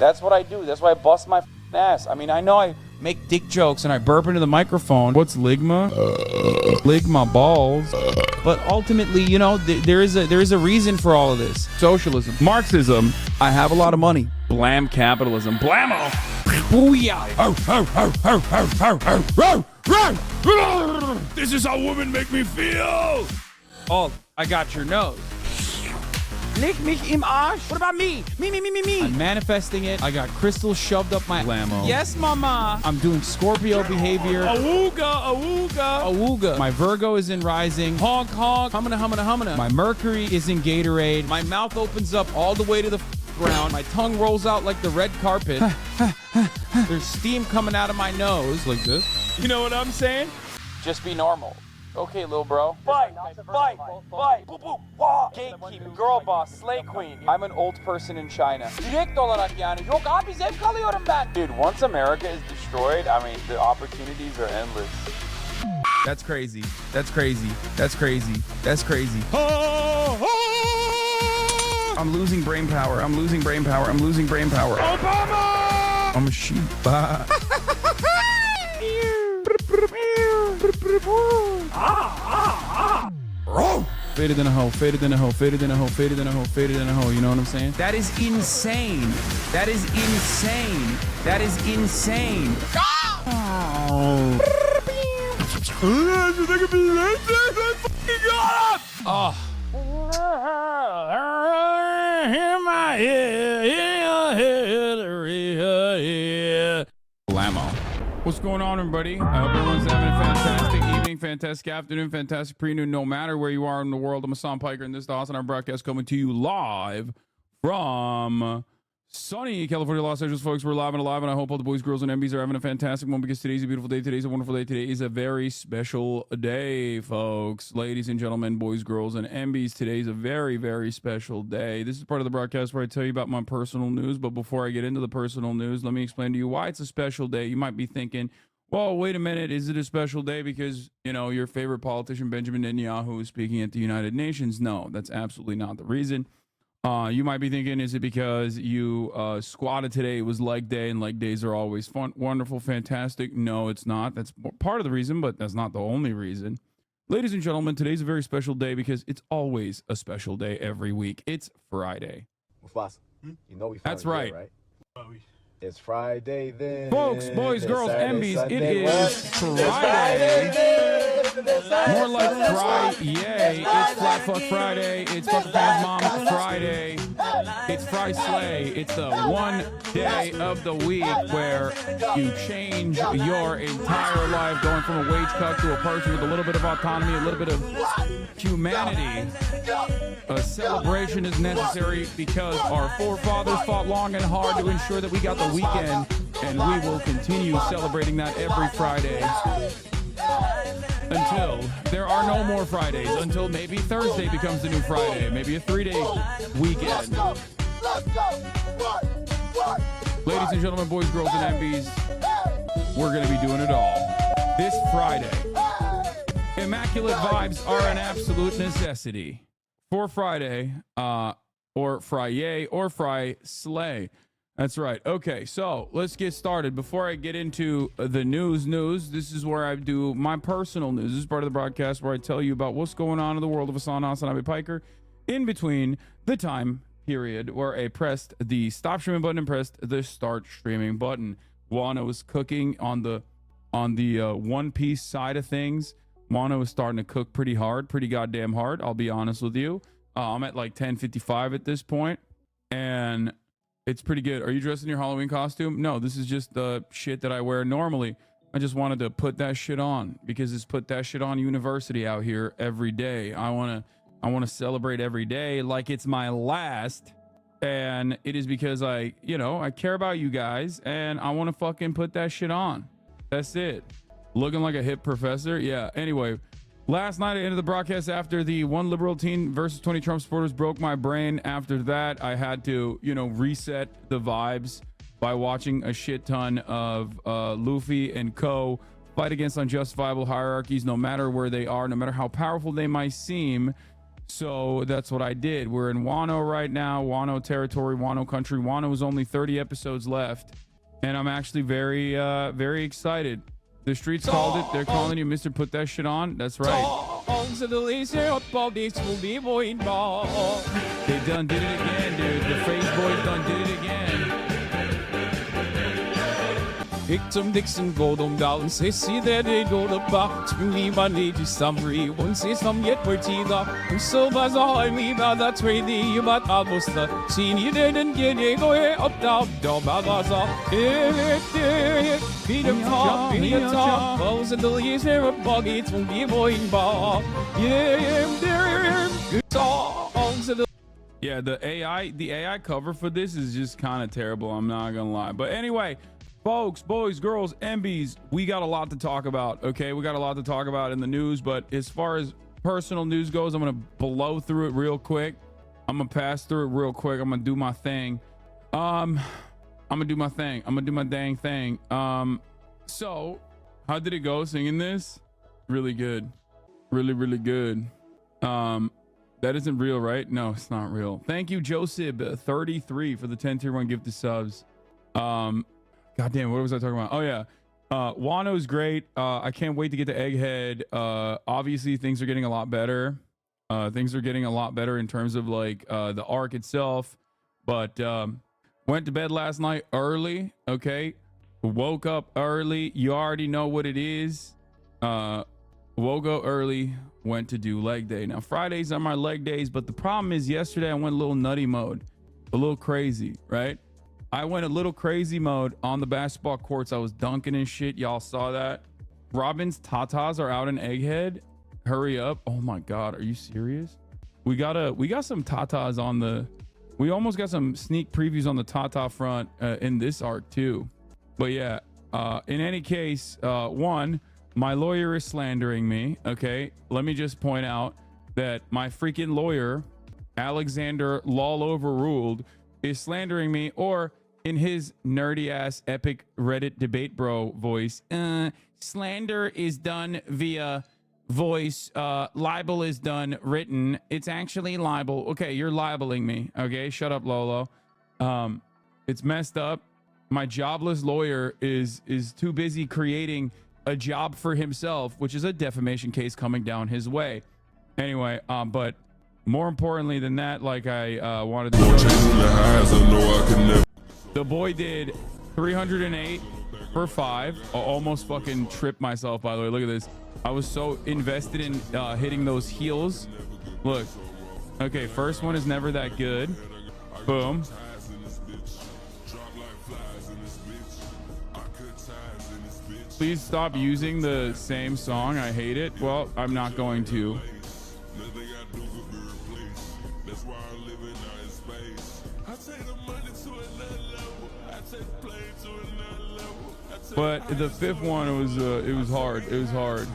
That's what I do. That's why I bust my ass. I mean, I know I make dick jokes and I burp into the microphone. What's ligma? Ligma balls. But ultimately, you know, there is a reason for all of this. Socialism, Marxism. I have a lot of money. Blam capitalism. Blammo. Booyah. This is how women make me feel. Oh, I got your nose. Lick mich im Arsch. What about me? Me. I'm manifesting it. I got crystals shoved up my blammo. Yes, mama. I'm doing Scorpio behavior. Awooga. My Virgo is in rising. Honk. Humana. My Mercury is in Gatorade. My mouth opens up all the way to the ground. My tongue rolls out like the red carpet. There's steam coming out of my nose like this. You know what I'm saying? Just be normal. Okay, little bro. Fight. Gatekeep, girl boss, slay queen. I'm an old person in China. Direkt olarak yani. Yok abi zevk alıyorum ben. Dude, once America is destroyed, I mean, the opportunities are endless. That's crazy. I'm losing brain power. Obama! I'm a sheep. Faded in a hoe. You know what I'm saying? That is insane. Oh. Blammo. What's going on, everybody? I hope everyone's having a fantastic evening, fantastic afternoon, fantastic pre-noon, no matter where you are in the world. I'm Hassan Piker, and this is the Hassan Our broadcast coming to you live from sunny California, Los Angeles, folks. We're live and alive, and I hope all the boys, girls, and MBs are having a fantastic one because today's a beautiful day. Today's a wonderful day. Today is a very special day, folks. Ladies and gentlemen, boys, girls, and MBs, today's a very, very special day. This is part of the broadcast where I tell you about my personal news, but before I get into the personal news, let me explain to you why it's a special day. You might be thinking, well, wait a minute, is it a special day because, you know, your favorite politician, Benjamin Netanyahu, is speaking at the United Nations? No, that's absolutely not the reason. You might be thinking, is it because you squatted today? It was leg day, and leg days are always fun, wonderful, fantastic. No, it's not. That's part of the reason, but that's not the only reason. Ladies and gentlemen, today's a very special day because it's always a special day every week. It's Friday. Mufasa, you know we. That's right. Right? It's Friday then. Folks, boys, girls, Saturday, MBs, Sunday, it is Friday. More like Fry-yay. It's Flat Fuck Friday. It's Fucking Fans Mom Friday. It's Fry Slay. It's the one day of the week where you change your entire life, going from a wage cut to a person with a little bit of autonomy, a little bit of humanity. A celebration is necessary because our forefathers fought long and hard to ensure that we got the weekend, and we will continue celebrating that every Friday until there are no more Fridays, until maybe Thursday becomes the new Friday, maybe a 3-day weekend. Ladies and gentlemen, boys, girls, and MBs, we're going to be doing it all this Friday. Immaculate vibes are an absolute necessity for Friday, or Fry-yay, or Fry Slay. That's right. Okay, so let's get started. Before I get into the news, this is where I do my personal news. This is part of the broadcast where I tell you about what's going on in the world of Hassan Abi Piker in between the time period where I pressed the stop streaming button and pressed the start streaming button. Juana was cooking on the One Piece side of things. Juana was starting to cook pretty goddamn hard. I'll be honest with you. I'm at like 10:55 at this point, and it's pretty good. Are you dressed in your Halloween costume? No, this is just the shit that I wear normally. I just wanted to put that shit on because it's Put That Shit On University out here every day. I want to celebrate every day like it's my last, and it is because I care about you guys, and I want to fucking put that shit on. That's it. Looking like a hip professor. Yeah. Anyway, last night I ended the broadcast after the one liberal teen versus 20 Trump supporters broke my brain. After that, I had to, reset the vibes by watching a shit ton of Luffy and co fight against unjustifiable hierarchies, no matter where they are, no matter how powerful they might seem. So that's what I did. We're in Wano right now, Wano territory, Wano country. Wano is only 30 episodes left, and I'm actually very, very excited. The streets called it. They're calling you Mr. Put That Shit On. That's right. They done did it again, dude. The Phase Boys done did it again. Victim Dixon go down, say see that they go to back to me, but they just summary. One say some yet were teether, who so was all me, but that's where they but almost the scene you didn't get it go up down, bagaza. Feed them top, feed them top, close the leaves there a buggy to be boy bar. Yeah, there, songs of the. Yeah, the AI cover for this is just kind of terrible. I'm not gonna lie. But anyway, folks, boys, girls, MBs, we got a lot to talk about. Okay, we got a lot to talk about in the news. But as far as personal news goes, I'm gonna blow through it real quick. I'm gonna pass through it real quick. I'm gonna do my thing. I'm gonna do my thing. I'm gonna do my dang thing. So how did it go singing this? Really good. Really, really good. That isn't real, right? No, it's not real. Thank you, Josib 33 for the 10 tier 1 gifted subs. Goddamn, what was I talking about? Oh yeah. Wano's great. I can't wait to get to Egghead. Obviously things are getting a lot better. Things are getting a lot better in terms of like the arc itself. But went to bed last night early. Okay. Woke up early. You already know what it is. Woke up early, went to do leg day. Now Fridays are my leg days, but the problem is yesterday I went a little nutty mode, a little crazy, right? I went a little crazy mode on the basketball courts. I was dunking and shit. Y'all saw that. Robin's tatas are out in Egghead. Hurry up. Oh my God. Are you serious? We got some tatas on the, we almost got some sneak previews on the tata front in this arc too. But yeah, in any case, one, my lawyer is slandering me. Okay, let me just point out that my freaking lawyer, Alexander Lol Overruled, is slandering me, or in his nerdy ass epic Reddit debate bro voice, slander is done via voice, libel is done written. It's actually libel. Okay, you're libeling me. Okay, shut up, Lolo. It's messed up. My jobless lawyer is too busy creating a job for himself, which is a defamation case coming down his way. Anyway, but more importantly than that, like I wanted to show you, the boy did 308 for 5. I almost fucking tripped myself, by the way. Look at this. I was so invested in hitting those heels. Look. Okay, first one is never that good. Boom. Please stop using the same song. I hate it. Well, I'm not going to. But the fifth one, it was hard. It was hard.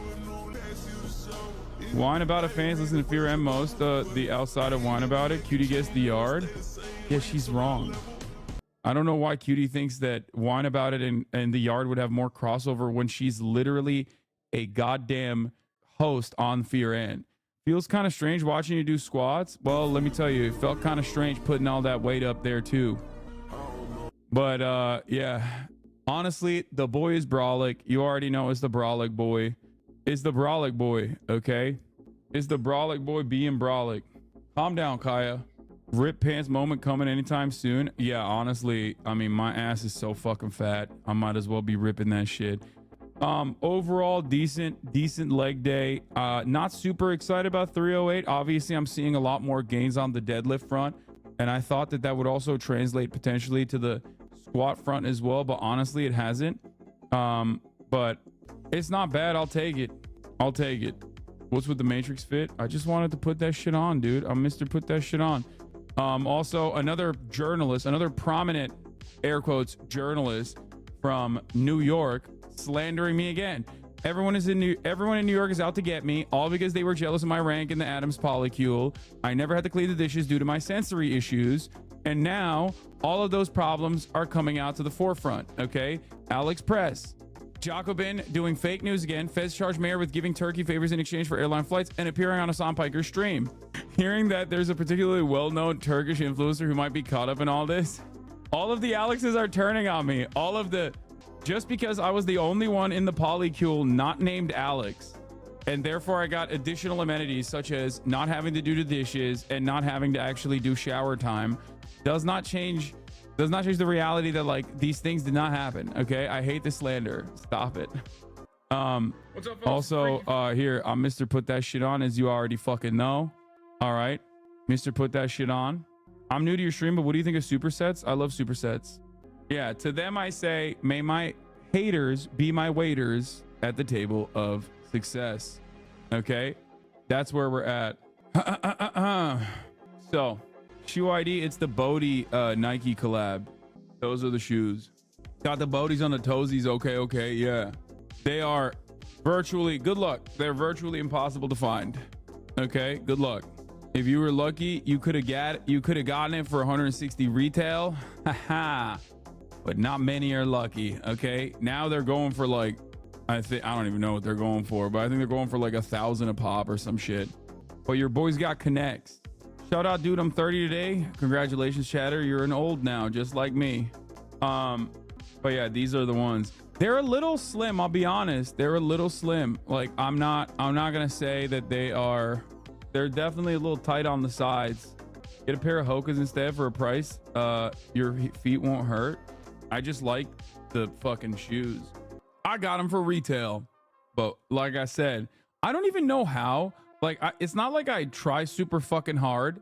Whine About It fans listen to Fear M most. The outside of Whine About It, Cutie gets the yard. Yeah, she's wrong. I don't know why Cutie thinks that Whine About It and the yard would have more crossover when she's literally a goddamn host on Fear N. Feels kind of strange watching you do squats. Well, let me tell you, it felt kind of strange putting all that weight up there too. But yeah, honestly, the boy is Brawlic. You already know it's the Brawlic boy. It's the Brawlic boy, okay? It's the Brawlic boy being Brawlic. Calm down, Kaya. Rip pants moment coming anytime soon. Yeah, honestly, I mean, my ass is so fucking fat. I might as well be ripping that shit. Overall, decent leg day. Not super excited about 308. Obviously, I'm seeing a lot more gains on the deadlift front, and I thought that would also translate potentially to the squat front as well, but honestly, it hasn't. But it's not bad. I'll take it. I'll take it. What's with the Matrix fit? I just wanted to put that shit on, dude. I'm Mr. Put That Shit On. Also, another journalist, another prominent air quotes journalist from New York, slandering me again. Everyone in New York is out to get me, all because they were jealous of my rank in the Adams polycule. I never had to clean the dishes due to my sensory issues, and now all of those problems are coming out to the forefront. Okay, Alex Press. Jacobin doing fake news again. Feds charge mayor with giving Turkey favors in exchange for airline flights and appearing on a Sam Piker stream. hearing that there's a particularly well-known Turkish influencer who might be caught up in all this. All of the Alexes are turning on me. Just because I was the only one in the polycule not named Alex, and therefore I got additional amenities such as not having to do the dishes and not having to actually do shower time, does not change the reality that like these things did not happen. Okay, I hate the slander. Stop it. What's up, folks? Also, here I'm Mr. Put That Shit On, as you already fucking know. All right, Mr. Put That Shit On. I'm new to your stream, but what do you think of supersets? I love supersets. Yeah, to them I say, may my haters be my waiters at the table of success. Okay, that's where we're at. So, shoe ID, it's the Bodie Nike collab. Those are the shoes. Got the Bodies on the toesies. Okay, yeah. They are virtually, good luck. They're virtually impossible to find. Okay, good luck. If you were lucky, you could have gotten it for 160 retail. Haha. But not many are lucky. Okay, now they're going for like, I don't even know what they're going for, but I think they're going for like 1,000 a pop or some shit. But your boys got connects. Shout out, dude. I'm 30 today. Congratulations, Chatter. You're an old now, just like me. But yeah, these are the ones. They're a little slim. I'll be honest. They're a little slim. Like I'm not gonna say that they are. They're definitely a little tight on the sides. Get a pair of Hokas instead for a price. Your feet won't hurt. I just like the fucking shoes. I got them for retail, but like I said, I don't even know how. Like, it's not like I try super fucking hard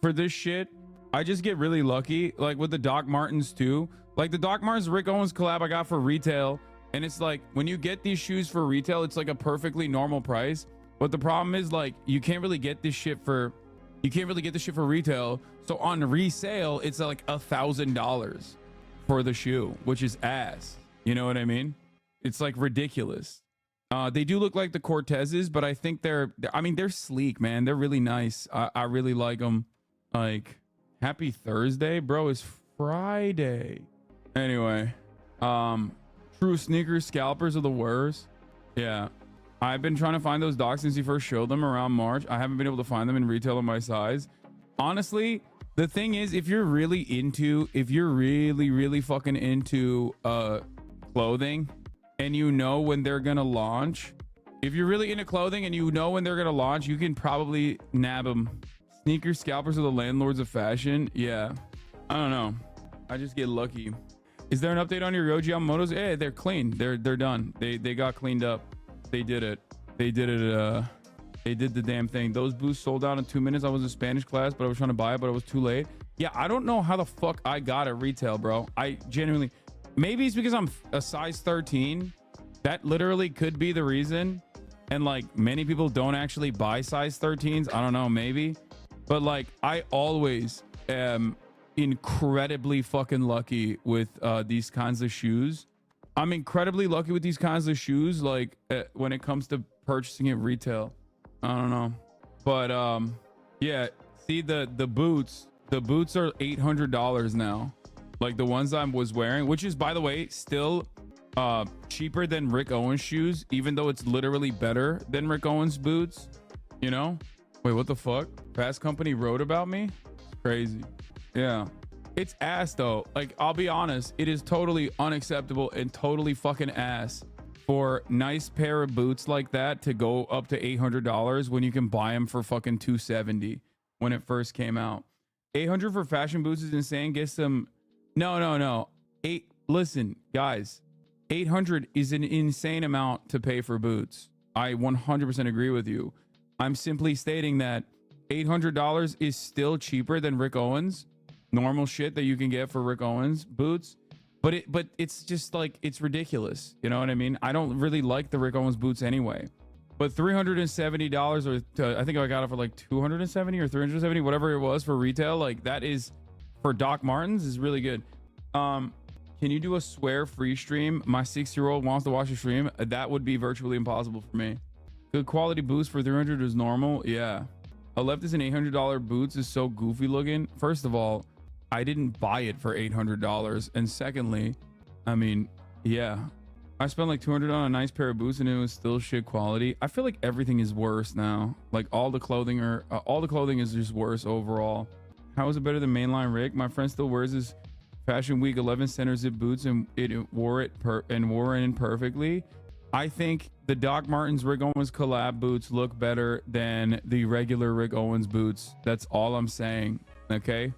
for this shit. I just get really lucky. Like with the Doc Martens too. Like the Doc Martens Rick Owens collab I got for retail, and it's like when you get these shoes for retail, it's like a perfectly normal price. But the problem is like you can't really get this shit for retail. So on resale, it's like $1,000 for the shoe, which is ass. You know what I mean? It's like ridiculous. They do look like the Cortezes, but I think they're sleek, man. They're really nice. I really like them. Like, happy Thursday, bro. It's Friday. Anyway, true sneaker scalpers are the worst. Yeah. I've been trying to find those docs since you first showed them around March. I haven't been able to find them in retail in my size. Honestly, the thing is, if you're really fucking into clothing and you know when they're gonna launch, if you're really into clothing and you know when they're gonna launch, you can probably nab them. Sneaker scalpers are the landlords of fashion. Yeah, I don't know. I just get lucky. Is there an update on your Yoji Yamamoto's? Yeah, they're clean. They're done. They got cleaned up. They did it. They did the damn thing. Those boots sold out in 2 minutes. I was in Spanish class, but I was trying to buy it, but it was too late. Yeah, I don't know how the fuck I got at retail, bro. I genuinely, maybe it's because I'm a size 13. That literally could be the reason. And like many people don't actually buy size 13s. I don't know, maybe. But like I always am incredibly fucking lucky with these kinds of shoes. I'm incredibly lucky with these kinds of shoes, like when it comes to purchasing at retail. I don't know, but yeah, see the boots are $800 now, like the ones I was wearing, which is, by the way, still cheaper than Rick Owens shoes, even though it's literally better than Rick Owens boots, you know. Wait, what the fuck? Fast Company wrote about me? Crazy. Yeah, it's ass though. Like, I'll be honest, it is totally unacceptable and totally fucking ass for nice pair of boots like that to go up to $800 when you can buy them for fucking $270 when it first came out. $800 for fashion boots is insane. Get some. No. Listen, guys, $800 is an insane amount to pay for boots. I 100% agree with you. I'm simply stating that $800 is still cheaper than Rick Owens normal shit that you can get for Rick Owens boots. But it's just like, it's ridiculous. You know what I mean? I don't really like the Rick Owens boots anyway. But $370, or I think I got it for like $270 or $370, whatever it was for retail. Like, that is, for Doc Martens, is really good. Can you do a swear free stream? My 6-year-old wants to watch a stream. That would be virtually impossible for me. Good quality boots for $300 is normal. Yeah. A leftist in $800 boots is so goofy looking. First of all, I didn't buy it for $800. And secondly, I mean, yeah, I spent like 200 on a nice pair of boots and it was still shit quality. I feel like everything is worse now. Like all the clothing is just worse overall. How is it better than mainline Rick? My friend still wears his Fashion Week 11 center zip boots and it wore in perfectly. I think the Doc Martens Rick Owens collab boots look better than the regular Rick Owens boots. That's all I'm saying. Okay,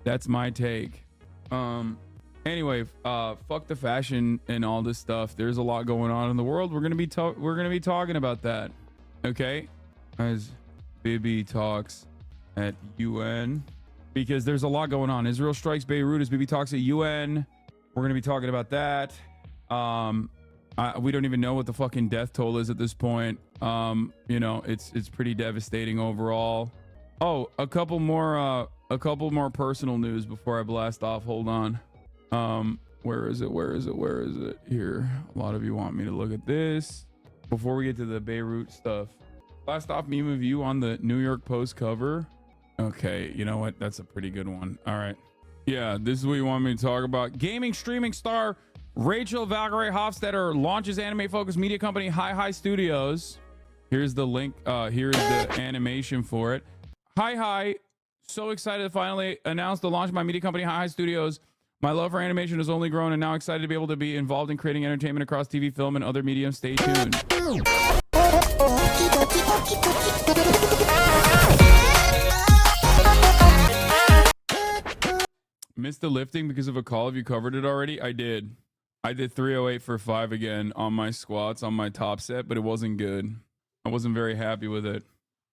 that's my take. Anyway, fuck the fashion and all this stuff. There's a lot going on in the world. We're gonna be talking about that. Okay, as Bibi talks at UN, because there's a lot going on. Israel strikes Beirut as Bibi talks at UN. We're gonna be talking about that. We don't even know what the fucking death toll is at this point. You know, it's pretty devastating overall. Oh, a couple more personal news before I blast off. Hold on. Where is it? Here. A lot of you want me to look at this before we get to the Beirut stuff. Blast off meme of you on the New York Post cover. Okay, you know what? That's a pretty good one. All right. Yeah, this is what you want me to talk about. Gaming streaming star Rachel Valkyrie Hofstetter launches anime-focused media company Hi Studios. Here's the link. Here's the animation for it. Hi. So excited to finally announce the launch of my media company Hi Studios. My love for animation has only grown and now excited to be able to be involved in creating entertainment across TV, film, and other mediums. Stay tuned. Missed the lifting because of a call. Have you covered it already? I did 308 for 5 again on my squats on my top set, but it wasn't good. I wasn't very happy with it.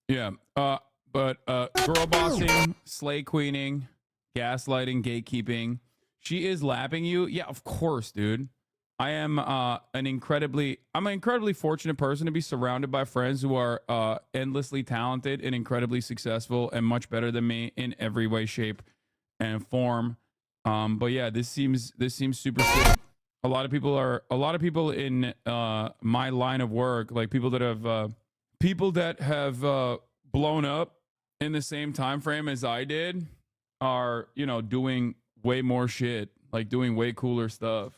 Yeah. But girl bossing, slay queening, gaslighting, gatekeeping. She is lapping you. Yeah, of course, dude. I am an incredibly fortunate person to be surrounded by friends who are endlessly talented and incredibly successful and much better than me in every way, shape, and form. But yeah, this seems super sick. A lot of people in my line of work, like people that have blown up in the same time frame as I did, are, you know, doing way more shit, like doing way cooler stuff.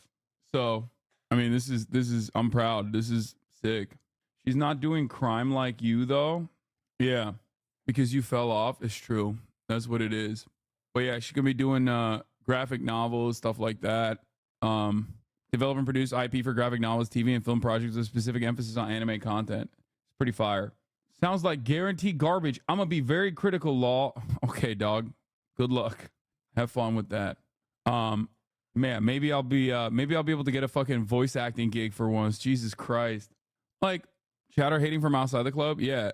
So, I mean, this is I'm proud. This is sick. She's not doing crime like you though. Yeah, because you fell off. It's true. That's what it is. But yeah, she could be doing graphic novels, stuff like that. Develop and produce IP for graphic novels, TV, and film projects with specific emphasis on anime content. It's pretty fire. Sounds like guaranteed garbage. I'm gonna be very critical, Law. Okay, dog. Good luck. Have fun with that. Man, maybe I'll be able to get a fucking voice acting gig for once. Jesus Christ. Like, chatter hating from outside the club. Yeah,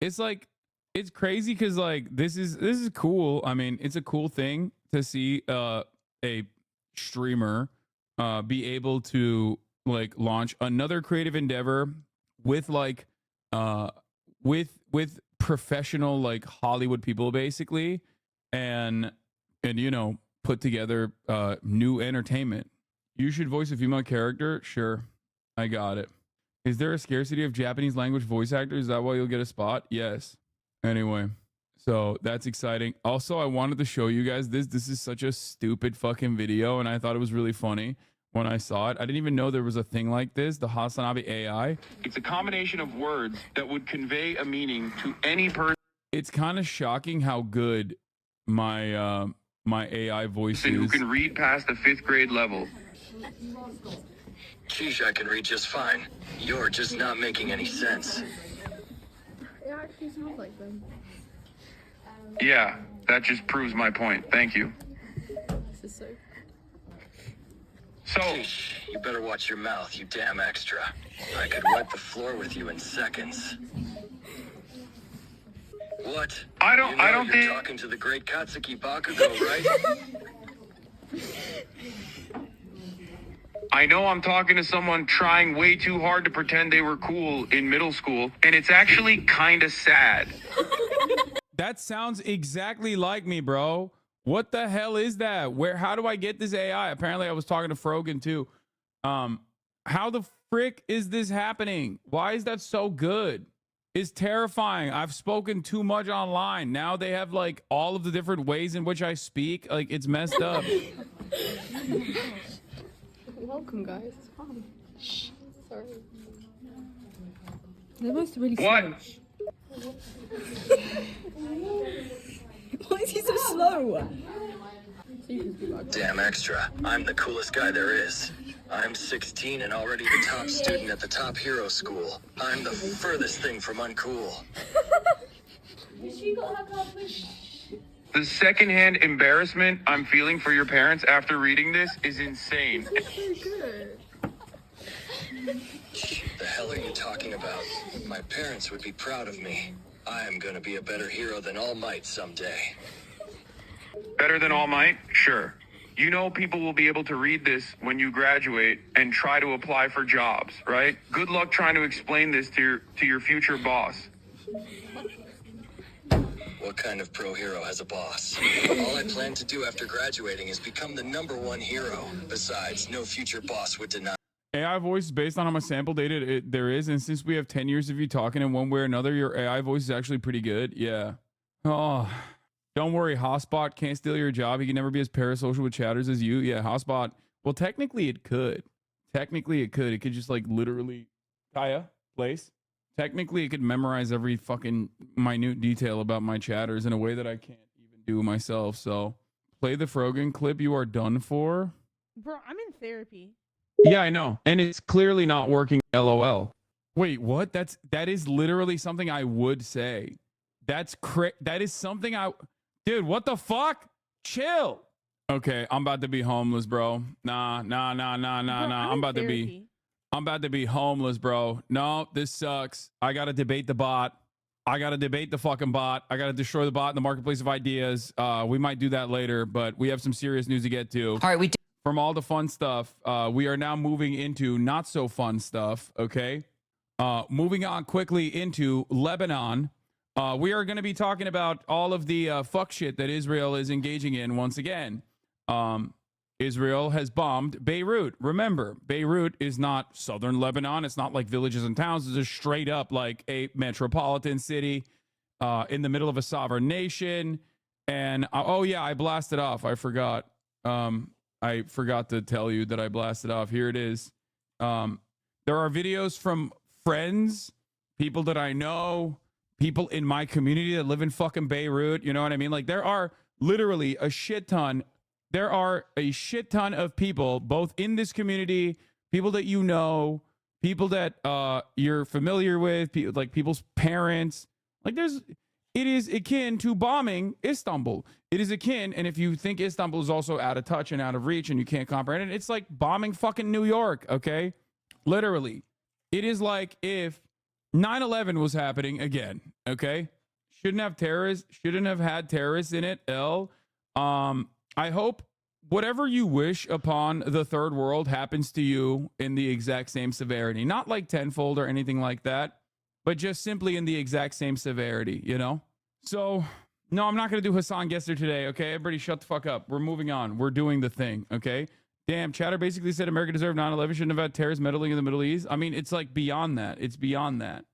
it's like, it's crazy because like this is cool. I mean, it's a cool thing to see a streamer be able to like launch another creative endeavor with like with professional like Hollywood people basically, and you know, put together new entertainment. You should voice a female character. Sure, I got it. Is there a scarcity of Japanese language voice actors? Is that why you'll get a spot? Yes. Anyway, so that's exciting. Also, I wanted to show you guys this. This is such a stupid fucking video, and I thought it was really funny when I saw it. I didn't even know there was a thing like this, the Hasanabe AI. It's a combination of words that would convey a meaning to any person. It's kind of shocking how good my my AI voice is. Who can read past the 5th grade level. Sheesh, I can read just fine. You're just not making any sense. It actually sounds like them. Yeah, that just proves my point. Thank you. This is so... So, Sheesh, you better watch your mouth, you damn extra. I could wipe the floor with you in seconds. What? I don't you're think... talking to the great Katsuki Bakugo, right? I know I'm talking to someone trying way too hard to pretend they were cool in middle school, and it's actually kind of sad. That sounds exactly like me, bro. What the hell is that? How do I get this AI? Apparently I was talking to Frogan too. How the frick is this happening? Why is that so good? It's terrifying. I've spoken too much online. Now they have like all of the different ways in which I speak. Like, it's messed up. Welcome, guys. It's fun. Sorry. That was really What? slow. Why is he so slow? Damn extra. I'm the coolest guy there is. I'm 16 and already the top student at the top hero school. I'm the furthest thing from uncool. The secondhand embarrassment I'm feeling for your parents after reading this is insane. Very good. The hell are you talking about? My parents would be proud of me. I am gonna be a better hero than All Might someday. Better than All Might? Sure. You know people will be able to read this when you graduate and try to apply for jobs, right? Good luck trying to explain this to your future boss. What kind of pro hero has a boss? All I plan to do after graduating is become the #1 hero. Besides, no future boss would deny. AI voice based on how much sample data there is, and since we have 10 years of you talking in one way or another, your AI voice is actually pretty good. Yeah. Oh, don't worry, Hotspot can't steal your job. He can never be as parasocial with chatters as you. Yeah, Hotspot. Well, technically it could. Technically it could. It could just like literally, Kaya, place. Technically it could memorize every fucking minute detail about my chatters in a way that I can't even do myself. So play the Frogan clip. You are done for. Bro, I'm in therapy. Yeah, I know. And it's clearly not working. LOL. Wait, what? That is literally something I would say. That is something dude, what the fuck? Chill. Okay, I'm about to be homeless, bro. Nah. Bro, I'm about to be homeless, bro. No, this sucks. I gotta debate the bot. I gotta debate the fucking bot. I gotta destroy the bot in the marketplace of ideas. We might do that later, but we have some serious news to get to. All right, From all the fun stuff, we are now moving into not so fun stuff, okay? Moving on quickly into Lebanon. We are going to be talking about all of the fuck shit that Israel is engaging in once again. Israel has bombed Beirut. Remember, Beirut is not southern Lebanon. It's not like villages and towns. It's just straight up like a metropolitan city in the middle of a sovereign nation. And, oh yeah, I blasted off. I forgot. I forgot to tell you that I blasted off. Here it is. There are videos from friends, people that I know, people in my community that live in fucking Beirut. You know what I mean? Like there are literally a shit ton. There are a shit ton of people, both in this community, people that you know, people that you're familiar with, like people's parents. Like it is akin to bombing Istanbul. It is akin, and if you think Istanbul is also out of touch and out of reach and you can't comprehend it, it's like bombing fucking New York, okay? Literally. It is like if 9/11 was happening again, okay? Shouldn't have had terrorists in it, I hope whatever you wish upon the third world happens to you in the exact same severity. Not like tenfold or anything like that, but just simply in the exact same severity, you know? So, no, I'm not going to do Hassan Gesser today, okay? Everybody shut the fuck up. We're moving on. We're doing the thing, okay? Damn, Chatter basically said America deserved 9/11, shouldn't have had terrorists meddling in the Middle East. I mean, it's like beyond that. It's beyond that.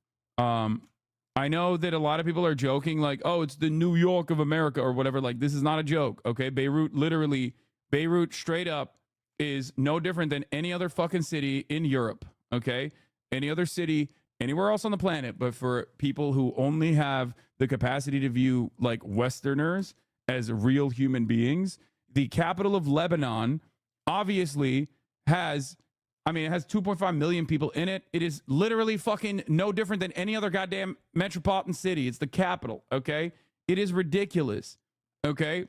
I know that a lot of people are joking like, oh, it's the New York of America or whatever. Like, this is not a joke, okay? Beirut straight up is no different than any other fucking city in Europe, okay? Any other city anywhere else on the planet, but for people who only have the capacity to view like Westerners as real human beings, the capital of Lebanon obviously has 2.5 million people in it. It is literally fucking no different than any other goddamn metropolitan city. It's the capital, okay? It is ridiculous, okay?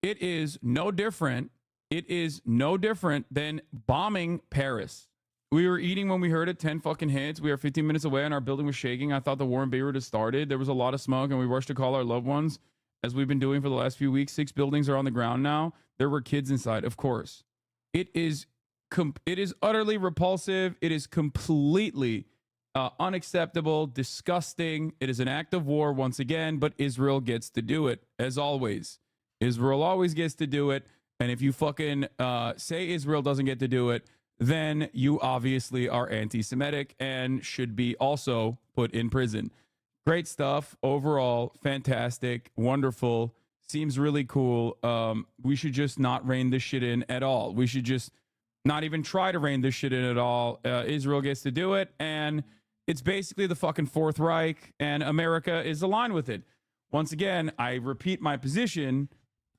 It is no different. It is no different than bombing Paris. We were eating when we heard it, 10 fucking hits. We are 15 minutes away and our building was shaking. I thought the war in Beirut had started. There was a lot of smoke and we rushed to call our loved ones, as we've been doing for the last few weeks. 6 buildings are on the ground now. There were kids inside, of course. It is utterly repulsive. It is completely unacceptable, disgusting. It is an act of war once again, but Israel gets to do it, as always. Israel always gets to do it. And if you fucking say Israel doesn't get to do it, then you obviously are anti-Semitic and should be also put in prison. Great stuff. Overall, fantastic, wonderful. Seems really cool. We should just not rein this shit in at all. We should just not even try to rein this shit in at all. Israel gets to do it, and it's basically the fucking Fourth Reich, and America is aligned with it. Once again, I repeat my position,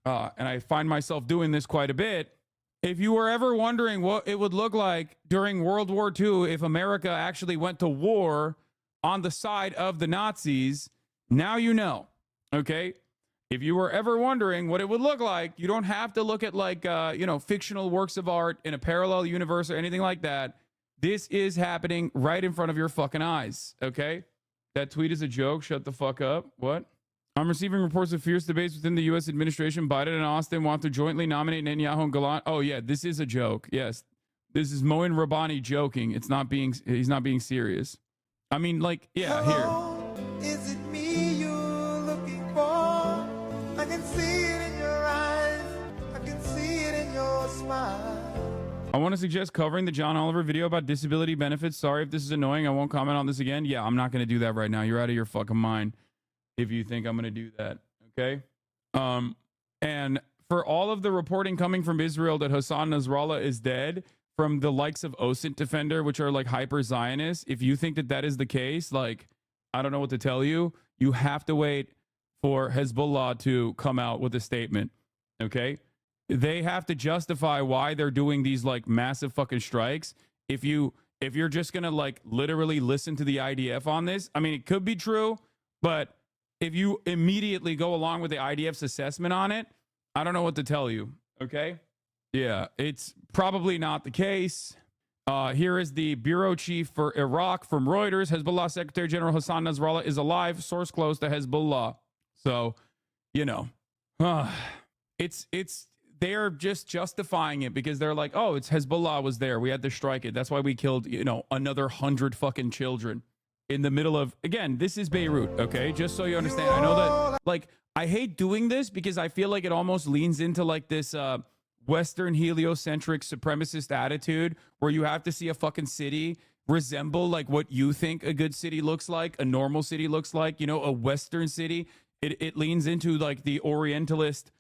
and I find myself doing this quite a bit. If you were ever wondering what it would look like during World War II if America actually went to war on the side of the Nazis, now you know, okay? If you were ever wondering what it would look like, you don't have to look at like, fictional works of art in a parallel universe or anything like that. This is happening right in front of your fucking eyes, okay? That tweet is a joke. Shut the fuck up. What? I'm receiving reports of fierce debates within the U.S. administration. Biden and Austin want to jointly nominate Netanyahu and Gallant. Oh, yeah, this is a joke. Yes. This is Moin Rabbani joking. He's not being serious. I mean, like, yeah, here. Is it me you're looking for? I can see it in your eyes. I can see it in your smile. I want to suggest covering the John Oliver video about disability benefits. Sorry if this is annoying. I won't comment on this again. Yeah, I'm not going to do that right now. You're out of your fucking mind if you think I'm going to do that. Okay? And for all of the reporting coming from Israel that Hassan Nasrallah is dead from the likes of OSINT Defender, which are like hyper Zionists, if you think that that is the case, like, I don't know what to tell you. You have to wait for Hezbollah to come out with a statement. Okay? They have to justify why they're doing these like massive fucking strikes. If you're just going to like literally listen to the IDF on this, I mean, it could be true, but if you immediately go along with the IDF's assessment on it, I don't know what to tell you. Okay? Yeah, it's probably not the case. Here is the bureau chief for Iraq from Reuters. Hezbollah Secretary General Hassan Nasrallah is alive. Source close to Hezbollah. So, you know, they're just justifying it because they're like, oh, it's Hezbollah was there. We had to strike it. That's why we killed, another 100 fucking children in the middle of, again, this is Beirut. Okay. Just so you understand. I know that, like, I hate doing this because I feel like it almost leans into like this, Western heliocentric supremacist attitude where you have to see a fucking city resemble like what you think a good city looks like, a normal city looks like, a Western city. It leans into like the Orientalist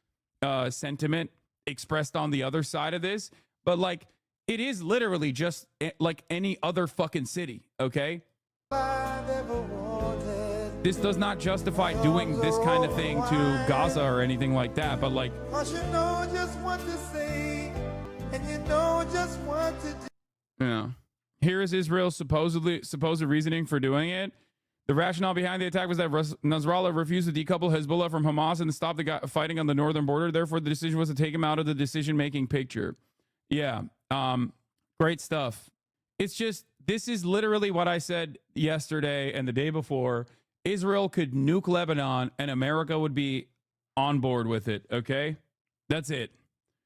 sentiment expressed on the other side of this, but like it is literally just like any other fucking city. Okay. This does not justify doing this kind of thing to Gaza or anything like that, but like, You know just what to say, and you know just what to do. yeah. Here is Israel's supposed reasoning for doing it. The rationale behind the attack was that Nasrallah refused to decouple Hezbollah from Hamas and stop the fighting on the northern border. Therefore, the decision was to take him out of the decision-making picture. Yeah. Great stuff. It's just, this is literally what I said yesterday and the day before. Israel could nuke Lebanon and America would be on board with it. Okay? That's it.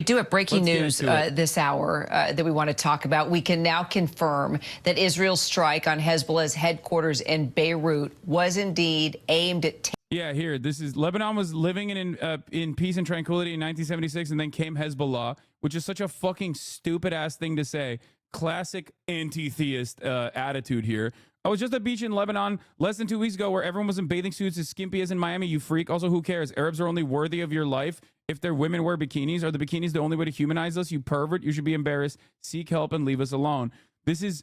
We do have breaking Let's news this hour that we want to talk about. We can now confirm that Israel's strike on Hezbollah's headquarters in Beirut was indeed aimed at. Yeah, here. This is Lebanon was living in peace and tranquility in 1976, and then came Hezbollah, which is such a fucking stupid ass thing to say. Classic anti-theist attitude here. I was just at a beach in Lebanon less than 2 weeks ago where everyone was in bathing suits as skimpy as in Miami, you freak. Also, who cares? Arabs are only worthy of your life if their women wear bikinis. Are the bikinis the only way to humanize us? You pervert. You should be embarrassed. Seek help and leave us alone. This is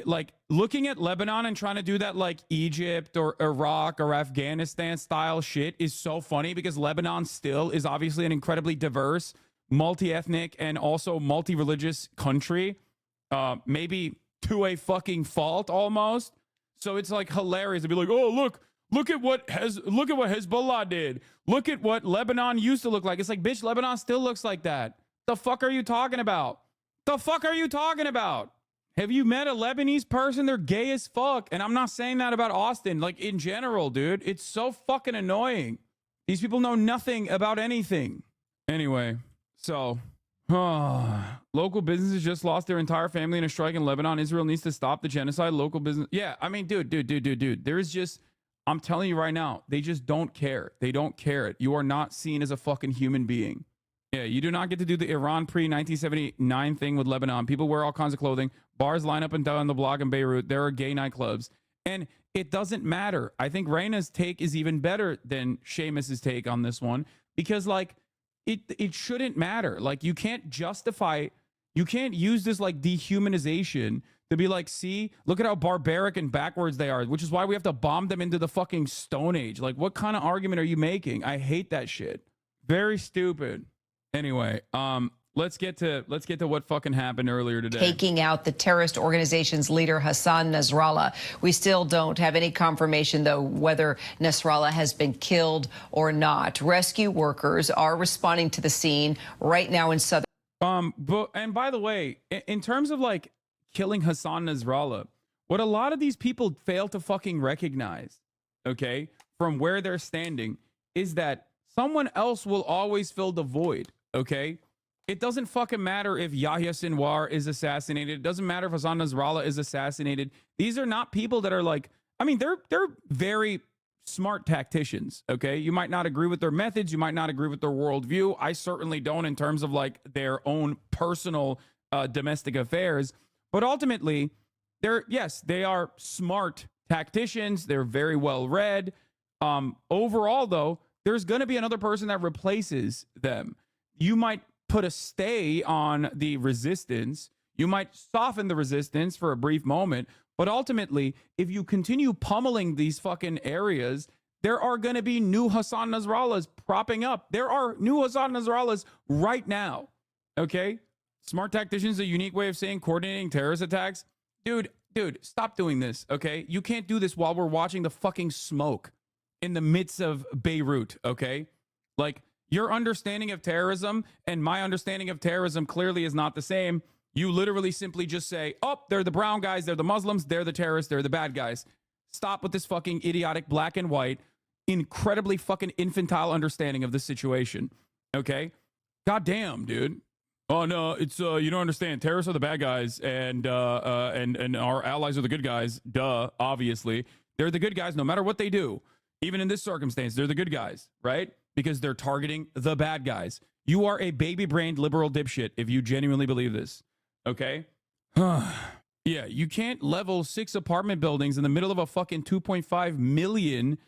like looking at Lebanon and trying to do that like Egypt or Iraq or Afghanistan style shit is so funny because Lebanon still is obviously an incredibly diverse, multi-ethnic, and also multi-religious country. Maybe to a fucking fault almost. So it's like hilarious to be like, oh, look at what Hezbollah did. Look at what Lebanon used to look like. It's like, bitch, Lebanon still looks like that. The fuck are you talking about? The fuck are you talking about? Have you met a Lebanese person? They're gay as fuck. And I'm not saying that about Austin, like in general, dude. It's so fucking annoying. These people know nothing about anything. Anyway, so local businesses just lost their entire family in a strike in Lebanon. Israel needs to stop the genocide. Local business. Yeah, I mean, dude. There is just, I'm telling you right now, they just don't care. They don't care it. You are not seen as a fucking human being. Yeah, you do not get to do the Iran pre-1979 thing with Lebanon. People wear all kinds of clothing. Bars line up and down the block in Beirut. There are gay nightclubs. And it doesn't matter. I think Raina's take is even better than Seamus's take on this one. Because, like, it shouldn't matter. Like, you can't justify You can't use this like dehumanization to be like, see, look at how barbaric and backwards they are, which is why we have to bomb them into the fucking Stone Age. Like, what kind of argument are you making? I hate that shit. Very stupid. Anyway, let's get to what fucking happened earlier today. Taking out the terrorist organization's leader, Hassan Nasrallah. We still don't have any confirmation, though, whether Nasrallah has been killed or not. Rescue workers are responding to the scene right now in southern. And by the way, in terms of like killing Hassan Nasrallah, what a lot of these people fail to fucking recognize, okay, from where they're standing, is that someone else will always fill the void, okay? It doesn't fucking matter if Yahya Sinwar is assassinated. It doesn't matter if Hassan Nasrallah is assassinated. These are not people that are like, I mean, they're very smart tacticians, okay? You might not agree with their methods. You might not agree with their worldview. I certainly don't in terms of like their own personal domestic affairs. But ultimately, they are smart tacticians. They're very well read. Overall, though, there's going to be another person that replaces them. You might put a stay on the resistance. You might soften the resistance for a brief moment. But ultimately, if you continue pummeling these fucking areas, there are going to be new Hassan Nasrallahs propping up. There are new Hassan Nasrallahs right now. Okay? Smart tacticians, a unique way of saying coordinating terrorist attacks. Dude, stop doing this, okay? You can't do this while we're watching the fucking smoke in the midst of Beirut, okay? Like, your understanding of terrorism and my understanding of terrorism clearly is not the same. You literally simply just say, oh, they're the brown guys, they're the Muslims, they're the terrorists, they're the bad guys. Stop with this fucking idiotic black and white, incredibly fucking infantile understanding of the situation, okay? Goddamn, dude. Oh, no, it's, you don't understand. Terrorists are the bad guys, and our allies are the good guys. Duh, obviously. They're the good guys no matter what they do. Even in this circumstance, they're the good guys, right? Because they're targeting the bad guys. You are a baby-brained liberal dipshit if you genuinely believe this, okay? Yeah, you can't level 6 apartment buildings in the middle of a fucking 2.5 million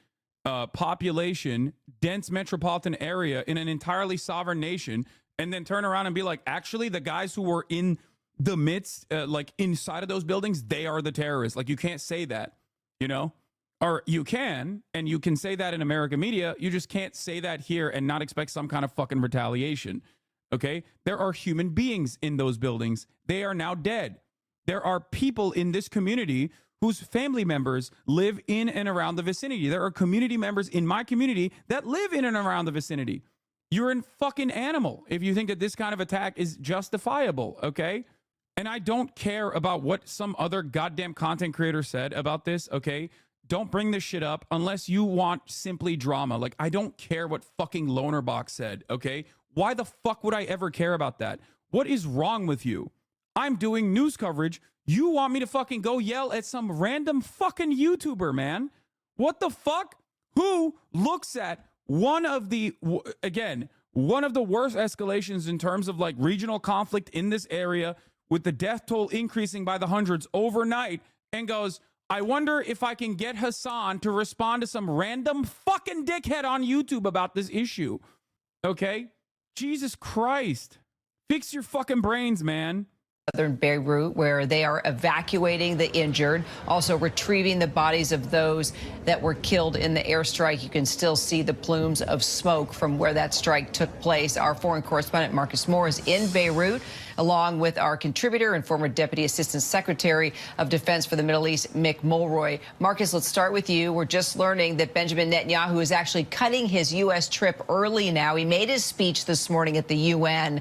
population, dense metropolitan area in an entirely sovereign nation and then turn around and be like, actually, the guys who were in the midst, like inside of those buildings, they are the terrorists. Like, you can't say that, you know? Or you can, and you can say that in American media. You just can't say that here and not expect some kind of fucking retaliation. Okay? There are human beings in those buildings. They are now dead. There are people in this community whose family members live in and around the vicinity. There are community members in my community that live in and around the vicinity. You're a fucking animal if you think that this kind of attack is justifiable, okay? And I don't care about what some other goddamn content creator said about this, okay? Don't bring this shit up unless you want simply drama. Like, I don't care what fucking Lonerbox said, okay? Why the fuck would I ever care about that? What is wrong with you? I'm doing news coverage. You want me to fucking go yell at some random fucking YouTuber, man? What the fuck? Who looks at one of the worst escalations in terms of like regional conflict in this area with the death toll increasing by the hundreds overnight and goes, I wonder if I can get Hassan to respond to some random fucking dickhead on YouTube about this issue. Okay? Jesus Christ. Fix your fucking brains, man. Southern Beirut, where they are evacuating the injured, also retrieving the bodies of those that were killed in the airstrike. You can still see the plumes of smoke from where that strike took place. Our foreign correspondent Marcus Moore is in Beirut, along with our contributor and former Deputy Assistant Secretary of Defense for the Middle East, Mick Mulroy. Marcus, let's start with you. We're just learning that Benjamin Netanyahu is actually cutting his U.S. trip early now. He made his speech this morning at the UN.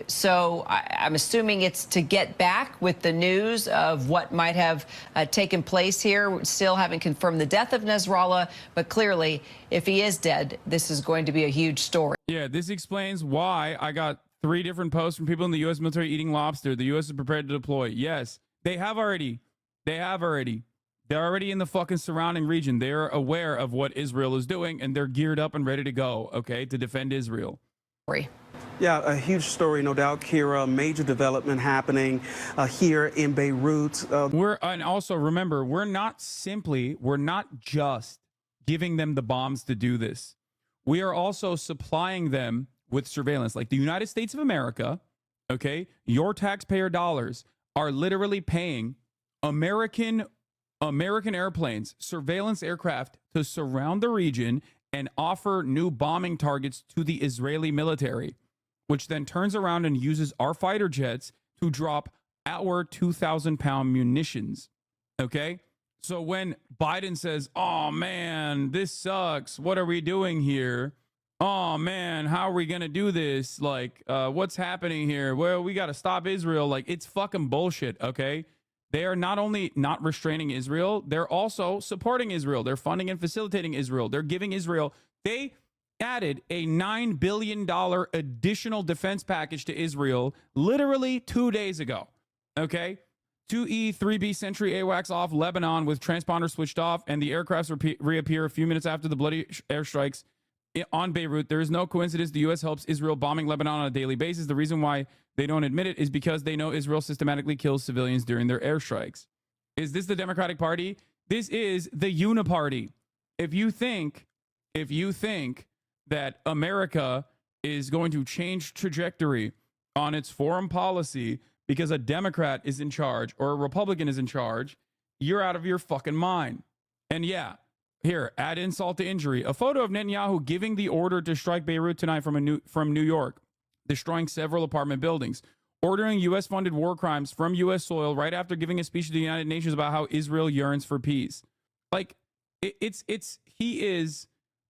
So I'm assuming it's to get back with the news of what might have taken place here. We still haven't confirmed the death of Nasrallah, but clearly, if he is dead, this is going to be a huge story. Yeah, this explains why I got 3 different posts from people in the U.S. military eating lobster. The U.S. is prepared to deploy. Yes, they have already. They're already in the fucking surrounding region. They're aware of what Israel is doing, and they're geared up and ready to go, okay, to defend Israel. Yeah, a huge story, no doubt, Kira. Major development happening here in Beirut. And also, remember, we're not just giving them the bombs to do this. We are also supplying them with surveillance. Like the United States of America Okay? Your taxpayer dollars are literally paying American airplanes, surveillance aircraft to surround the region and offer new bombing targets to the Israeli military, which then turns around and uses our fighter jets to drop our 2,000-pound munitions. Okay? So when Biden says, oh man, this sucks, what are we doing here? Oh man, how are we going to do this? Like, what's happening here? Well, we got to stop Israel. Like, it's fucking bullshit, okay? They are not only not restraining Israel, they're also supporting Israel. They're funding and facilitating Israel. They're giving Israel, they added a $9 billion additional defense package to Israel literally 2 days ago, okay? 2E, 3B Sentry AWACS off Lebanon with transponder switched off, and the aircrafts reappear a few minutes after the bloody airstrikes on Beirut. There is no coincidence the U.S. helps Israel bombing Lebanon on a daily basis. The reason why they don't admit it is because they know Israel systematically kills civilians during their airstrikes. Is this the Democratic Party? This is the Uniparty. If you think that America is going to change trajectory on its foreign policy because a Democrat is in charge or a Republican is in charge, you're out of your fucking mind. And yeah, here, add insult to injury. A photo of Netanyahu giving the order to strike Beirut tonight from New York, destroying several apartment buildings, ordering U.S.-funded war crimes from U.S. soil right after giving a speech to the United Nations about how Israel yearns for peace. Like, he is,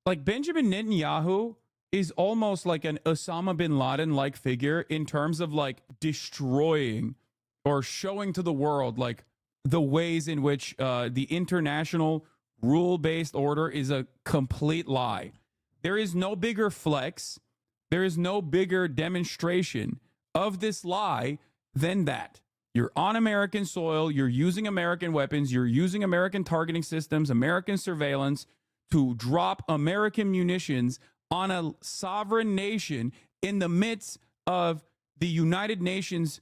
like, Benjamin Netanyahu is almost like an Osama bin Laden-like figure in terms of, like, destroying or showing to the world, like, the ways in which the international rule-based order is a complete lie. There is no bigger flex. There is no bigger demonstration of this lie than that. You're on American soil. You're using American weapons. You're using American targeting systems, American surveillance to drop American munitions on a sovereign nation in the midst of the United Nations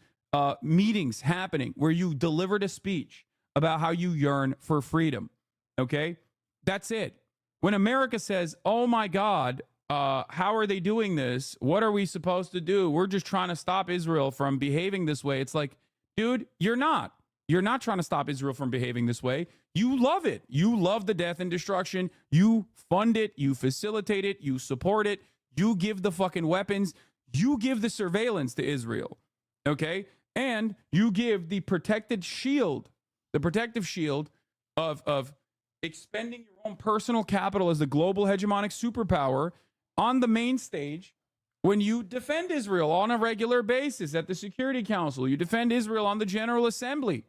meetings happening where you delivered a speech about how you yearn for freedom. Okay? That's it. When America says, oh my God, how are they doing this? What are we supposed to do? We're just trying to stop Israel from behaving this way. It's like, dude, you're not. You're not trying to stop Israel from behaving this way. You love it. You love the death and destruction. You fund it. You facilitate it. You support it. You give the fucking weapons. You give the surveillance to Israel. Okay? And you give the protective shield of expending your own personal capital as the global hegemonic superpower on the main stage when you defend Israel on a regular basis at the Security Council. You defend Israel on the General Assembly.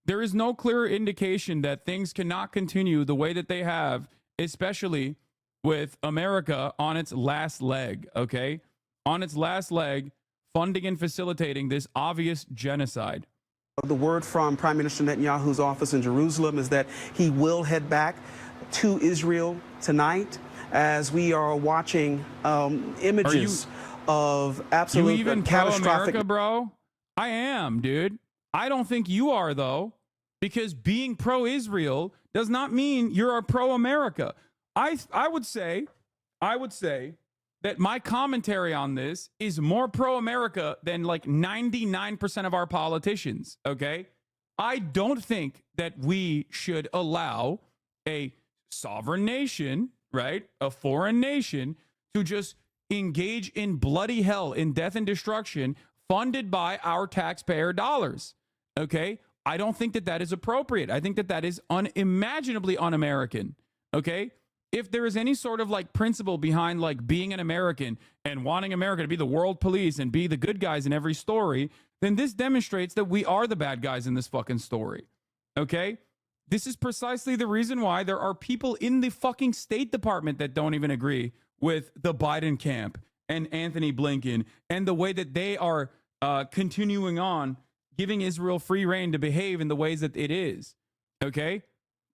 There is no clear indication that things cannot continue the way that they have, especially with America on its last leg, okay? On its last leg, funding and facilitating this obvious genocide. The word from Prime Minister Netanyahu's office in Jerusalem is that he will head back to Israel tonight as we are watching images of absolute you even catastrophic. Pro-America, bro? I am, dude. I don't think you are, though, because being pro-Israel does not mean you're a pro-America. I would say that my commentary on this is more pro-America than like 99% of our politicians, okay? I don't think that we should allow a sovereign nation, right, a foreign nation, to just engage in bloody hell, in death and destruction, funded by our taxpayer dollars, okay? I don't think that that is appropriate. I think that that is unimaginably un-American, okay? If there is any sort of like principle behind like being an American and wanting America to be the world police and be the good guys in every story, then this demonstrates that we are the bad guys in this fucking story. Okay? This is precisely the reason why there are people in the fucking State Department that don't even agree with the Biden camp and Anthony Blinken and the way that they are continuing on giving Israel free rein to behave in the ways that it is. Okay?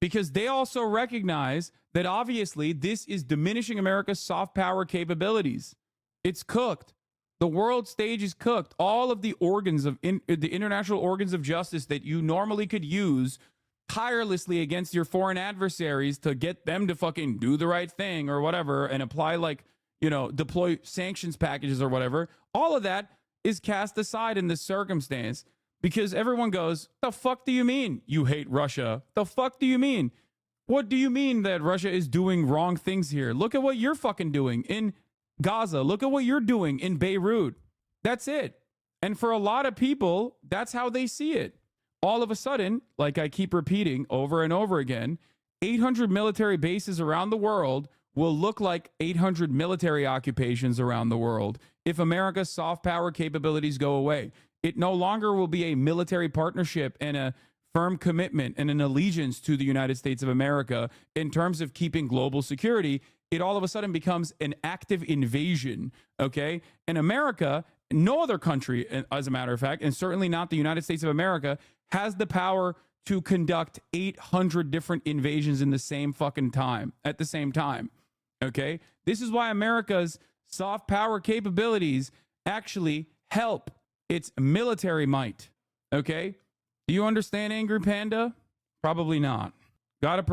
Because they also recognize that obviously this is diminishing America's soft power capabilities. It's cooked. The world stage is cooked. All of the organs of the international organs of justice that you normally could use tirelessly against your foreign adversaries to get them to fucking do the right thing or whatever and apply like, you know, deploy sanctions packages or whatever. All of that is cast aside in this circumstance because everyone goes, the fuck do you mean you hate Russia? The fuck do you mean? What do you mean that Russia is doing wrong things here? Look at what you're fucking doing in Gaza. Look at what you're doing in Beirut. That's it. And for a lot of people, that's how they see it. All of a sudden, like I keep repeating over and over again, 800 military bases around the world will look like 800 military occupations around the world if America's soft power capabilities go away. It no longer will be a military partnership and a firm commitment and an allegiance to the United States of America in terms of keeping global security. It all of a sudden becomes an active invasion, okay? And America, no other country, as a matter of fact, and certainly not the United States of America, has the power to conduct 800 different invasions in the same fucking time, at the same time, okay? This is why America's soft power capabilities actually help its military might, okay? Do you understand, Angry Panda? Probably not. Got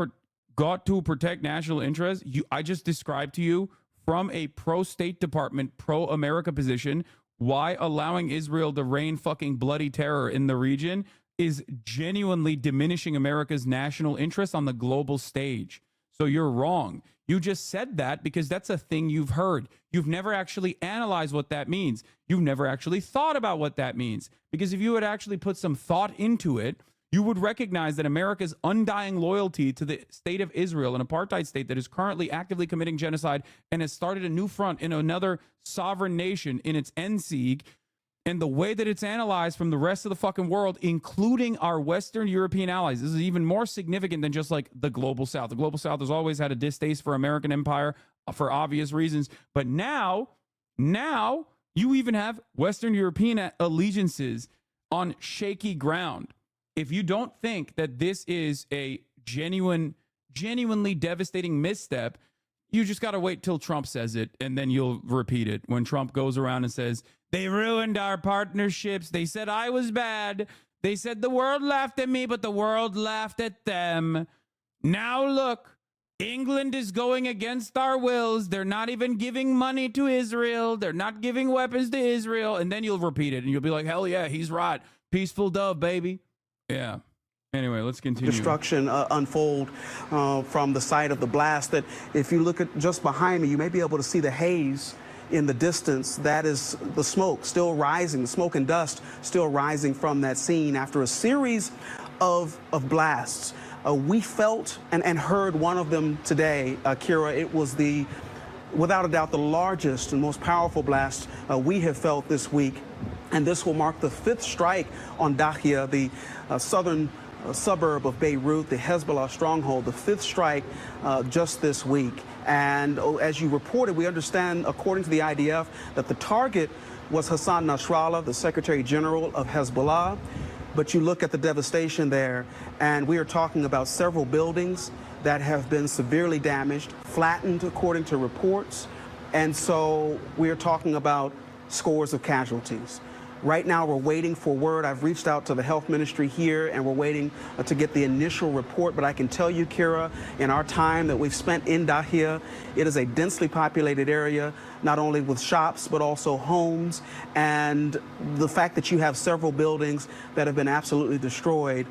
to protect national interests. I just described to you from a pro-State Department, pro-America position why allowing Israel to reign fucking bloody terror in the region is genuinely diminishing America's national interest on the global stage. So you're wrong. You just said that because that's a thing you've heard. You've never actually analyzed what that means. You've never actually thought about what that means. Because if you had actually put some thought into it, you would recognize that America's undying loyalty to the state of Israel, an apartheid state that is currently actively committing genocide and has started a new front in another sovereign nation in its NSIG, and the way that it's analyzed from the rest of the fucking world, including our Western European allies. This is even more significant than just like the global South. The global South has always had a distaste for American empire for obvious reasons. But now you even have Western European allegiances on shaky ground. If you don't think that this is a genuinely devastating misstep, you just got to wait till Trump says it, and then you'll repeat it. When Trump goes around and says, they ruined our partnerships. They said I was bad. They said the world laughed at me, but the world laughed at them. Now look, England is going against our wills. They're not even giving money to Israel. They're not giving weapons to Israel. And then you'll repeat it, and you'll be like, hell yeah, he's right. Peaceful dove, baby. Yeah. Anyway, let's continue. Destruction unfold from the site of the blast. That if you look at just behind me, you may be able to see the haze in the distance. That is the smoke still rising, the smoke and dust still rising from that scene after a series of blasts. We felt and heard one of them today, Kira. It was without a doubt, the largest and most powerful blast we have felt this week. And this will mark the 5th strike on Dahia, the southern suburb of Beirut, the Hezbollah stronghold, the 5th strike just this week. And as you reported, we understand, according to the IDF, that the target was Hassan Nasrallah, the Secretary General of Hezbollah. But you look at the devastation there, and we are talking about several buildings that have been severely damaged, flattened, according to reports. And so we are talking about scores of casualties. Right now, we're waiting for word. I've reached out to the health ministry here, and we're waiting to get the initial report. But I can tell you, Kira, in our time that we've spent in Dahia, it is a densely populated area, not only with shops, but also homes. And the fact that you have several buildings that have been absolutely destroyed,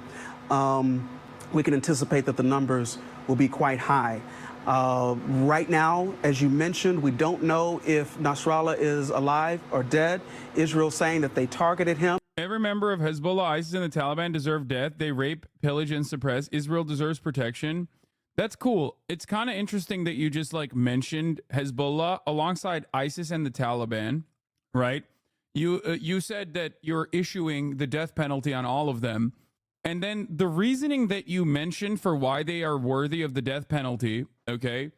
we can anticipate that the numbers will be quite high. Right now, as you mentioned, we don't know if Nasrallah is alive or dead. Israel saying that they targeted him. Every member of Hezbollah, ISIS, and the Taliban deserve death. They rape, pillage, and suppress. Israel deserves protection. That's cool. It's kind of interesting that you just like mentioned Hezbollah alongside ISIS and the Taliban, right? You said that you're issuing the death penalty on all of them. And then the reasoning that you mentioned for why they are worthy of the death penalty, okay,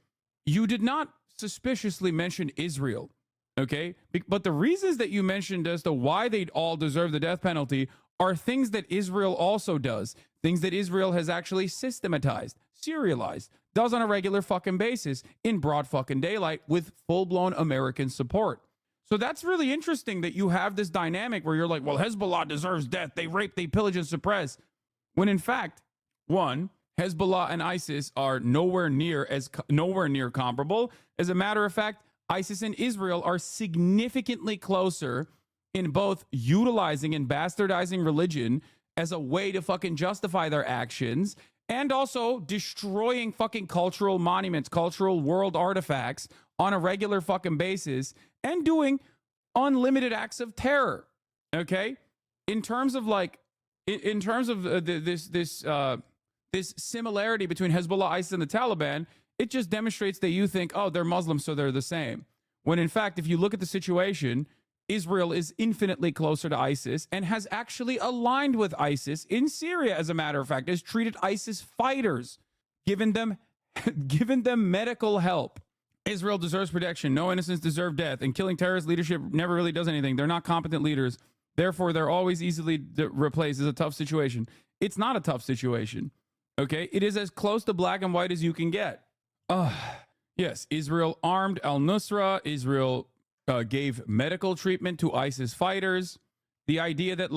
you did not suspiciously mention Israel, okay? But the reasons that you mentioned as to why they'd all deserve the death penalty are things that Israel also does, things that Israel has actually systematized, serialized, does on a regular fucking basis in broad fucking daylight with full-blown American support. So that's really interesting that you have this dynamic where you're like, well, Hezbollah deserves death. They rape, they pillage, and suppress. When in fact, one, Hezbollah and ISIS are nowhere near comparable. As a matter of fact, ISIS and Israel are significantly closer in both utilizing and bastardizing religion as a way to fucking justify their actions, and also destroying fucking cultural monuments, cultural world artifacts on a regular fucking basis, and doing unlimited acts of terror. Okay, in terms of like, in terms of this similarity between Hezbollah, ISIS, and the Taliban, it just demonstrates that you think, oh, they're Muslims, so they're the same. When in fact, if you look at the situation, Israel is infinitely closer to ISIS and has actually aligned with ISIS in Syria, as a matter of fact, has treated ISIS fighters, given them medical help. Israel deserves protection. No innocents deserve death. And killing terrorist leadership never really does anything. They're not competent leaders. Therefore, they're always easily replaced. It's a tough situation. It's not a tough situation. Okay? It is as close to black and white as you can get. Yes, Israel armed al-Nusra. Israel gave medical treatment to ISIS fighters. The idea that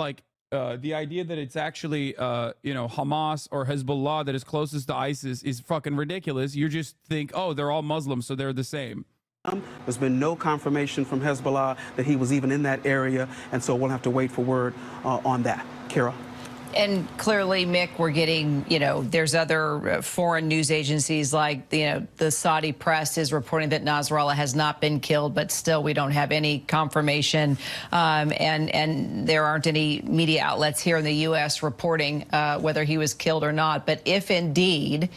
it's actually Hamas or Hezbollah that is closest to ISIS is fucking ridiculous. You just think, oh, they're all Muslims, so they're the same. There's been no confirmation from Hezbollah that he was even in that area, and so we'll have to wait for word on that. Kara? And clearly, Mick, we're getting, there's other foreign news agencies like, the Saudi press is reporting that Nasrallah has not been killed, but still we don't have any confirmation. And there aren't any media outlets here in the U.S. reporting whether he was killed or not. But if indeed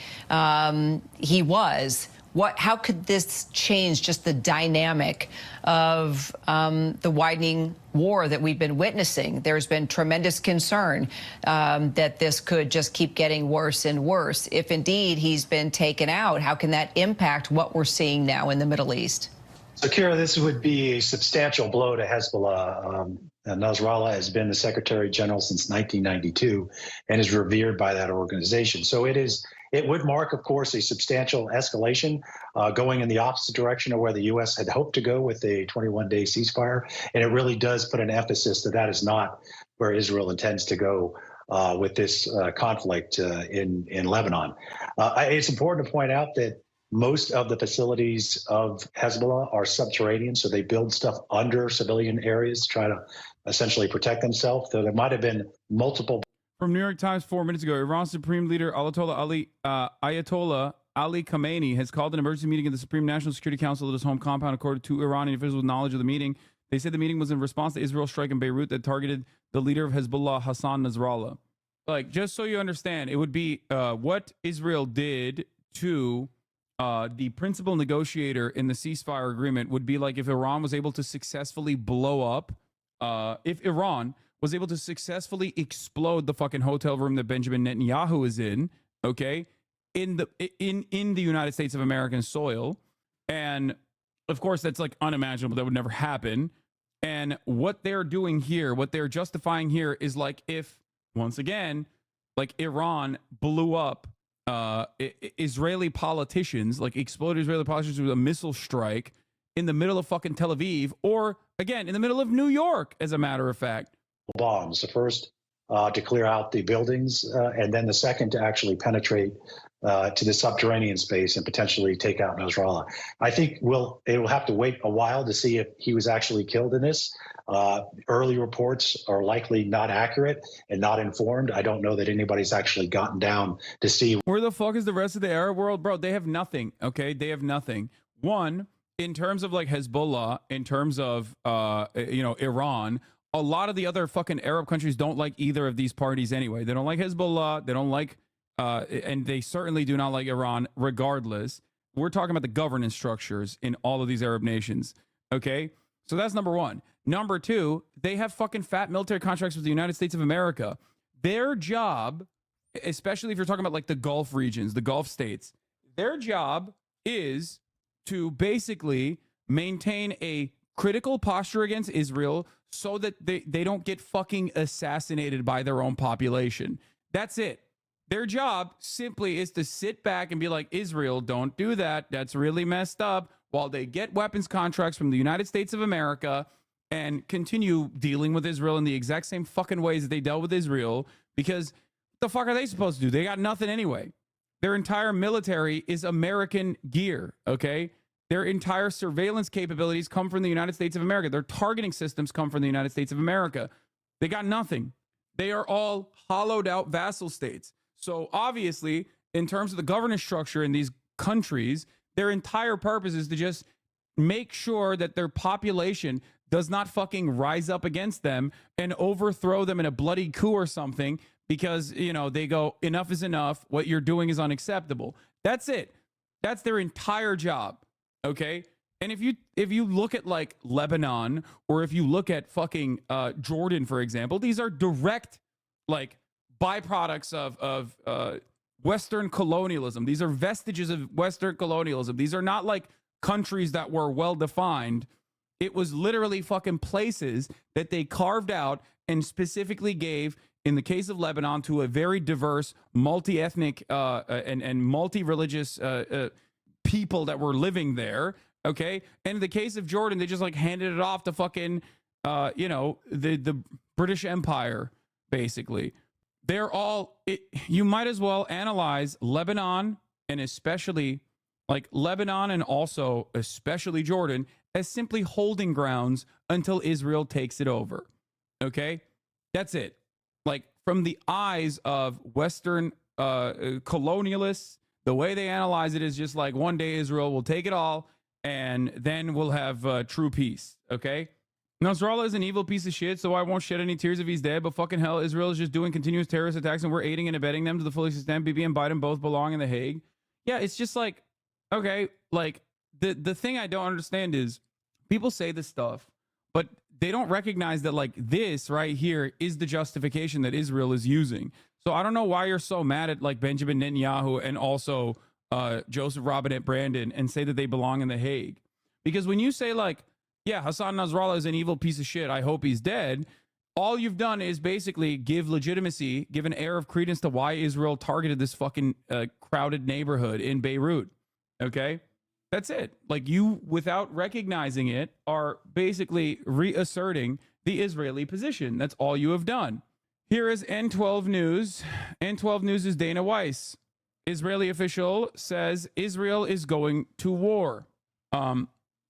he was, how could this change just the dynamic of the widening war that we've been witnessing? There's been tremendous concern that this could just keep getting worse and worse. If indeed he's been taken out, how can that impact what we're seeing now in the Middle East? So, Kira, this would be a substantial blow to Hezbollah. Nasrallah has been the Secretary General since 1992 and is revered by that organization. So it would mark, of course, a substantial escalation going in the opposite direction of where the U.S. had hoped to go with a 21-day ceasefire. And it really does put an emphasis that is not where Israel intends to go with this conflict in Lebanon. It's important to point out that most of the facilities of Hezbollah are subterranean, so they build stuff under civilian areas to try to essentially protect themselves, though there might have been multiple. From New York Times 4 minutes ago, Iran's Supreme Leader Ayatollah Ali Khamenei has called an emergency meeting of the Supreme National Security Council at his home compound, according to Iranian officials with knowledge of the meeting. They said the meeting was in response to Israel's strike in Beirut that targeted the leader of Hezbollah, Hassan Nasrallah. Like, just so you understand, it would be what Israel did to the principal negotiator in the ceasefire agreement would be like if Iran was able to successfully blow up, if Iran was able to successfully explode the fucking hotel room that Benjamin Netanyahu is in, okay, in the United States of American soil. And of course, that's like unimaginable. That would never happen. And what they're doing here, what they're justifying here is like if, once again, like Iran blew up Israeli politicians, like exploded Israeli politicians with a missile strike in the middle of fucking Tel Aviv, or again, in the middle of New York, as a matter of fact. Bombs. The first to clear out the buildings, and then the second to actually penetrate to the subterranean space and potentially take out Nasrallah. I think it will have to wait a while to see if he was actually killed in this. Early reports are likely not accurate and not informed. I don't know that anybody's actually gotten down to see. Where the fuck is the rest of the Arab world? Bro, they have nothing, okay? They have nothing. One, in terms of like Hezbollah, in terms of, Iran, a lot of the other fucking Arab countries don't like either of these parties anyway. They don't like Hezbollah. They don't like, and they certainly do not like Iran regardless. We're talking about the governance structures in all of these Arab nations, okay? So that's number one. Number two, they have fucking fat military contracts with the United States of America. Their job, especially if you're talking about like the Gulf regions, the Gulf states, their job is to basically maintain a critical posture against Israel so that they don't get fucking assassinated by their own population. That's it. Their job simply is to sit back and be like, Israel, don't do that. That's really messed up, while they get weapons contracts from the United States of America and continue dealing with Israel in the exact same fucking ways that they dealt with Israel, because what the fuck are they supposed to do? They got nothing anyway. Their entire military is American gear, okay? Their entire surveillance capabilities come from the United States of America. Their targeting systems come from the United States of America. They got nothing. They are all hollowed out vassal states. So obviously, in terms of the governance structure in these countries, their entire purpose is to just make sure that their population does not fucking rise up against them and overthrow them in a bloody coup or something because, you know, they go, enough is enough. What you're doing is unacceptable. That's it. That's their entire job. Okay. And if you look at like Lebanon, or if you look at fucking Jordan, for example, these are direct like byproducts of Western colonialism. These are vestiges of Western colonialism. These are not like countries that were well defined. It was literally fucking places that they carved out and specifically gave, in the case of Lebanon, to a very diverse, multi-ethnic and multi-religious people that were living there. Okay. And in the case of Jordan, they just like handed it off to fucking, you know, the British Empire, basically. They're all, you might as well analyze Lebanon, and especially like Lebanon and also especially Jordan, as simply holding grounds until Israel takes it over. Okay. That's it. Like, from the eyes of Western colonialists, the way they analyze it is just like, one day Israel will take it all, and then we'll have true peace. Okay. Nasrallah is an evil piece of shit, so I won't shed any tears if he's dead, but fucking hell, Israel is just doing continuous terrorist attacks and we're aiding and abetting them to the fullest extent. Bibi and Biden both belong in The Hague. Yeah, it's just like, okay, like the thing I don't understand is people say this stuff, but they don't recognize that like this right here is the justification that Israel is using. So I don't know why you're so mad at like Benjamin Netanyahu and also Joseph Robinette Brandon and say that they belong in The Hague. Because when you say like, yeah, Hassan Nasrallah is an evil piece of shit, I hope he's dead, all you've done is basically give legitimacy, give an air of credence to why Israel targeted this fucking crowded neighborhood in Beirut. Okay? That's it. Like, you, without recognizing it, are basically reasserting the Israeli position. That's all you have done. Here is N12 News. N12 News is Dana Weiss. Israeli official says Israel is going to war.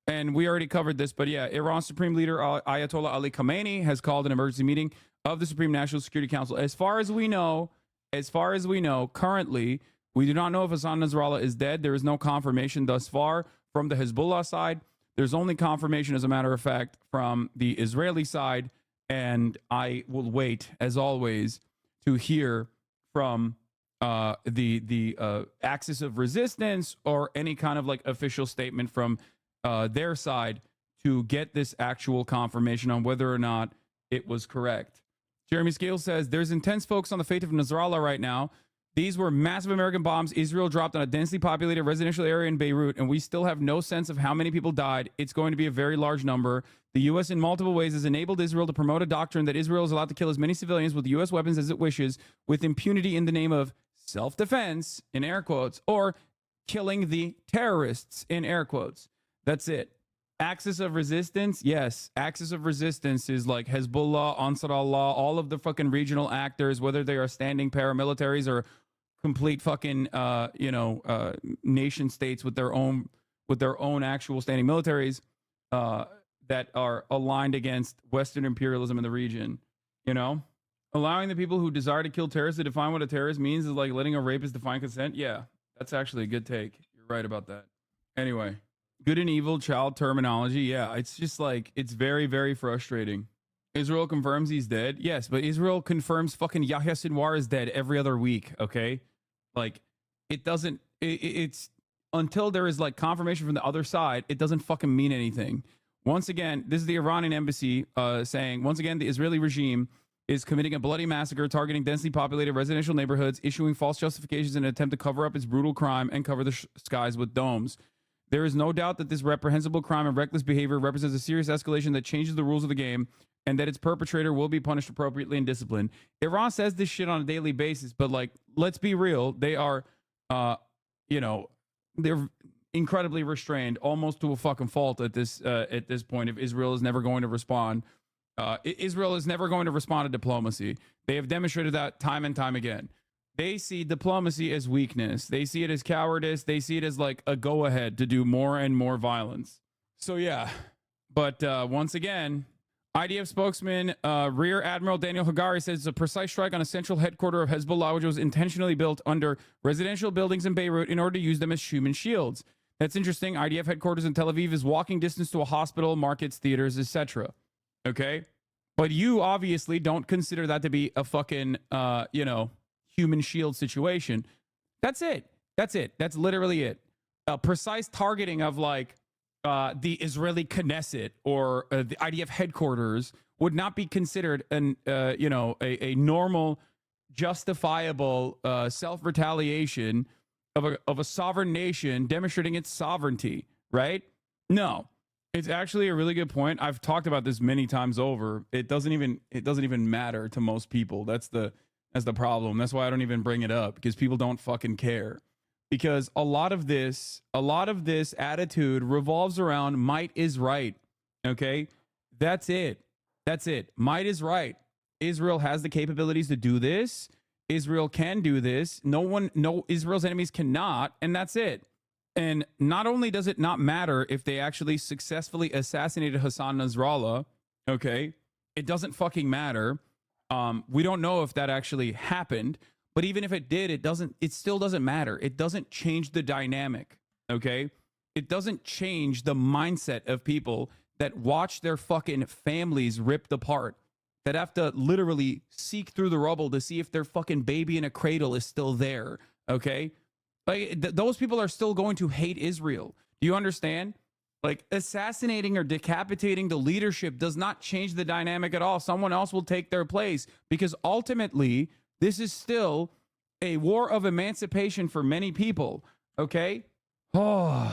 And we already covered this, but yeah, Iran's Supreme Leader Ayatollah Ali Khamenei has called an emergency meeting of the Supreme National Security Council. As far as we know, currently, we do not know if Hassan Nasrallah is dead. There is no confirmation thus far from the Hezbollah side. There's only confirmation, as a matter of fact, from the Israeli side. And I will wait, as always, to hear from the Axis of Resistance or any kind of like official statement from their side to get this actual confirmation on whether or not it was correct. Jeremy Scale says there's intense focus on the fate of Nasrallah right now. These were massive American bombs Israel dropped on a densely populated residential area in Beirut, and we still have no sense of how many people died. It's going to be a very large number. The U.S. in multiple ways has enabled Israel to promote a doctrine that Israel is allowed to kill as many civilians with U.S. weapons as it wishes, with impunity in the name of self-defense, in air quotes, or killing the terrorists, in air quotes. That's it. Axis of Resistance, yes. Axis of Resistance is like Hezbollah, Ansar Allah, all of the fucking regional actors, whether they are standing paramilitaries or complete fucking nation states with their own actual standing militaries that are aligned against Western imperialism in the region. You know, allowing the people who desire to kill terrorists to define what a terrorist means is like letting a rapist define consent. Yeah, that's actually a good take. You're right about that. Anyway, good and evil child terminology. Yeah, it's just like, it's very, very frustrating. Israel confirms he's dead. Yes, but Israel confirms fucking Yahya Sinwar is dead every other week. Okay. Like, it doesn't, it's until there is like confirmation from the other side, it doesn't fucking mean anything. Once again, this is the Iranian embassy saying, once again, the Israeli regime is committing a bloody massacre targeting densely populated residential neighborhoods, issuing false justifications in an attempt to cover up its brutal crime and cover the skies with domes. There is no doubt that this reprehensible crime and reckless behavior represents a serious escalation that changes the rules of the game, and that its perpetrator will be punished appropriately and disciplined. Iran says this shit on a daily basis, but like, let's be real. They are, they're incredibly restrained, almost to a fucking fault at this point. If Israel is never going to respond, Israel is never going to respond to diplomacy. They have demonstrated that time and time again. They see diplomacy as weakness. They see it as cowardice. They see it as like a go ahead to do more and more violence. So, yeah. But once again, IDF spokesman Rear Admiral Daniel Hagari says it's a precise strike on a central headquarters of Hezbollah, which was intentionally built under residential buildings in Beirut in order to use them as human shields. That's interesting. IDF headquarters in Tel Aviv is walking distance to a hospital, markets, theaters, etc. Okay? But you obviously don't consider that to be a fucking, human shield situation. That's it. That's it. That's literally it. A precise targeting of like the Israeli Knesset or the IDF headquarters would not be considered a normal, justifiable self-retaliation of a sovereign nation demonstrating its sovereignty, right? No. It's actually a really good point. I've talked about this many times over. It doesn't even matter to most people. That's the problem. That's why I don't even bring it up, because people don't fucking care. Because a lot of this attitude revolves around might is right. Okay? That's it. That's it. Might is right. Israel has the capabilities to do this. Israel can do this. No, Israel's enemies cannot, and that's it. And not only does it not matter if they actually successfully assassinated Hassan Nasrallah, okay, it doesn't fucking matter. We don't know if that actually happened, but even if it did, it still doesn't matter. It doesn't change the dynamic, okay? It doesn't change the mindset of people that watch their fucking families ripped apart, that have to literally seek through the rubble to see if their fucking baby in a cradle is still there, okay? Like, those people are still going to hate Israel. Do you understand? Like, assassinating or decapitating the leadership does not change the dynamic at all. Someone else will take their place, because ultimately, this is still a war of emancipation for many people, okay? Oh.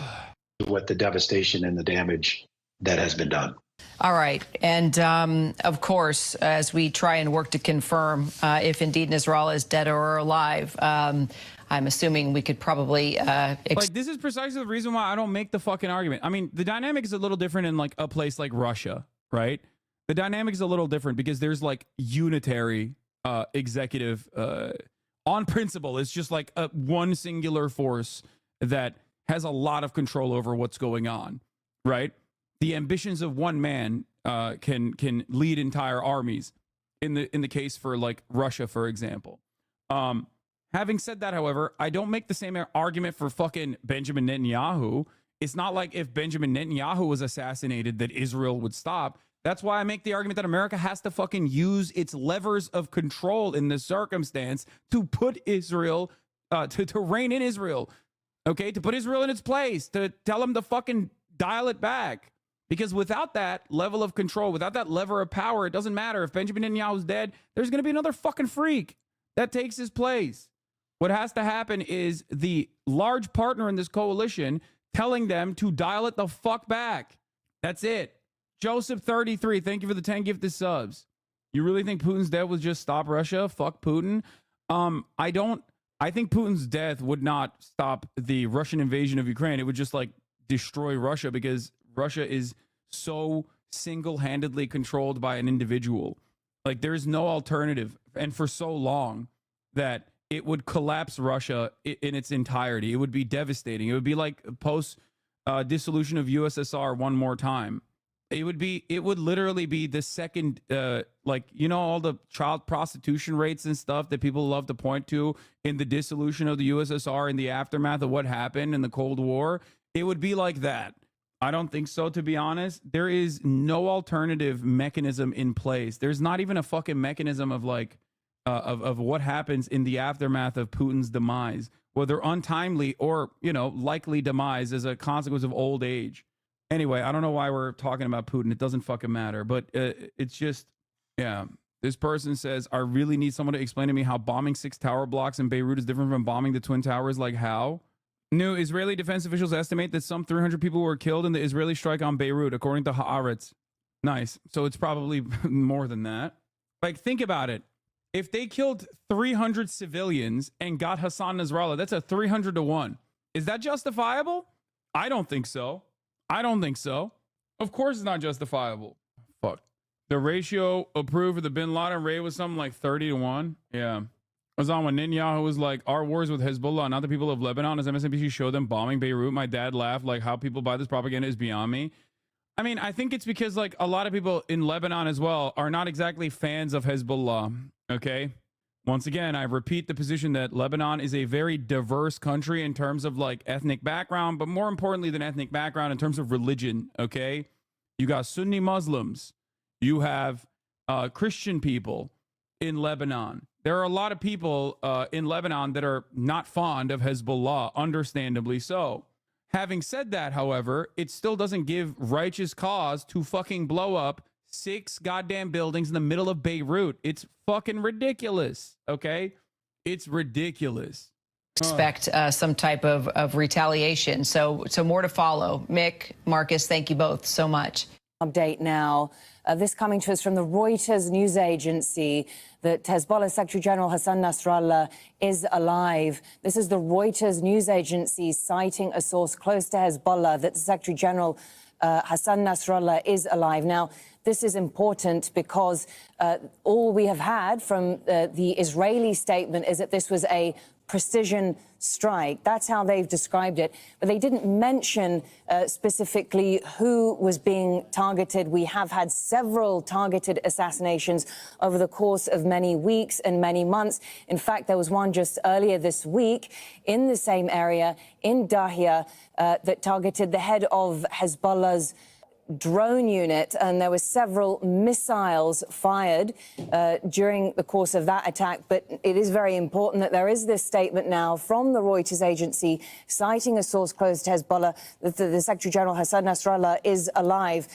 What the devastation and the damage that has been done. All right. And of course, as we try and work to confirm if indeed Nasrallah is dead or alive, I'm assuming we could probably like, this is precisely the reason why I don't make the fucking argument. I mean, the dynamic is a little different in like a place like Russia, right? The dynamic is a little different because there's like unitary executive on principle. It's just like one singular force that has a lot of control over what's going on, right? The ambitions of one man can lead entire armies. In the case for like Russia, for example. Having said that, however, I don't make the same argument for fucking Benjamin Netanyahu. It's not like if Benjamin Netanyahu was assassinated that Israel would stop. That's why I make the argument that America has to fucking use its levers of control in this circumstance to put Israel, to rein in Israel, okay? To put Israel in its place, to tell them to fucking dial it back. Because without that level of control, without that lever of power, it doesn't matter. If Benjamin Netanyahu's dead, there's going to be another fucking freak that takes his place. What has to happen is the large partner in this coalition telling them to dial it the fuck back. That's it. Joseph33, thank you for the 10 gifted subs. You really think Putin's death would just stop Russia? Fuck Putin. I think Putin's death would not stop the Russian invasion of Ukraine. It would just like destroy Russia, because Russia is so single-handedly controlled by an individual. Like, there's no alternative, and for so long, that it would collapse Russia in its entirety. It would be devastating. It would be like post dissolution of USSR one more time. It would literally be the second, all the child prostitution rates and stuff that people love to point to in the dissolution of the USSR in the aftermath of what happened in the Cold War. It would be like that. I don't think so, to be honest. There is no alternative mechanism in place. There's not even a fucking mechanism of like, of what happens in the aftermath of Putin's demise, whether untimely or, likely demise as a consequence of old age. Anyway, I don't know why we're talking about Putin. It doesn't fucking matter, but it's just, yeah. This person says, I really need someone to explain to me how bombing 6 tower blocks in Beirut is different from bombing the Twin Towers. Like how? New Israeli defense officials estimate that some 300 people were killed in the Israeli strike on Beirut, according to Haaretz. Nice. So it's probably more than that. Like, think about it. If they killed 300 civilians and got Hassan Nasrallah, that's a 300 to 1. Is that justifiable? I don't think so. I don't think so. Of course it's not justifiable. Fuck. The ratio approved for the Bin Laden raid was something like 30 to 1. Yeah. was on when Netanyahu was like, our wars with Hezbollah, not the people of Lebanon, as MSNBC showed them bombing Beirut. My dad laughed, like, how people buy this propaganda is beyond me. I mean, I think it's because, like, a lot of people in Lebanon as well are not exactly fans of Hezbollah, okay? Once again, I repeat the position that Lebanon is a very diverse country in terms of, like, ethnic background, but more importantly than ethnic background, in terms of religion, okay? You got Sunni Muslims. You have Christian people in Lebanon. There are a lot of people in Lebanon that are not fond of Hezbollah, understandably so. Having said that, however, it still doesn't give righteous cause to fucking blow up 6 goddamn buildings in the middle of Beirut. It's fucking ridiculous, okay? It's ridiculous. Expect some type of retaliation. So more to follow. Mick, Marcus, thank you both so much. Update now. This coming to us from the Reuters news agency that Hezbollah Secretary General Hassan Nasrallah is alive. This is the Reuters news agency citing a source close to Hezbollah that the Secretary General Hassan Nasrallah is alive. Now, this is important because all we have had from the Israeli statement is that this was a precision strike. That's how they've described it. But they didn't mention specifically who was being targeted. We have had several targeted assassinations over the course of many weeks and many months. In fact, there was one just earlier this week in the same area in Dahia that targeted the head of Hezbollah's drone unit, and there were several missiles fired during the course of that attack. But it is very important that there is this statement now from the Reuters agency citing a source close to Hezbollah that the Secretary General Hassan Nasrallah is alive.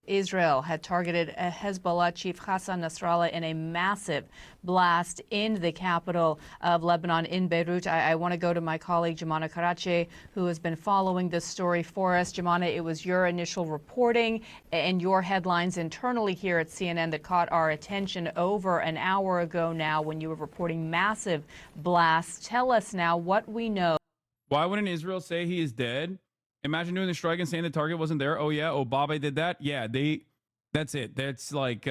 Israel had targeted Hezbollah chief Hassan Nasrallah in a massive blast in the capital of Lebanon, in Beirut. I want to go to my colleague, Jumana Karachi, who has been following this story for us. Jumana, it was your initial reporting and your headlines internally here at CNN that caught our attention over an hour ago now when you were reporting massive blasts. Tell us now what we know. Why wouldn't Israel say he is dead? Imagine doing the strike and saying the target wasn't there. Oh, yeah. Obabe did that. Yeah, that's it. That's like,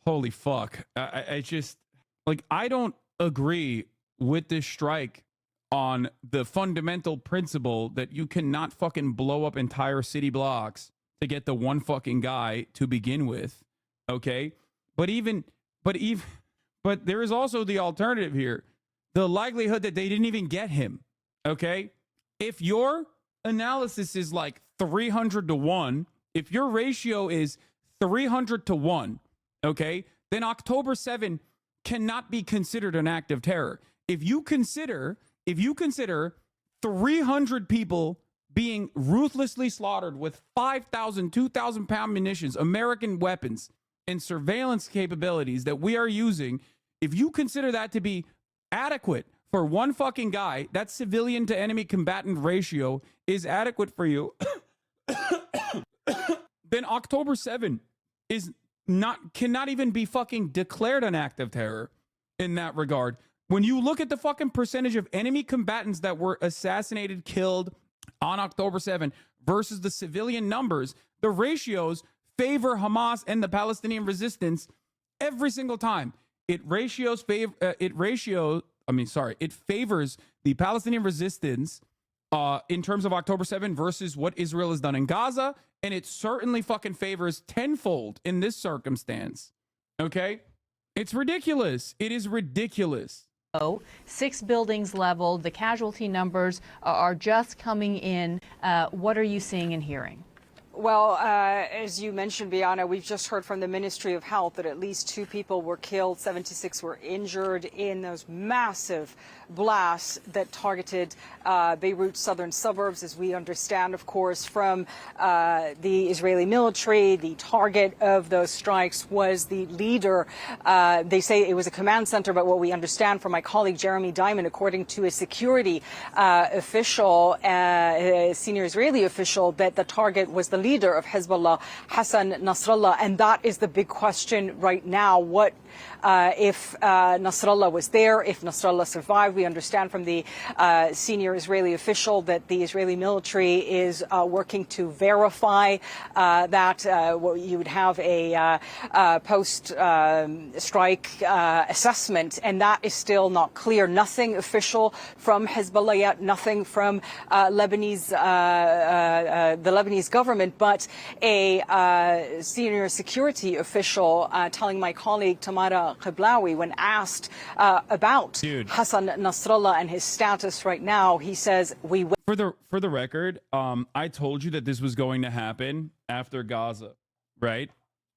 holy fuck. I just, like, I don't agree with this strike on the fundamental principle that you cannot fucking blow up entire city blocks to get the one fucking guy to begin with. Okay. But there is also the alternative here. The likelihood that they didn't even get him. Okay. If your analysis is like 300 to 1, if your ratio is 300 to 1, okay, then October 7 cannot be considered an act of terror. If you consider 300 people being ruthlessly slaughtered with 5,000, 2,000 pound munitions, American weapons, and surveillance capabilities that we are using, if you consider that to be adequate for one fucking guy, that civilian to enemy combatant ratio is adequate for you, then October 7 cannot even be fucking declared an act of terror in that regard. When you look at the fucking percentage of enemy combatants that were assassinated, killed on October 7 versus the civilian numbers, the ratios favor Hamas and the Palestinian resistance every single time. It favors the Palestinian resistance in terms of October 7 versus what Israel has done in Gaza, and it certainly fucking favors tenfold in this circumstance. Okay? It's ridiculous. It is ridiculous. 6 buildings leveled. The casualty numbers are just coming in. What are you seeing and hearing? Well, as you mentioned, Bianna, we've just heard from the Ministry of Health that at least 2 people were killed, 76 were injured in those massive blasts that targeted Beirut's southern suburbs. As we understand, of course, from the Israeli military, the target of those strikes was the leader. They say it was a command center, but what we understand from my colleague Jeremy Diamond, according to a security official, a senior Israeli official, that the target was the leader of Hezbollah, Hassan Nasrallah. And that is the big question right now. What if Nasrallah was there, if Nasrallah survived? We understand from the senior Israeli official that the Israeli military is working to verify that you would have a post-strike assessment, and that is still not clear. Nothing official from Hezbollah yet, nothing from Lebanese, the Lebanese government, but a senior security official telling my colleague Tamara Qiblawi, when asked about Hassan Nasrallah and his status right now, he says, For the record, I told you that this was going to happen after Gaza, right?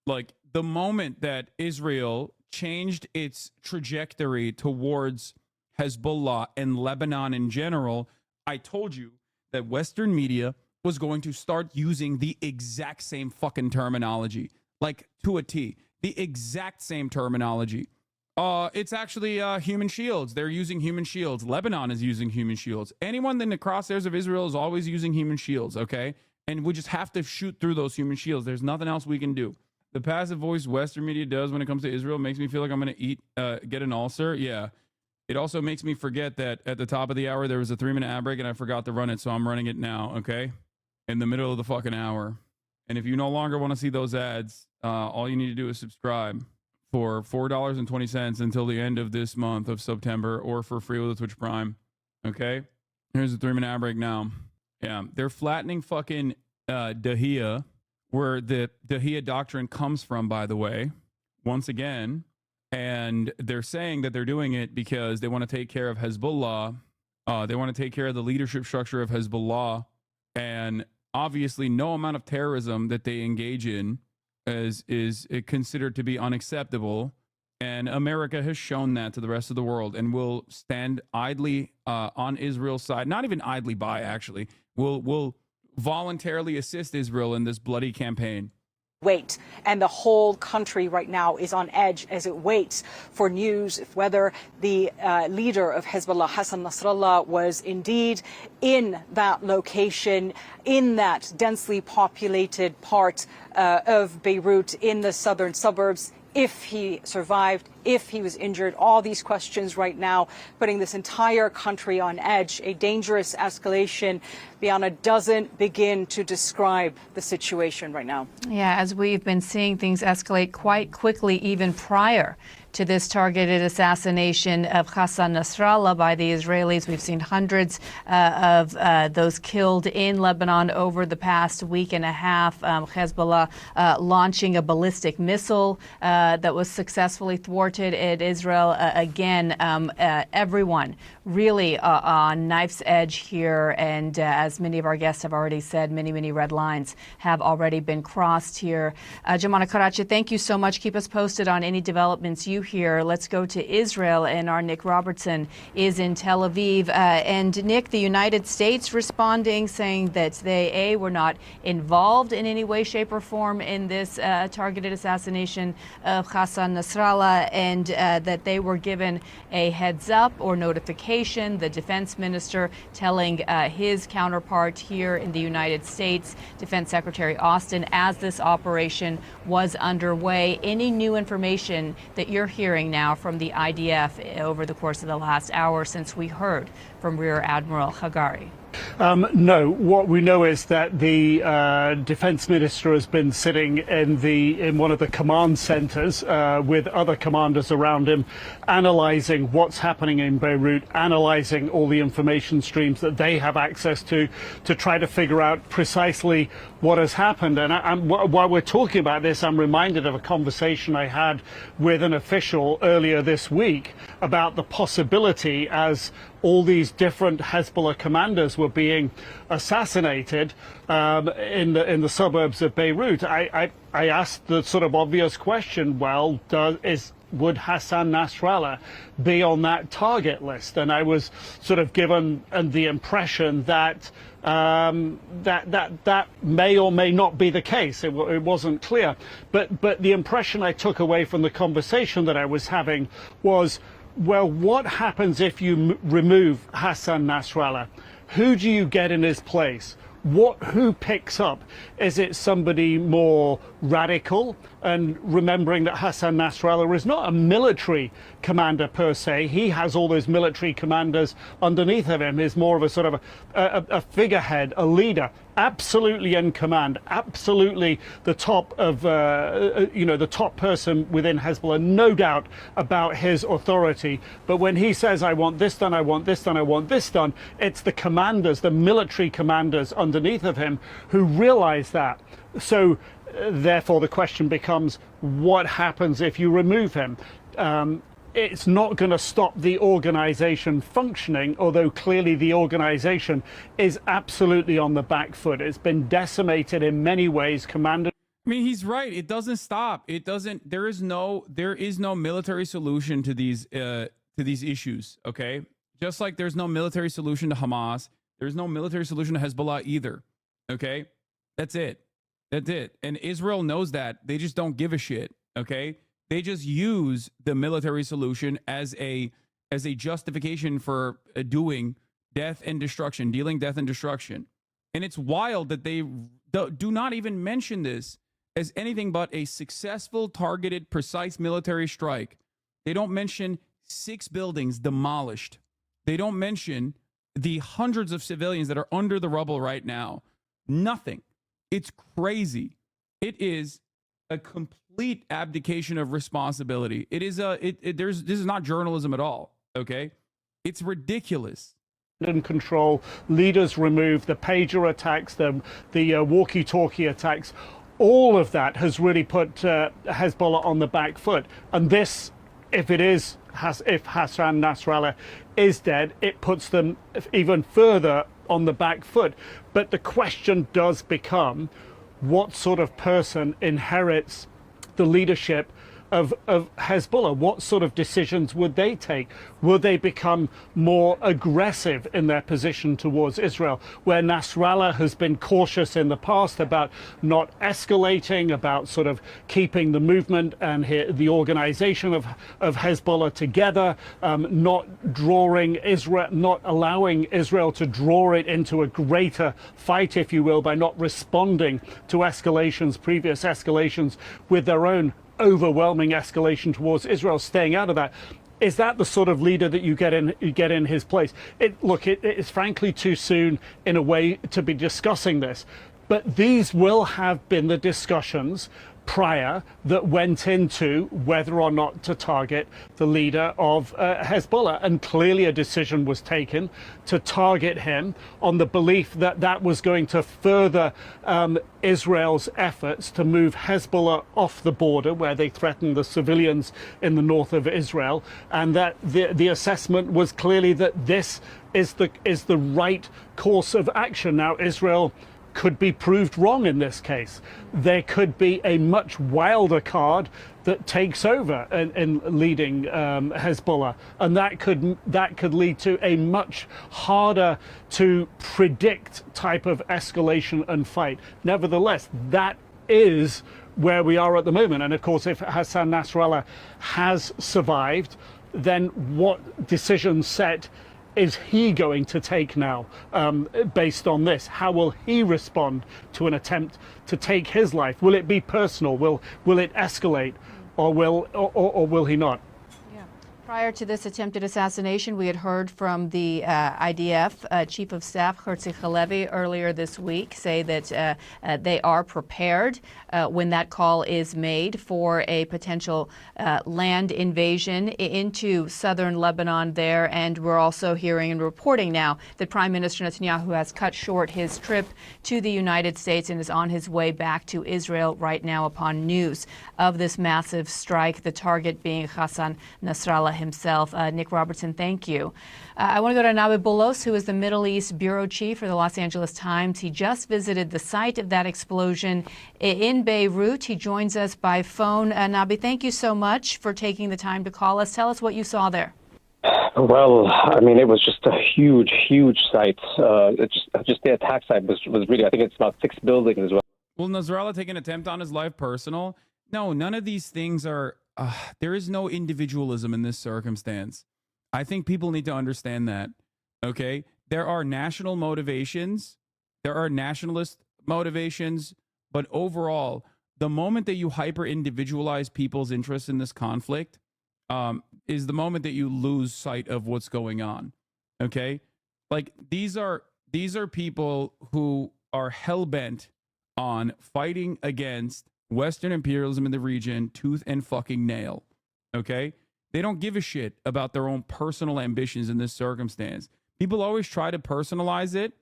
Like, the moment that Israel changed its trajectory towards Hezbollah and Lebanon in general, I told you that Western media was going to start using the exact same fucking terminology, like to a T, the exact same terminology. It's actually human shields. They're using human shields. Lebanon is using human shields. Anyone in the crosshairs of Israel is always using human shields, okay? And we just have to shoot through those human shields. There's nothing else we can do. The passive voice Western media does when it comes to Israel makes me feel like I'm going to get an ulcer. Yeah. It also makes me forget that at the top of the hour, there was a 3-minute ad break and I forgot to run it. So I'm running it now, okay? In the middle of the fucking hour. And if you no longer want to see those ads, all you need to do is subscribe for $4.20 until the end of this month of September, or for free with a Twitch Prime. Okay? Here's a 3-minute ad break now. Yeah. They're flattening fucking Dahiyya, where the Dahiyya doctrine comes from, by the way, once again. And they're saying that they're doing it because they want to take care of Hezbollah. They want to take care of the leadership structure of Hezbollah. And obviously, no amount of terrorism that they engage in is considered to be unacceptable. And America has shown that to the rest of the world, and will stand idly on Israel's side. Not even idly by, actually. Will voluntarily assist Israel in this bloody campaign. And the whole country right now is on edge as it waits for news whether the leader of Hezbollah, Hassan Nasrallah, was indeed in that location, in that densely populated part of Beirut, in the southern suburbs, if he survived, if he was injured. All these questions right now putting this entire country on edge. A dangerous escalation. Bianna doesn't begin to describe the situation right now. Yeah, as we've been seeing things escalate quite quickly, even prior to this targeted assassination of Hassan Nasrallah by the Israelis. We've seen hundreds of those killed in Lebanon over the past week and a half. Hezbollah launching a ballistic missile that was successfully thwarted at Israel. Again, everyone really on knife's edge here. And as many of our guests have already said, many red lines have already been crossed here. Joumanna Karachi, thank you so much. Keep us posted on any developments you hear. Let's go to Israel, and our Nick Robertson is in Tel Aviv. And Nick, the United States responding, saying that they were not involved in any way, shape, or form in this targeted assassination of Hassan Nasrallah, and that they were given a heads up or notification. The defense minister telling his counterpart here in the United States, Defense Secretary Austin, as this operation was underway. Any new information that you're hearing now from the IDF over the course of the last hour since we heard from Rear Admiral Hagari? No. What we know is that the defense minister has been sitting in one of the command centers with other commanders around him, analyzing what's happening in Beirut, analyzing all the information streams that they have access to try to figure out precisely what has happened. And while we're talking about this, I'm reminded of a conversation I had with an official earlier this week about the possibility, as all these different Hezbollah commanders were being assassinated in the suburbs of Beirut. I asked the sort of obvious question: well, would Hassan Nasrallah be on that target list? And I was sort of given the impression that that may or may not be the case. It wasn't clear. But the impression I took away from the conversation that I was having was, well, what happens if you remove Hassan Nasrallah? Who do you get in his place? who picks up? Is it somebody more radical? And remembering that Hassan Nasrallah is not a military commander per se. He has all those military commanders underneath of him. He's more of a sort of a figurehead, a leader, absolutely in command, absolutely the top of, the top person within Hezbollah, no doubt about his authority. But when he says, I want this done, I want this done, I want this done, it's the commanders, the military commanders underneath of him who realize that. So therefore the question becomes, what happens if you remove him? It's not going to stop the organization functioning, although clearly the organization is absolutely on the back foot. It's been decimated in many ways. Commander, I mean, he's right. It doesn't stop. It doesn't. There is no military solution to these issues. Okay, just like there's no military solution to Hamas, there's no military solution to Hezbollah either. Okay, that's it. That's it. And Israel knows that. They just don't give a shit. Okay. They just use the military solution as a justification for doing death and destruction, dealing death and destruction. And it's wild that they do not even mention this as anything but a successful, targeted, precise military strike. They don't mention 6 buildings demolished. They don't mention the hundreds of civilians that are under the rubble right now. Nothing. It's crazy. It is a complete abdication of responsibility. It is this is not journalism at all. Okay, it's ridiculous. And control, leaders removed, the pager attacks, the walkie-talkie attacks, all of that has really put Hezbollah on the back foot. And this, if Hassan Nasrallah is dead, it puts them even further on the back foot. But the question does become, what sort of person inherits the leadership of Hezbollah? What sort of decisions would they take? Would they become more aggressive in their position towards Israel, where Nasrallah has been cautious in the past about not escalating, about sort of keeping the movement and the organization of Hezbollah together, not drawing Israel, not allowing Israel to draw it into a greater fight, if you will, by not responding to escalations, previous escalations, with their own overwhelming escalation towards Israel, staying out of that. Is that the sort of leader that you get in his place? It is frankly too soon in a way to be discussing this, but these will have been the discussions prior that went into whether or not to target the leader of Hezbollah. And clearly a decision was taken to target him on the belief that that was going to further Israel's efforts to move Hezbollah off the border, where they threaten the civilians in the north of Israel. And that the assessment was clearly that this is the right course of action. Now, Israel could be proved wrong in this case. There could be a much wilder card that takes over in leading Hezbollah, and that could lead to a much harder to predict type of escalation and fight. Nevertheless, that is where we are at the moment. And of course, if Hassan Nasrallah has survived, then what decision set is he going to take now based on this? How will he respond to an attempt to take his life? Will it be personal? Will it escalate, or will he not? Prior to this attempted assassination, we had heard from the IDF Chief of Staff, Herzi Halevi, earlier this week say that they are prepared when that call is made for a potential land invasion into southern Lebanon there. And we're also hearing and reporting now that Prime Minister Netanyahu has cut short his trip to the United States and is on his way back to Israel right now upon news of this massive strike, the target being Hassan Nasrallah himself. Nick Robertson, thank you. I want to go to Nabi Boulos, who is the Middle East bureau chief for the Los Angeles Times. He just visited the site of that explosion in Beirut. He joins us by phone. Nabi, thank you so much for taking the time to call us. Tell us what you saw there. Well, I mean, it was just a huge, huge site. Just the attack site was really, I think it's about 6 buildings as well. Will Nasrallah take an attempt on his life personal? No, none of these things are... there is no individualism in this circumstance. I think people need to understand that, okay? There are national motivations There are nationalist motivations, but overall, the moment that you hyper individualize people's interests in this conflict is the moment that you lose sight of what's going on. Okay, like these are people who are hell bent on fighting against Western imperialism in the region, tooth and fucking nail. Okay, they don't give a shit about their own personal ambitions in this circumstance. People always try to personalize it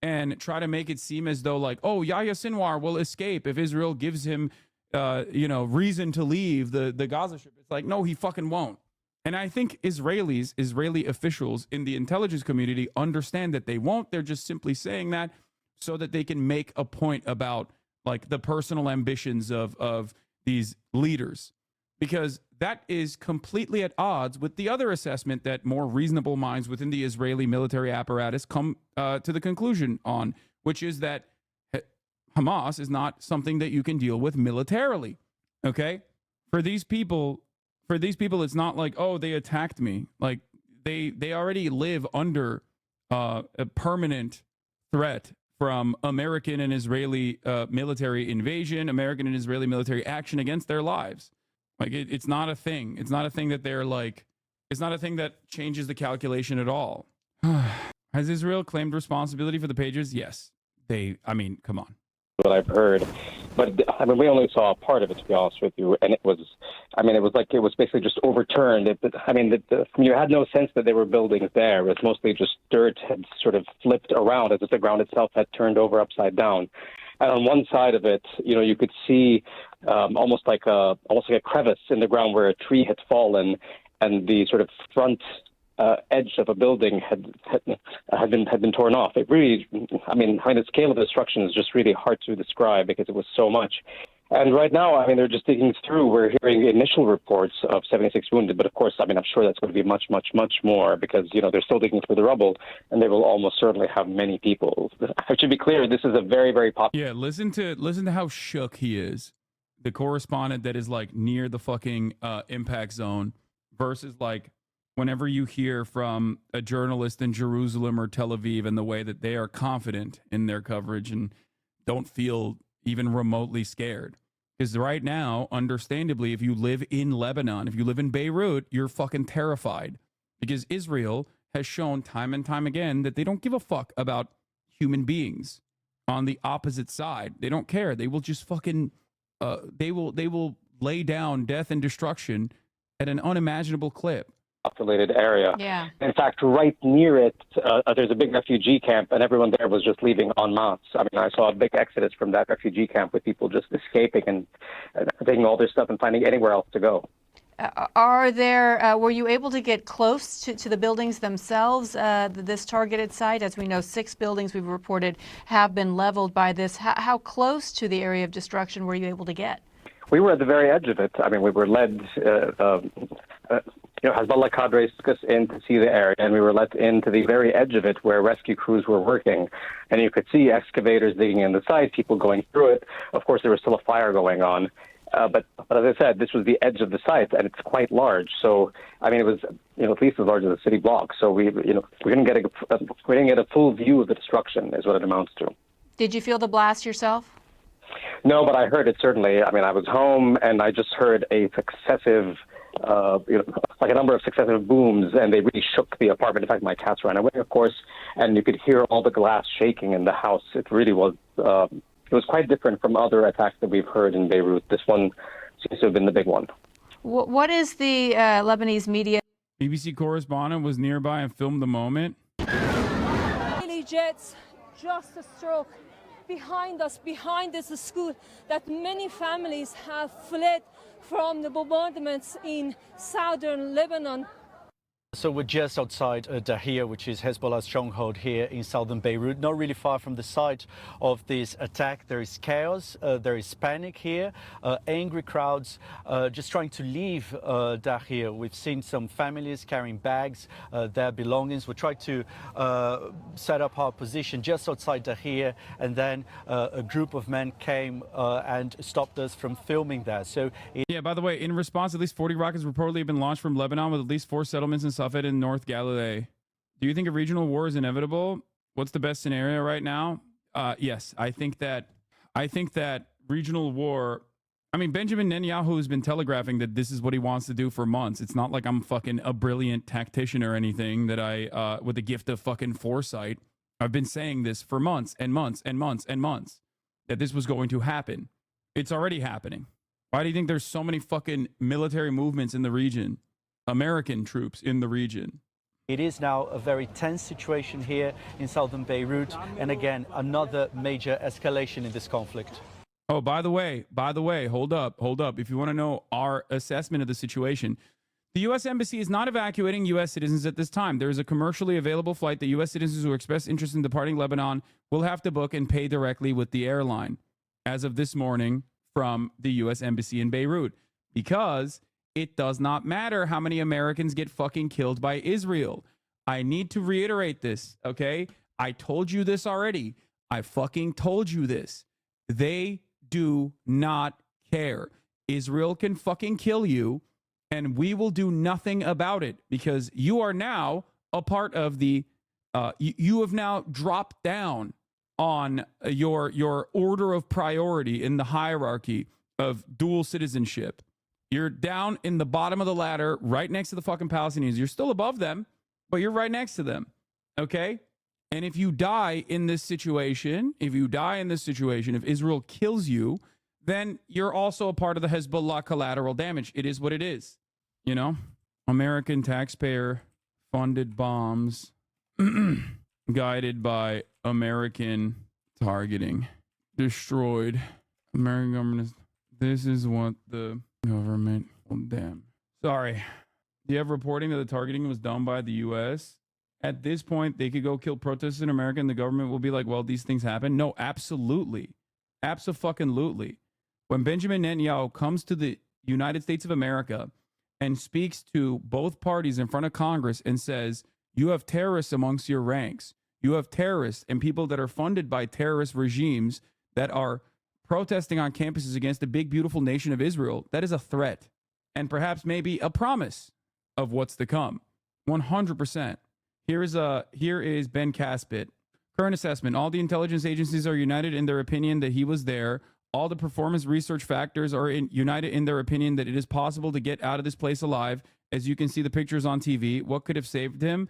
and try to make it seem as though like, oh, Yahya Sinwar will escape if Israel gives him, reason to leave the Gaza Strip. It's like, no, he fucking won't. And I think Israeli officials in the intelligence community understand that they won't. They're just simply saying that so that they can make a point about like the personal ambitions of these leaders, because that is completely at odds with the other assessment that more reasonable minds within the Israeli military apparatus come to the conclusion on, which is that Hamas is not something that you can deal with militarily. Okay, for these people, it's not like, oh, they attacked me. Like they already live under a permanent threat from American and Israeli military invasion, American and Israeli military action against their lives. Like it's not a thing. It's not a thing that they're like, it's not a thing that changes the calculation at all. Has Israel claimed responsibility for the pages? Yes. Come on. What I've heard, but we only saw a part of it, to be honest with you, and it was basically just overturned. You had no sense that there were buildings there. It was mostly just dirt had sort of flipped around as if the ground itself had turned over upside down. And on one side of it, you could see almost like a crevice in the ground where a tree had fallen, and the sort of front edge of a building had been torn off. It really, the scale of the destruction is just really hard to describe because it was so much. And right now, they're just digging through. We're hearing initial reports of 76 wounded, but of course, I'm sure that's going to be much, much, much more because, they're still digging through the rubble, and they will almost certainly have many people. I should be clear, this is a very, very popular... Yeah, listen to how shook he is. The correspondent that is like near the fucking impact zone versus like whenever you hear from a journalist in Jerusalem or Tel Aviv and the way that they are confident in their coverage and don't feel even remotely scared. Because right now, understandably, if you live in Lebanon, if you live in Beirut, you're fucking terrified. Because Israel has shown time and time again that they don't give a fuck about human beings on the opposite side. They don't care. They will just fucking, they will lay down death and destruction at an unimaginable clip. Populated area. Yeah. In fact, right near it, there's a big refugee camp, and everyone there was just leaving en masse. I saw a big exodus from that refugee camp with people just escaping and taking all their stuff and finding anywhere else to go. Were you able to get close to the buildings themselves, this targeted site? As we know, 6 buildings we've reported have been leveled by this. How close to the area of destruction were you able to get? We were at the very edge of it. We were led, Hezbollah cadres took us in to see the area, and we were let into the very edge of it where rescue crews were working. And you could see excavators digging in the site, people going through it. Of course, there was still a fire going on. But as I said, this was the edge of the site, and it's quite large. So, it was, at least as large as a city block. So we didn't get a full view of the destruction, is what it amounts to. Did you feel the blast yourself? No, but I heard it certainly. I was home, and I just heard a successive, like a number of successive booms, and they really shook the apartment. In fact, my cats ran away, of course, and you could hear all the glass shaking in the house. It really was. It was quite different from other attacks that we've heard in Beirut. This one seems to have been the big one. What is the Lebanese media? BBC correspondent was nearby and filmed the moment. Jets, just a stroke. Behind us, behind this school, that many families have fled from the bombardments in southern Lebanon. So we're just outside Dahir, which is Hezbollah's stronghold here in southern Beirut, not really far from the site of this attack. There is chaos, there is panic here, angry crowds just trying to leave Dahir. We've seen some families carrying bags, their belongings. We tried to set up our position just outside Dahir, and then a group of men came and stopped us from filming that. So yeah, by the way, in response, at least 40 rockets reportedly have been launched from Lebanon with at least 4 settlements in Safed in North Galilee. Do you think a regional war is inevitable? What's the best scenario right now? yes, I think that regional war. I mean, Benjamin Netanyahu has been telegraphing that this is what he wants to do for months. It's not like I'm fucking a brilliant tactician or anything that I, with the gift of fucking foresight. I've been saying this for months and months and months and months that this was going to happen. It's already happening. Why do you think there's so many fucking military movements in the region? American troops in the region. It is now a very tense situation here in southern Beirut, and again, another major escalation in this conflict. Oh, by the way, hold up. If you want to know our assessment of the situation, the U.S. Embassy is not evacuating U.S. citizens at this time. There is a commercially available flight that U.S. citizens who express interest in departing Lebanon will have to book and pay directly with the airline, as of this morning from the U.S. Embassy in Beirut, because it does not matter how many Americans get fucking killed by Israel. I need to reiterate this, okay? I told you this already. I fucking told you this. They do not care. Israel can fucking kill you, and we will do nothing about it because you are now a part of the, you have now dropped down on your order of priority in the hierarchy of dual citizenship. You're down in the bottom of the ladder right next to the fucking Palestinians. You're still above them, but you're right next to them. Okay? And if you die in this situation, if Israel kills you, then you're also a part of the Hezbollah collateral damage. It is what it is. You know? American taxpayer funded bombs guided by American targeting. Destroyed. American government is... This is what the government... Oh, damn. Sorry. Do you have reporting that the targeting was done by the U.S.? At this point, they could go kill protesters in America and the government will be like, well, these things happen. No, absolutely. Abso-fucking-lutely. When Benjamin Netanyahu comes to the United States of America and speaks to both parties in front of Congress and says, you have terrorists amongst your ranks. You have terrorists and people that are funded by terrorist regimes that are protesting on campuses against the big, beautiful nation of Israel. That is a threat and perhaps maybe a promise of what's to come. 100%. Here is Ben Caspit. Current assessment. All the intelligence agencies are united in their opinion that he was there. All the performance research factors are united in their opinion that it is possible to get out of this place alive. As you can see the pictures on TV. What could have saved him?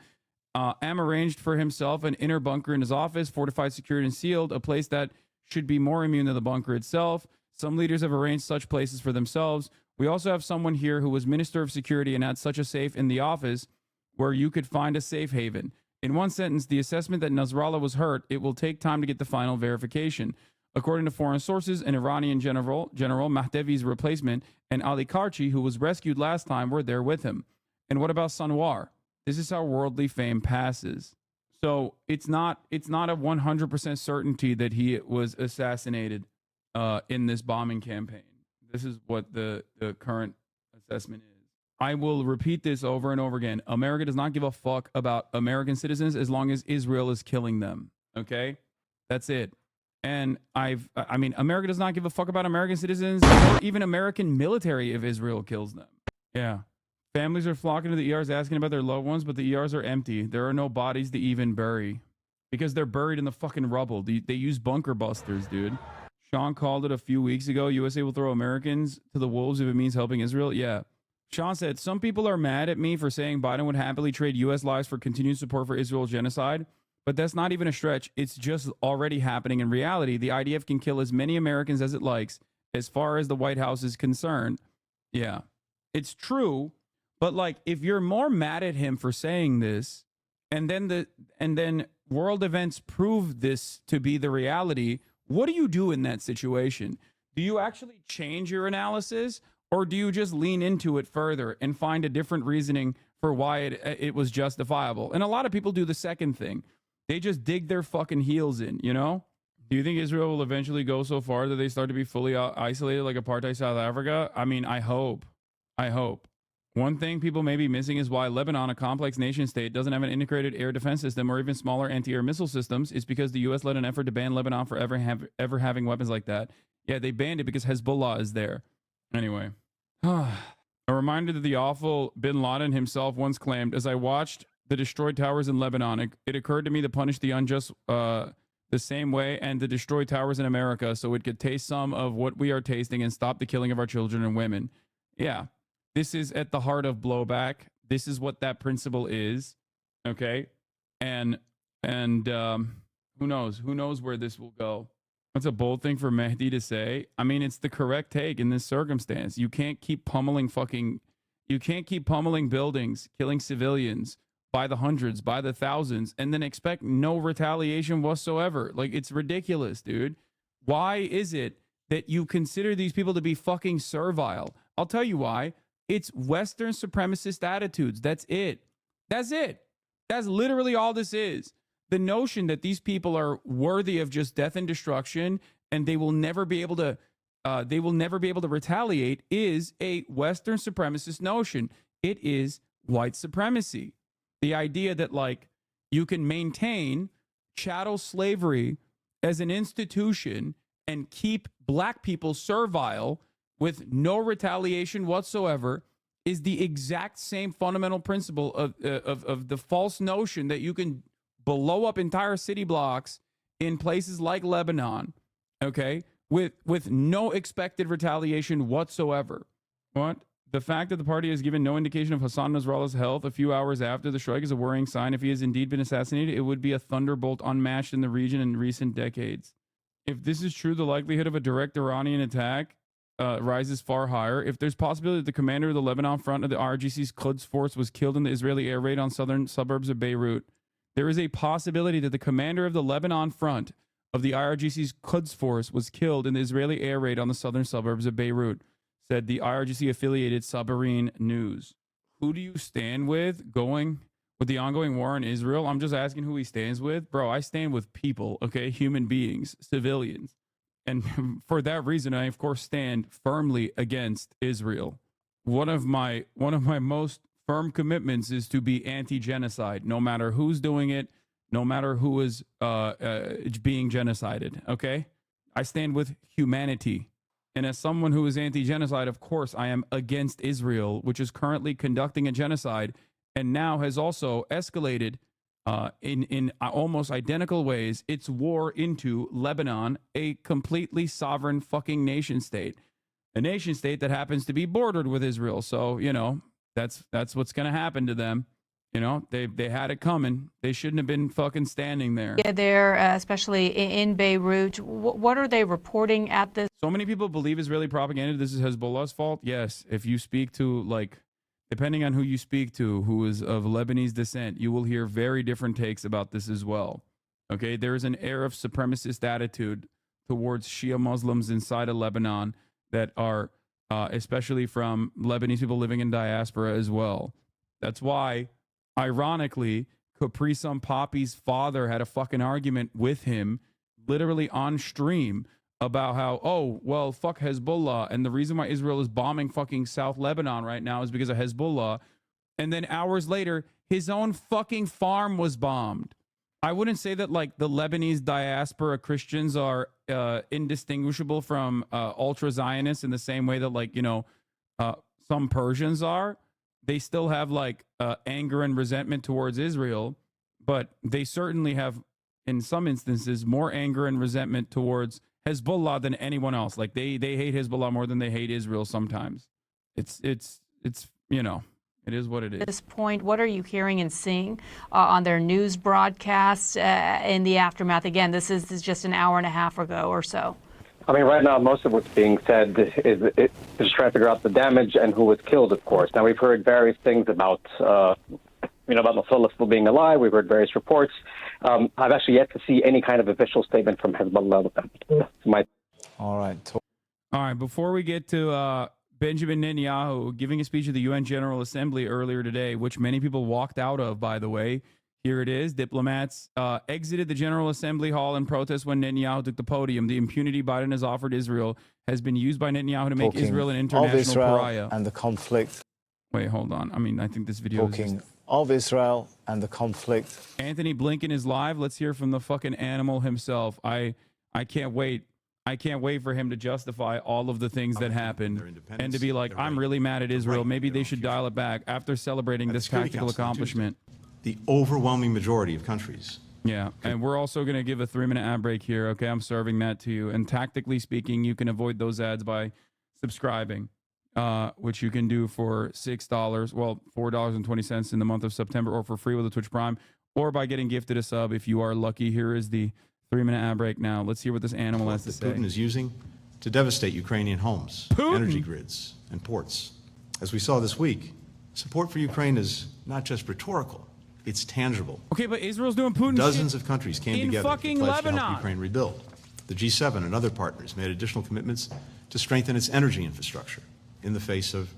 Am arranged for himself an inner bunker in his office, fortified, secured, and sealed, a place that should be more immune than the bunker itself. Some leaders have arranged such places for themselves. We also have someone here who was Minister of Security and had such a safe in the office where you could find a safe haven. In one sentence, the assessment that Nasrallah was hurt, it will take time to get the final verification. According to foreign sources, an Iranian general Mahdevi's replacement, and Ali Karchi, who was rescued last time, were there with him. And what about Sanwar? This is how worldly fame passes. So it's not a 100% certainty that he was assassinated in this bombing campaign. This is what the current assessment is. I will repeat this over and over again. America does not give a fuck about American citizens as long as Israel is killing them. Okay? That's it. And I mean, America does not give a fuck about American citizens or even American military if Israel kills them. Yeah. Families are flocking to the ERs asking about their loved ones, but the ERs are empty. There are no bodies to even bury because they're buried in the fucking rubble. They use bunker busters, dude. Sean called it a few weeks ago. USA will throw Americans to the wolves if it means helping Israel. Yeah. Sean said, some people are mad at me for saying Biden would happily trade U.S. lives for continued support for Israel's genocide, but that's not even a stretch. It's just already happening in reality. The IDF can kill as many Americans as it likes as far as the White House is concerned. Yeah, it's true. But like, if you're more mad at him for saying this, and then world events prove this to be the reality, what do you do in that situation? Do you actually change your analysis? Or do you just lean into it further and find a different reasoning for why it was justifiable? And a lot of people do the second thing. They just dig their fucking heels in, you know? Do you think Israel will eventually go so far that they start to be fully isolated like apartheid South Africa? I mean, I hope. One thing people may be missing is why Lebanon, a complex nation state, doesn't have an integrated air defense system or even smaller anti-air missile systems. It's because the U.S. led an effort to ban Lebanon for ever having weapons like that. Yeah, they banned it because Hezbollah is there. Anyway, a reminder that the awful bin Laden himself once claimed, as I watched the destroyed towers in Lebanon, it occurred to me to punish the unjust the same way and to destroy towers in America so it could taste some of what we are tasting and stop the killing of our children and women. Yeah, this is at the heart of blowback. This is what that principle is. Okay. And who knows where this will go. That's a bold thing for Mehdi to say. I mean, it's the correct take in this circumstance. You can't keep pummeling buildings, killing civilians by the hundreds, by the thousands, and then expect no retaliation whatsoever. Like, it's ridiculous, dude. Why is it that you consider these people to be fucking servile? I'll tell you why. It's Western supremacist attitudes. That's it. That's it. That's literally all this is. The notion that these people are worthy of just death and destruction and they will never be able to retaliate is a Western supremacist notion. It is white supremacy. The idea that, like, you can maintain chattel slavery as an institution and keep black people servile with no retaliation whatsoever is the exact same fundamental principle of the false notion that you can blow up entire city blocks in places like Lebanon, okay, with no expected retaliation whatsoever. What? The fact that the party has given no indication of Hassan Nasrallah's health a few hours after the strike is a worrying sign. If he has indeed been assassinated, it would be a thunderbolt unmatched in the region in recent decades. If this is true, the likelihood of a direct Iranian attack rises far higher. If there's possibility that the commander of the Lebanon front of the IRGC's Quds force was killed in the Israeli air raid on southern suburbs of Beirut, there is a possibility that the commander of the Lebanon front of the IRGC's Quds force was killed in the Israeli air raid on the southern suburbs of Beirut, said the IRGC-affiliated Sabarin News. Who do you stand with going with the ongoing war in Israel? I'm just asking who he stands with. Bro, I stand with people, okay? Human beings, civilians. And for that reason, I, of course, stand firmly against Israel. One of my most firm commitments is to be anti-genocide, no matter who's doing it, no matter who is being genocided, okay? I stand with humanity. And as someone who is anti-genocide, of course, I am against Israel, which is currently conducting a genocide and now has also escalated in almost identical ways its war into Lebanon, a completely sovereign fucking nation state, a nation state that happens to be bordered with Israel. So, you know, that's what's going to happen to them. You know, they had it coming. They shouldn't have been fucking standing there. Yeah, there, especially in Beirut. What are they reporting at this? So many people believe Israeli propaganda. This is Hezbollah's fault. Yes, if you speak to, like, depending on who you speak to, who is of Lebanese descent, you will hear very different takes about this as well. Okay, there is an air of supremacist attitude towards Shia Muslims inside of Lebanon that are, especially from Lebanese people living in diaspora as well. That's why, ironically, Capri Sun Poppy's father had a fucking argument with him literally on stream about how, oh, well, fuck Hezbollah. And the reason why Israel is bombing fucking South Lebanon right now is because of Hezbollah. And then hours later, his own fucking farm was bombed. I wouldn't say that, like, the Lebanese diaspora Christians are indistinguishable from ultra-Zionists in the same way that, like, you know, some Persians are. They still have, like, anger and resentment towards Israel, but they certainly have, in some instances, more anger and resentment towards Hezbollah than anyone else. Like, they hate Hezbollah more than they hate Israel sometimes. It's you know, it is what it is. At this point, what are you hearing and seeing on their news broadcasts in the aftermath? Again, this is just an hour and a half ago or so. I mean, right now, most of what's being said is trying to figure out the damage and who was killed, of course. Now, we've heard various things about, about Nasrallah still being alive. We've heard various reports. I've actually yet to see any kind of official statement from Hezbollah. All right. Before we get to Benjamin Netanyahu giving a speech at the UN General Assembly earlier today, which many people walked out of, by the way. Here it is. Diplomats exited the General Assembly Hall in protest when Netanyahu took the podium. The impunity Biden has offered Israel has been used by Netanyahu to make Israel an international pariah. And the conflict. Wait, hold on. I mean, I think this video is just... of Israel and the conflict. Anthony Blinken is live. Let's hear from the fucking animal himself. I can't wait. I can't wait for him to justify all of the things that happened and to be like, I'm really mad at Israel. Maybe they should dial it back after celebrating this tactical accomplishment. The overwhelming majority of countries Yeah, and we're also going to give a 3-minute ad break here. Okay, I'm serving that to you. And tactically speaking, you can avoid those ads by subscribing, which you can do for $6, well, $4.20 in the month of September, or for free with a Twitch Prime, or by getting gifted a sub if you are lucky. Here is the 3-minute ad break now. Let's hear what this animal has to say. Putin is using to devastate Ukrainian homes, energy grids, and ports. As we saw this week, support for Ukraine is not just rhetorical, it's tangible. Okay, but Israel's doing Putin Dozens shit of countries came in together fucking to pledge to Lebanon. help Ukraine rebuild. The G7 and other partners made additional commitments to strengthen its energy infrastructure in the face of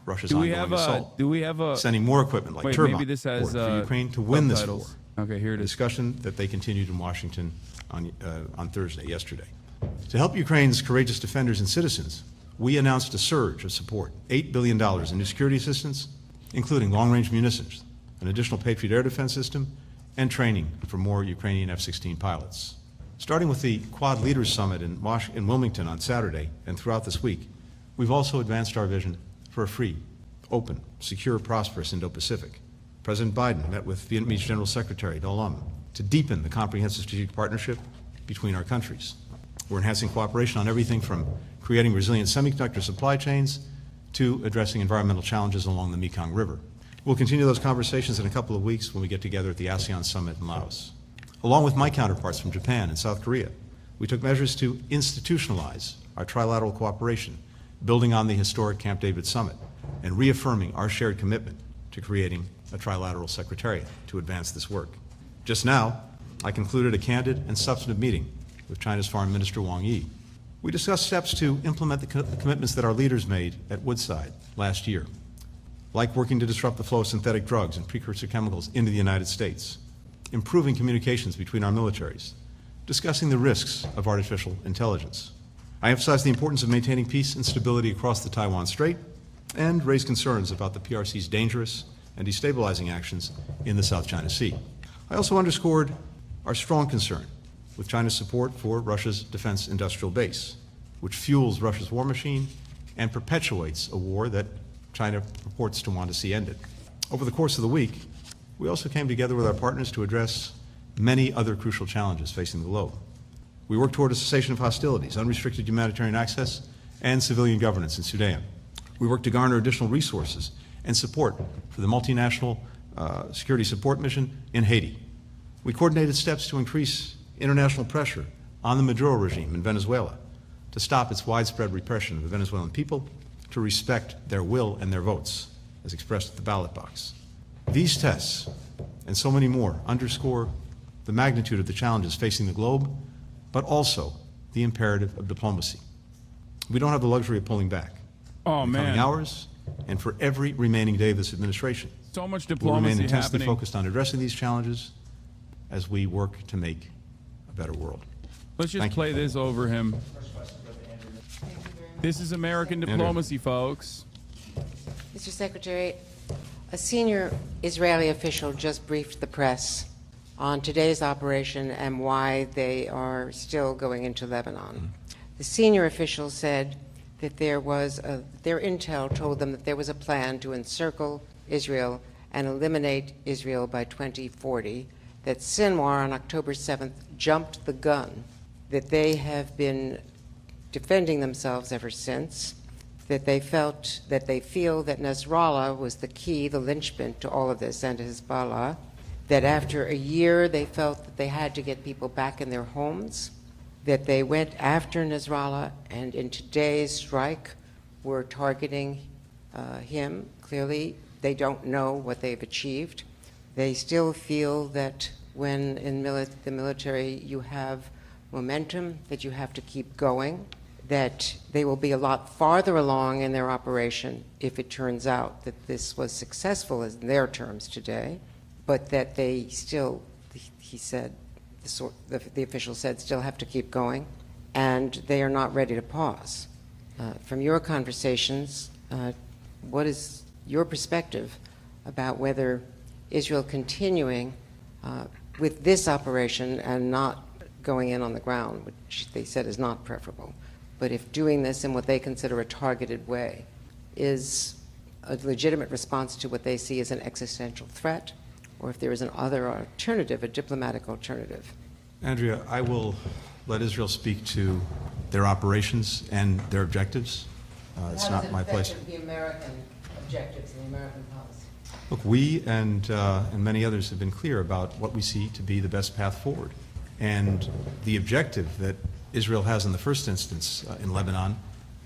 Russia's ongoing assault. Do we have a sending more equipment like wait, turbine maybe this has support for Ukraine to win this war. subtitles. Okay, here it A is. discussion that they continued in Washington on Thursday, yesterday. To help Ukraine's courageous defenders and citizens, we announced a surge of support, $8 billion in new security assistance, including long-range munitions, an additional Patriot air defense system, and training for more Ukrainian F-16 pilots. Starting with the Quad Leaders Summit in Wilmington on Saturday and throughout this week, we've also advanced our vision for a free, open, secure, prosperous Indo-Pacific. President Biden met with Vietnamese General Secretary Do Lam to deepen the comprehensive strategic partnership between our countries. We're enhancing cooperation on everything from creating resilient semiconductor supply chains to addressing environmental challenges along the Mekong River. We'll continue those conversations in a couple of weeks when we get together at the ASEAN Summit in Laos. Along with my counterparts from Japan and South Korea, we took measures to institutionalize our trilateral cooperation, building on the historic Camp David Summit and reaffirming our shared commitment to creating a trilateral secretariat to advance this work. Just now, I concluded a candid and substantive meeting with China's Foreign Minister Wang Yi. We discussed steps to implement the commitments that our leaders made at Woodside last year, like working to disrupt the flow of synthetic drugs and precursor chemicals into the United States, improving communications between our militaries, discussing the risks of artificial intelligence. I emphasized the importance of maintaining peace and stability across the Taiwan Strait and raised concerns about the PRC's dangerous and destabilizing actions in the South China Sea. I also underscored our strong concern with China's support for Russia's defense industrial base, which fuels Russia's war machine and perpetuates a war that China purports to want to see ended. Over the course of the week, we also came together with our partners to address many other crucial challenges facing the globe. We worked toward a cessation of hostilities, unrestricted humanitarian access, and civilian governance in Sudan. We worked to garner additional resources and support for the multinational security support mission in Haiti. We coordinated steps to increase international pressure on the Maduro regime in Venezuela to stop its widespread repression of the Venezuelan people, to respect their will and their votes, as expressed at the ballot box. These tests, and so many more, underscore the magnitude of the challenges facing the globe, but also the imperative of diplomacy. We don't have the luxury of pulling back. Oh, in the coming man. hours, and for every remaining day of this administration, So much we'll diplomacy remain intensely happening. focused on addressing these challenges as we work to make a better world. Let's just Thank you. play this over him. This is American diplomacy, folks. Mr. Secretary, a senior Israeli official just briefed the press on today's operation and why they are still going into Lebanon. The senior official said that their intel told them that there was a plan to encircle Israel and eliminate Israel by 2040, that Sinwar on October 7th jumped the gun, that they have been defending themselves ever since, that they feel that Nasrallah was the key, the linchpin to all of this, and Hezbollah, that after a year they felt that they had to get people back in their homes, that they went after Nasrallah, and in today's strike were targeting him. Clearly, they don't know what they've achieved. They still feel that when in the military you have momentum, that you have to keep going, that they will be a lot farther along in their operation if it turns out that this was successful in their terms today, but that they still, he said, the official said, still have to keep going, and they are not ready to pause. From your conversations, what is your perspective about whether Israel continuing with this operation and not going in on the ground, which they said is not preferable, but if doing this in what they consider a targeted way is a legitimate response to what they see as an existential threat, or if there is an other alternative, a diplomatic alternative. Andrea, I will let Israel speak to their operations and their objectives. It's not my place. The American objectives and the American policy. Look, we and many others have been clear about what we see to be the best path forward. And the objective that Israel has in the first instance in Lebanon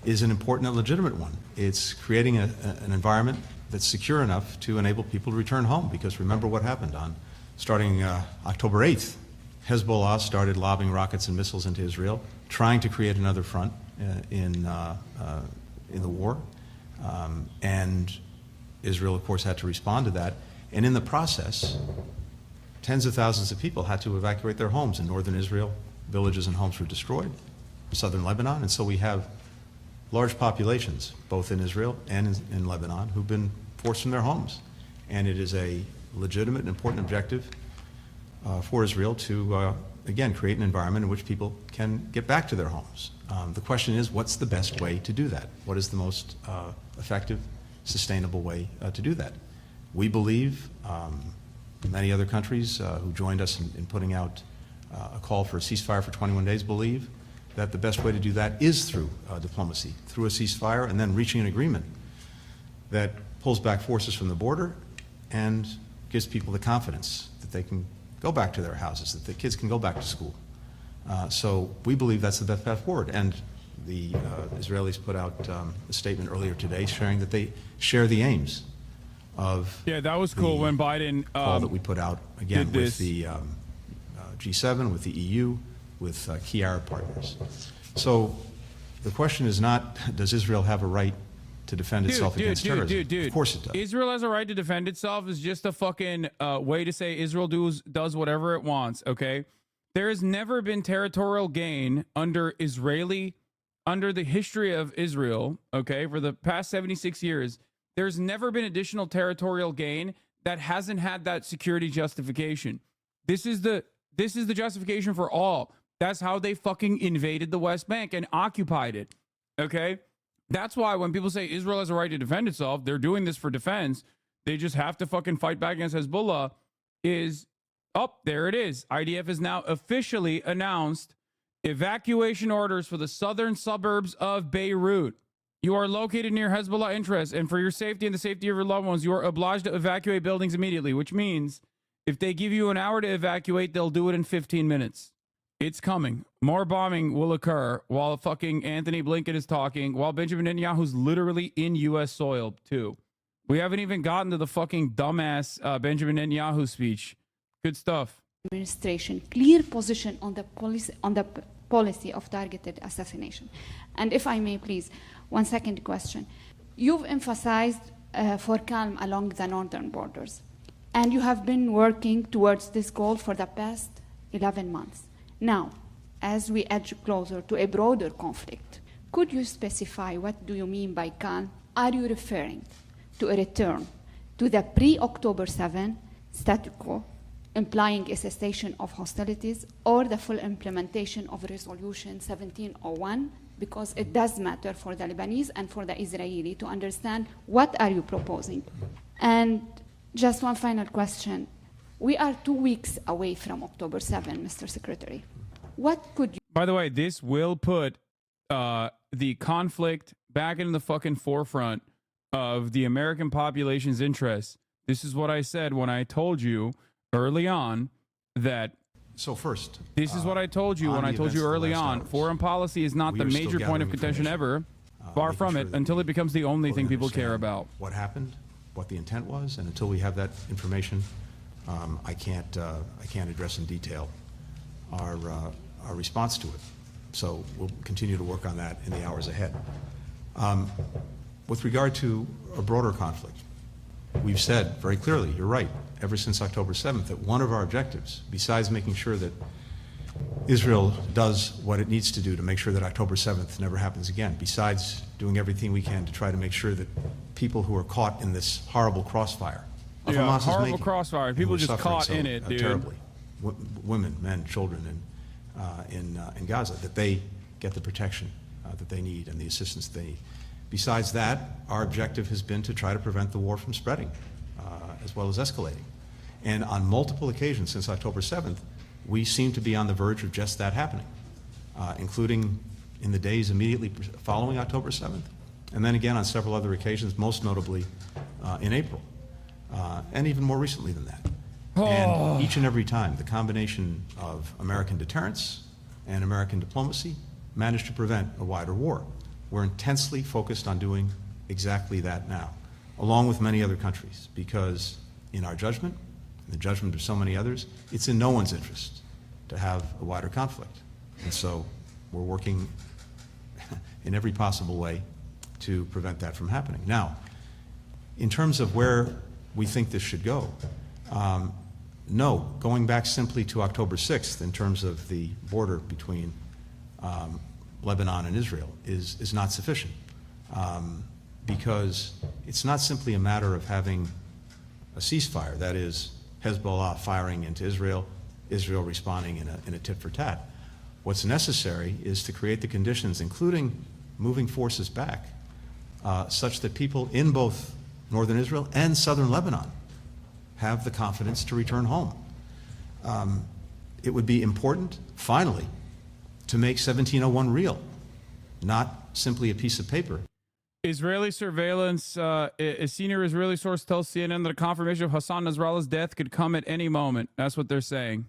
is an important and legitimate one. It's creating an environment that's secure enough to enable people to return home. Because remember what happened starting October 8th. Hezbollah started lobbing rockets and missiles into Israel, trying to create another front in the war. And Israel, of course, had to respond to that. And in the process, tens of thousands of people had to evacuate their homes in northern Israel. Villages and homes were destroyed in southern Lebanon. And so we have large populations, both in Israel and in Lebanon, who've been forced from their homes. And it is a legitimate and important objective for Israel to, again, create an environment in which people can get back to their homes. The question is, what's the best way to do that? What is the most effective, sustainable way to do that? We believe, many other countries who joined us in putting out a call for a ceasefire for 21 days believe that the best way to do that is through diplomacy, through a ceasefire, and then reaching an agreement that pulls back forces from the border and gives people the confidence that they can go back to their houses, that the kids can go back to school. So we believe that's the best path forward. And the Israelis put out a statement earlier today sharing that they share the aims of that was cool when Biden call that we put out again with the G7, with the EU, with key Arab partners. So the question is not, does Israel have a right to defend itself against terrorism? Of course it does. Israel has a right to defend itself is just a fucking way to say Israel does whatever it wants, okay? There has never been territorial gain under the history of Israel, okay, for the past 76 years. There's never been additional territorial gain that hasn't had that security justification. This is the justification for all. That's how they fucking invaded the West Bank and occupied it, okay? That's why when people say Israel has a right to defend itself, they're doing this for defense. They just have to fucking fight back against Hezbollah. There it is. IDF has now officially announced evacuation orders for the southern suburbs of Beirut. You are located near Hezbollah interests, and for your safety and the safety of your loved ones, you are obliged to evacuate buildings immediately, which means if they give you an hour to evacuate, they'll do it in 15 minutes. It's coming. More bombing will occur while fucking Anthony Blinken is talking, while Benjamin Netanyahu's literally in U.S. soil, too. We haven't even gotten to the fucking dumbass Benjamin Netanyahu speech. Good stuff. Administration clear position on the policy of targeted assassination. And if I may, please, one second question. You've emphasized for calm along the northern borders, and you have been working towards this goal for the past 11 months. Now, as we edge closer to a broader conflict, could you specify what do you mean by calm? Are you referring to a return to the pre-October 7 status quo, implying a cessation of hostilities, or the full implementation of Resolution 1701? Because it does matter for the Lebanese and for the Israeli to understand what are you proposing. And just one final question. We are 2 weeks away from October 7, Mr. Secretary. What could you... By the way, this will put the conflict back in the fucking forefront of the American population's interests. This is what I said when I told you early on that... So first... This is what I told you when I told you early on. Foreign policy is not the major point of contention ever. Far from it, until it becomes the only thing people care about. What happened, what the intent was, and until we have that information, I can't address in detail our response to it. So we'll continue to work on that in the hours ahead. With regard to a broader conflict, we've said very clearly, you're right, ever since October 7th, that one of our objectives, besides making sure that Israel does what it needs to do to make sure that October 7th never happens again, besides doing everything we can to try to make sure that people who are caught in this horrible crossfire of Hamas's horrible making, crossfire, people just caught in it, dude. Terribly, women, men, children in Gaza, that they get the protection that they need and the assistance they need. Besides that, our objective has been to try to prevent the war from spreading, as well as escalating. And on multiple occasions since October 7th, we seem to be on the verge of just that happening, including in the days immediately following October 7th, and then again on several other occasions, most notably in April, and even more recently than that. And each and every time, the combination of American deterrence and American diplomacy managed to prevent a wider war. We're intensely focused on doing exactly that now, along with many other countries, because in our judgment, the judgment of so many others, it's in no one's interest to have a wider conflict. And so we're working in every possible way to prevent that from happening. Now, in terms of where we think this should go, no, going back simply to October 6th in terms of the border between Lebanon and Israel is not sufficient, because it's not simply a matter of having a ceasefire, that is, Hezbollah firing into Israel, Israel responding in a tit for tat. What's necessary is to create the conditions, including moving forces back, such that people in both northern Israel and southern Lebanon have the confidence to return home. It would be important, finally, to make 1701 real, not simply a piece of paper. Israeli surveillance, a senior Israeli source tells CNN that a confirmation of Hassan Nasrallah's death could come at any moment. That's what they're saying,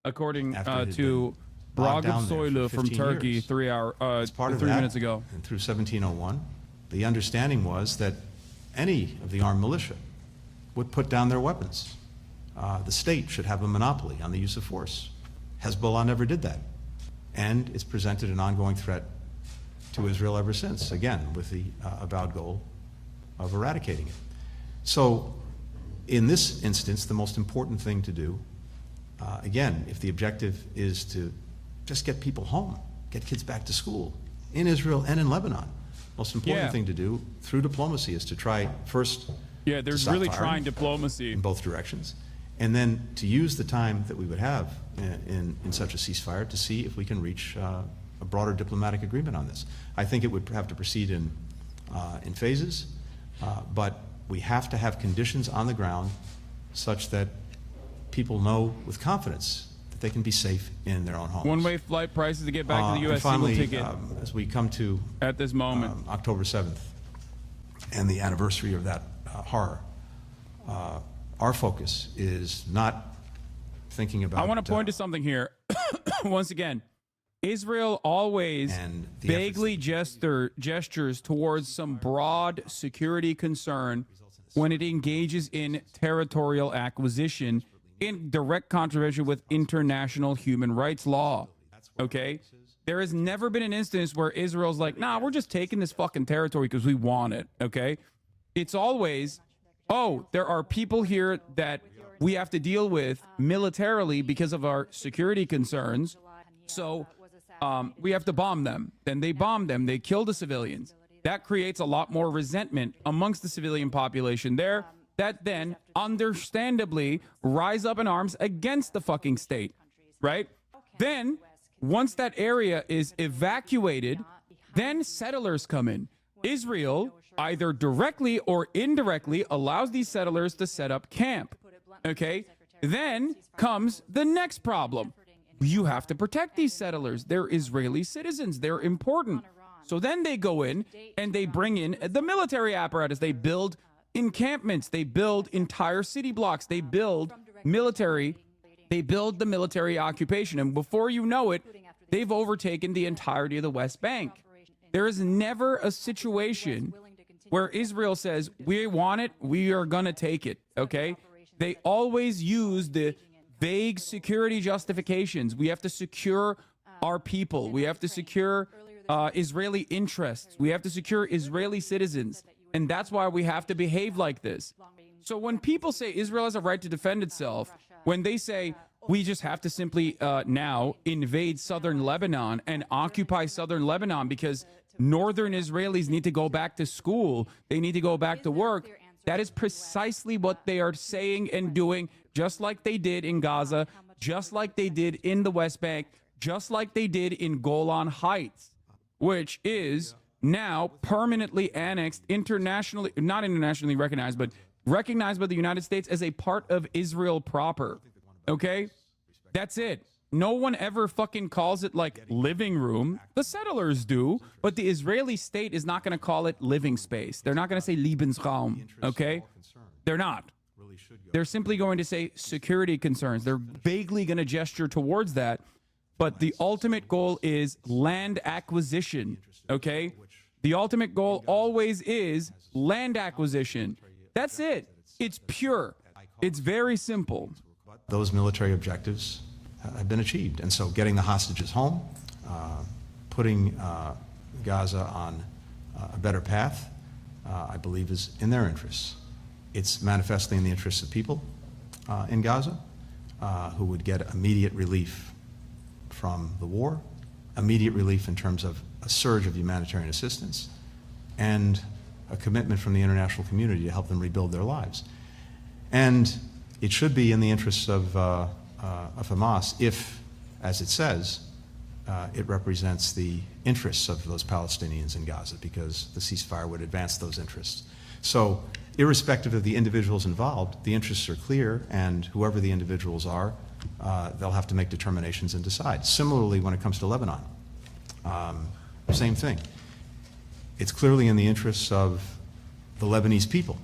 according to Ragıp Soylu from Turkey years. 3 Part of minutes ago. And through 1701, the understanding was that any of the armed militia would put down their weapons. The state should have a monopoly on the use of force. Hezbollah never did that. And it's presented an ongoing threat to Israel ever since, again, with the avowed goal of eradicating it. So in this instance, the most important thing to do, again, if the objective is to just get people home, get kids back to school in Israel and in Lebanon, most important thing to do through diplomacy is to try first Yeah, they're to stop really firing trying diplomacy in both directions, and then to use the time that we would have in such a ceasefire to see if we can reach a broader diplomatic agreement on this. I think it would have to proceed in phases, but we have to have conditions on the ground such that people know with confidence that they can be safe in their own homes. One-way flight prices to get back to the And U.S. finally, single ticket as we come to at this moment, October 7th, and the anniversary of that horror, our focus is not thinking about. I want to point to something here. Once again, Israel always vaguely gestures towards some broad security concern when it engages in territorial acquisition in direct contravention with international human rights law. Okay? There has never been an instance where Israel's like, nah, we're just taking this fucking territory because we want it. Okay? It's always, oh, there are people here that we have to deal with militarily because of our security concerns. So we have to bomb them. Then they bomb them. They kill the civilians. That creates a lot more resentment amongst the civilian population there that then understandably rise up in arms against the fucking state, right? Then once that area is evacuated, then settlers come in. Israel either directly or indirectly allows these settlers to set up camp. Okay? Then comes the next problem. You have to protect these settlers. They're Israeli citizens. They're important. So then they go in and they bring in the military apparatus. They build encampments. They build entire city blocks. They build military. They build the military occupation. And before you know it, they've overtaken the entirety of the West Bank. There is never a situation where Israel says, we want it, we are going to take it, okay? They always use the vague security justifications. We have to secure our people. We have to secure Israeli interests. We have to secure Israeli citizens. And that's why we have to behave like this. So when people say Israel has a right to defend itself, when they say we just have to simply now invade southern Lebanon and occupy southern Lebanon because northern Israelis need to go back to school, they need to go back to work, that is precisely what they are saying and doing, just like they did in Gaza, just like they did in the West Bank, just like they did in Golan Heights, which is now permanently annexed, internationally, not internationally recognized, but recognized by the United States as a part of Israel proper. Okay? That's it. No one ever fucking calls it like living room. The settlers do, but the Israeli state is not going to call it living space. They're not going to say Lebensraum, okay? They're not. They're simply going to say security concerns. They're vaguely going to gesture towards that, but the ultimate goal is land acquisition, okay? The ultimate goal always is land acquisition. That's it. It's pure. It's very simple. Those military objectives have been achieved. And so getting the hostages home, putting Gaza on a better path, I believe is in their interests. It's manifestly in the interests of people in Gaza who would get immediate relief from the war, immediate relief in terms of a surge of humanitarian assistance, and a commitment from the international community to help them rebuild their lives. And it should be in the interests of Hamas if, as it says, it represents the interests of those Palestinians in Gaza, because the ceasefire would advance those interests. So, irrespective of the individuals involved, the interests are clear, and whoever the individuals are, they'll have to make determinations and decide. Similarly, when it comes to Lebanon, same thing. It's clearly in the interests of the Lebanese people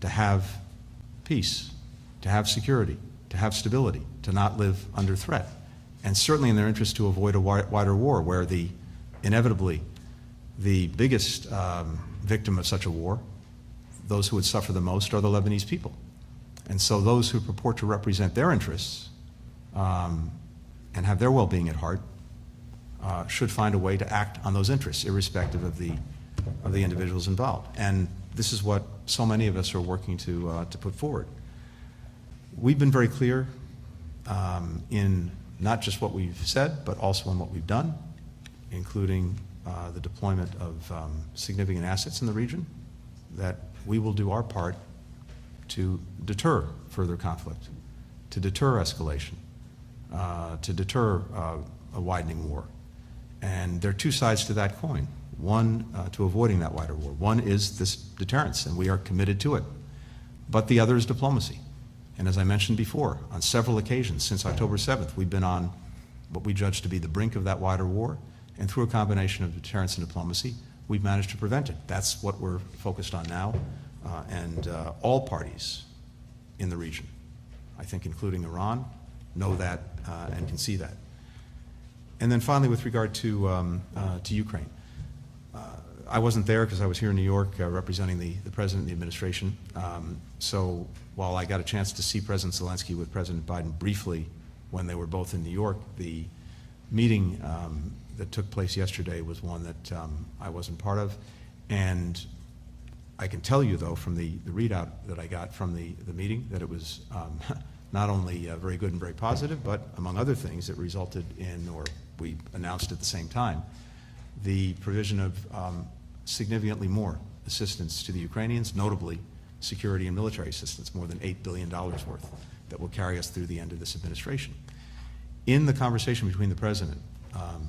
to have peace, to have security, to have stability, to not live under threat. And certainly in their interest to avoid a wider war where inevitably the biggest victim of such a war, those who would suffer the most, are the Lebanese people. And so those who purport to represent their interests and have their well-being at heart should find a way to act on those interests, irrespective of the individuals involved. And this is what so many of us are working to put forward. We've been very clear in not just what we've said, but also in what we've done, including the deployment of significant assets in the region, that we will do our part to deter further conflict, to deter escalation, to deter a widening war. And there are two sides to that coin. One, to avoiding that wider war. One is this deterrence, and we are committed to it. But the other is diplomacy. And as I mentioned before, on several occasions since October 7th, we've been on what we judge to be the brink of that wider war, and through a combination of deterrence and diplomacy, we've managed to prevent it. That's what we're focused on now, and all parties in the region, I think including Iran, know that and can see that. And then finally, with regard to Ukraine, I wasn't there because I was here in New York representing the President and the administration. So while I got a chance to see President Zelensky with President Biden briefly when they were both in New York, the meeting that took place yesterday was one that I wasn't part of. And I can tell you, though, from the readout that I got from the meeting, that it was not only very good and very positive, but among other things, it resulted in, or we announced at the same time, the provision of significantly more assistance to the Ukrainians, notably security and military assistance, more than $8 billion worth, that will carry us through the end of this administration. In the conversation between the President,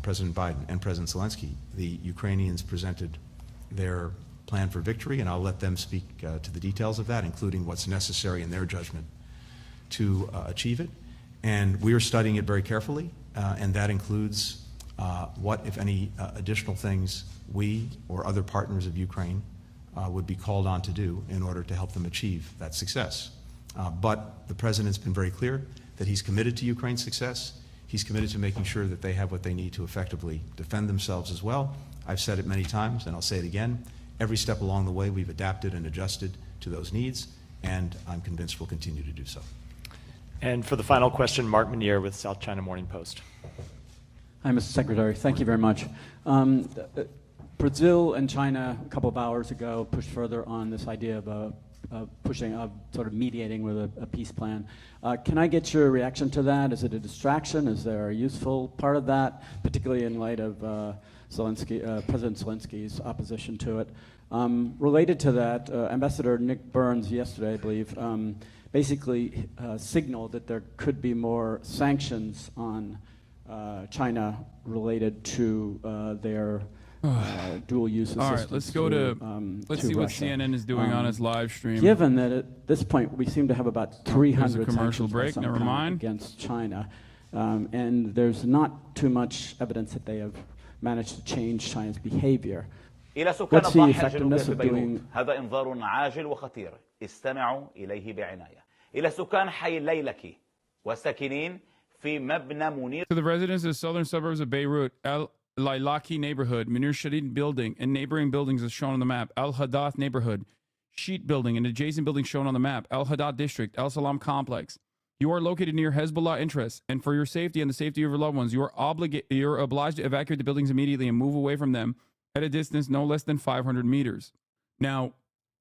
President Biden, and President Zelensky, the Ukrainians presented their plan for victory, and I'll let them speak to the details of that, including what's necessary in their judgment to achieve it. And we are studying it very carefully, and that includes what, if any, additional things we or other partners of Ukraine would be called on to do in order to help them achieve that success. But the President's been very clear that he's committed to Ukraine's success. He's committed to making sure that they have what they need to effectively defend themselves as well. I've said it many times, and I'll say it again. Every step along the way, we've adapted and adjusted to those needs, and I'm convinced we'll continue to do so. And for the final question, Mark Menier with South China Morning Post. Hi, Mr. Secretary. Thank you very much. Brazil and China, a couple of hours ago, pushed further on this idea of sort of mediating with a peace plan. Can I get your reaction to that? Is it a distraction? Is there a useful part of that, particularly in light of President Zelensky's opposition to it? Related to that, Ambassador Nick Burns yesterday, I believe, basically signaled that there could be more sanctions on China related to their dual use All right, assistance. let's go to let's see what Russia. CNN is doing on its live stream. Given that at this point we seem to have about 300 There's a commercial sanctions by break, some never kind mind. against China, and there's not too much evidence that they have managed to change China's behavior. إلى سكان What's the الضاحية الجنوبية effectiveness في of بيروت doing هذا إنذار عاجل وخطير استمعوا إليه بعناية إلى سكان حي الليلكي والساكنين في مبنى منير. To the residents of the southern suburbs of Beirut, Al Lailaki neighborhood, Munir Shadid building, and neighboring buildings as shown on the map, Al Hadath neighborhood, Sheet building, and adjacent buildings shown on the map, Al Hadad district, Al Salam complex. You are located near Hezbollah interests, and for your safety and the safety of your loved ones, you're obliged to evacuate the buildings immediately and move away from them at a distance no less than 500 meters. Now,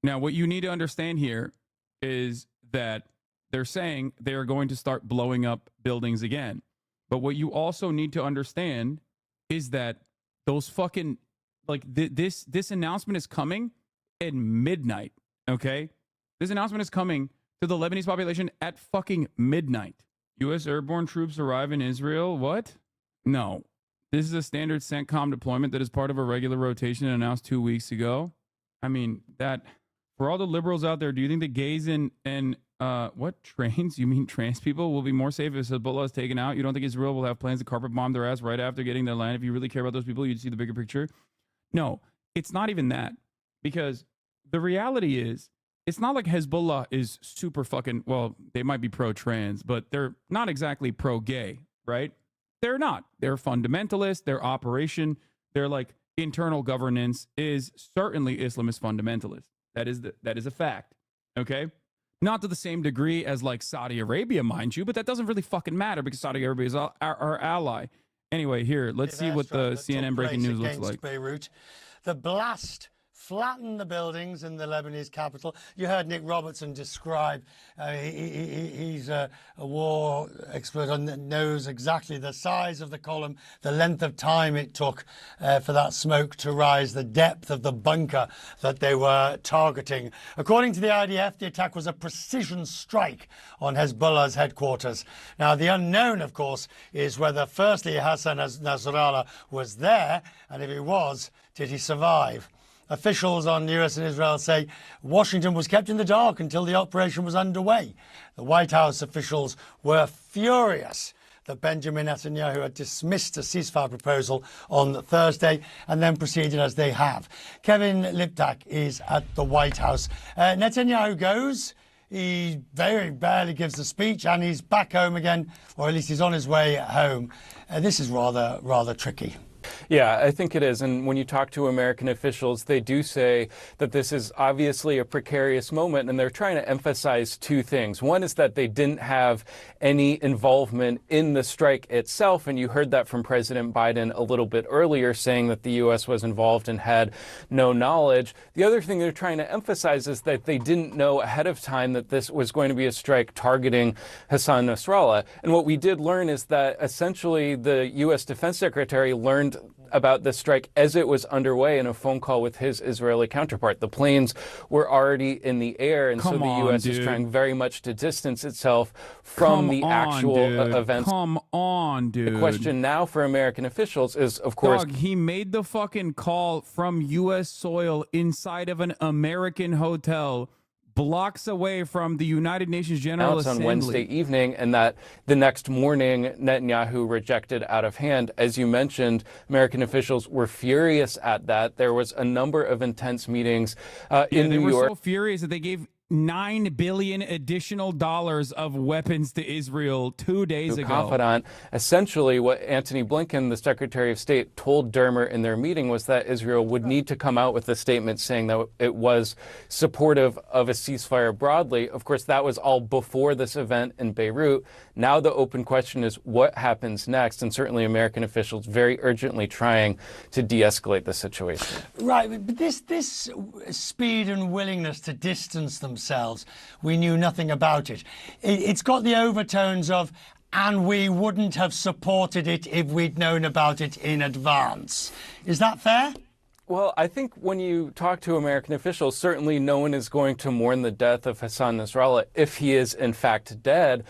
what you need to understand here is that they're saying they are going to start blowing up buildings again. But what you also need to understand is that those fucking, like, this announcement is coming at midnight, okay? This announcement is coming to the Lebanese population at fucking midnight. U.S. airborne troops arrive in Israel. What? No. This is a standard CENTCOM deployment that is part of a regular rotation announced 2 weeks ago. I mean, that, for all the liberals out there, do you think the gays and what, trains? You mean trans people will be more safe if Hezbollah is taken out? You don't think Israel will have plans to carpet bomb their ass right after getting their land? If you really care about those people, you'd see the bigger picture. No, it's not even that. Because the reality is, it's not like Hezbollah is super fucking, well, they might be pro-trans, but they're not exactly pro-gay, right? They're not. They're fundamentalist. Their operation, their like internal governance is certainly Islamist fundamentalist. That is a fact. Okay? Not to the same degree as like Saudi Arabia, mind you, but that doesn't really fucking matter because Saudi Arabia is our ally. Anyway, here, let's see what the CNN breaking news looks like. Beirut. The blast flattened the buildings in the Lebanese capital. You heard Nick Robertson describe, he's a war expert and knows exactly the size of the column, the length of time it took for that smoke to rise, the depth of the bunker that they were targeting. According to the IDF, the attack was a precision strike on Hezbollah's headquarters. Now, the unknown, of course, is whether, firstly, Hassan Nasrallah was there, and if he was, did he survive? Officials on US and Israel say Washington was kept in the dark until the operation was underway. The White House officials were furious that Benjamin Netanyahu had dismissed a ceasefire proposal on Thursday and then proceeded as they have. Kevin Liptak is at the White House. Netanyahu goes. He very barely gives a speech and he's back home again, or at least he's on his way home. This is rather tricky. Yeah, I think it is. And when you talk to American officials, they do say that this is obviously a precarious moment, and they're trying to emphasize two things. One is that they didn't have any involvement in the strike itself, and you heard that from President Biden a little bit earlier, saying that the U.S. was involved and had no knowledge. The other thing they're trying to emphasize is that they didn't know ahead of time that this was going to be a strike targeting Hassan Nasrallah. And what we did learn is that essentially the U.S. Defense Secretary learned about the strike as it was underway in a phone call with his Israeli counterpart. The planes were already in the air, and so the U.S. is trying very much to distance itself from the actual events. Come on, dude. The question now for American officials is, of course... Dog, he made the fucking call from U.S. soil inside of an American hotel blocks away from the United Nations General Assembly. On Wednesday evening, and that the next morning Netanyahu rejected out of hand. As you mentioned, American officials were furious at that. There was a number of intense meetings in New York. They were so furious that they gave $9 billion additional dollars of weapons to Israel 2 days ago. Confidant. Essentially, what Antony Blinken, the Secretary of State, told Dermer in their meeting was that Israel would need to come out with a statement saying that it was supportive of a ceasefire broadly. Of course, that was all before this event in Beirut. Now the open question is what happens next, and certainly American officials very urgently trying to de-escalate the situation. Right, but this speed and willingness to distance themselves, we knew nothing about it. It's got the overtones of, and we wouldn't have supported it if we'd known about it in advance. Is that fair? Well, I think when you talk to American officials, certainly no one is going to mourn the death of Hassan Nasrallah if he is in fact dead.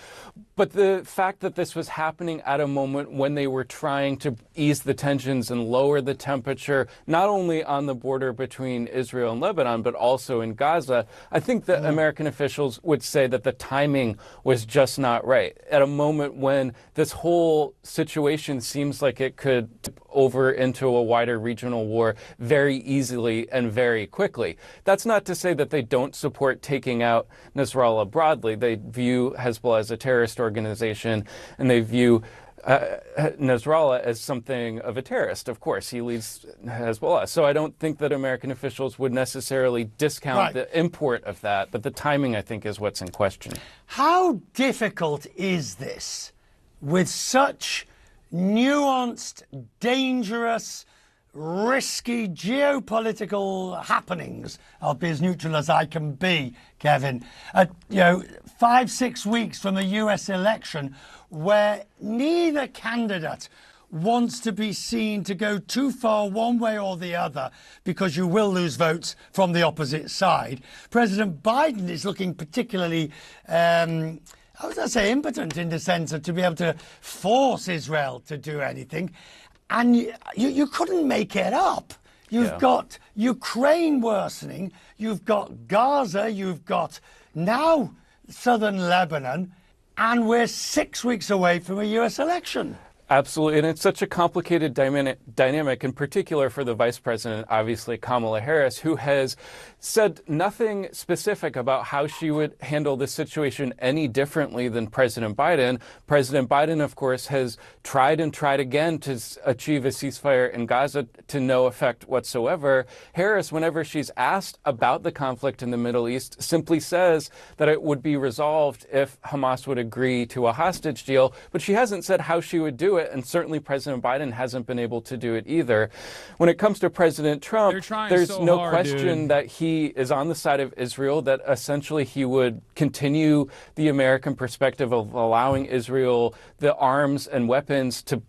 But the fact that this was happening at a moment when they were trying to ease the tensions and lower the temperature, not only on the border between Israel and Lebanon, but also in Gaza, I think that American officials would say that the timing was just not right. At a moment when this whole situation seems like it could tip over into a wider regional war very easily and very quickly. That's not to say that they don't support taking out Nasrallah broadly. They view Hezbollah as a terrorist organization, and they view Nasrallah as something of a terrorist. Of course, he leads Hezbollah. So I don't think that American officials would necessarily discount the import of that, but the timing, I think, is what's in question. How difficult is this with such nuanced, dangerous, risky geopolitical happenings? I'll be as neutral as I can be, Kevin. 5-6 weeks from the US election, where neither candidate wants to be seen to go too far one way or the other, because you will lose votes from the opposite side. President Biden is looking particularly I was going to say impotent in the sense of to be able to force Israel to do anything. And you couldn't make it up. You've got Ukraine worsening. You've got Gaza. You've got now southern Lebanon. And we're 6 weeks away from a US election. Absolutely. And it's such a complicated dynamic, in particular for the vice president, obviously Kamala Harris, who has said nothing specific about how she would handle this situation any differently than President Biden. President Biden, of course, has tried and tried again to achieve a ceasefire in Gaza to no effect whatsoever. Harris, whenever she's asked about the conflict in the Middle East, simply says that it would be resolved if Hamas would agree to a hostage deal, but she hasn't said how she would do it. And certainly President Biden hasn't been able to do it either. When it comes to President Trump, there's no question that he is on the side of Israel, that essentially he would continue the American perspective of allowing Israel the arms and weapons to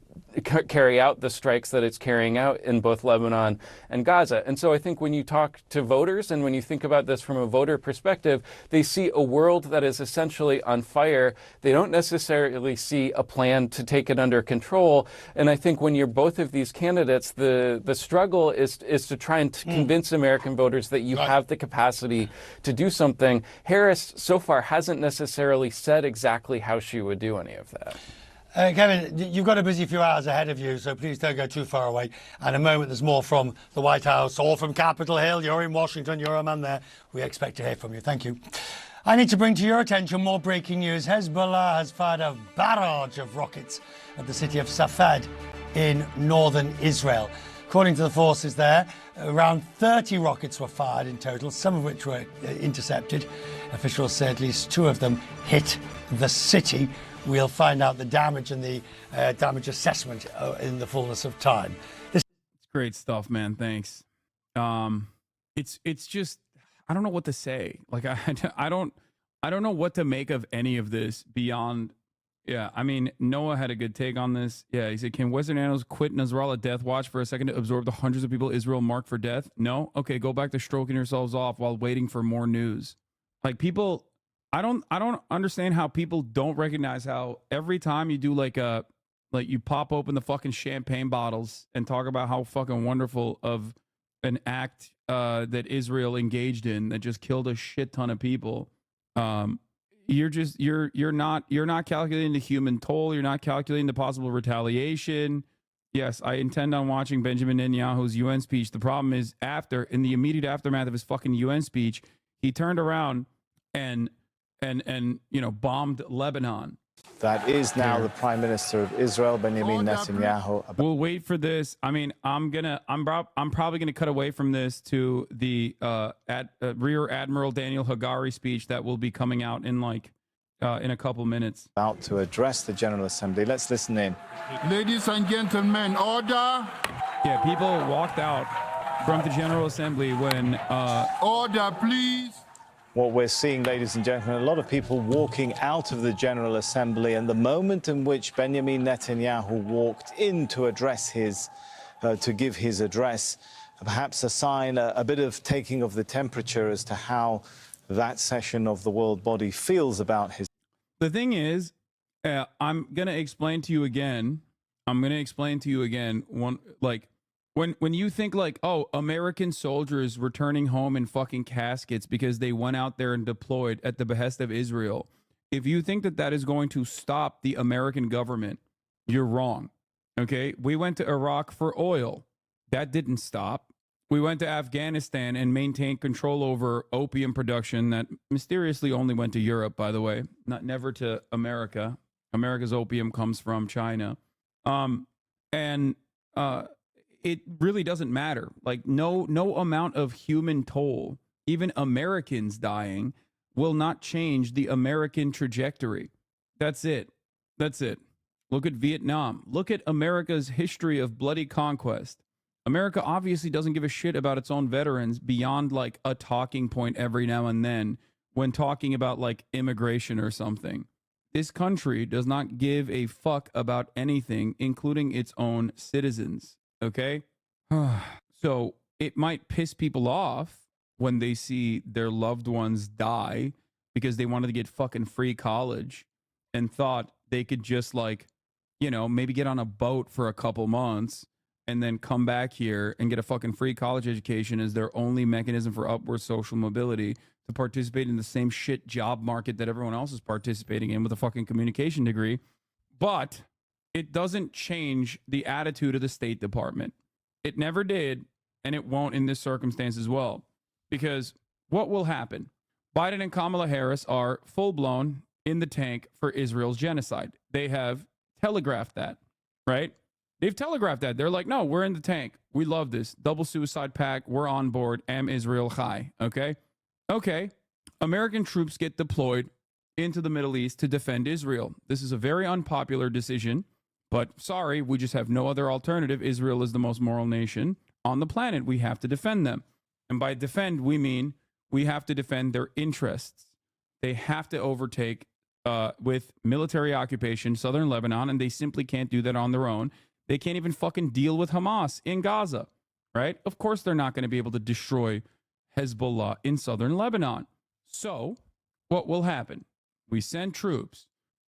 carry out the strikes that it's carrying out in both Lebanon and Gaza. And so I think when you talk to voters and when you think about this from a voter perspective, they see a world that is essentially on fire. They don't necessarily see a plan to take it under control. And I think when you're both of these candidates, the struggle is to try and convince American voters that you have the capacity to do something. Harris so far hasn't necessarily said exactly how she would do any of that. Kevin, you've got a busy few hours ahead of you, so please don't go too far away. And in a moment, there's more from the White House or from Capitol Hill. You're in Washington. You're a man there. We expect to hear from you. Thank you. I need to bring to your attention more breaking news. Hezbollah has fired a barrage of rockets at the city of Safed in northern Israel. According to the forces there, around 30 rockets were fired in total, some of which were intercepted. Officials say at least 2 of them hit the city. We'll find out the damage and the damage assessment in the fullness of time. It's great stuff, man. Thanks. It's just, I don't know what to say. Like I don't know what to make of any of this beyond. Yeah, I mean, Noah had a good take on this. Yeah, he said, can Western analysts quit Nasrallah death watch for a second to absorb the hundreds of people Israel marked for death? No? Okay, go back to stroking yourselves off while waiting for more news. Like people, I don't understand how people don't recognize how every time you do like you pop open the fucking champagne bottles and talk about how fucking wonderful of an act that Israel engaged in that just killed a shit ton of people. You're not calculating the human toll. You're not calculating the possible retaliation. Yes, I intend on watching Benjamin Netanyahu's UN speech. The problem is in the immediate aftermath of his fucking UN speech, he turned around and bombed Lebanon. That is now the Prime Minister of Israel, Benjamin Netanyahu. We'll wait for this. I mean, I'm probably gonna cut away from this to the Rear Admiral Daniel Hagari speech that will be coming out in a couple minutes. About to address the General Assembly. Let's listen in. Ladies and gentlemen, order. Yeah, people walked out from the General Assembly when order, please. What we're seeing, ladies and gentlemen, a lot of people walking out of the General Assembly, and the moment in which Benjamin Netanyahu walked in to address to give his address, perhaps a sign, a bit of taking of the temperature as to how that session of the world body feels about his. The thing is, I'm going to explain to you again. When you think like, oh, American soldiers returning home in fucking caskets because they went out there and deployed at the behest of Israel, if you think that that is going to stop the American government, you're wrong. Okay? We went to Iraq for oil. That didn't stop. We went to Afghanistan and maintained control over opium production that mysteriously only went to Europe, by the way, never to America. America's opium comes from China. It really doesn't matter. Like no amount of human toll, even Americans dying, will not change the American trajectory. That's it. Look at Vietnam. Look at America's history of bloody conquest. America obviously doesn't give a shit about its own veterans beyond like a talking point every now and then when talking about like immigration or something. This country does not give a fuck about anything, including its own citizens. Okay? So it might piss people off when they see their loved ones die because they wanted to get fucking free college and thought they could just like, you know, maybe get on a boat for a couple months and then come back here and get a fucking free college education as their only mechanism for upward social mobility to participate in the same shit job market that everyone else is participating in with a fucking communication degree. But it doesn't change the attitude of the State Department. It never did, and it won't in this circumstance as well. Because what will happen? Biden and Kamala Harris are full-blown in the tank for Israel's genocide. They have telegraphed that, right? They've telegraphed that. They're like, no, we're in the tank. We love this. Double suicide pact. We're on board. Am Israel Chai. Okay? Okay. American troops get deployed into the Middle East to defend Israel. This is a very unpopular decision, but sorry, we just have no other alternative. Israel is the most moral nation on the planet. We have to defend them. And by defend, we mean we have to defend their interests. They have to overtake with military occupation southern Lebanon, and they simply can't do that on their own. They can't even fucking deal with Hamas in Gaza, right? Of course they're not going to be able to destroy Hezbollah in southern Lebanon. So what will happen? We send troops.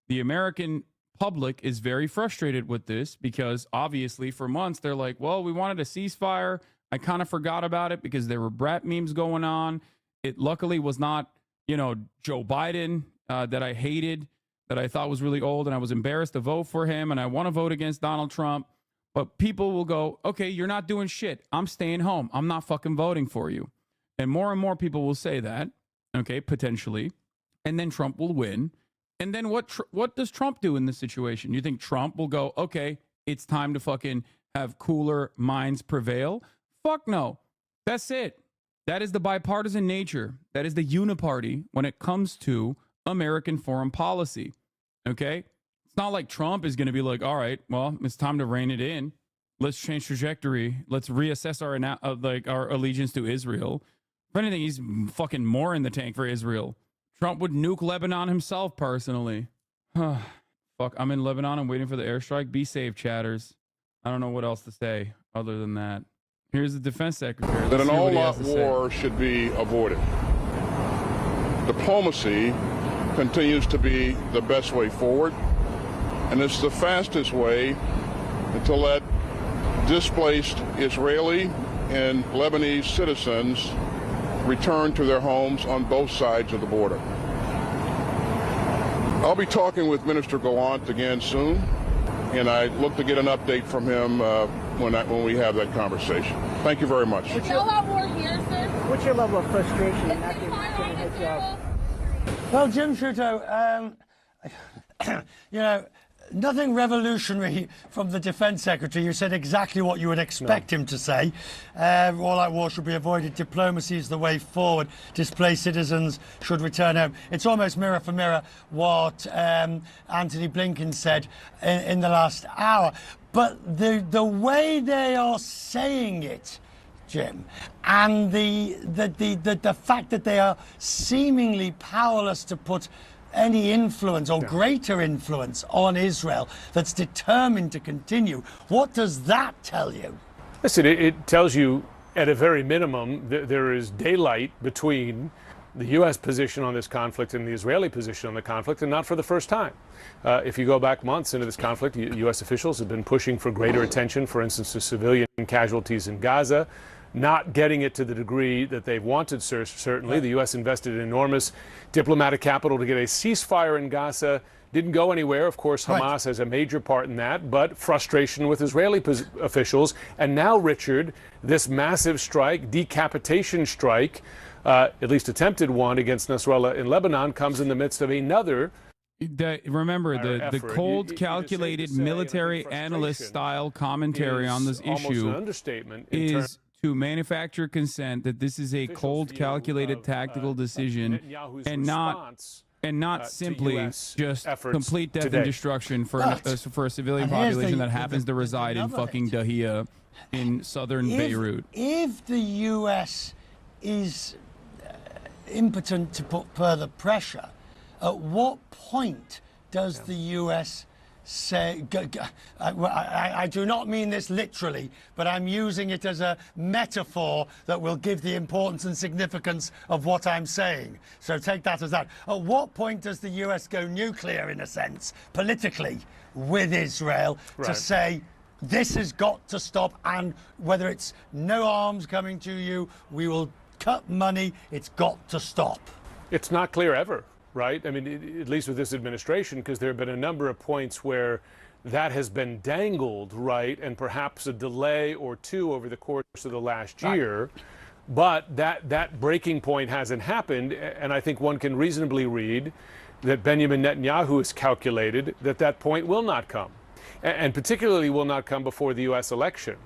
The American public is very frustrated with this because obviously for months they're like, well, we wanted a ceasefire. I kind of forgot about it because there were brat memes going on. It luckily was not, Joe Biden that I hated, that I thought was really old, and I was embarrassed to vote for him, and I want to vote against Donald Trump. But people will go, okay, you're not doing shit. I'm staying home. I'm not fucking voting for you. And more people will say that, okay, potentially. And then Trump will win. And then what does Trump do in this situation? You think Trump will go, okay, it's time to fucking have cooler minds prevail? Fuck no. That's it. That is the bipartisan nature. That is the uniparty when it comes to American foreign policy. Okay? It's not like Trump is going to be like, all right, well, it's time to rein it in. Let's change trajectory. Let's reassess our allegiance to Israel. If anything, he's fucking more in the tank for Israel. Trump would nuke Lebanon himself personally. Fuck, I'm in Lebanon. I'm waiting for the airstrike. Be safe, chatters. I don't know what else to say other than that. Here's the defense secretary. That an all-out war should be avoided. Diplomacy continues to be the best way forward, and it's the fastest way to let displaced Israeli and Lebanese citizens return to their homes on both sides of the border. I'll be talking with Minister Gallant again soon, and I look to get an update from him when we have that conversation. Thank you very much. What's your level of frustration in not getting a job? Well, Jim Sciutto, nothing revolutionary from the defense secretary. You said exactly what you would expect him to say. All-out war should be avoided. Diplomacy is the way forward. Displaced citizens should return home. It's almost mirror for mirror what Antony Blinken said in the last hour. But the way they are saying it, Jim, and the fact that they are seemingly powerless to put any influence or greater influence on Israel, that's determined to continue, what does that tell you? Listen, it tells you at a very minimum, there is daylight between the U.S. position on this conflict and the Israeli position on the conflict, and not for the first time. If you go back months into this conflict, U.S. officials have been pushing for greater attention, for instance, to civilian casualties in Gaza, not getting it to the degree that they've wanted, certainly. The U.S. invested enormous diplomatic capital to get a ceasefire in Gaza. Didn't go anywhere. Of course, Hamas has a major part in that, but frustration with Israeli officials. And now, Richard, this massive strike, decapitation strike, at least attempted one against Nasrallah in Lebanon, comes in the midst of another. Remember, the cold, calculated military analyst style commentary on this issue an understatement is to manufacture consent that this is a cold, calculated tactical decision and not simply just complete death and destruction for a civilian population that happens to reside in fucking Dahia in southern Beirut. If the U.S. is impotent to put further pressure, at what point does the U.S. say, I do not mean this literally, but I'm using it as a metaphor that will give the importance and significance of what I'm saying. So take that as that. At what point does the US go nuclear, in a sense, politically, with Israel to say, this has got to stop, and whether it's no arms coming to you, we will cut money, it's got to stop? It's not clear ever. Right? I mean, at least with this administration, because there have been a number of points where that has been dangled, right, and perhaps a delay or two over the course of the last year. But that breaking point hasn't happened, and I think one can reasonably read that Benjamin Netanyahu has calculated that that point will not come, and particularly will not come before the U.S. election.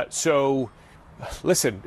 So, listen,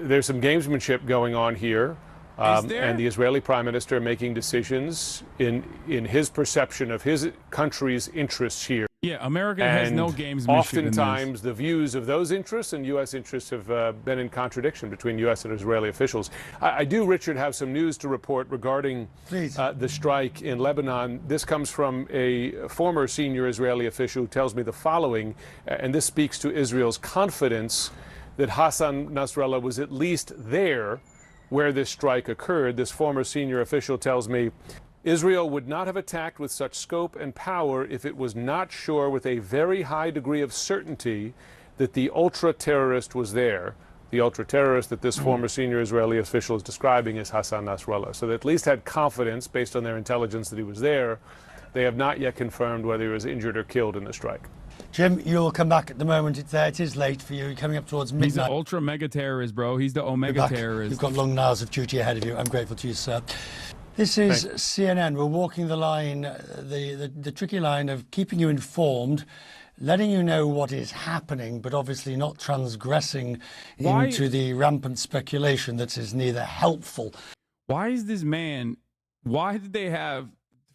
there's some gamesmanship going on here. And the Israeli Prime Minister making decisions in his perception of his country's interests here. Yeah, America has no gamesmanship. Oftentimes, the views of those interests and U.S. interests have been in contradiction between U.S. and Israeli officials. I do, Richard, have some news to report regarding the strike in Lebanon. This comes from a former senior Israeli official who tells me the following, and this speaks to Israel's confidence that Hassan Nasrallah was at least there where this strike occurred. This former senior official tells me, Israel would not have attacked with such scope and power if it was not sure with a very high degree of certainty that the ultra-terrorist was there. The ultra-terrorist that this former senior Israeli official is describing is Hassan Nasrallah. So they at least had confidence, based on their intelligence, that he was there. They have not yet confirmed whether he was injured or killed in the strike. Jim, you'll come back at the moment. It is late for you. You're coming up towards midnight. He's the ultra mega terrorist, bro. He's the omega terrorist. You've got long miles of duty ahead of you. I'm grateful to you, sir. This is CNN. We're walking the line, the tricky line of keeping you informed, letting you know what is happening, but obviously not transgressing into the rampant speculation that is neither helpful. Why is this man? Why did they have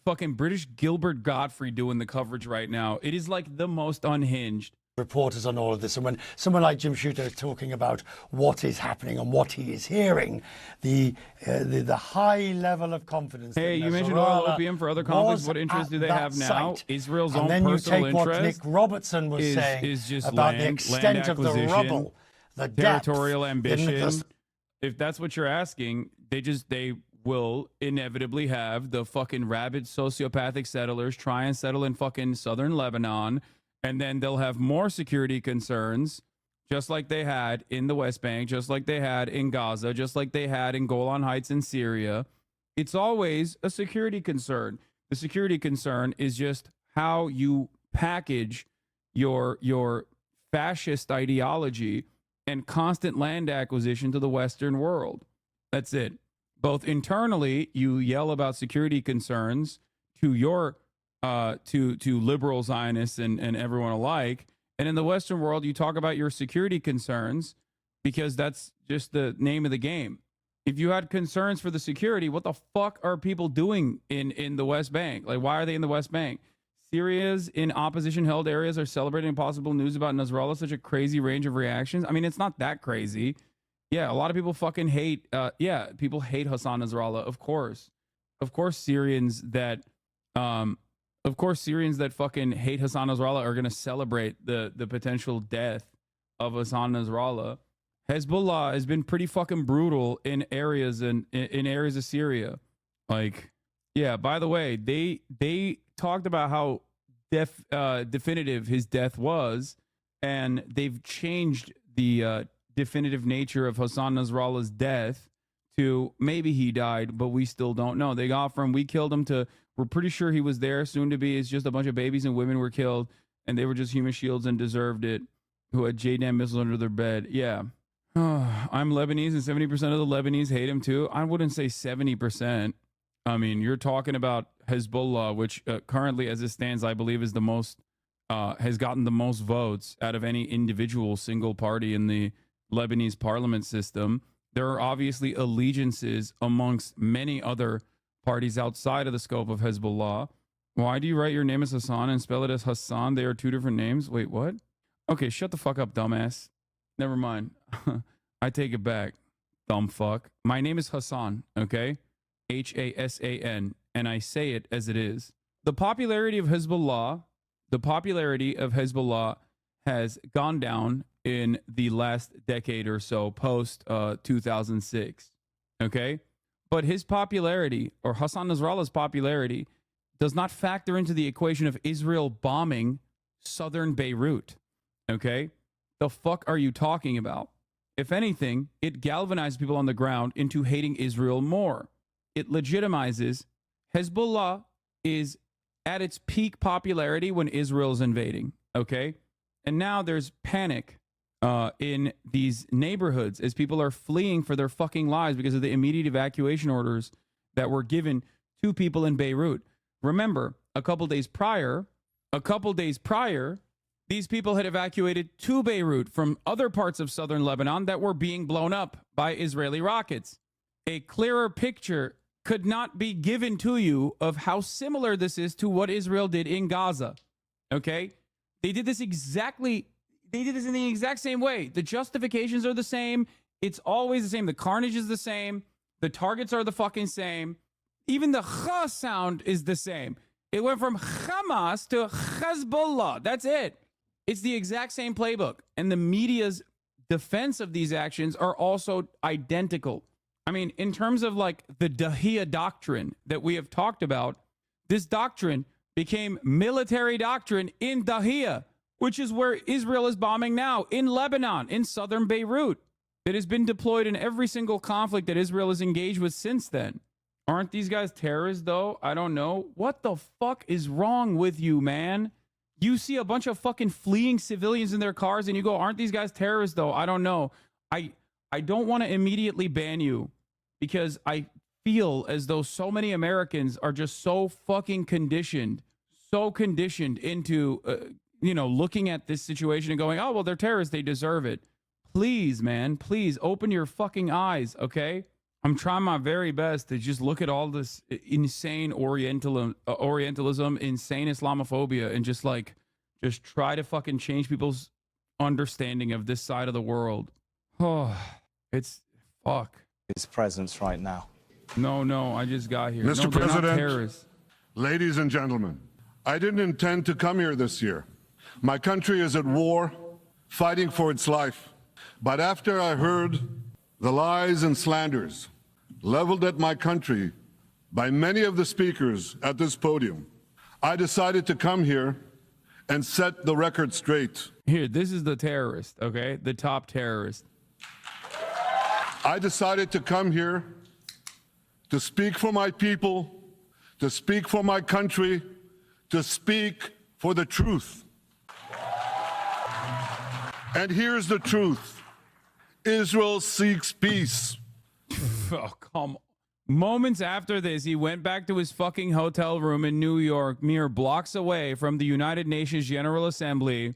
fucking British Gilbert Godfrey doing the coverage right now? It is like the most unhinged. Reporters on all of this, and when someone like Jim Shooter is talking about what is happening and what he is hearing, the high level of confidence. Hey, you mentioned oil opium for other conflicts. What interest do they have now? Israel's own personal interest. And then you take what Nick Robertson was saying is just about land, the extent of the rubble, the territorial ambition. If that's what you're asking, they will inevitably have the fucking rabid sociopathic settlers try and settle in fucking southern Lebanon, and then they'll have more security concerns, just like they had in the West Bank, just like they had in Gaza, just like they had in Golan Heights in Syria. It's always a security concern. The security concern is just how you package your fascist ideology and constant land acquisition to the Western world. That's it. Both internally, you yell about security concerns to your to liberal Zionists and everyone alike, and in the Western world, you talk about your security concerns because that's just the name of the game. If you had concerns for the security, what the fuck are people doing in the West Bank? Like, why are they in the West Bank? Syria's in opposition-held areas are celebrating possible news about Nasrallah. Such a crazy range of reactions. I mean, it's not that crazy. Yeah, a lot of people fucking hate. People hate Hassan Nasrallah. Of course, Syrians that fucking hate Hassan Nasrallah are gonna celebrate the potential death of Hassan Nasrallah. Hezbollah has been pretty fucking brutal in areas in areas of Syria. Like, yeah, by the way, they talked about how definitive his death was, and they've changed the definitive nature of Hassan Nasrallah's death to maybe he died, but we still don't know. They got from we killed him to we're pretty sure he was there. Soon to be, it's just a bunch of babies and women were killed, and they were just human shields and deserved it, who had JDAM missiles under their bed. Yeah. I'm Lebanese, and 70% of the Lebanese hate him too. I wouldn't say 70%. I mean, you're talking about Hezbollah, which currently, as it stands, I believe is the most, has gotten the most votes out of any individual single party in the Lebanese parliament system. There are obviously allegiances amongst many other parties outside of the scope of Hezbollah. Why do you write your name as Hassan and spell it as Hassan? They are two different names. Wait, what? Okay, shut the fuck up, dumbass. Never mind. I take it back, dumb fuck. My name is Hassan, okay? Hassan, and I say it as it is. The popularity of Hezbollah has gone down in the last decade or so, post 2006, okay? But his popularity, or Hassan Nasrallah's popularity, does not factor into the equation of Israel bombing southern Beirut, okay? The fuck are you talking about? If anything, it galvanizes people on the ground into hating Israel more. It legitimizes Hezbollah is at its peak popularity when Israel's invading, okay? And now there's panic in these neighborhoods as people are fleeing for their fucking lives because of the immediate evacuation orders that were given to people in Beirut. Remember, a couple days prior, these people had evacuated to Beirut from other parts of southern Lebanon that were being blown up by Israeli rockets. A clearer picture could not be given to you of how similar this is to what Israel did in Gaza. Okay? They did this in the exact same way. The justifications are the same. It's always the same. The carnage is the same. The targets are the fucking same. Even the ch sound is the same. It went from Hamas to Hezbollah. That's it. It's the exact same playbook. And the media's defense of these actions are also identical. I mean, in terms of like the Dahiya doctrine that we have talked about, this doctrine became military doctrine in Dahiya, which is where Israel is bombing now, in Lebanon, in southern Beirut. It has been deployed in every single conflict that Israel has engaged with since then. Aren't these guys terrorists, though? I don't know. What the fuck is wrong with you, man? You see a bunch of fucking fleeing civilians in their cars and you go, aren't these guys terrorists, though? I don't know. I don't want to immediately ban you because I feel as though so many Americans are just so fucking conditioned into, looking at this situation and going, oh, well, they're terrorists. They deserve it. Please, man, please open your fucking eyes, okay? I'm trying my very best to just look at all this insane Orientalism, insane Islamophobia, and just try to fucking change people's understanding of this side of the world. Oh, it's fuck. His presence right now. No, I just got here. Mr. No, they're not President, terrorists. ladies and gentlemen, I didn't intend to come here this year. My country is at war, fighting for its life. But after I heard the lies and slanders leveled at my country by many of the speakers at this podium, I decided to come here and set the record straight. Here, this is the terrorist, okay? The top terrorist. I decided to come here to speak for my people, to speak for my country, to speak for the truth. And here's the truth. Israel seeks peace. Oh, come on. Moments after this, he went back to his fucking hotel room in New York, mere blocks away from the United Nations General Assembly,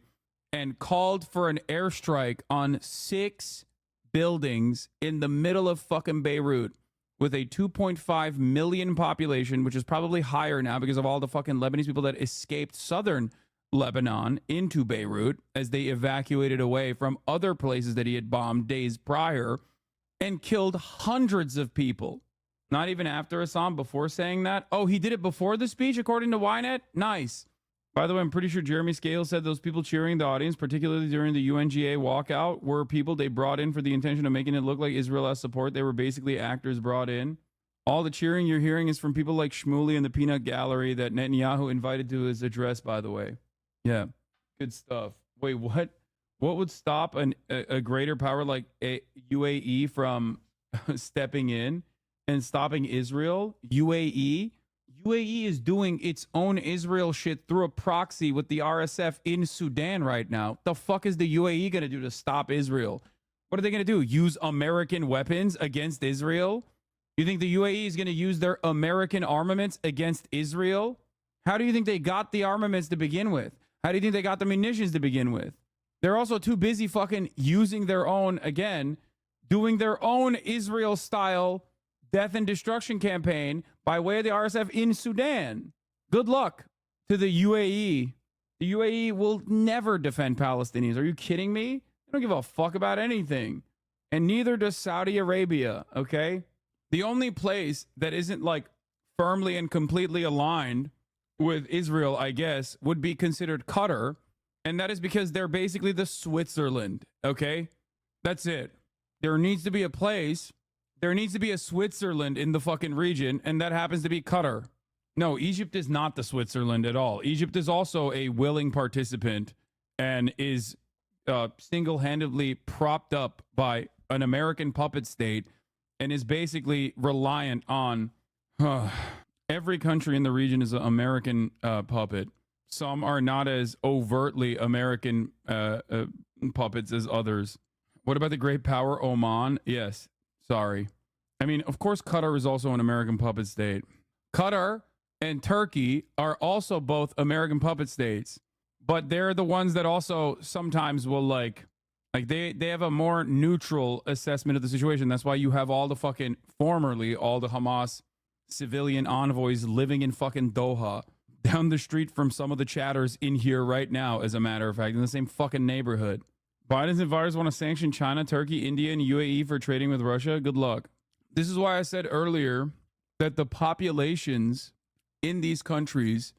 and called for an airstrike on 6 buildings in the middle of fucking Beirut with a 2.5 million population, which is probably higher now because of all the fucking Lebanese people that escaped southern Lebanon into Beirut as they evacuated away from other places that he had bombed days prior, and killed hundreds of people. Not even after Hassan, before saying that. Oh, he did it before the speech, according to Ynet? Nice. By the way, I'm pretty sure Jeremy Scales said those people cheering the audience, particularly during the UNGA walkout, were people they brought in for the intention of making it look like Israel has support. They were basically actors brought in. All the cheering you're hearing is from people like Shmuley and the Peanut Gallery that Netanyahu invited to his address, by the way. Yeah, good stuff. Wait, what? What would stop a greater power like a UAE from stepping in and stopping Israel? UAE? UAE is doing its own Israel shit through a proxy with the RSF in Sudan right now. The fuck is the UAE going to do to stop Israel? What are they going to do? Use American weapons against Israel? You think the UAE is going to use their American armaments against Israel? How do you think they got the armaments to begin with? How do you think they got the munitions to begin with? They're also too busy fucking using their own, again, doing their own Israel-style death and destruction campaign by way of the RSF in Sudan. Good luck to the UAE. The UAE will never defend Palestinians. Are you kidding me? They don't give a fuck about anything. And neither does Saudi Arabia, okay? The only place that isn't like firmly and completely aligned with Israel, I guess, would be considered Qatar. And that is because they're basically the Switzerland, okay? That's it. There needs to be a place. There needs to be a Switzerland in the fucking region, and that happens to be Qatar. No, Egypt is not the Switzerland at all. Egypt is also a willing participant and is single-handedly propped up by an American puppet state and is basically reliant on every country in the region is an American puppet. Some are not as overtly American puppets as others. What about the great power Oman? Yes. Sorry. I mean, of course, Qatar is also an American puppet state. Qatar and Turkey are also both American puppet states, but they're the ones that also sometimes will like they have a more neutral assessment of the situation. That's why you have all the fucking formerly all the Hamas civilian envoys living in fucking Doha, down the street from some of the chatters in here right now, as a matter of fact, in the same fucking neighborhood. Biden's advisors want to sanction China, Turkey, India, and UAE for trading with Russia. Good luck. This is why I said earlier that the populations in these countries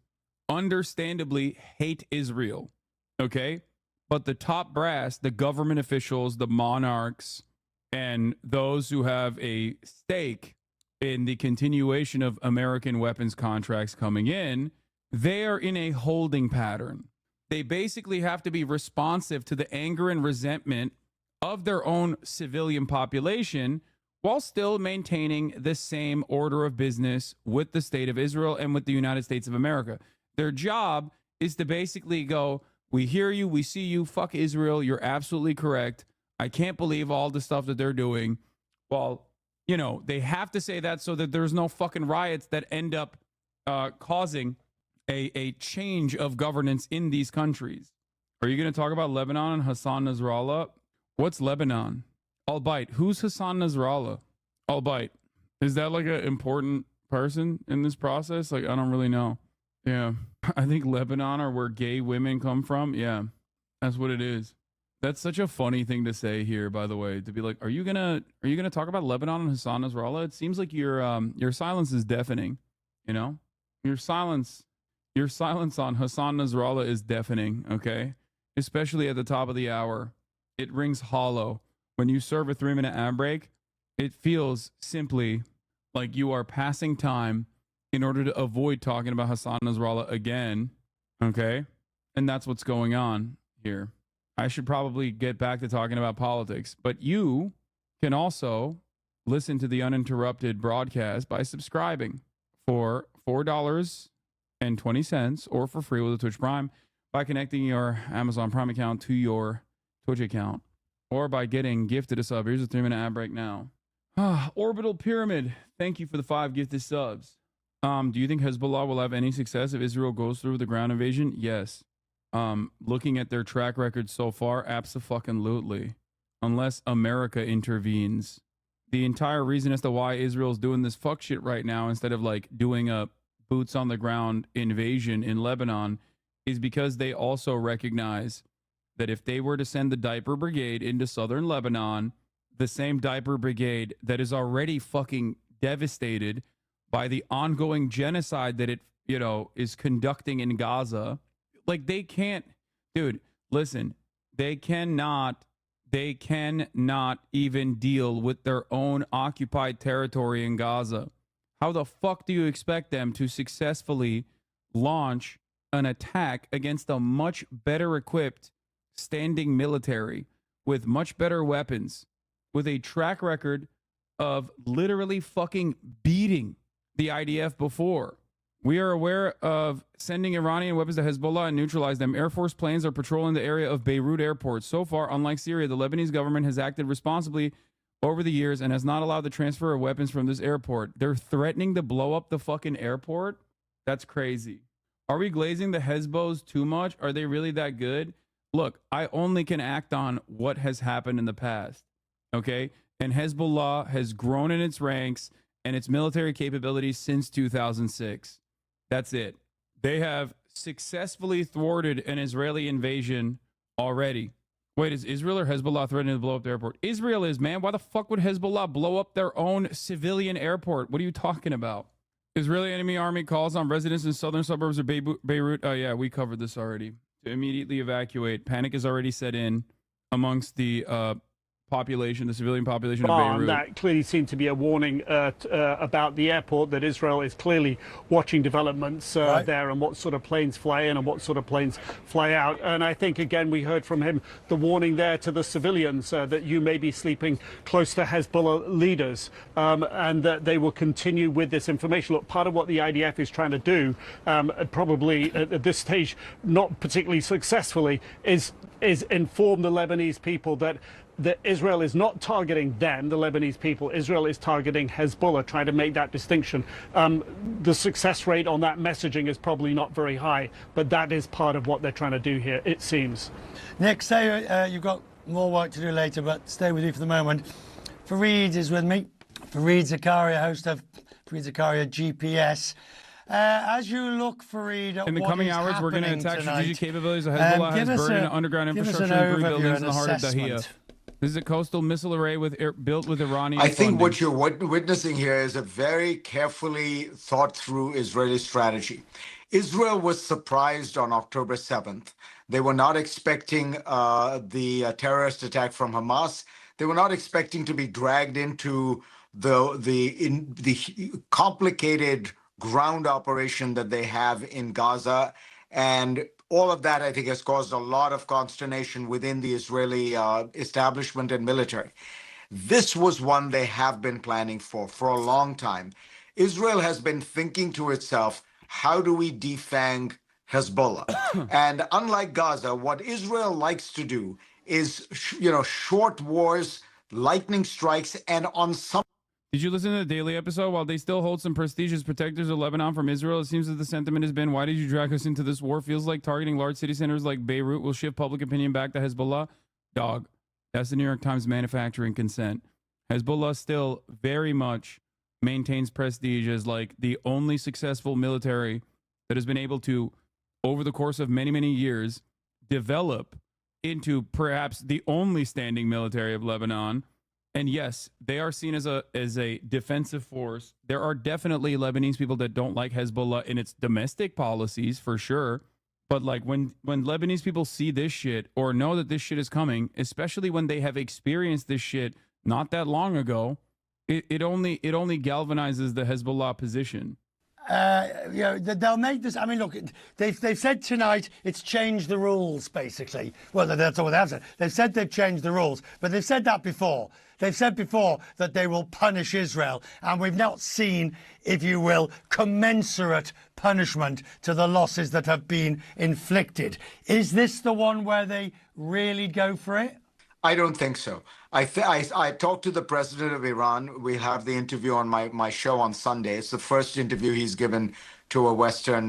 understandably hate Israel, okay? But the top brass, the government officials, the monarchs, and those who have a stake in the continuation of American weapons contracts coming in, they are in a holding pattern. They basically have to be responsive to the anger and resentment of their own civilian population while still maintaining the same order of business with the state of Israel and with the United States of America. Their job is to basically go, we hear you, we see you, fuck Israel, you're absolutely correct. I can't believe all the stuff that they're doing. Well, you know, they have to say that so that there's no fucking riots that end up causing a change of governance in these countries. Are you going to talk about Lebanon and Hassan Nasrallah? What's Lebanon? I'll bite. Who's Hassan Nasrallah? I'll bite. Is that like an important person in this process? Like, I don't really know. Yeah. I think Lebanon are where gay women come from. Yeah. That's what it is. That's such a funny thing to say here, by the way, to be like, are you gonna talk about Lebanon and Hassan Nasrallah? It seems like your silence is deafening, you know? Your silence on Hassan Nasrallah is deafening, okay? Especially at the top of the hour. It rings hollow. When you serve a 3-minute ad break, it feels simply like you are passing time in order to avoid talking about Hassan Nasrallah again, okay? And that's what's going on here. I should probably get back to talking about politics, but you can also listen to the uninterrupted broadcast by subscribing for $4.20 or for free with a Twitch Prime by connecting your Amazon Prime account to your Twitch account or by getting gifted a sub. Here's a 3-minute ad break now. Orbital Pyramid, thank you for the 5 gifted subs. Do you think Hezbollah will have any success if Israel goes through the ground invasion? Yes. Looking at their track record so far, abso-fucking-lutely. Unless America intervenes. The entire reason as to why Israel's doing this fuck shit right now instead of like doing a boots on the ground invasion in Lebanon is because they also recognize that if they were to send the diaper brigade into southern Lebanon, the same diaper brigade that is already fucking devastated by the ongoing genocide that it, you know, is conducting in Gaza, like they can't, dude, listen, they cannot even deal with their own occupied territory in Gaza. How the fuck do you expect them to successfully launch an attack against a much better equipped standing military with much better weapons, with a track record of literally fucking beating the IDF before? We are aware of sending Iranian weapons to Hezbollah and neutralize them. Air Force planes are patrolling the area of Beirut airport. So far, unlike Syria, the Lebanese government has acted responsibly over the years and has not allowed the transfer of weapons from this airport. They're threatening to blow up the fucking airport? That's crazy. Are we glazing the Hezbollah too much? Are they really that good? Look, I only can act on what has happened in the past, okay? And Hezbollah has grown in its ranks and its military capabilities since 2006. That's it. They have successfully thwarted an Israeli invasion already. Wait, is Israel or Hezbollah threatening to blow up the airport? Israel is, man. Why the fuck would Hezbollah blow up their own civilian airport? What are you talking about? Israeli enemy army calls on residents in southern suburbs of Beirut. Oh, yeah, we covered this already. To immediately evacuate. Panic has already set in amongst the population, the civilian population of Beirut. That clearly seemed to be a warning about the airport, that Israel is clearly watching developments there and what sort of planes fly in and what sort of planes fly out. And I think, again, we heard from him the warning there to the civilians that you may be sleeping close to Hezbollah leaders and that they will continue with this information. Look, part of what the IDF is trying to do, probably at this stage not particularly successfully, is inform the Lebanese people that Israel is not targeting them, the Lebanese people. Israel is targeting Hezbollah, trying to make that distinction. The success rate on that messaging is probably not very high, but that is part of what they're trying to do here, it seems. Nick, say you've got more work to do later, but stay with you for the moment. Fareed is with me. Fareed Zakaria, host of Fareed Zakaria GPS. As you look, Fareed, at in the coming hours, we're going to attack strategic capabilities of Hezbollah has buried underground infrastructure in 3 buildings in the heart of Dahia. This is a coastal missile array built with Iranian I think funding. what you're witnessing here is a very carefully thought through Israeli strategy. Israel was surprised on October 7th. They were not expecting the terrorist attack from Hamas. They were not expecting to be dragged into the complicated ground operation that they have in Gaza. And all of that, I think, has caused a lot of consternation within the Israeli establishment and military. This was one they have been planning for a long time. Israel has been thinking to itself, how do we defang Hezbollah? And unlike Gaza, what Israel likes to do is, short wars, lightning strikes, and on some... Did you listen to the daily episode? While they still hold some prestigious protectors of Lebanon from Israel, it seems that the sentiment has been, why did you drag us into this war? Feels like targeting large city centers like Beirut will shift public opinion back to Hezbollah. Dog, that's the New York Times manufacturing consent. Hezbollah still very much maintains prestige as like the only successful military that has been able to, over the course of many, many years, develop into perhaps the only standing military of Lebanon. And yes, they are seen as a defensive force. There are definitely Lebanese people that don't like Hezbollah in its domestic policies, for sure. But like when Lebanese people see this shit or know that this shit is coming, especially when they have experienced this shit not that long ago, it only galvanizes the Hezbollah position. They'll make this. I mean, look, they've said tonight it's changed the rules, basically. Well, that's all they have said. They've said they've changed the rules, but they've said that before. They've said before that they will punish Israel, and we've not seen, if you will, commensurate punishment to the losses that have been inflicted. Is this the one where they really go for it? I don't think so. I talked to the president of Iran. We have the interview on my show on Sunday. It's the first interview he's given to a Western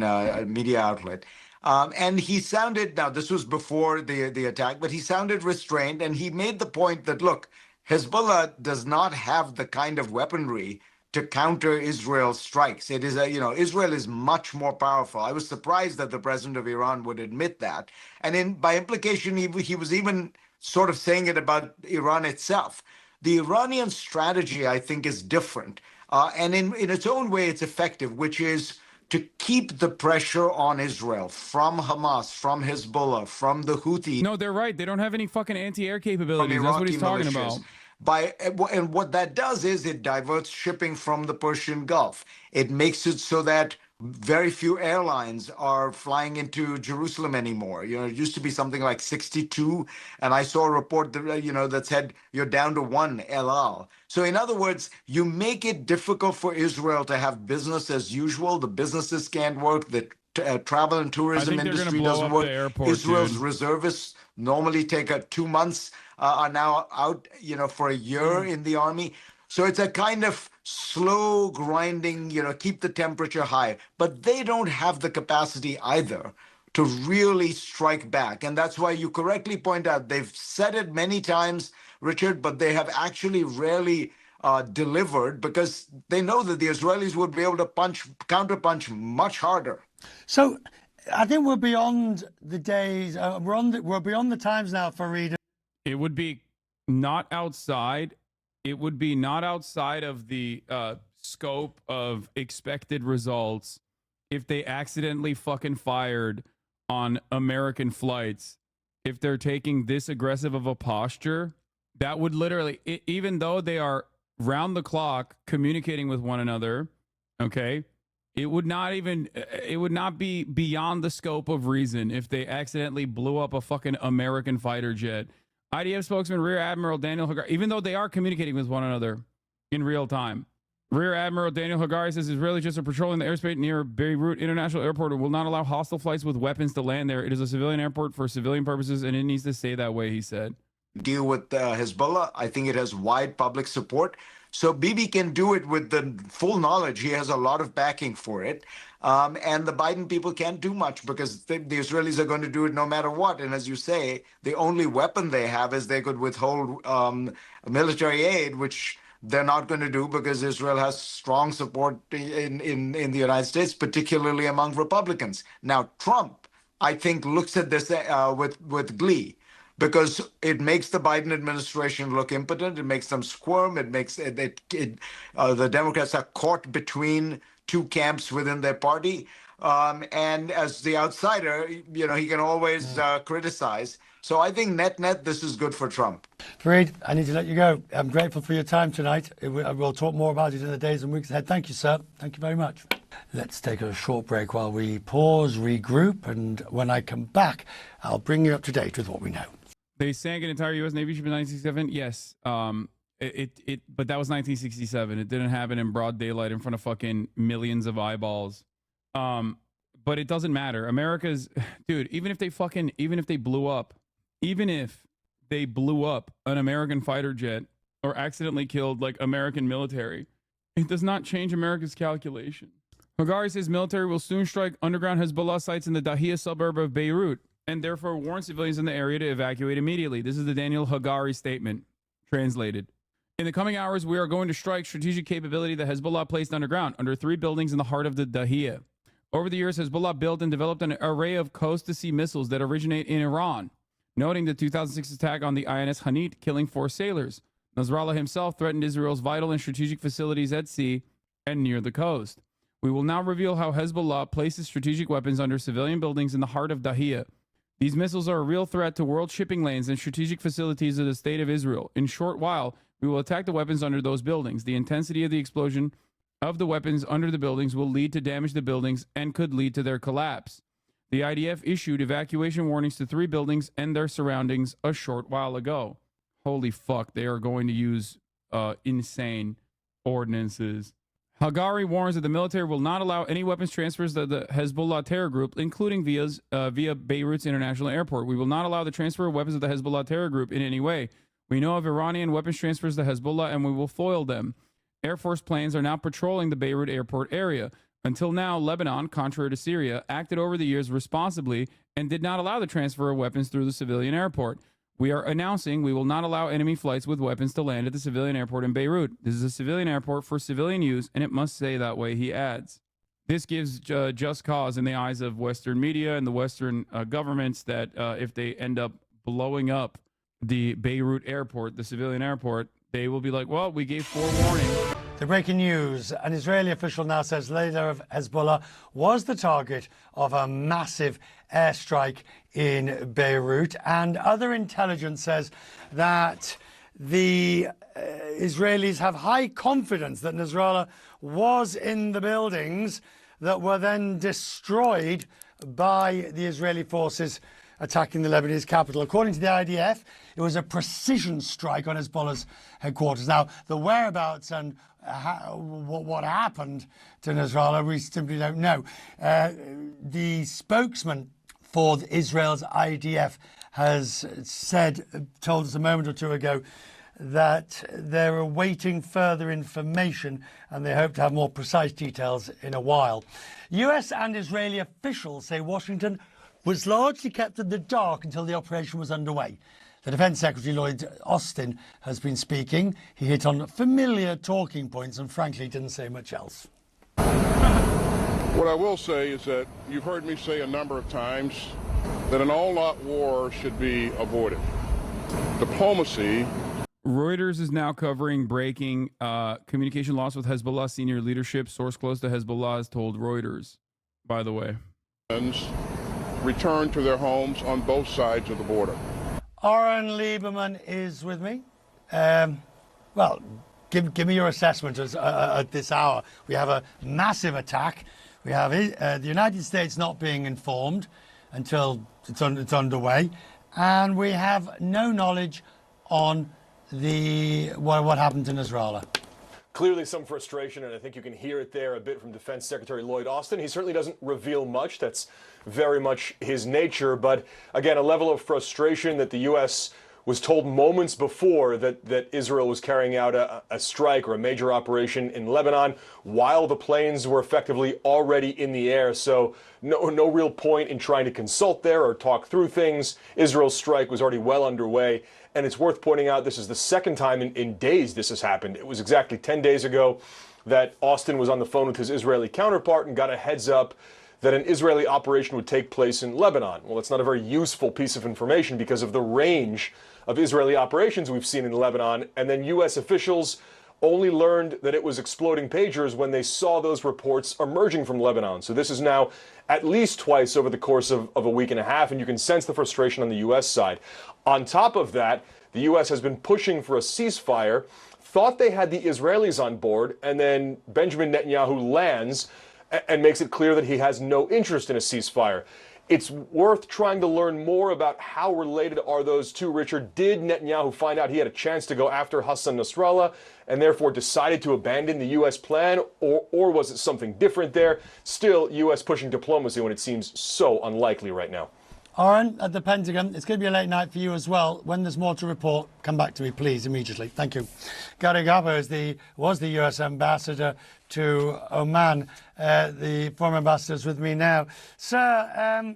media outlet. And he sounded, now this was before the attack, but he sounded restrained, and he made the point that, look, Hezbollah does not have the kind of weaponry to counter Israel's strikes. It is Israel is much more powerful. I was surprised that the president of Iran would admit that. And by implication, he was even sort of saying it about Iran itself. The Iranian strategy, I think, is different. And in its own way, it's effective, which is to keep the pressure on Israel from Hamas, from Hezbollah, from the Houthis. No, they're right. They don't have any fucking anti-air capabilities. That's what he's talking about. And what that does is it diverts shipping from the Persian Gulf. It makes it so that very few airlines are flying into Jerusalem anymore. You know, it used to be something like 62, and I saw a report that, that said you're down to 1 El Al. So in other words, you make it difficult for Israel to have business as usual. The businesses can't work. The travel and tourism industry doesn't work. Israel's reservists normally take 2 months, are now out, for a year in the army. So it's a kind of slow grinding, keep the temperature high. But they don't have the capacity either to really strike back. And that's why you correctly point out, they've said it many times, Richard, but they have actually rarely delivered, because they know that the Israelis would be able to counterpunch much harder. So I think we're beyond the days, we're beyond the times now, Fareed. It would be not outside. It would be not outside of the scope of expected results if they accidentally fucking fired on American flights. If they're taking this aggressive of a posture, that would literally, even though they are round the clock communicating with one another, okay, it would not be beyond the scope of reason if they accidentally blew up a fucking American fighter jet. IDF spokesman Rear Admiral Daniel Hagari, even though they are communicating with one another in real time, Rear Admiral Daniel Hagari says Israeli jets are patrolling the airspace near Beirut International Airport and will not allow hostile flights with weapons to land there. It is a civilian airport for civilian purposes, and it needs to stay that way, he said. Deal with Hezbollah. I think it has wide public support. So Bibi can do it with the full knowledge. He has a lot of backing for it. And the Biden people can't do much because the Israelis are going to do it no matter what. And as you say, the only weapon they have is they could withhold military aid, which they're not going to do because Israel has strong support in the United States, particularly among Republicans. Now, Trump, I think, looks at this with glee, because it makes the Biden administration look impotent. It makes them squirm. It makes the Democrats are caught between two camps within their party. And as the outsider, he can always criticize. So I think net, this is good for Trump. Fareed, I need to let you go. I'm grateful for your time tonight. We'll talk more about it in the days and weeks ahead. Thank you, sir. Thank you very much. Let's take a short break while we pause, regroup, and when I come back, I'll bring you up to date with what we know. They sank an entire U.S. Navy ship in 1967. Yes. But that was 1967. It didn't happen in broad daylight in front of fucking millions of eyeballs. But it doesn't matter. America's, dude, even if they blew up an American fighter jet or accidentally killed like American military, it does not change America's calculation. Hagari says military will soon strike underground Hezbollah sites in the Dahia suburb of Beirut, and therefore warn civilians in the area to evacuate immediately. This is the Daniel Hagari statement, translated. In the coming hours, we are going to strike strategic capability that Hezbollah placed underground, under 3 buildings in the heart of the Dahia. Over the years, Hezbollah built and developed an array of coast-to-sea missiles that originate in Iran, noting the 2006 attack on the INS Hanit, killing 4 sailors. Nasrallah himself threatened Israel's vital and strategic facilities at sea and near the coast. We will now reveal how Hezbollah places strategic weapons under civilian buildings in the heart of Dahia. These missiles are a real threat to world shipping lanes and strategic facilities of the state of Israel. In a short while, we will attack the weapons under those buildings. The intensity of the explosion of the weapons under the buildings will lead to damage to the buildings and could lead to their collapse. The IDF issued evacuation warnings to 3 buildings and their surroundings a short while ago. Holy fuck, they are going to use insane ordinances. Hagari warns that the military will not allow any weapons transfers to the Hezbollah terror group, including via Beirut's international airport. We will not allow the transfer of weapons of the Hezbollah terror group in any way. We know of Iranian weapons transfers to Hezbollah, and we will foil them. Air Force planes are now patrolling the Beirut airport area. Until now, Lebanon, contrary to Syria, acted over the years responsibly and did not allow the transfer of weapons through the civilian airport. We are announcing we will not allow enemy flights with weapons to land at the civilian airport in Beirut. This is a civilian airport for civilian use, and it must stay that way, he adds. This gives just cause in the eyes of Western media and the Western governments that if they end up blowing up the Beirut airport, the civilian airport, they will be like, well, we gave 4 warnings. The breaking news, an Israeli official now says the leader of Hezbollah was the target of a massive airstrike in Beirut, and other intelligence says that the Israelis have high confidence that Nasrallah was in the buildings that were then destroyed by the Israeli forces attacking the Lebanese capital. According to the IDF, it was a precision strike on Hezbollah's headquarters. Now, the whereabouts and what happened to Nasrallah, we simply don't know. The spokesman for Israel's IDF has told us a moment or two ago that they're awaiting further information and they hope to have more precise details in a while. US and Israeli officials say Washington was largely kept in the dark until the operation was underway. The Defense Secretary Lloyd Austin has been speaking. He hit on familiar talking points and frankly didn't say much else. What I will say is that you've heard me say a number of times that an all-out war should be avoided. Diplomacy. Reuters is now covering breaking communication loss with Hezbollah senior leadership. Source close to Hezbollah has told Reuters, by the way. Return to their homes on both sides of the border. Oren Lieberman is with me. Well, give me your assessment at this hour. We have a massive attack. We have the United States not being informed until it's underway, and we have no knowledge on what happened to Nasrallah. Clearly some frustration, and I think you can hear it there a bit from Defense Secretary Lloyd Austin. He certainly doesn't reveal much. That's very much his nature. But again, a level of frustration that the U.S. was told moments before that Israel was carrying out a strike or a major operation in Lebanon while the planes were effectively already in the air. So no real point in trying to consult there or talk through things. Israel's strike was already well underway. And it's worth pointing out this is the second time in days this has happened. It was exactly 10 days ago that Austin was on the phone with his Israeli counterpart and got a heads up that an Israeli operation would take place in Lebanon. Well, it's not a very useful piece of information because of the range of Israeli operations we've seen in Lebanon. And then U.S. officials only learned that it was exploding pagers when they saw those reports emerging from Lebanon. So this is now at least twice over the course of a week and a half, and you can sense the frustration on the U.S. side. On top of that, the U.S. has been pushing for a ceasefire, thought they had the Israelis on board, and then Benjamin Netanyahu lands and makes it clear that he has no interest in a ceasefire. It's worth trying to learn more about how related are those two, Richard. Did Netanyahu find out he had a chance to go after Hassan Nasrallah and therefore decided to abandon the U.S. plan, or was it something different there? Still, U.S. pushing diplomacy when it seems so unlikely right now. Oren, at the Pentagon, it's going to be a late night for you as well. When there's more to report, come back to me, please, immediately. Thank you. Gary Garbo was the U.S. ambassador to Oman. The former ambassador is with me now. Sir,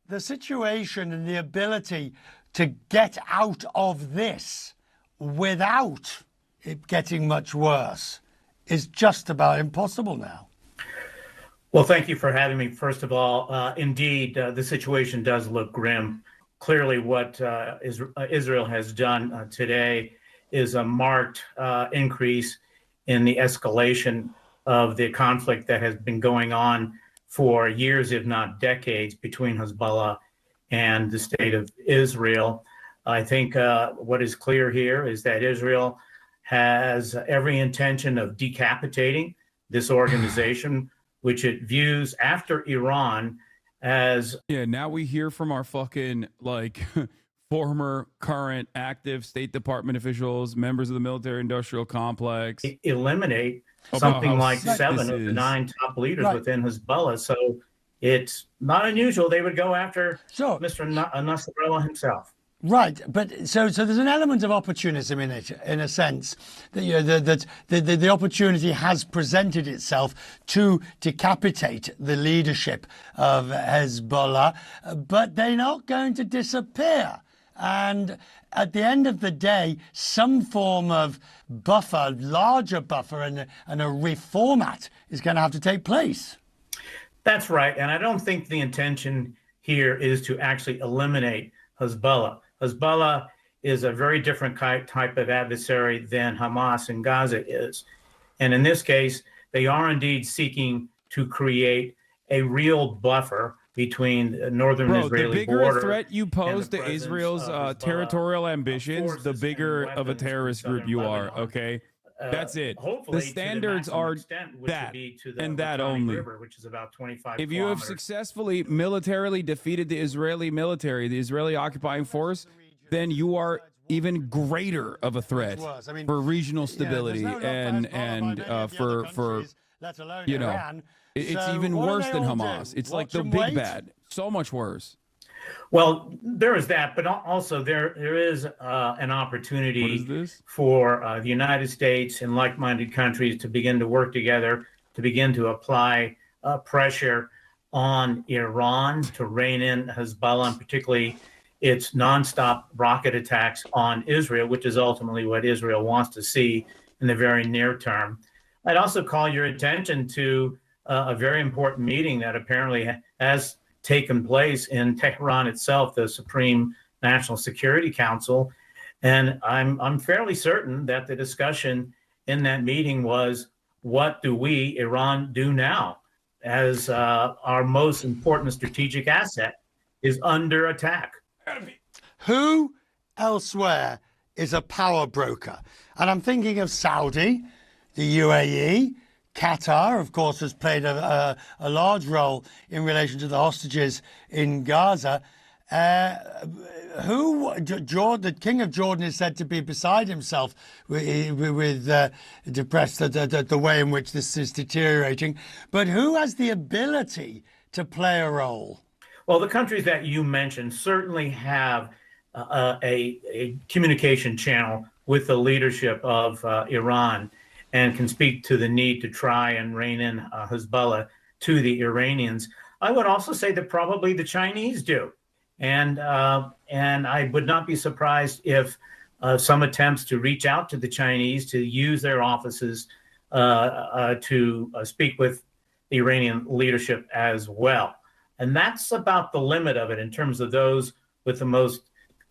the situation and the ability to get out of this without it getting much worse is just about impossible now. Well, thank you for having me. First of all, indeed, the situation does look grim. Clearly, what Israel has done today is a marked increase in the escalation of the conflict that has been going on for years, if not decades, between Hezbollah and the state of Israel. I think what is clear here is that Israel has every intention of decapitating this organization, which it views after Iran as... Yeah, now we hear from our fucking, former, current, active State Department officials, members of the military-industrial complex. Eliminate something like 7 of the 9 top leaders within Hezbollah. So it's not unusual they would go after Mr. Nasrallah himself. Right, but so there's an element of opportunism in it, in a sense that the opportunity has presented itself to decapitate the leadership of Hezbollah, but they're not going to disappear. And at the end of the day, some form of buffer, larger buffer, and a reformat is going to have to take place. That's right, and I don't think the intention here is to actually eliminate Hezbollah. Hezbollah is a very different type of adversary than Hamas in Gaza is. And in this case, they are indeed seeking to create a real buffer between the northern Israeli the bigger border. a threat you pose and the to presence Israel's of Hezbollah, territorial ambitions, the forces bigger and of a weapons terrorist from group you southern are. Lebanon. Okay, that's it. Hopefully, The to standards maximum are extent, which would that be to the and that Litani only. River, which is about 25 If you have kilometers. successfully militarily defeated the Israeli military, the Israeli occupying force, then you are even greater of a threat for regional stability and for let alone you know Iran. it's So even what do worse they than all do? Hamas. It's like Watch the and big wait? bad, so much worse. Well, there is that, but also there is an opportunity for the United States and like-minded countries to begin to work together, to begin to apply pressure on Iran to rein in Hezbollah, and particularly its nonstop rocket attacks on Israel, which is ultimately what Israel wants to see in the very near term. I'd also call your attention to a very important meeting that apparently has taken place in Tehran itself, the Supreme National Security Council. And I'm fairly certain that the discussion in that meeting was, what do we, Iran, do now as our most important strategic asset is under attack? Who elsewhere is a power broker? And I'm thinking of Saudi, the UAE, Qatar, of course, has played a large role in relation to the hostages in Gaza. The King of Jordan is said to be beside himself with depressed at the way in which this is deteriorating. But who has the ability to play a role? Well, the countries that you mentioned certainly have a communication channel with the leadership of Iran, and can speak to the need to try and rein in Hezbollah to the Iranians. I would also say that probably the Chinese do. And I would not be surprised if some attempts to reach out to the Chinese to use their offices to speak with the Iranian leadership as well. And that's about the limit of it in terms of those with the most,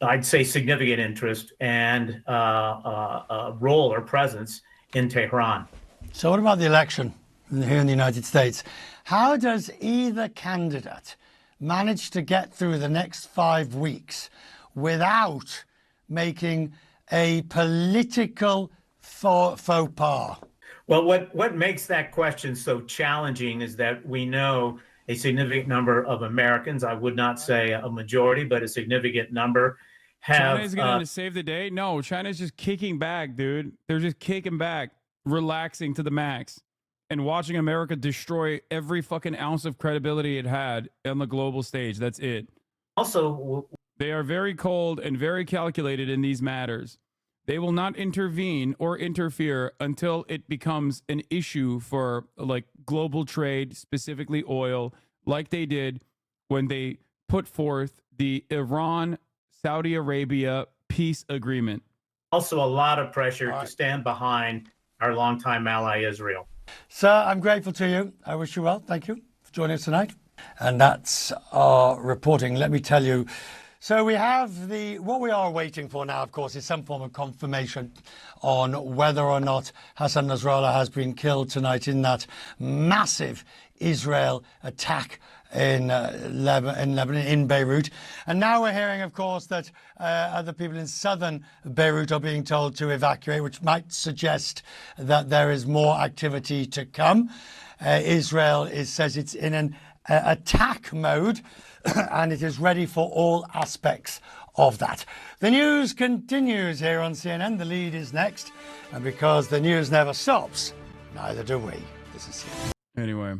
I'd say, significant interest and role or presence in Tehran. So what about the election here in the United States? How does either candidate manage to get through the next 5 weeks without making a political faux pas? Well, what makes that question so challenging is that we know a significant number of Americans, I would not say a majority, but a significant number, have... China's going to save the day? No, China's just kicking back, dude. They're just kicking back, relaxing to the max, and watching America destroy every fucking ounce of credibility it had on the global stage. That's it. Also, they are very cold and very calculated in these matters. They will not intervene or interfere until it becomes an issue for like global trade, specifically oil, like they did when they put forth the Iran-Saudi Arabia peace agreement. Also a lot of pressure to stand behind our longtime ally, Israel. Sir, I'm grateful to you. I wish you well. Thank you for joining us tonight. And that's our reporting. Let me tell you. So we have what we are waiting for now, of course, is some form of confirmation on whether or not Hassan Nasrallah has been killed tonight in that massive Israel attack in Lebanon, in Beirut. And now we're hearing, of course, that other people in southern Beirut are being told to evacuate, which might suggest that there is more activity to come. Israel says it's in an attack mode, and it is ready for all aspects of that. The news continues here on CNN. The lead is next. And because the news never stops, neither do we. This is CNN. Anyway,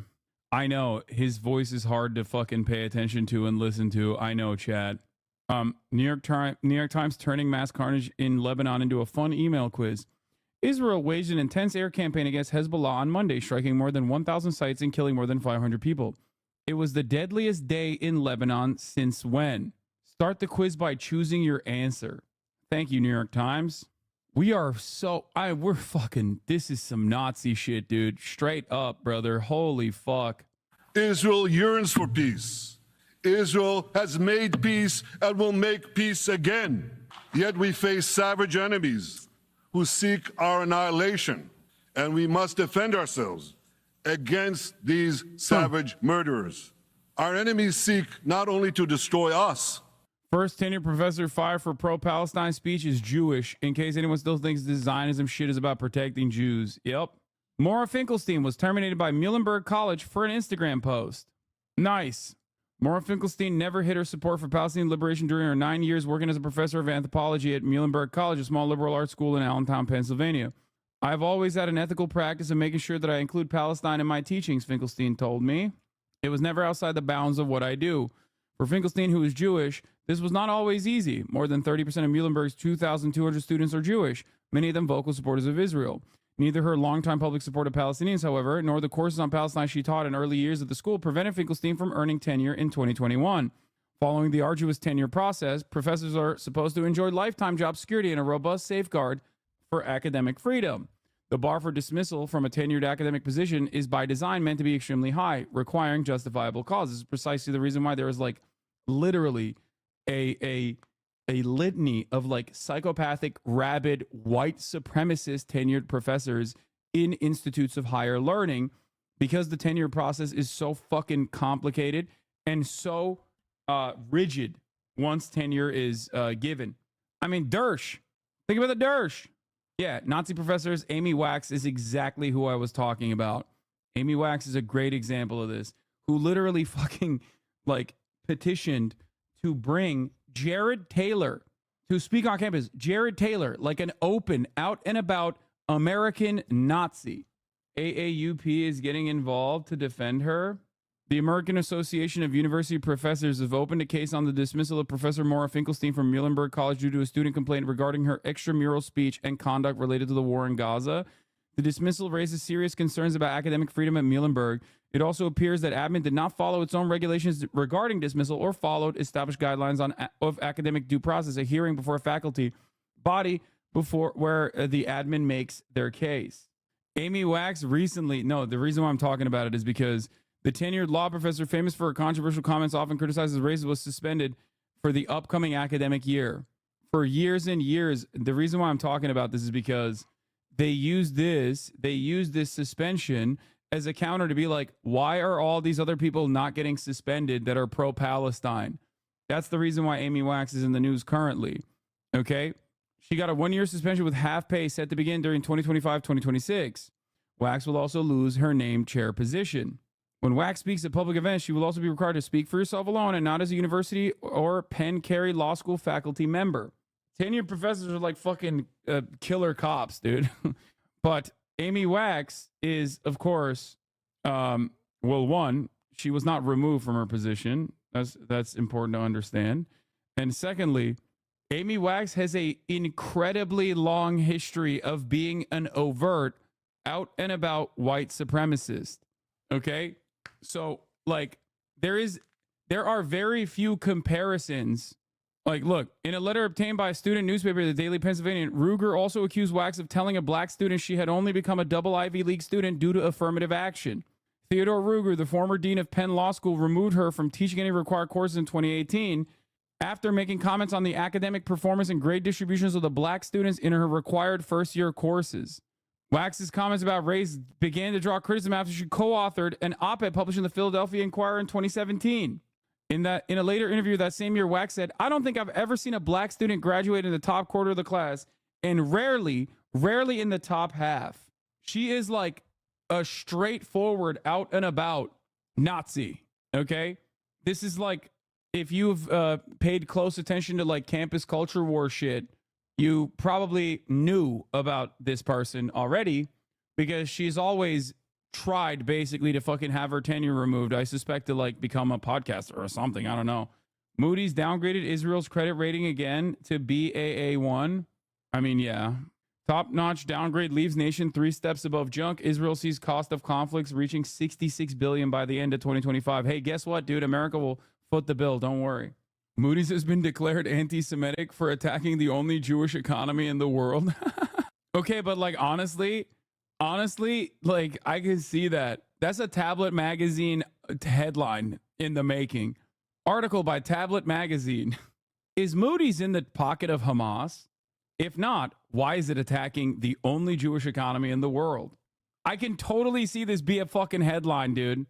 I know his voice is hard to fucking pay attention to and listen to. I know, chat. New York Times turning mass carnage in Lebanon into a fun email quiz. Israel waged an intense air campaign against Hezbollah on Monday, striking more than 1,000 sites and killing more than 500 people. It was the deadliest day in Lebanon since when? Start the quiz by choosing your answer. Thank you, New York Times. We're fucking, this is some Nazi shit, dude. Straight up, brother. Holy fuck. Israel yearns for peace. Israel has made peace and will make peace again. Yet we face savage enemies who seek our annihilation. and we must defend ourselves against these savage murderers. Our enemies seek not only to destroy us. First tenured professor fired for pro-Palestine speech is Jewish, in case anyone still thinks this Zionism shit is about protecting Jews. Yep. Maura Finkelstein was terminated by Muhlenberg College for an Instagram post. Nice. Maura Finkelstein never hid her support for Palestinian liberation during her 9 years working as a professor of anthropology at Muhlenberg College, a small liberal arts school in Allentown, Pennsylvania. I've always had an ethical practice of making sure that I include Palestine in my teachings, Finkelstein told me. It was never outside the bounds of what I do. For Finkelstein, who is Jewish, this was not always easy. More than 30% of Muhlenberg's 2,200 students are Jewish, many of them vocal supporters of Israel. Neither her longtime public support of Palestinians, however, nor the courses on Palestine she taught in early years at the school prevented Finkelstein from earning tenure in 2021. Following the arduous tenure process, professors are supposed to enjoy lifetime job security and a robust safeguard for academic freedom. The bar for dismissal from a tenured academic position is by design meant to be extremely high, requiring justifiable cause. This is precisely the reason why there is like literally a litany of like psychopathic, rabid, white supremacist tenured professors in institutes of higher learning, because the tenure process is so fucking complicated and so rigid once tenure is given. I mean, Dersh. Think about the Dersh. Yeah, Nazi professors. Amy Wax is exactly who I was talking about. Amy Wax is a great example of this, who literally fucking like petitioned to bring Jared Taylor to speak on campus. Jared Taylor, like an open, out and about American Nazi. AAUP is getting involved to defend her. The American Association of University Professors have opened a case on the dismissal of Professor Maura Finkelstein from Muhlenberg College due to a student complaint regarding her extramural speech and conduct related to the war in Gaza. The dismissal raises serious concerns about academic freedom at Muhlenberg. It also appears that admin did not follow its own regulations regarding dismissal or followed established guidelines of academic due process, a hearing before a faculty body where the admin makes their case. Amy Wax recently, the reason why I'm talking about it is because the tenured law professor, famous for her controversial comments, often criticized as racist, was suspended for the upcoming academic year. For years and years, the reason why I'm talking about this is because they use this suspension as a counter to be like, why are all these other people not getting suspended that are pro-Palestine? That's the reason why Amy Wax is in the news currently. Okay? She got a 1-year suspension with half pay set to begin during 2025-2026. Wax will also lose her named chair position. When Wax speaks at public events, she will also be required to speak for herself alone and not as a university or Penn Carey Law School faculty member. Tenured professors are like fucking killer cops, dude. But Amy Wax is, of course, one, she was not removed from her position. That's important to understand. And secondly, Amy Wax has a incredibly long history of being an overt, out and about white supremacist. Okay? So, like, there are very few comparisons. Like, look, in a letter obtained by a student newspaper, the Daily Pennsylvanian, Ruger also accused Wax of telling a black student she had only become a double Ivy League student due to affirmative action. Theodore Ruger, the former dean of Penn Law School, removed her from teaching any required courses in 2018 after making comments on the academic performance and grade distributions of the black students in her required first-year courses. Wax's comments about race began to draw criticism after she co-authored an op-ed published in the Philadelphia Inquirer in 2017. In a later interview that same year, Wax said, "I don't think I've ever seen a black student graduate in the top quarter of the class, and rarely in the top half." She is like a straightforward, out and about Nazi. Okay? This is like, if you've paid close attention to like campus culture war shit, you probably knew about this person already, because she's always tried basically to fucking have her tenure removed. I suspect to like become a podcaster or something. I don't know. Moody's downgraded Israel's credit rating again to Baa1. I mean, yeah. Top-notch downgrade leaves nation 3 steps above junk. Israel sees cost of conflicts reaching $66 billion by the end of 2025. Hey, guess what, dude? America will foot the bill. Don't worry. Moody's has been declared anti-Semitic for attacking the only Jewish economy in the world. Okay, but like honestly, like I can see that. That's a Tablet Magazine headline in the making. Article by Tablet Magazine. Is Moody's in the pocket of Hamas? If not, why is it attacking the only Jewish economy in the world? I can totally see this be a fucking headline, dude.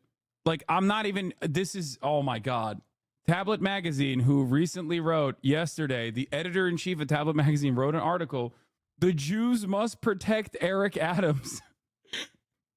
Like, I'm not even, this is, oh my God. Tablet Magazine, who recently wrote yesterday, the editor-in-chief of Tablet Magazine wrote an article, "The Jews must protect Eric Adams."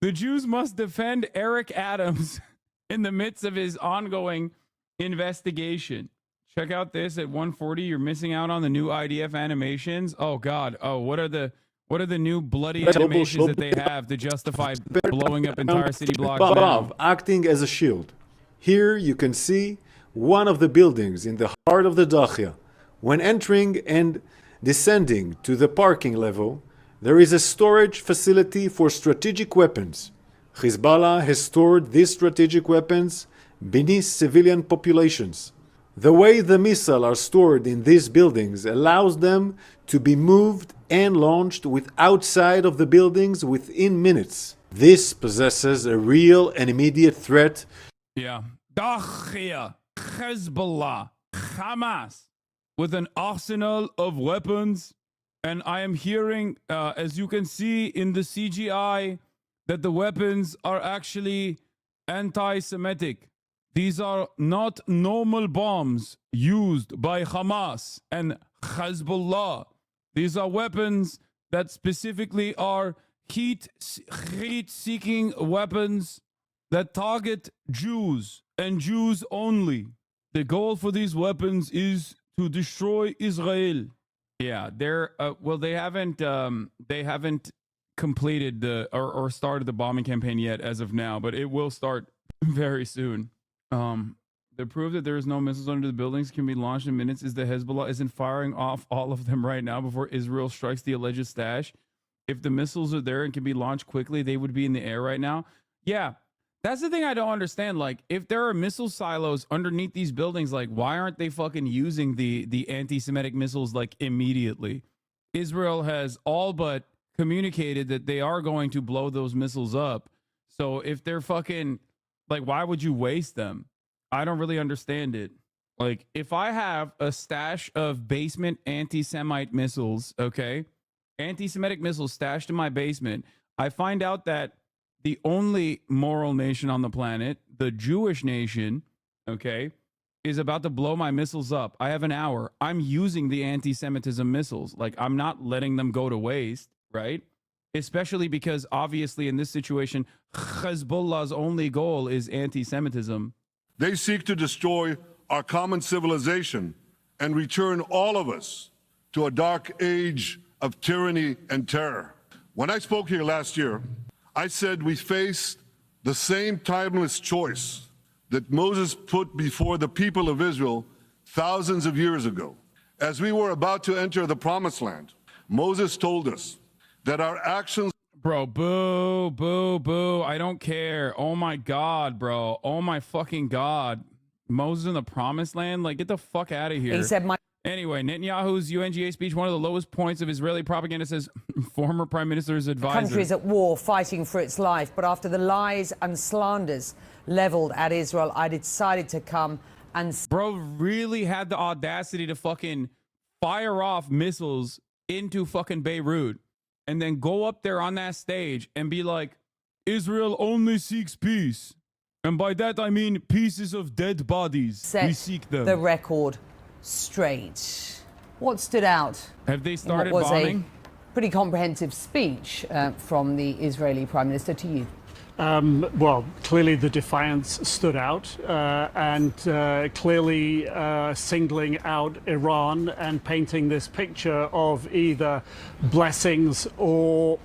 The Jews must defend Eric Adams in the midst of his ongoing investigation. Check out this at 1:40. You're missing out on the new IDF animations. Oh God. Oh, what are the new bloody animations that they have to justify blowing up entire city blocks above, now? acting as a shield. Here you can see one of the buildings in the heart of the Dahia. When entering and descending to the parking level, there is a storage facility for strategic weapons. Hezbollah has stored these strategic weapons beneath civilian populations. The way the missiles are stored in these buildings allows them to be moved and launched outside of the buildings within minutes. This possesses a real and immediate threat. Yeah. Dahia, Hezbollah, Hamas, with an arsenal of weapons. And I am hearing, as you can see in the CGI, that the weapons are actually anti-Semitic. These are not normal bombs used by Hamas and Hezbollah. These are weapons that specifically are heat-seeking weapons that target Jews and Jews only. The goal for these weapons is to destroy Israel. Yeah, they're they haven't completed or started the bombing campaign yet as of now, but it will start very soon. The proof that there is no missiles under the buildings can be launched in minutes is that Hezbollah isn't firing off all of them right now before Israel strikes the alleged stash. If the missiles are there and can be launched quickly, they would be in the air right now. Yeah, that's the thing I don't understand. Like, if there are missile silos underneath these buildings, like, why aren't they fucking using the anti-Semitic missiles, like, immediately? Israel has all but communicated that they are going to blow those missiles up. So if they're fucking, like, why would you waste them? I don't really understand it. Like, if I have a stash of basement anti-Semite missiles, okay, anti-Semitic missiles stashed in my basement, I find out that the only moral nation on the planet, the Jewish nation, okay, is about to blow my missiles up. I have an hour. I'm using the anti-Semitism missiles. Like, I'm not letting them go to waste, right? Especially because obviously in this situation, Hezbollah's only goal is anti-Semitism. They seek to destroy our common civilization and return all of us to a dark age of tyranny and terror. When I spoke here last year, I said we faced the same timeless choice that Moses put before the people of Israel thousands of years ago. As we were about to enter the promised land, Moses told us that our actions... Bro, boo, boo, boo. I don't care. Oh my God, bro. Oh my fucking God. Moses in the promised land? Like, get the fuck out of here. He said Anyway, Netanyahu's UNGA speech, one of the lowest points of Israeli propaganda, says former prime minister's advisor. The country is at war, fighting for its life. But after the lies and slanders leveled at Israel, I decided to come and... Bro really had the audacity to fucking fire off missiles into fucking Beirut and then go up there on that stage and be like, Israel only seeks peace. And by that, I mean pieces of dead bodies. We seek them. The record straight. What stood out? Have they started what was bombing? A pretty comprehensive speech from the Israeli Prime Minister to you. Well, clearly the defiance stood out, and clearly singling out Iran and painting this picture of either blessings or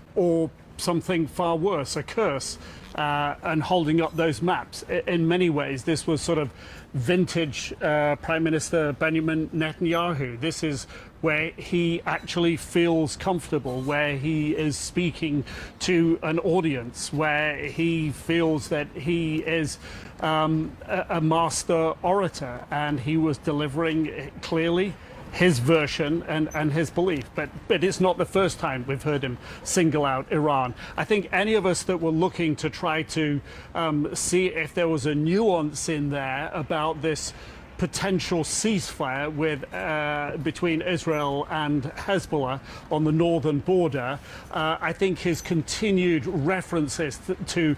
something far worse, a curse, and holding up those maps. In many ways, this was sort of vintage Prime Minister Benjamin Netanyahu. This is where he actually feels comfortable, where he is speaking to an audience, where he feels that he is a master orator, and he was delivering clearly his version and his belief. But it's not the first time we've heard him single out Iran. I think any of us that were looking to try to see if there was a nuance in there about this potential ceasefire with between Israel and Hezbollah on the northern border, I think his continued references to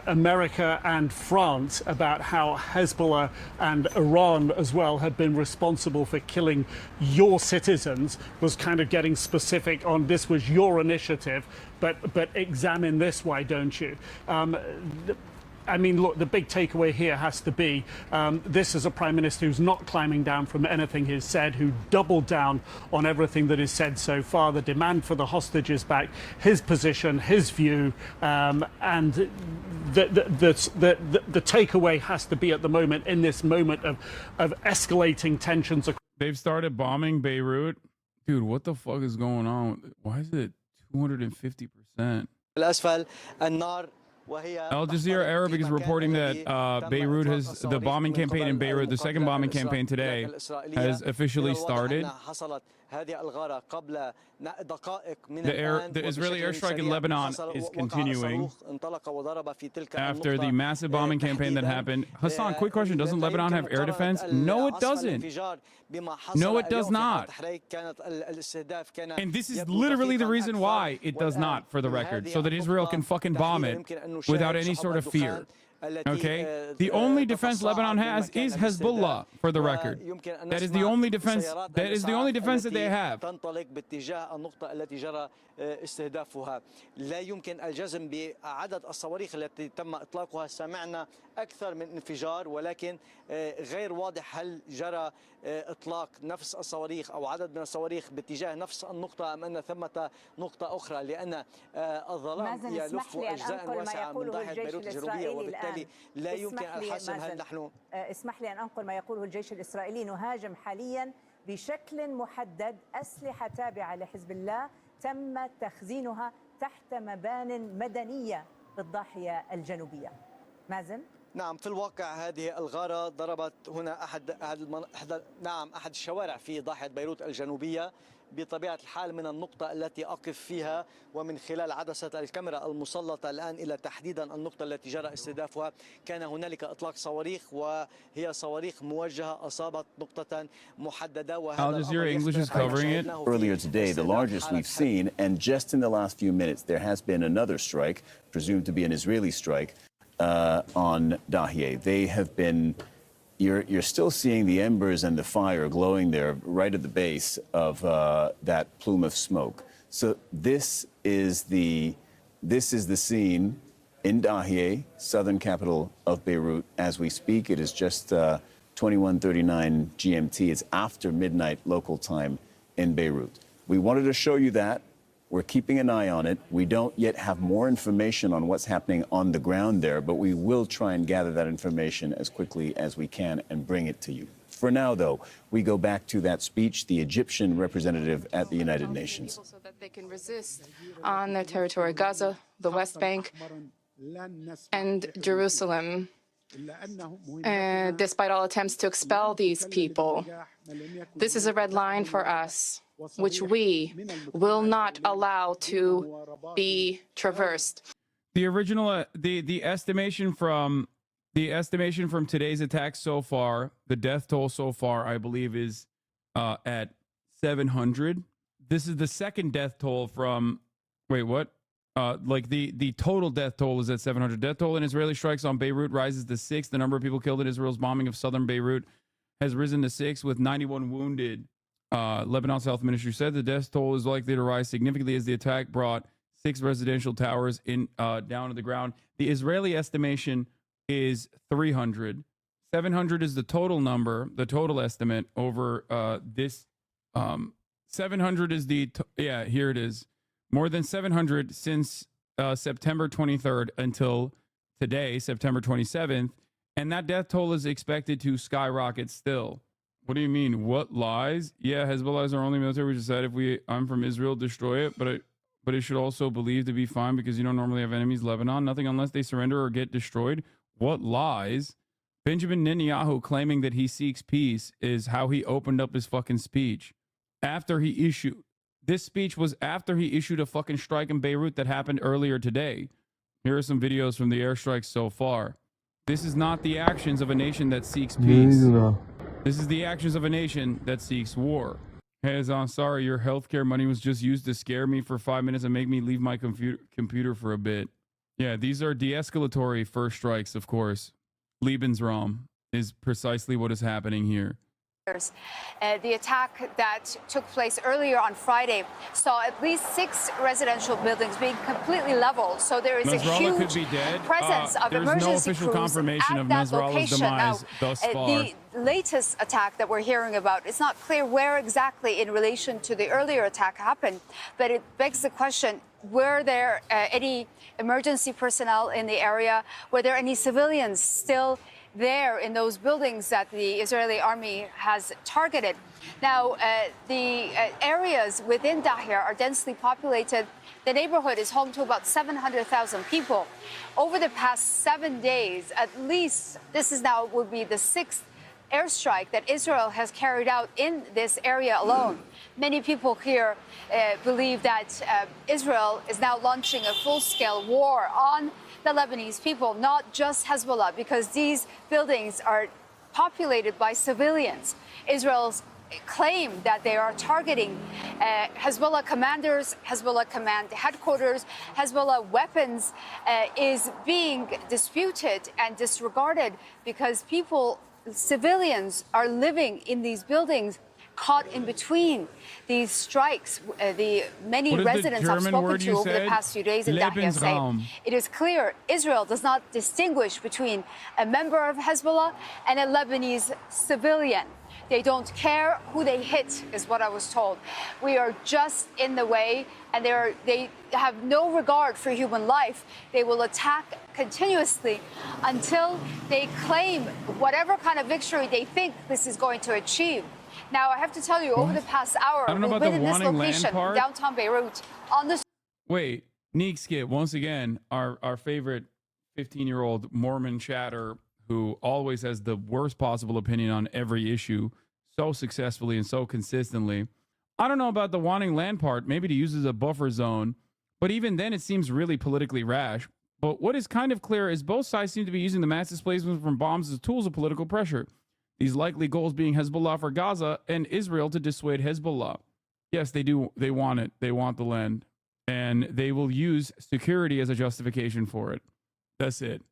America and France about how Hezbollah and Iran as well had been responsible for killing your citizens was kind of getting specific on this was your initiative, but examine this, why don't you? I mean, look, the big takeaway here has to be this is a prime minister who's not climbing down from anything he's said, who doubled down on everything that is said so far, the demand for the hostages back, his position, his view, and the takeaway has to be at the moment, in this moment of escalating tensions. They've started bombing Beirut. Dude, what the fuck is going on? Why is it 250%? Al Jazeera Arabic is reporting that Beirut has, the bombing campaign in Beirut, the second bombing campaign today, has officially started. The Israeli airstrike in Lebanon is continuing after the massive bombing campaign that happened. Hassan, quick question. Doesn't Lebanon have air defense? No, it doesn't. No, it does not. And this is literally the reason why it does not, for the record, so that Israel can fucking bomb it without any sort of fear. Okay, the only defense Lebanon has is Hezbollah, for the record. That is the only defense. That is the only defense that they have. استهدافها لا يمكن الجزم بعدد الصواريخ التي تم إطلاقها. سمعنا أكثر من انفجار، ولكن غير واضح هل جرى إطلاق نفس الصواريخ أو عدد من الصواريخ باتجاه نفس النقطة أم أن ثمة نقطة أخرى، لأن الظلام يلف أجزاء واسعة من ضاحية بيروت الجنوبية، وبالتالي لا يمكن الحسم هل نحن. اسمح لي أن أنقل ما يقوله الجيش الإسرائيلي. نهاجم حاليا بشكل محدد أسلحة تابعة لحزب الله تم تخزينها تحت مبان مدنية بالضاحية الجنوبية. مازن؟ نعم، في الواقع هذه الغارة ضربت هنا أحد الشوارع في ضاحية بيروت الجنوبية بطبيعة الحال من النقطة التي أقف فيها، ومن خلال عدسة الكاميرا المسلطة الآن إلى تحديدا النقطة التي جرى استهدافها كان هنالك إطلاق صواريخ، وهي صواريخ موجهة أصابت نقطة محددة. Al Jazeera English is covering it. Earlier today, the largest we've seen, and just in the last few minutes, there has been another strike, presumed to be an Israeli strike, on Dahieh. They have been. You're still seeing the embers and the fire glowing there right at the base of that plume of smoke. So this is the scene in Dahieh, southern capital of Beirut. As we speak, it is just 21:39 GMT. It's after midnight local time in Beirut. We wanted to show you that. We're keeping an eye on it. We don't yet have more information on what's happening on the ground there, but we will try and gather that information as quickly as we can and bring it to you. For now, though, we go back to that speech, the Egyptian representative at the United Nations. So that they can resist on their territory, Gaza, the West Bank, and Jerusalem. Despite all attempts to expel these people, this is a red line for us, which we will not allow to be traversed. The original, the estimation from today's attack so far, the death toll so far, I believe, is at 700. This is the second death toll from. Wait, what? Like the total death toll is at 700. Death toll in Israeli strikes on Beirut rises to 6. The number of people killed in Israel's bombing of southern Beirut has risen to 6, with 91 wounded. Lebanon's health ministry said the death toll is likely to rise significantly as the attack brought 6 residential towers in down to the ground. The Israeli estimation is 300. 700 is the total number, the total estimate over this. 700 is yeah, here it is. More than 700 since September 23rd until today, September 27th. And that death toll is expected to skyrocket still. What do you mean? What lies? Yeah, Hezbollah is our only military. We decided if I'm from Israel, destroy it. But it should also believe to be fine because you don't normally have enemies. Lebanon, nothing unless they surrender or get destroyed. What lies? Benjamin Netanyahu claiming that he seeks peace is how he opened up his fucking speech. This speech was after he issued a fucking strike in Beirut that happened earlier today. Here are some videos from the airstrikes so far. This is not the actions of a nation that seeks peace. This is the actions of a nation that seeks war. Hey, I'm sorry, your healthcare money was just used to scare me for 5 minutes and make me leave my computer for a bit. Yeah, these are de-escalatory first strikes, of course. Lebensraum is precisely what is happening here. The attack that took place earlier on Friday saw at least 6 residential buildings being completely leveled. So there is Nasrallah a huge could be dead. presence of There's emergency no official crews confirmation at of that Nasrallah's location. demise Now, thus far. the latest attack that we're hearing about, it's not clear where exactly in relation to the earlier attack happened, but it begs the question, were there any emergency personnel in the area? Were there any civilians still there in those buildings that the Israeli army has targeted? Now, the areas within Dahir are densely populated. The neighborhood is home to about 700,000 people. Over the past 7 days, at least, this is now would be the 6th airstrike that Israel has carried out in this area alone. Many people here believe that Israel is now launching a full-scale war on the Lebanese people, not just Hezbollah, because these buildings are populated by civilians. Israel's claim that they are targeting Hezbollah commanders, Hezbollah command headquarters, Hezbollah weapons is being disputed and disregarded because people, civilians, are living in these buildings caught in between these strikes. The many residents I've spoken to over the past few days in Dahia say it is clear Israel does not distinguish between a member of Hezbollah and a Lebanese civilian. They don't care who they hit, is what I was told. We are just in the way, and they have no regard for human life. They will attack continuously until they claim whatever kind of victory they think this is going to achieve. Now, I have to tell you, over the past hour, we've been in this location, downtown Beirut, on this. Wait, Neek Skip, once again, our favorite 15-year-old Mormon chatter who always has the worst possible opinion on every issue so successfully and so consistently. I don't know about the wanting land part, maybe to use as a buffer zone, but even then it seems really politically rash. But what is kind of clear is both sides seem to be using the mass displacement from bombs as tools of political pressure. These likely goals being Hezbollah for Gaza and Israel to dissuade Hezbollah. Yes, they do. They want it. They want the land. And they will use security as a justification for it. That's it.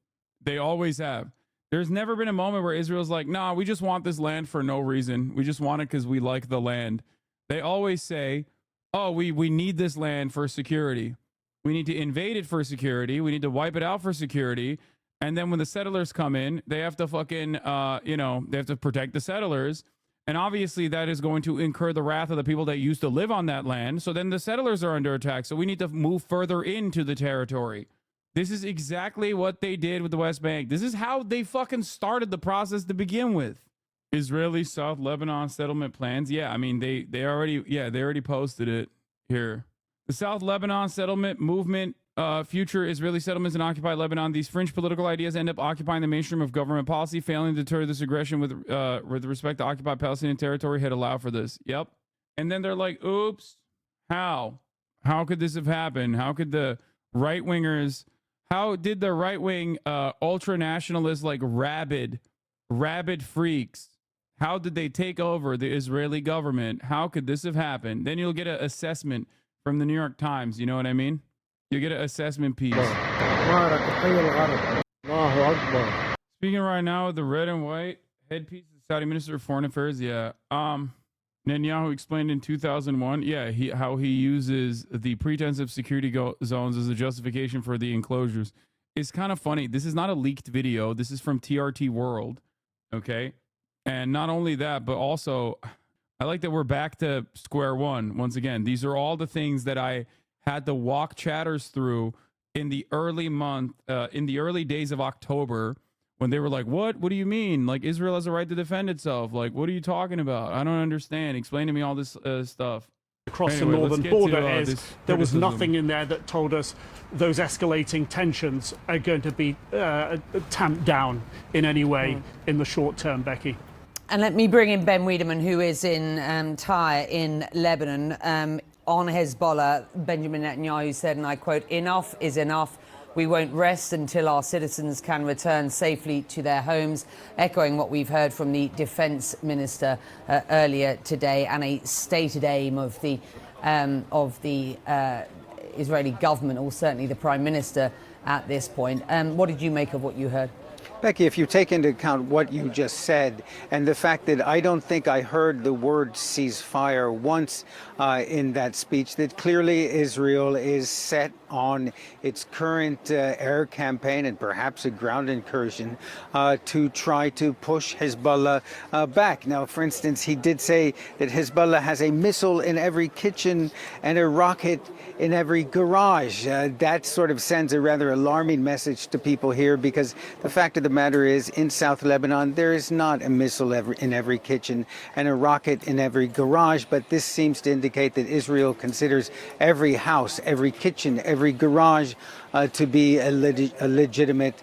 They always have. There's never been a moment where Israel's like, nah, we just want this land for no reason. We just want it because we like the land. They always say, oh, we need this land for security. We need to invade it for security. We need to wipe it out for security. And then when the settlers come in, they have to fucking, they have to protect the settlers. And obviously that is going to incur the wrath of the people that used to live on that land. So then the settlers are under attack. So we need to move further into the territory. This is exactly what they did with the West Bank. This is how they fucking started the process to begin with. Israeli South Lebanon settlement plans. Yeah, I mean, they already posted it here. The South Lebanon settlement movement, future Israeli settlements in occupied Lebanon. These fringe political ideas end up occupying the mainstream of government policy, failing to deter this aggression with respect to occupied Palestinian territory had allowed for this. Yep. And then they're like, oops, how could this have happened? How could the right-wingers, how did the right-wing ultra-nationalists like rabid freaks, how did they take over the Israeli government? How could this have happened? Then you'll get an assessment from the New York Times. You know what I mean? You get an assessment piece. Speaking right now of the red and white headpiece of the Saudi Minister of Foreign Affairs, yeah. Netanyahu explained in 2001, yeah, how he uses the pretense of security zones as a justification for the enclosures. It's kind of funny. This is not a leaked video. This is from TRT World, okay? And not only that, but also, I like that we're back to square one. Once again, these are all the things that I had to walk chatters through in the early days of October, when they were like, what do you mean? Like, Israel has a right to defend itself. Like, what are you talking about? I don't understand. Explain to me all this stuff. Across the northern border there was nothing in there that told us those escalating tensions are going to be tamped down in any way in the short term, Becky. And let me bring in Ben Wiedemann, who is in Tyre in Lebanon. On Hezbollah, Benjamin Netanyahu said, and I quote, "Enough is enough. We won't rest until our citizens can return safely to their homes, echoing what we've heard from the defense minister earlier today, and a stated aim of the Israeli government, or certainly the prime minister at this point. What did you make of what you heard? Becky, if you take into account what you just said and the fact that I don't think I heard the word ceasefire once in that speech, that clearly Israel is set on its current air campaign and perhaps a ground incursion to try to push Hezbollah back. Now, for instance, he did say that Hezbollah has a missile in every kitchen and a rocket in every garage. That sort of sends a rather alarming message to people here, because the fact of the matter is, in South Lebanon, there is not a missile in every kitchen and a rocket in every garage, but this seems to indicate that Israel considers every house, every kitchen, every garage to be a legitimate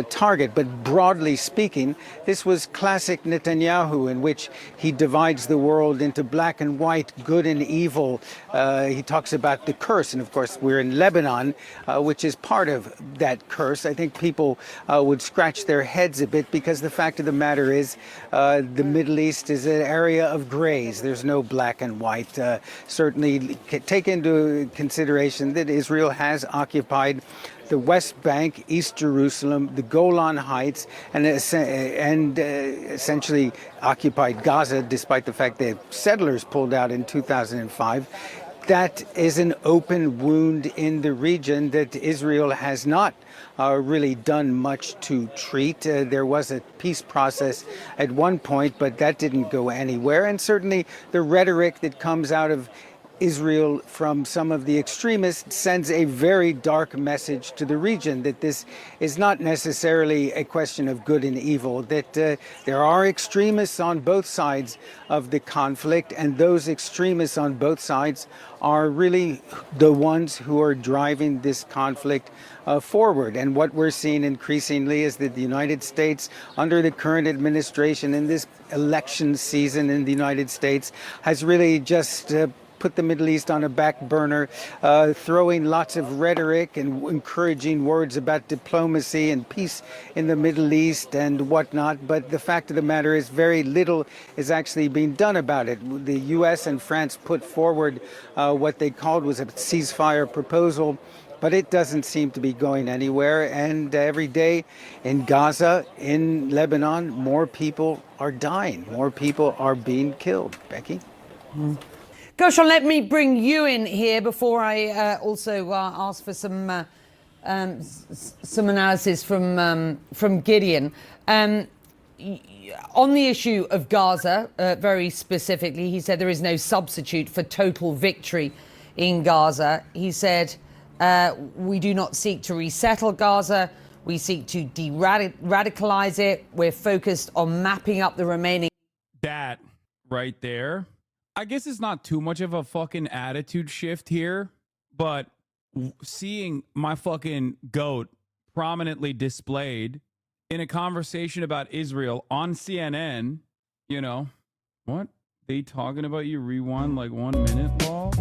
target. But broadly speaking, this was classic Netanyahu, in which he divides the world into black and white, good and evil. He talks about the curse, and of course we're in Lebanon, which is part of that curse. I think people would scratch their heads a bit, because the fact of the matter is the Middle East is an area of grays. There's no black and white. Certainly take into consideration that Israel has occupied the West Bank, East Jerusalem, the Golan Heights, and essentially occupied Gaza, despite the fact that settlers pulled out in 2005. That is an open wound in the region that Israel has not really done much to treat. There was a peace process at one point, but that didn't go anywhere. And certainly the rhetoric that comes out of Israel from some of the extremists sends a very dark message to the region, that this is not necessarily a question of good and evil, that there are extremists on both sides of the conflict, and those extremists on both sides are really the ones who are driving this conflict forward. And what we're seeing increasingly is that the United States, under the current administration in this election season in the United States, has really just put the Middle East on a back burner, throwing lots of rhetoric and encouraging words about diplomacy and peace in the Middle East and whatnot. But the fact of the matter is, very little is actually being done about it. The U.S. and France put forward what they called was a ceasefire proposal, but it doesn't seem to be going anywhere. And every day in Gaza, in Lebanon, more people are dying. More people are being killed. Becky? Gershon, let me bring you in here before I also ask for some analysis from Gideon. On the issue of Gaza, very specifically, he said there is no substitute for total victory in Gaza. He said, we do not seek to resettle Gaza. We seek to de-radicalize it. We're focused on mapping up the remaining. That right there. I guess it's not too much of a fucking attitude shift here, but seeing my fucking goat prominently displayed in a conversation about Israel on CNN, you know, what? They talking about you rewind like 1 minute, lol?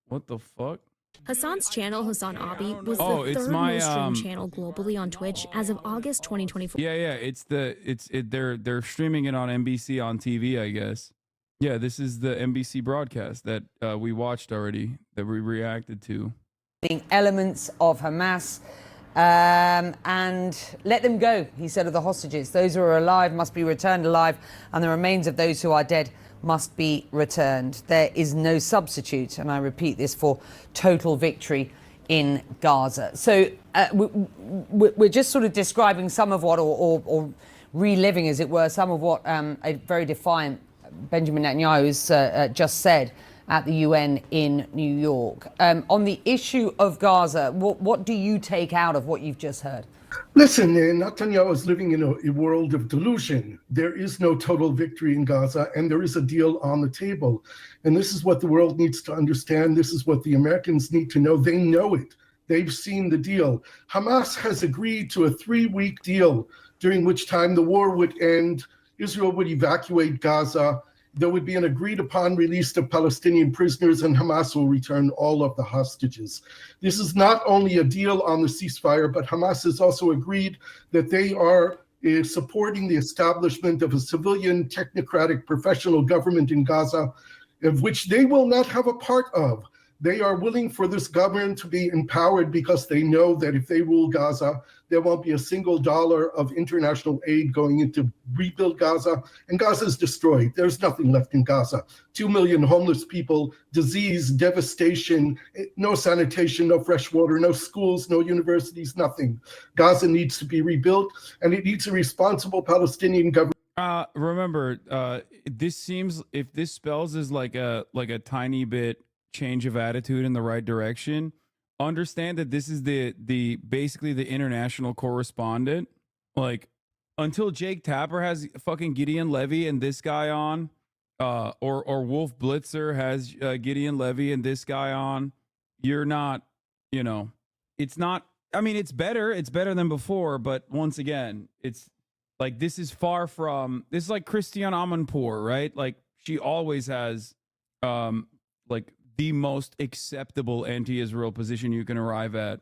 What the fuck? Hassan's channel, Hassan Abi, was the third most streamed channel globally on Twitch as of August 2024. Yeah, they're streaming it on NBC on TV, I guess. Yeah, this is the NBC broadcast that we watched already, that we reacted to. Elements of Hamas, and let them go, he said of the hostages. Those who are alive must be returned alive, and the remains of those who are dead must be returned. There is no substitute, and I repeat this, for total victory in Gaza. So we're just sort of describing some of what, or reliving, as it were, some of what a very defiant Benjamin Netanyahu has just said at the UN in New York. On the issue of Gaza, what do you take out of what you've just heard? Listen, Netanyahu is living in a world of delusion. There is no total victory in Gaza, and there is a deal on the table. And this is what the world needs to understand. This is what the Americans need to know. They know it. They've seen the deal. Hamas has agreed to a 3-week deal, during which time the war would end, Israel would evacuate Gaza, there would be an agreed upon release of Palestinian prisoners, and Hamas will return all of the hostages. This is not only a deal on the ceasefire, but Hamas has also agreed that they are supporting the establishment of a civilian, technocratic, professional government in Gaza, of which they will not have a part of. They are willing for this government to be empowered because they know that if they rule Gaza, there won't be a single dollar of international aid going into rebuild Gaza, and Gaza is destroyed. There's nothing left in Gaza. 2 million homeless people, disease, devastation, no sanitation, no fresh water, no schools, no universities, nothing. Gaza needs to be rebuilt, and it needs a responsible Palestinian government. Remember, this seems, if this spells is like a tiny bit change of attitude in the right direction, understand that this is the basically the international correspondent. Like, until Jake Tapper has fucking Gideon Levy and this guy on, or Wolf Blitzer has Gideon Levy and this guy on, you're not, it's not, I mean, it's better than before, but once again, it's like, this is far from, this is like Christiane Amanpour, right? Like, she always has like the most acceptable anti-Israel position you can arrive at.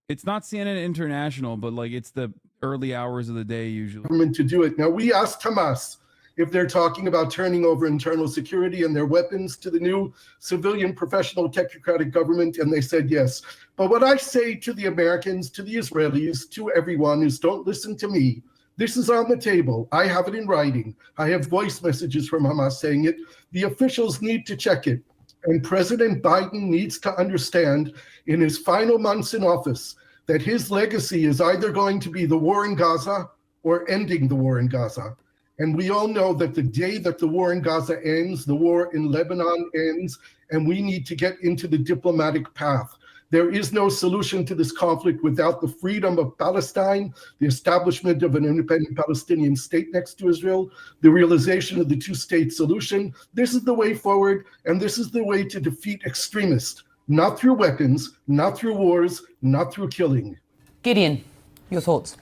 It's not CNN International, but like, it's the early hours of the day usually. Government to do it. Now, we asked Hamas if they're talking about turning over internal security and their weapons to the new civilian, professional, technocratic government, and they said yes. But what I say to the Americans, to the Israelis, to everyone is, don't listen to me. This is on the table. I have it in writing. I have voice messages from Hamas saying it. The officials need to check it. And President Biden needs to understand in his final months in office that his legacy is either going to be the war in Gaza or ending the war in Gaza. And we all know that the day that the war in Gaza ends, the war in Lebanon ends, and we need to get into the diplomatic path. There is no solution to this conflict without the freedom of Palestine, the establishment of an independent Palestinian state next to Israel, the realization of the two-state solution. This is the way forward, and this is the way to defeat extremists, not through weapons, not through wars, not through killing. Gideon, your thoughts?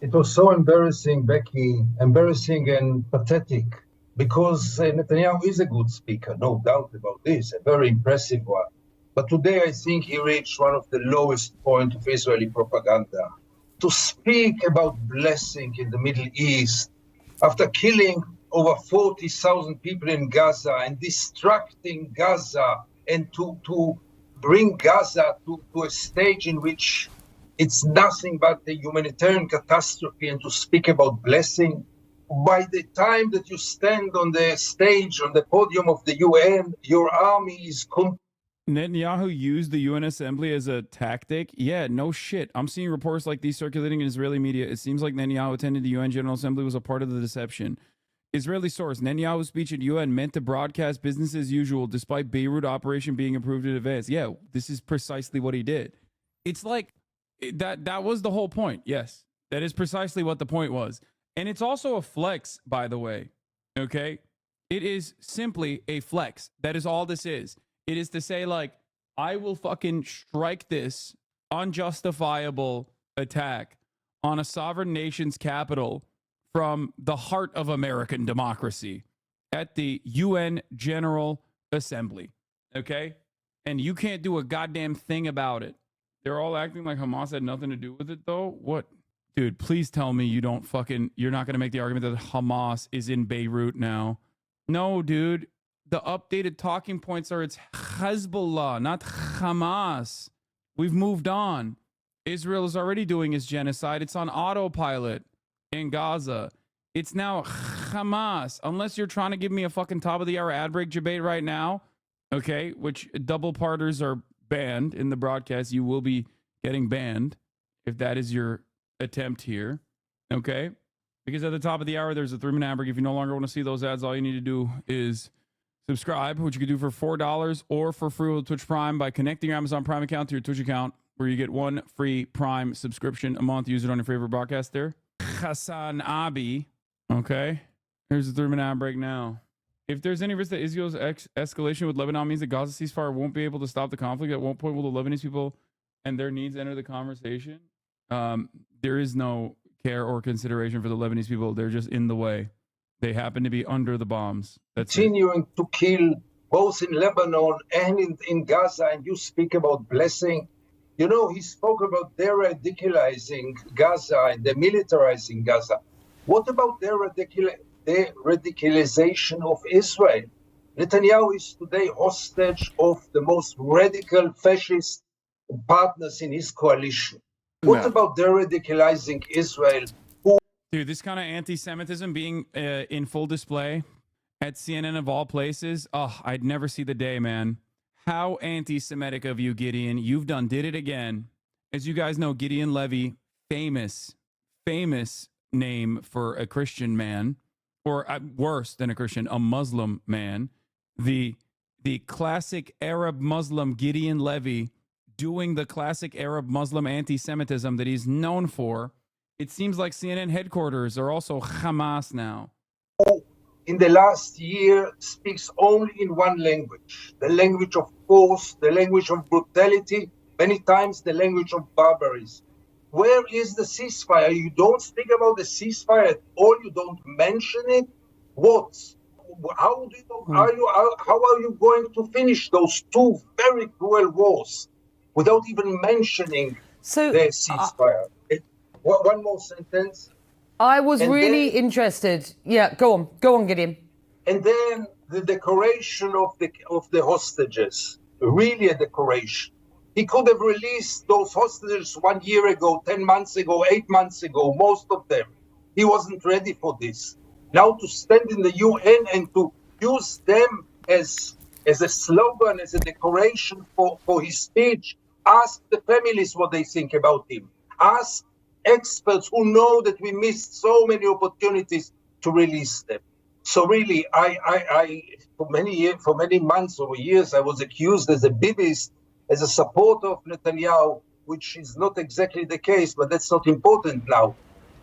It was so embarrassing, Becky, embarrassing and pathetic, because Netanyahu is a good speaker, no doubt about this, a very impressive one. But today, I think he reached one of the lowest points of Israeli propaganda. To speak about blessing in the Middle East, after killing over 40,000 people in Gaza and distracting Gaza, and to bring Gaza to a stage in which it's nothing but a humanitarian catastrophe, and to speak about blessing, by the time that you stand on the stage, on the podium of the UN, your army is Netanyahu used the UN Assembly as a tactic? Yeah, no shit. I'm seeing reports like these circulating in Israeli media. It seems like Netanyahu attending the UN General Assembly was a part of the deception. Israeli source, Netanyahu's speech at UN meant to broadcast business as usual despite Beirut operation being approved in advance. Yeah, this is precisely what he did. It's like, that was the whole point. Yes, that is precisely what the point was. And it's also a flex, by the way. Okay? It is simply a flex. That is all this is. It is to say, like, I will fucking strike this unjustifiable attack on a sovereign nation's capital from the heart of American democracy at the UN General Assembly. Okay? And you can't do a goddamn thing about it. They're all acting like Hamas had nothing to do with it, though. What? Dude, please tell me you're not going to make the argument that Hamas is in Beirut now. No, dude. The updated talking points are it's Hezbollah, not Hamas. We've moved on. Israel is already doing its genocide. It's on autopilot in Gaza. It's now Hamas. Unless you're trying to give me a fucking top of the hour ad break debate right now, okay, which double parters are banned in the broadcast. You will be getting banned if that is your attempt here, okay? Because at the top of the hour, there's a 3-minute ad break. If you no longer want to see those ads, all you need to do is subscribe, which you can do for $4 or for free with Twitch Prime by connecting your Amazon Prime account to your Twitch account, where you get 1 free Prime subscription a month. Use it on your favorite broadcaster. Hassan Abi. Okay. Here's the 3-minute ad break now. If there's any risk that Israel's escalation with Lebanon means that Gaza ceasefire won't be able to stop the conflict, at what point will the Lebanese people and their needs enter the conversation? There is no care or consideration for the Lebanese people. They're just in the way. They happen to be under the bombs. That's it. Continuing to kill both in Lebanon and in Gaza, and you speak about blessing. You know, he spoke about de-radicalizing Gaza and demilitarizing Gaza. What about de-radicalization of Israel? Netanyahu is today hostage of the most radical fascist partners in his coalition. What about de-radicalizing Israel? Dude, this kind of anti-Semitism being in full display at CNN of all places. Oh, I'd never see the day, man. How anti-Semitic of you, Gideon. You've did it again. As you guys know, Gideon Levy, famous name for a Christian man, or worse than a Christian, a Muslim man. The classic Arab Muslim Gideon Levy doing the classic Arab Muslim anti-Semitism that he's known for. It seems like CNN headquarters are also Hamas now. In the last year speaks only in one language, the language of force, the language of brutality, many times the language of barbarism. Where is the ceasefire? You don't speak about the ceasefire at all. You don't mention it. What? How are you going to finish those two very cruel wars without even mentioning the ceasefire? One more sentence. I was really interested. Yeah, go on, Gideon. And then the decoration of the hostages, really a decoration. He could have released those hostages 1 year ago, 10 months ago, 8 months ago, most of them. He wasn't ready for this. Now to stand in the UN and to use them as a slogan, as a decoration for his speech, ask the families what they think about him. Ask experts who know that we missed so many opportunities to release them. So really, I for many months or years, I was accused as a Bibist, as a supporter of Netanyahu, which is not exactly the case, but that's not important now.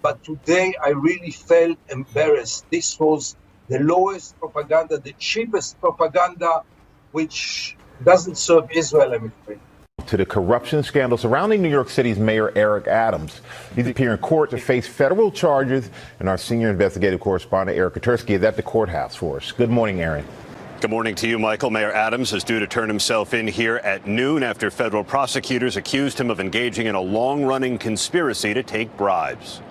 But today, I really felt embarrassed. This was the lowest propaganda, the cheapest propaganda, which doesn't serve Israel, I'm afraid. To the corruption scandal surrounding New York City's Mayor Eric Adams. He's appearing in court to face federal charges, and our senior investigative correspondent, Eric Katursky, is at the courthouse for us. Good morning, Aaron. Good morning to you, Michael. Mayor Adams is due to turn himself in here at noon after federal prosecutors accused him of engaging in a long-running conspiracy to take bribes.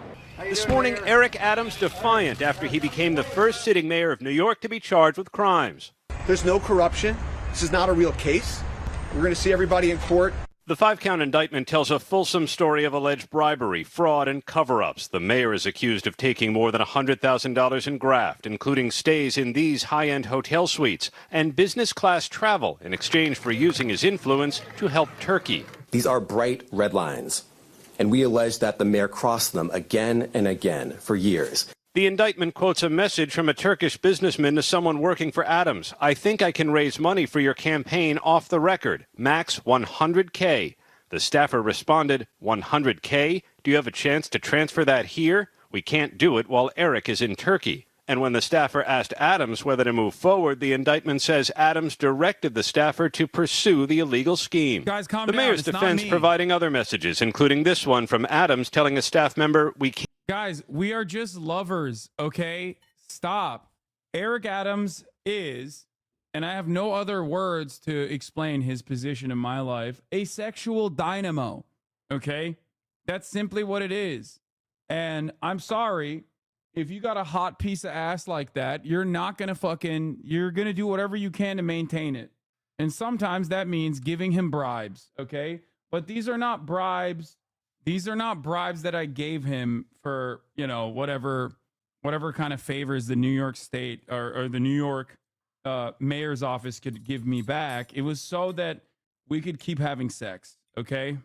This morning, Eric Adams defiant after he became the first sitting mayor of New York to be charged with crimes. There's no corruption. This is not a real case. We're going to see everybody in court. The 5-count indictment tells a fulsome story of alleged bribery, fraud, and cover-ups. The mayor is accused of taking more than $100,000 in graft, including stays in these high-end hotel suites and business-class travel in exchange for using his influence to help Turkey. These are bright red lines, and we allege that the mayor crossed them again and again for years. The indictment quotes a message from a Turkish businessman to someone working for Adams. I think I can raise money for your campaign off the record. Max $100K. The staffer responded, $100K? Do you have a chance to transfer that here? We can't do it while Eric is in Turkey. And when the staffer asked Adams whether to move forward, the indictment says Adams directed the staffer to pursue the illegal scheme. Guys, calm the down. mayor's It's not defense me. providing other messages, including this one from Adams telling a staff member, we can't. Guys, we are just lovers, okay? Stop. Eric Adams is, and I have no other words to explain his position in my life, a sexual dynamo, okay? That's simply what it is. And I'm sorry, if you got a hot piece of ass like that, you're not going to you're going to do whatever you can to maintain it. And sometimes that means giving him bribes, okay? But these are not bribes. These are not bribes that I gave him for, whatever kind of favors the New York State or the New York mayor's office could give me back. It was so that we could keep having sex, okay?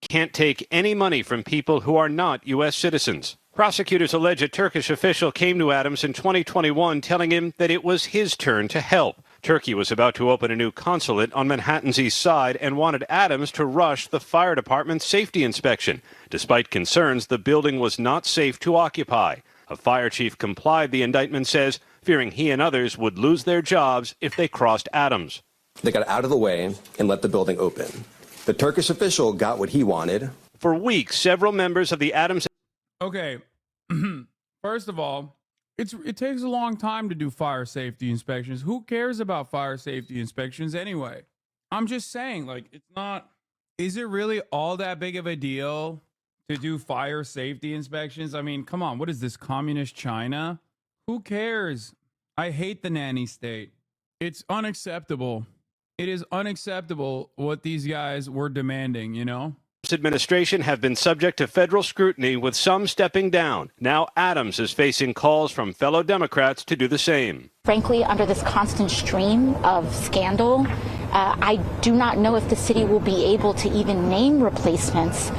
Can't take any money from people who are not U.S. citizens. Prosecutors allege a Turkish official came to Adams in 2021 telling him that it was his turn to help. Turkey was about to open a new consulate on Manhattan's east side and wanted Adams to rush the fire department's safety inspection. Despite concerns, the building was not safe to occupy. A fire chief complied, the indictment says, fearing he and others would lose their jobs if they crossed Adams. They got out of the way and let the building open. The Turkish official got what he wanted. For weeks, several members of the Adams... Okay. First of all, It takes a long time to do fire safety inspections. Who cares about fire safety inspections anyway? I'm just saying, like, it's not. Is it really all that big of a deal to do fire safety inspections? I mean, come on. What is this, communist China? Who cares? I hate the nanny state. It's unacceptable. It is unacceptable what these guys were demanding, you know? Administration have been subject to federal scrutiny, with some stepping down. Now Adams is facing calls from fellow Democrats to do the same. Frankly, under this constant stream of scandal, I do not know if the city will be able to even name replacements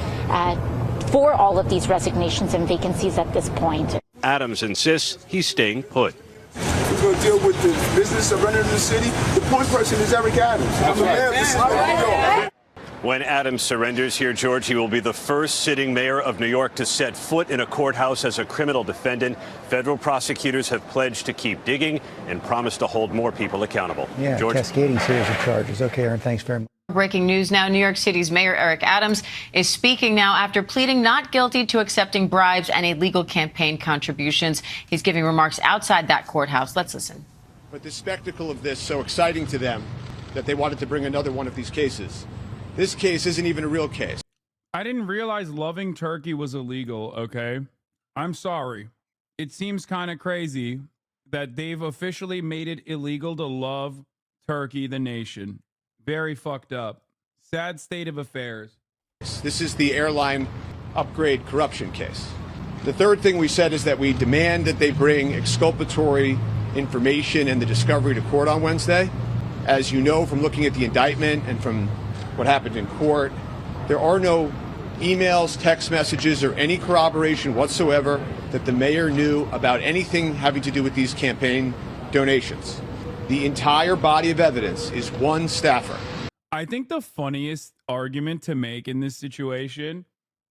for all of these resignations and vacancies at this point. Adams insists he's staying put. We're going to deal with the business of running the city. The point person is Eric Adams. I'm the mayor of the city of New York. When Adams surrenders here, George, he will be the first sitting mayor of New York to set foot in a courthouse as a criminal defendant. Federal prosecutors have pledged to keep digging and promised to hold more people accountable. Yeah, George? cascading series of charges. Okay, Aaron, thanks very much. Breaking news now. New York City's Mayor Eric Adams is speaking now after pleading not guilty to accepting bribes and illegal campaign contributions. He's giving remarks outside that courthouse. Let's listen. But the spectacle of this so exciting to them that they wanted to bring another one of these cases. This case isn't even a real case. I didn't realize loving turkey was illegal, okay? I'm sorry. It seems kind of crazy that they've officially made it illegal to love Turkey, the nation. Very fucked up. Sad state of affairs. This is the airline upgrade corruption case. The third thing we said is that we demand that they bring exculpatory information and the discovery to court on Wednesday. As you know from looking at the indictment and from what happened in court, there are no emails, text messages, or any corroboration whatsoever that the mayor knew about anything having to do with these campaign donations. The entire body of evidence is one staffer. I think the funniest argument to make in this situation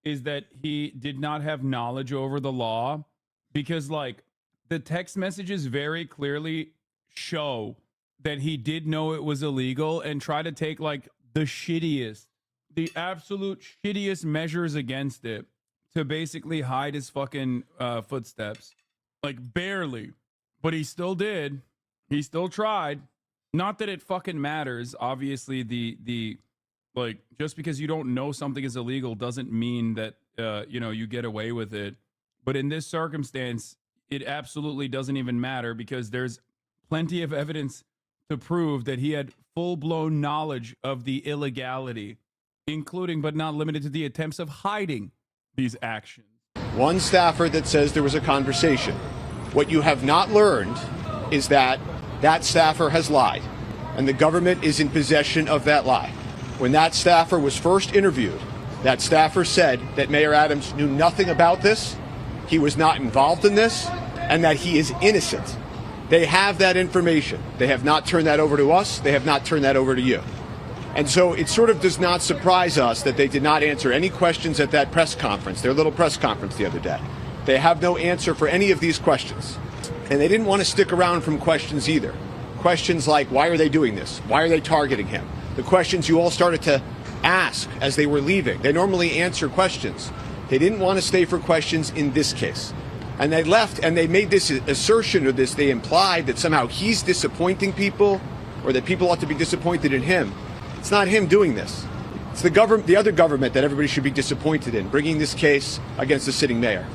is that he did not have knowledge over the law, because, like, the text messages very clearly show that he did know it was illegal and try to take, like, the absolute shittiest measures against it to basically hide his fucking footsteps. Like, barely. But he still did. He still tried. Not that it fucking matters. Obviously, the like, just because you don't know something is illegal doesn't mean that, you know, you get away with it. But in this circumstance, it absolutely doesn't even matter, because there's plenty of evidence to prove that he had full-blown knowledge of the illegality, including but not limited to the attempts of hiding these actions. One staffer that says there was a conversation. What you have not learned is that that staffer has lied, and the government is in possession of that lie. When that staffer was first interviewed, that staffer said that Mayor Adams knew nothing about this, he was not involved in this, and that he is innocent. They have that information. They have not turned that over to us. They have not turned that over to you. And so it sort of does not surprise us that they did not answer any questions at that press conference, their little press conference the other day. They have no answer for any of these questions. And they didn't want to stick around from questions either. Questions like, why are they doing this? Why are they targeting him? The questions you all started to ask as they were leaving. They normally answer questions. They didn't want to stay for questions in this case. And they left, and they made this assertion, or this, they implied that somehow he's disappointing people, or that people ought to be disappointed in him. It's not him doing this. It's the other government that everybody should be disappointed in, bringing this case against the sitting mayor.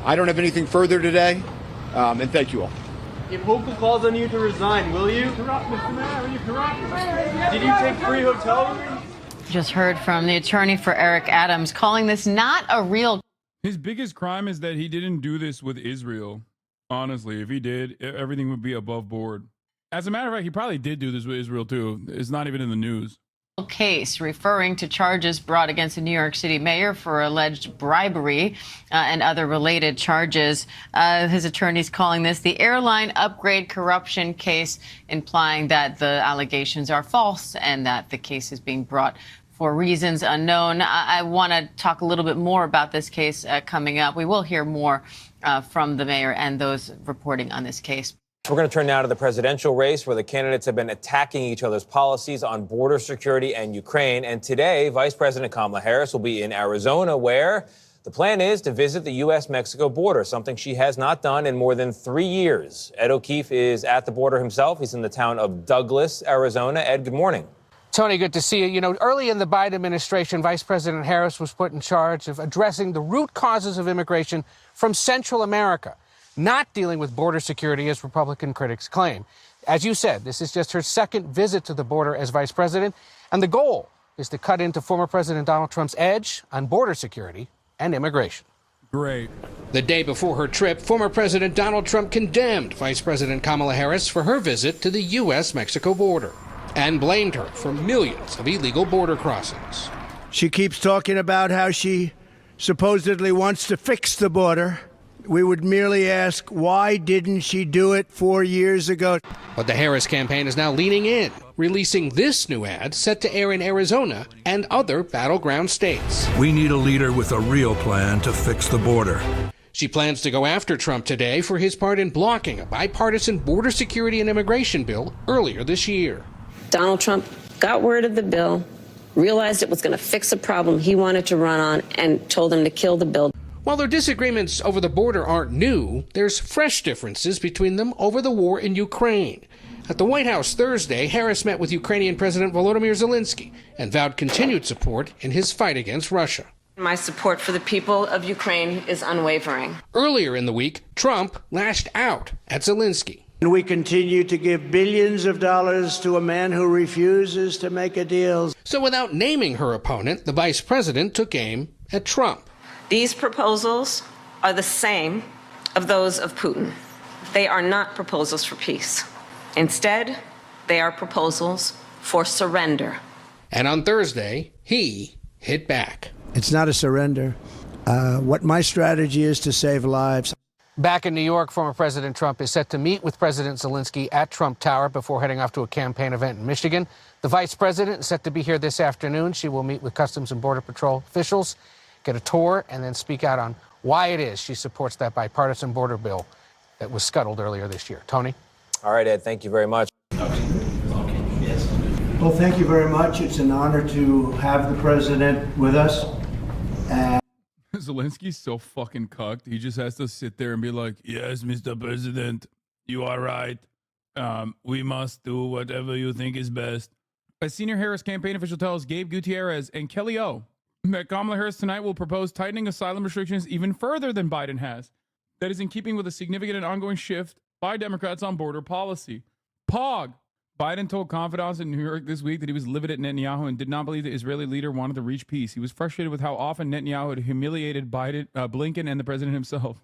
I don't have anything further today, and thank you all. If Hochul calls on you to resign, will you? Corrupt, Mr. Mayor, are you corrupt? Did you take free hotel rooms? Just heard from the attorney for Eric Adams, calling this not a real. His biggest crime is that he didn't do this with Israel. Honestly, if he did, everything would be above board. As a matter of fact, he probably did do this with Israel too. It's not even in the news. Case referring to charges brought against the New York City mayor for alleged bribery and other related charges. His attorney's calling this the airline upgrade corruption case, implying that the allegations are false and that the case is being brought for reasons unknown. I want to talk a little bit more about this case coming up. We will hear more from the mayor and those reporting on this case. We're going to turn now to the presidential race, where the candidates have been attacking each other's policies on border security and Ukraine. And today, Vice President Kamala Harris will be in Arizona, where The plan is to visit the U.S.-Mexico border, something she has not done in more than 3 years. Ed O'Keefe is at the border himself. He's in the town of Douglas, Arizona. Ed, good morning. Tony, good to see you. You know, early in the Biden administration, Vice President Harris was put in charge of addressing the root causes of immigration from Central America, not dealing with border security, as Republican critics claim. As you said, this is just her second visit to the border as vice president, and the goal is to cut into former President Donald Trump's edge on border security and immigration. Great. The day before her trip, former President Donald Trump condemned Vice President Kamala Harris for her visit to the U.S.-Mexico border and blamed her for millions of illegal border crossings. She keeps talking about how she supposedly wants to fix the border. We would merely ask, why didn't she do it 4 years ago? But the Harris campaign is now leaning in, releasing this new ad set to air in Arizona and other battleground states. We need a leader with a real plan to fix the border. She plans to go after Trump today for his part in blocking a bipartisan border security and immigration bill earlier this year. Donald Trump got word of the bill, realized it was going to fix a problem he wanted to run on, and told him to kill the bill. While their disagreements over the border aren't new, there's fresh differences between them over the war in Ukraine. At the White House Thursday, Harris met with Ukrainian President Volodymyr Zelensky and vowed continued support in his fight against Russia. My support for the people of Ukraine is unwavering. Earlier in the week, Trump lashed out at Zelensky. And we continue to give billions of dollars to a man who refuses to make a deal. So without naming her opponent, the vice president took aim at Trump. These proposals are the same of those of Putin. They are not proposals for peace. Instead, they are proposals for surrender. And on Thursday, he hit back. It's not a surrender. What my strategy is to save lives. Back in New York, former President Trump is set to meet with President Zelensky at Trump Tower before heading off to a campaign event in Michigan. The vice president is set to be here this afternoon. She will meet with Customs and Border Patrol officials, get a tour, and then speak out on why it is she supports that bipartisan border bill that was scuttled earlier this year. Tony? All right, Ed, thank you very much. Well, thank you very much. It's an honor to have the president with us. Zelensky's so fucking cucked. He just has to sit there and be like, yes, Mr. President, you are right. We must do whatever you think is best. A senior Harris campaign official tells Gabe Gutierrez and Kelly O that Kamala Harris tonight will propose tightening asylum restrictions even further than Biden has. That is in keeping with a significant and ongoing shift by Democrats on border policy. POG. Biden told confidants in New York this week that he was livid at Netanyahu and did not believe the Israeli leader wanted to reach peace. He was frustrated with how often Netanyahu had humiliated Blinken and the president himself.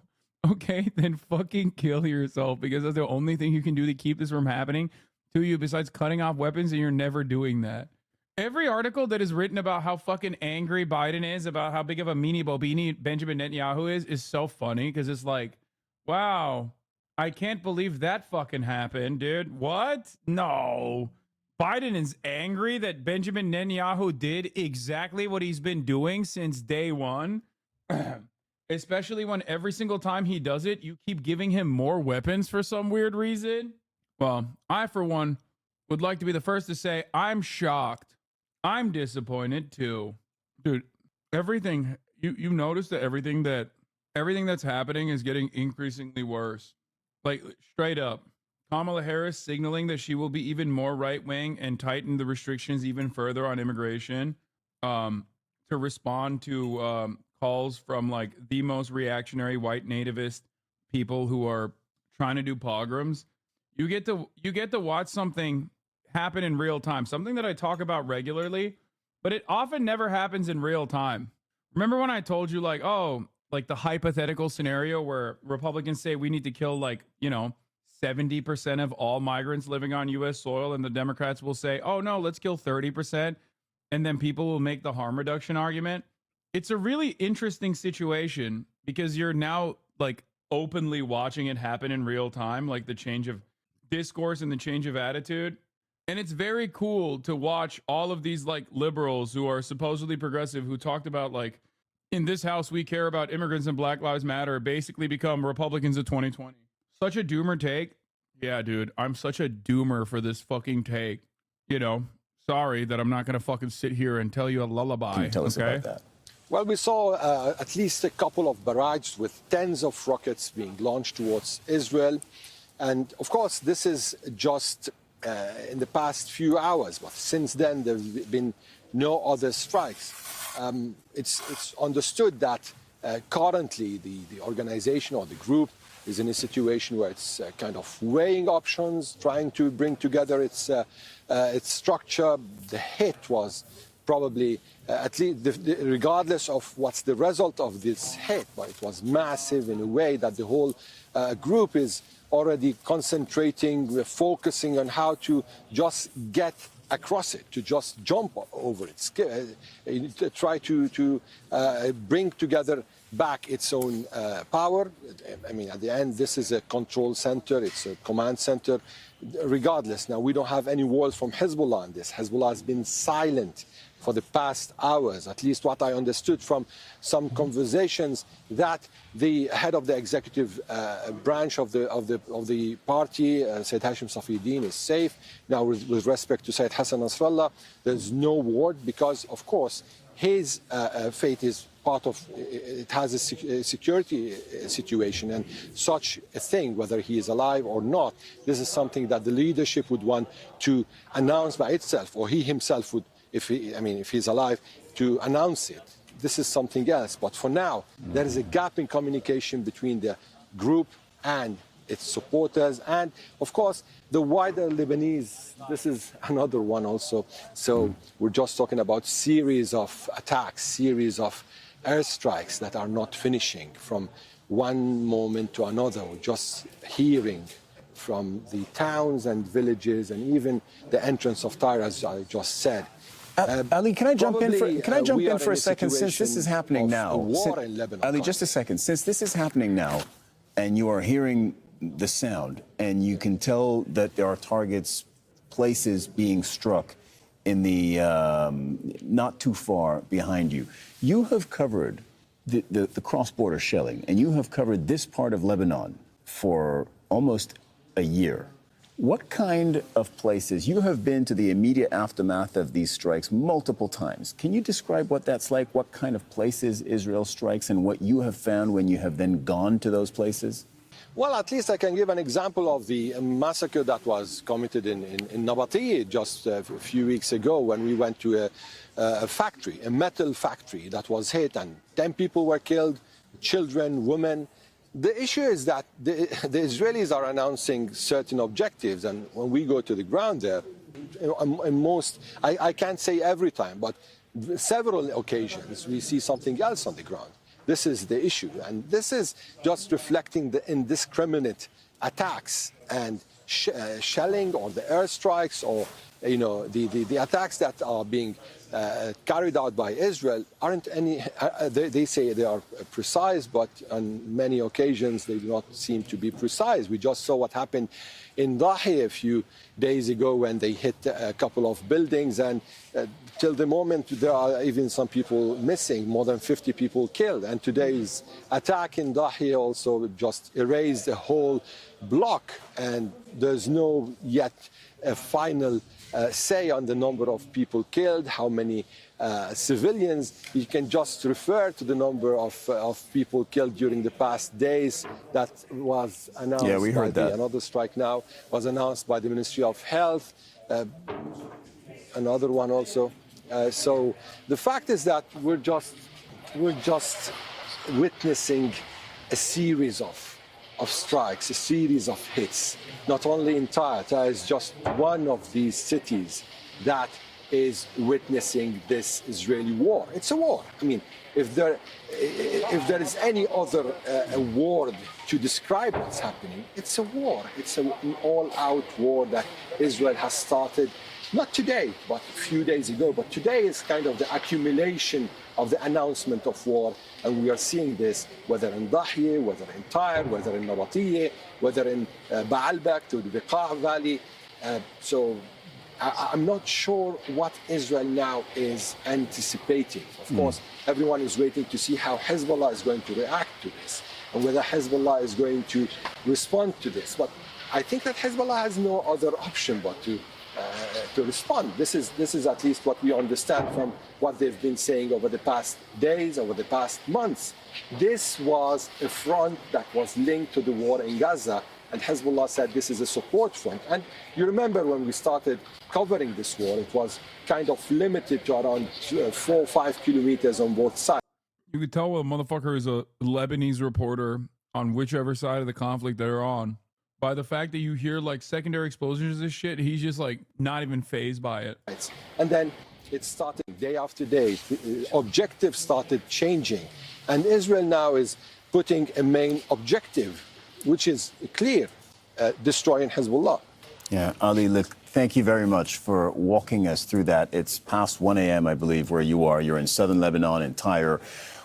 Okay, then fucking kill yourself, because that's the only thing you can do to keep this from happening to you besides cutting off weapons, and you're never doing that. Every article that is written about how fucking angry Biden is, about how big of a meanie bobini Benjamin Netanyahu is so funny, because it's like, wow, I can't believe that fucking happened, dude. What? No. Biden is angry that Benjamin Netanyahu did exactly what he's been doing since day one. Especially when every single time he does it, you keep giving him more weapons for some weird reason. Well, I, for one, would like to be the first to say I'm shocked. I'm disappointed too. Dude, everything, you notice that everything that's happening is getting increasingly worse. Like, straight up, Kamala Harris signaling that she will be even more right-wing and tighten the restrictions even further on immigration to respond to calls from, like, the most reactionary white nativist people who are trying to do pogroms. You get to watch something happen in real time, something that I talk about regularly, but it often never happens in real time. Remember when I told you, like, oh, like the hypothetical scenario where Republicans say we need to kill, like, 70% of all migrants living on U.S. soil, and the Democrats will say, oh, no, let's kill 30%, and then people will make the harm reduction argument. It's a really interesting situation because you're now, like, openly watching it happen in real time, like the change of discourse and the change of attitude. And it's very cool to watch all of these, like, liberals who are supposedly progressive, who talked about, like, in this house, we care about immigrants and Black Lives Matter, basically become Republicans of 2020. Such a doomer take. Yeah, dude, I'm such a doomer for this fucking take. Sorry that I'm not going to fucking sit here and tell you a lullaby. Can you tell us about that? Well, we saw at least a couple of barrages with tens of rockets being launched towards Israel. And of course, this is just in the past few hours, but since then there have been no other strikes. It's understood that currently the organization or the group is in a situation where it's kind of weighing options, trying to bring together its structure. The hit was probably, at least regardless of what's the result of this hit, but it was massive in a way that the whole group is already concentrating, focusing on how to just get across it, to just jump over it, to try to bring together back its own power. I mean, at the end, this is a control center, it's a command center. Regardless, now we don't have any word from Hezbollah on this. Hezbollah has been silent for the past hours, at least what I understood from some conversations, that the head of the executive branch of the party, Sayyid Hashim Safieddine, is safe. Now, with respect to Sayyid Hassan Nasrallah, there's no word because, of course, his fate is part of, it has a security situation, and such a thing, whether he is alive or not, this is something that the leadership would want to announce by itself, or he himself would, if he's alive, to announce it. This is something else. But for now, there is a gap in communication between the group and its supporters, and of course the wider Lebanese. This is another one also. So we're just talking about series of attacks, series of airstrikes that are not finishing from one moment to another. We're just hearing from the towns and villages, and even the entrance of Tyre, as I just said. Ali, can I jump in for a second? Since this is happening now, Ali, just a second. Since this is happening now, and you are hearing the sound, and you can tell that there are targets, places being struck in the not too far behind you. You have covered the cross-border shelling, and you have covered this part of Lebanon for almost a year. What kind of places? You have been to the immediate aftermath of these strikes multiple times. Can you describe what that's like? What kind of places Israel strikes, and what you have found when you have then gone to those places? Well, at least I can give an example of the massacre that was committed in Nabatieh just a few weeks ago, when we went to a factory, a metal factory that was hit, and 10 people were killed, children, women. The issue is that the Israelis are announcing certain objectives, and when we go to the ground there, I can't say every time, but several occasions we see something else on the ground. This is the issue, and this is just reflecting the indiscriminate attacks and shelling, or the airstrikes, or the attacks that are being carried out by Israel aren't any. They say they are precise, but on many occasions they do not seem to be precise. We just saw what happened in Dahi a few days ago when they hit a couple of buildings, and till the moment there are even some people missing, more than 50 people killed. And today's attack in Dahi also just erased a whole block, and there's no yet a final say on the number of people killed, how many civilians. You can just refer to the number of people killed during the past days that was announced. Yeah, we heard that. Another strike now was announced by the Ministry of Health, another one also. So the fact is that we're just witnessing a series of strikes, a series of hits. Not only in Tyre. Tyre is just one of these cities that is witnessing this Israeli war. It's a war. I mean, if there is any other word to describe what's happening, it's a war. It's an all-out war that Israel has started, not today, but a few days ago. But today is kind of the accumulation of the announcement of war, and we are seeing this whether in Dahi, whether in Tyre, whether in Nabatieh, whether in Baalbek to the Beqaa Valley. So I'm not sure what Israel now is anticipating. Of course, everyone is waiting to see how Hezbollah is going to react to this, and whether Hezbollah is going to respond to this. But I think that Hezbollah has no other option but to to respond. This is at least what we understand from what they've been saying over the past days, over the past months. This was a front that was linked to the war in Gaza, and Hezbollah said this is a support front. And you remember when we started covering this war, it was kind of limited to around 4 or 5 kilometers on both sides. You could tell when a motherfucker is a Lebanese reporter on whichever side of the conflict they're on by the fact that you hear like secondary explosions of this shit. He's just like not even fazed by it. And then it started day after day. The objectives started changing. And Israel now is putting a main objective, which is clear, destroying Hezbollah. Yeah, Ali, look, thank you very much for walking us through that. It's past 1 a.m., I believe, where you are. You're in southern Lebanon, in Tyre.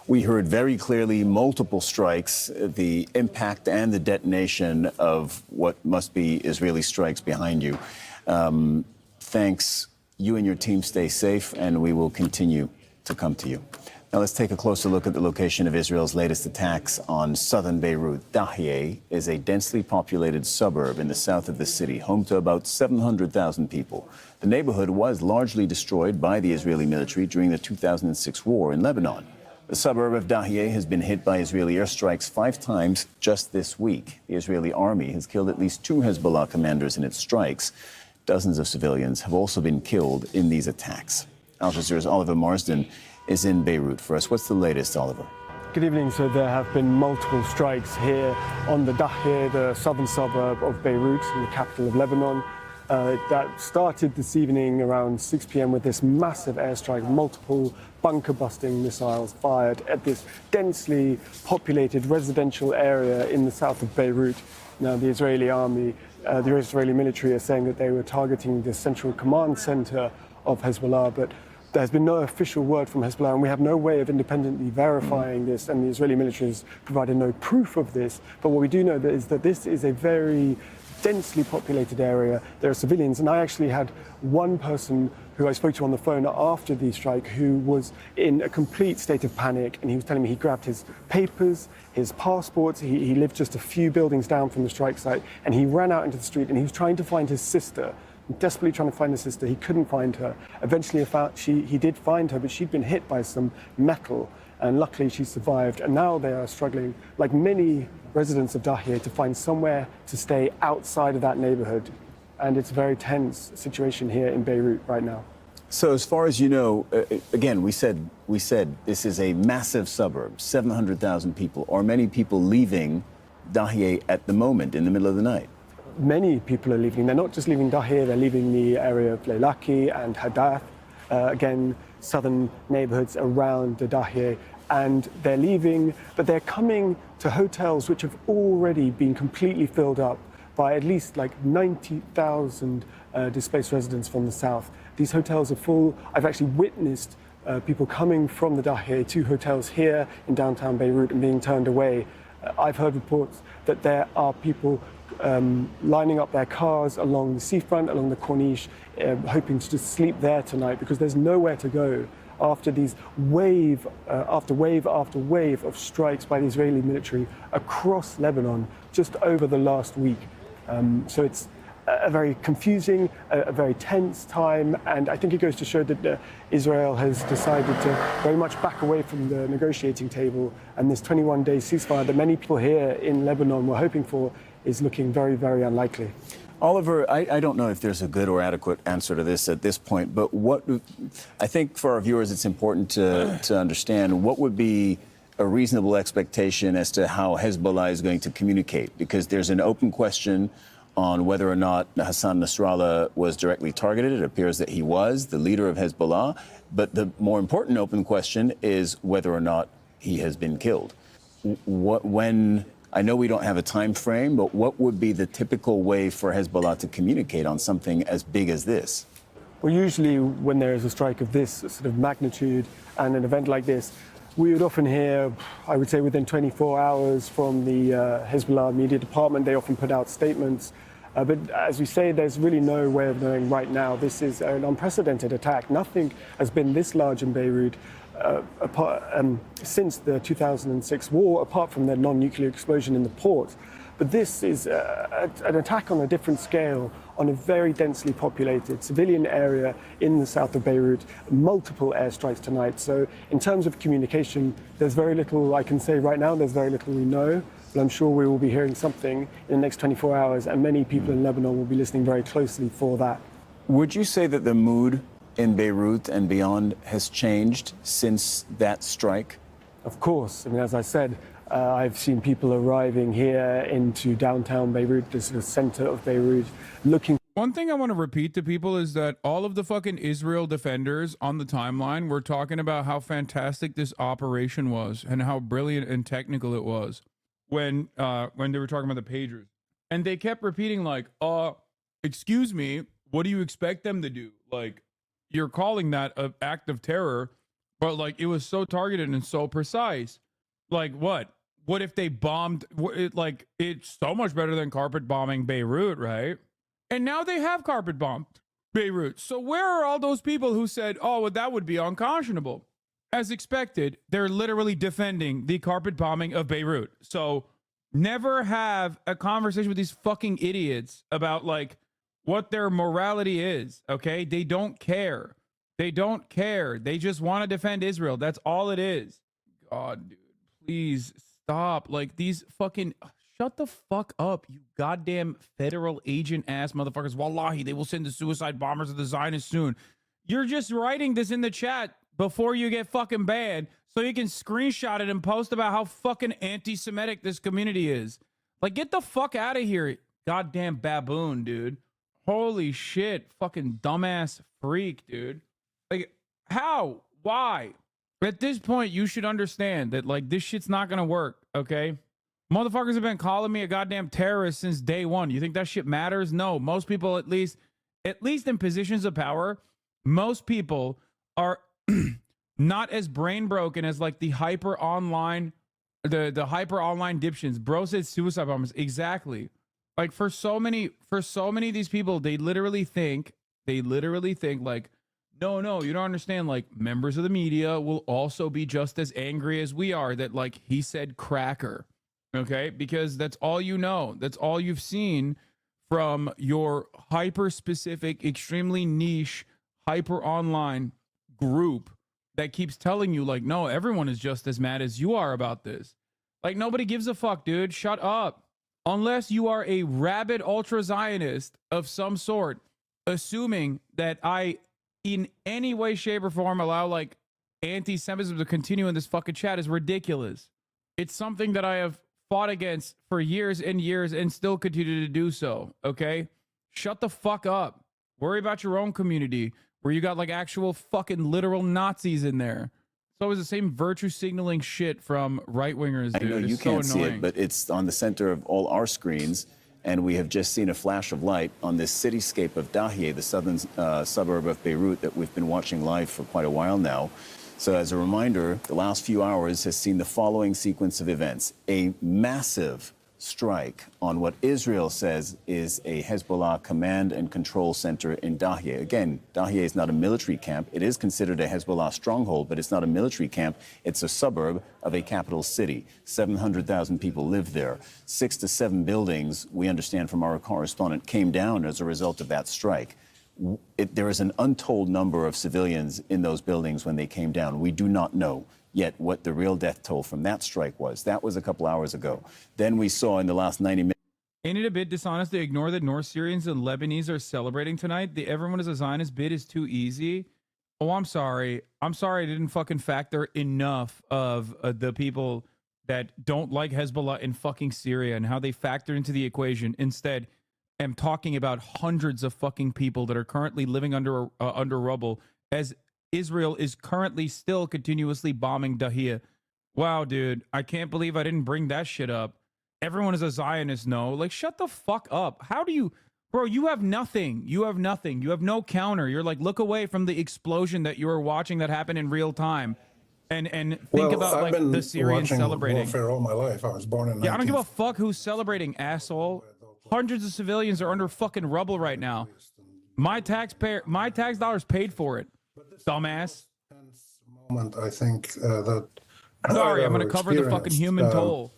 We heard very clearly multiple strikes, the impact and the detonation of what must be Israeli strikes behind you. Thanks. You and your team stay safe, and we will continue to come to you. Now let's take a closer look at the location of Israel's latest attacks on southern Beirut. Dahiyeh is a densely populated suburb in the south of the city, home to about 700,000 people. The neighborhood was largely destroyed by the Israeli military during the 2006 war in Lebanon. The suburb of Dahiyeh has been hit by Israeli airstrikes 5 times just this week. The Israeli army has killed at least 2 Hezbollah commanders in its strikes. Dozens of civilians have also been killed in these attacks. Al Jazeera's Oliver Marsden is in Beirut for us. What's the latest, Oliver? Good evening. So there have been multiple strikes here on the Dahiyeh, the southern suburb of Beirut, in the capital of Lebanon. That started this evening around 6 p.m. with this massive airstrike, multiple bunker-busting missiles fired at this densely populated residential area in the south of Beirut. Now, the Israeli army, the Israeli military are saying that they were targeting the central command center of Hezbollah, but there's been no official word from Hezbollah, and we have no way of independently verifying this, and the Israeli military has provided no proof of this. But what we do know is that this is a very densely populated area. There are civilians, and I actually had one person who I spoke to on the phone after the strike who was in a complete state of panic, and he was telling me he grabbed his papers, his passports. He lived just a few buildings down from the strike site, and he ran out into the street, and he was trying to find his sister, desperately trying to find his sister. He couldn't find her. Eventually he did find her, but she'd been hit by some metal, and luckily she survived. And now they are struggling, like many residents of Dahiyeh, to find somewhere to stay outside of that neighborhood. And it's a very tense situation here in Beirut right now. So as far as you know, again, we said this is a massive suburb, 700,000 people. Are many people leaving Dahiyeh at the moment, in the middle of the night? Many people are leaving. They're not just leaving Dahiyeh, they're leaving the area of Leilaki and Hadath, again, southern neighborhoods around the Dahiyeh. And they're leaving, but they're coming to hotels which have already been completely filled up by at least like 90,000 displaced residents from the south. These hotels are full. I've actually witnessed people coming from the Dahiyeh to hotels here in downtown Beirut and being turned away. I've heard reports that there are people lining up their cars along the seafront, along the Corniche, hoping to just sleep there tonight because there's nowhere to go after these wave after wave after wave of strikes by the Israeli military across Lebanon just over the last week. So it's a very confusing, a very tense time, and I think it goes to show that Israel has decided to very much back away from the negotiating table, and this 21-day ceasefire that many people here in Lebanon were hoping for is looking very, very unlikely. Oliver, I don't know if there's a good or adequate answer to this at this point, but what I think for our viewers it's important to understand what would be a reasonable expectation as to how Hezbollah is going to communicate, because there's an open question on whether or not Hassan Nasrallah was directly targeted. It appears that he was the leader of Hezbollah, but the more important open question is whether or not he has been killed. When I know we don't have a time frame, but what would be the typical way for Hezbollah to communicate on something as big as this? Well, usually when there is a strike of this sort of magnitude and an event like this, we would often hear, I would say within 24 hours from the Hezbollah media department, they often put out statements. But as we say, there's really no way of knowing right now. This is an unprecedented attack. Nothing has been this large in Beirut since the 2006 war, apart from the non-nuclear explosion in the port. But this is an attack on a different scale, on a very densely populated civilian area in the south of Beirut, multiple airstrikes tonight. So in terms of communication, there's very little I can say right now, there's very little we know, but I'm sure we will be hearing something in the next 24 hours, and many people in Lebanon will be listening very closely for that. Would you say that the mood in Beirut and beyond has changed since that strike? Of course. I mean, as I said, I've seen people arriving here into downtown Beirut, this is the center of Beirut, looking. One thing I want to repeat to people is that all of the fucking Israel defenders on the timeline were talking about how fantastic this operation was and how brilliant and technical it was when they were talking about the pagers. And they kept repeating like, excuse me, what do you expect them to do? Like, you're calling that an act of terror, but like it was so targeted and so precise. Like what? What if they bombed? Like, it's so much better than carpet bombing Beirut, right? And now they have carpet bombed Beirut. So where are all those people who said, oh, well, that would be unconscionable? As expected, they're literally defending the carpet bombing of Beirut. So never have a conversation with these fucking idiots about like what their morality is, okay? They don't care. They don't care. They just want to defend Israel. That's all it is. God, dude, please stop. Like, these fucking... Shut the fuck up, you goddamn federal agent ass motherfuckers. Wallahi, they will send the suicide bombers of the Zionists soon. You're just writing this in the chat before you get fucking banned so you can screenshot it and post about how fucking anti-Semitic this community is. Like, get the fuck out of here, goddamn baboon, dude. Holy shit, fucking dumbass freak, dude. Like, how? Why? At this point, you should understand that, like, this shit's not gonna work, okay? Motherfuckers have been calling me a goddamn terrorist since day one. You think that shit matters? No. Most people, at least in positions of power, most people are not as brain broken as like the hyper online dipshits. Bro said suicide bombers. Exactly. Like for so many of these people, they literally think like, no, you don't understand. Like, members of the media will also be just as angry as we are that like he said cracker. Okay, because that's all you know. That's all you've seen from your hyper-specific, extremely niche, hyper-online group that keeps telling you, like, no, everyone is just as mad as you are about this. Like, nobody gives a fuck, dude. Shut up. Unless you are a rabid ultra-Zionist of some sort, assuming that I, in any way, shape, or form, allow, like, anti-Semitism to continue in this fucking chat is ridiculous. It's something that I have fought against for years and years and still continue to do so, okay? Shut the fuck up. Worry about your own community where you got like actual fucking literal Nazis in there. It's always the same virtue signaling shit from right-wingers, dude. I know you can't see it, but it's on the center of all our screens, and we have just seen a flash of light on this cityscape of Dahieh, the southern suburb of Beirut that we've been watching live for quite a while now. So as a reminder, the last few hours has seen the following sequence of events. A massive strike on what Israel says is a Hezbollah command and control center in Dahieh. Again, Dahieh is not a military camp. It is considered a Hezbollah stronghold, but it's not a military camp. It's a suburb of a capital city. 700,000 people live there. 6 to 7 buildings, we understand from our correspondent, came down as a result of that strike. There is an untold number of civilians in those buildings when they came down. We do not know yet what the real death toll from that strike was. That was a couple hours ago. Then we saw in the last 90 minutes. Ain't it a bit dishonest to ignore that North Syrians and Lebanese are celebrating tonight? The everyone is a Zionist bid is too easy. Oh, I'm sorry. I didn't fucking factor enough of the people that don't like Hezbollah in fucking Syria and how they factor into the equation. Instead, am talking about hundreds of fucking people that are currently living under rubble as Israel is currently still continuously bombing Dahieh. Wow, dude, I can't believe I didn't bring that shit up. Everyone is a Zionist, no? Like, shut the fuck up. How do you... Bro, you have nothing. You have nothing. You have no counter. You're like, look away from the explosion that you were watching that happened in real time. And think about like the Syrians celebrating. Warfare all my life. I was born in. Yeah, I don't give a fuck who's celebrating, asshole. Hundreds of civilians are under fucking rubble right now. My tax dollars paid for it, dumbass. Moment, I think that. Sorry, I'm going to cover the fucking human toll.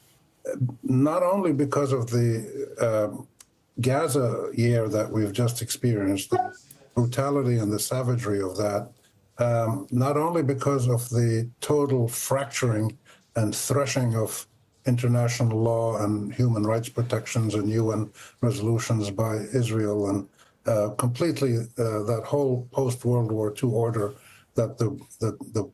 not only because of the Gaza year that we've just experienced, the brutality and the savagery of that, not only because of the total fracturing and threshing of international law and human rights protections and UN resolutions by Israel, and completely that whole post-World War II order that the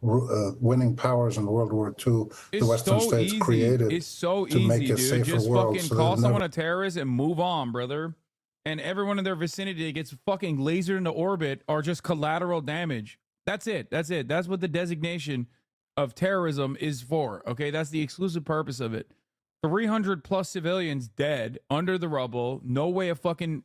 winning powers in World War II, the Western states created to make a safer Just world. fucking call someone a terrorist and move on, brother. And everyone in their vicinity that gets fucking lasered into orbit are just collateral damage. That's it. That's it. That's what the designation of terrorism is for. Okay, that's the exclusive purpose of it. 300 plus civilians dead under the rubble. No way of fucking,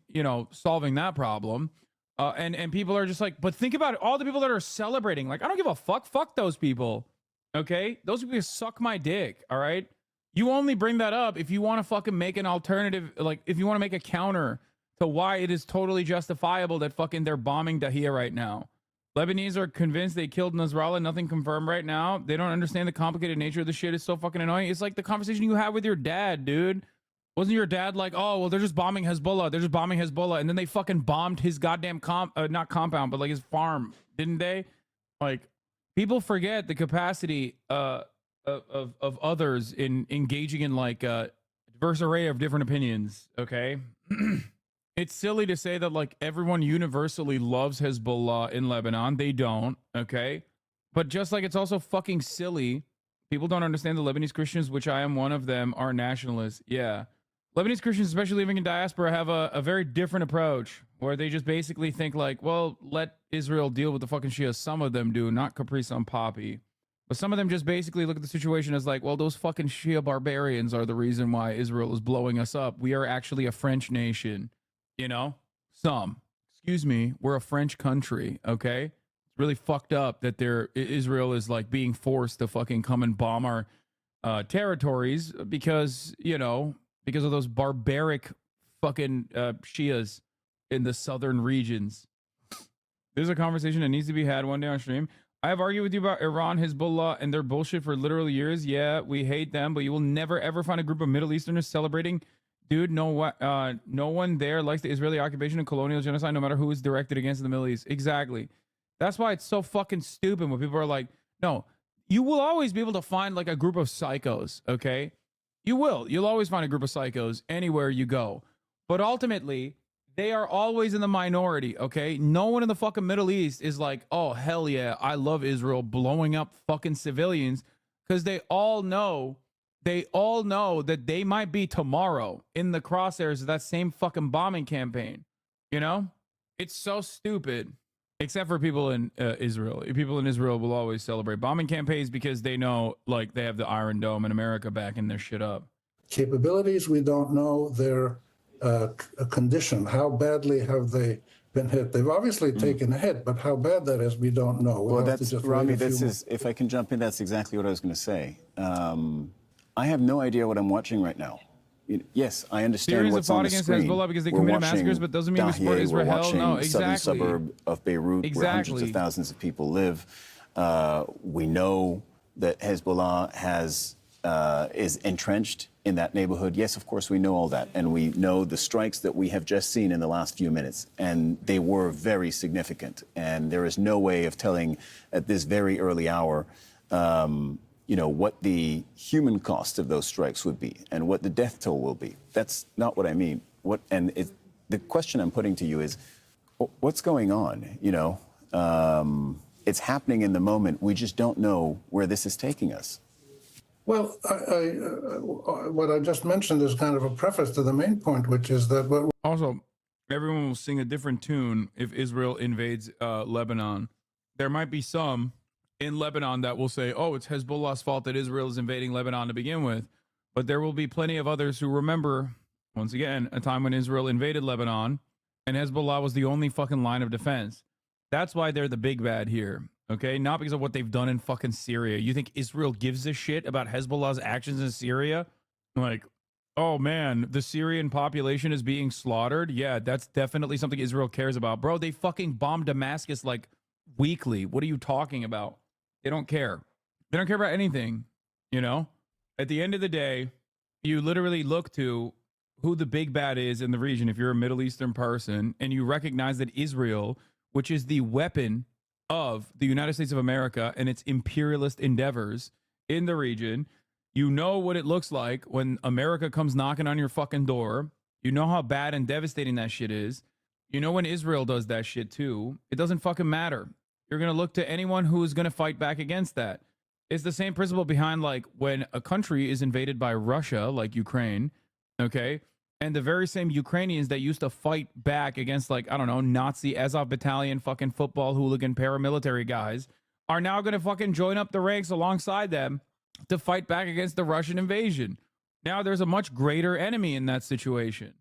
solving that problem. And people are just like, but think about it. All the people that are celebrating, like, I don't give a fuck. Fuck those people. Okay, those people suck my dick. All right. You only bring that up if you want to fucking make an alternative, like if you want to make a counter to why it is totally justifiable that fucking they're bombing Dahia right now. Lebanese are convinced they killed Nasrallah. Nothing confirmed right now. They don't understand the complicated nature of the shit. It's so fucking annoying. It's like the conversation you had with your dad, dude. Wasn't your dad like, oh, well, they're just bombing Hezbollah. They're just bombing Hezbollah. And then they fucking bombed his goddamn not compound, but like his farm, didn't they? Like, people forget the capacity of others in engaging in like a diverse array of different opinions, okay? It's silly to say that like everyone universally loves Hezbollah in Lebanon. They don't, okay? But just like it's also fucking silly, people don't understand the Lebanese Christians, which I am one of them, are nationalists. Yeah. Lebanese Christians, especially living in diaspora, have a very different approach where they just basically think like, well, let Israel deal with the fucking Shia. Some of them do, not Caprice on Poppy. But some of them just basically look at the situation as like, well, those fucking Shia barbarians are the reason why Israel is blowing us up. We are actually a French nation, Excuse me, we're a French country, okay? It's really fucked up that Israel is like being forced to fucking come and bomb our territories because of those barbaric fucking Shias in the southern regions. There's a conversation that needs to be had one day on stream. I have argued with you about Iran, Hezbollah, and their bullshit for literally years. Yeah, we hate them, but you will never, ever find a group of Middle Easterners celebrating. Dude, no one there likes the Israeli occupation and colonial genocide, no matter who is directed against the Middle East. Exactly. That's why it's so fucking stupid when people are like, no, you will always be able to find like a group of psychos, okay? You will. You'll always find a group of psychos anywhere you go. But ultimately, they are always in the minority, okay? No one in the fucking Middle East is like, oh, hell yeah, I love Israel blowing up fucking civilians, because they all know that they might be tomorrow in the crosshairs of that same fucking bombing campaign. It's so stupid. Except for people in Israel. People in Israel will always celebrate bombing campaigns because they know, like, they have the Iron Dome in America backing their shit up. Capabilities, we don't know their condition. How badly have they been hit? They've obviously taken a hit, but how bad that is, we don't know. Well, that's, Rami, if I can jump in, that's exactly what I was going to say. I have no idea what I'm watching right now. Yes, I understand what's on the screen. Syrians have fought against Hezbollah because they committed massacres, but doesn't mean we support Israel. We're watching no, exactly. southern suburb of Beirut, where hundreds of thousands of people live. We know that Hezbollah is entrenched in that neighborhood. Yes, of course, we know all that. And we know the strikes that we have just seen in the last few minutes. And they were very significant. And there is no way of telling at this very early hour what the human cost of those strikes would be and what the death toll will be. That's not what I mean. The question I'm putting to you is, what's going on? It's happening in the moment. We just don't know where this is taking us. Well, what I just mentioned is kind of a preface to the main point, which is that... Also, everyone will sing a different tune if Israel invades Lebanon. There might be some in Lebanon that will say, oh, it's Hezbollah's fault that Israel is invading Lebanon to begin with. But there will be plenty of others who remember, once again, a time when Israel invaded Lebanon and Hezbollah was the only fucking line of defense. That's why they're the big bad here, okay? Not because of what they've done in fucking Syria. You think Israel gives a shit about Hezbollah's actions in Syria? Like, oh man, the Syrian population is being slaughtered? Yeah, that's definitely something Israel cares about. Bro, they fucking bomb Damascus like weekly. What are you talking about? They don't care. They don't care about anything, At the end of the day, you literally look to who the big bad is in the region if you're a Middle Eastern person, and you recognize that Israel, which is the weapon of the United States of America and its imperialist endeavors in the region, you know what it looks like when America comes knocking on your fucking door. You know how bad and devastating that shit is. You know when Israel does that shit too. It doesn't fucking matter. You're going to look to anyone who is going to fight back against that. It's the same principle behind like when a country is invaded by Russia, like Ukraine, okay? And the very same Ukrainians that used to fight back against like, I don't know, Nazi Azov battalion fucking football hooligan paramilitary guys are now going to fucking join up the ranks alongside them to fight back against the Russian invasion. Now there's a much greater enemy in that situation.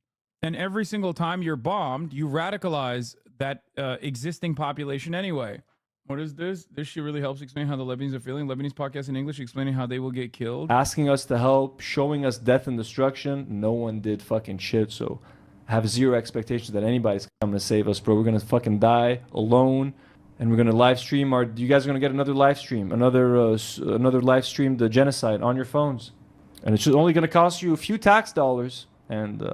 And every single time you're bombed, you radicalize that existing population anyway. What is this? This shit really helps explain how the Lebanese are feeling. Lebanese podcast in English explaining how they will get killed. Asking us to help, showing us death and destruction. No one did fucking shit. So I have zero expectations that anybody's coming to save us, bro. We're going to fucking die alone. And we're going to live stream you guys are going to get another live stream, another live stream, the genocide on your phones. And it's only going to cost you a few tax dollars. And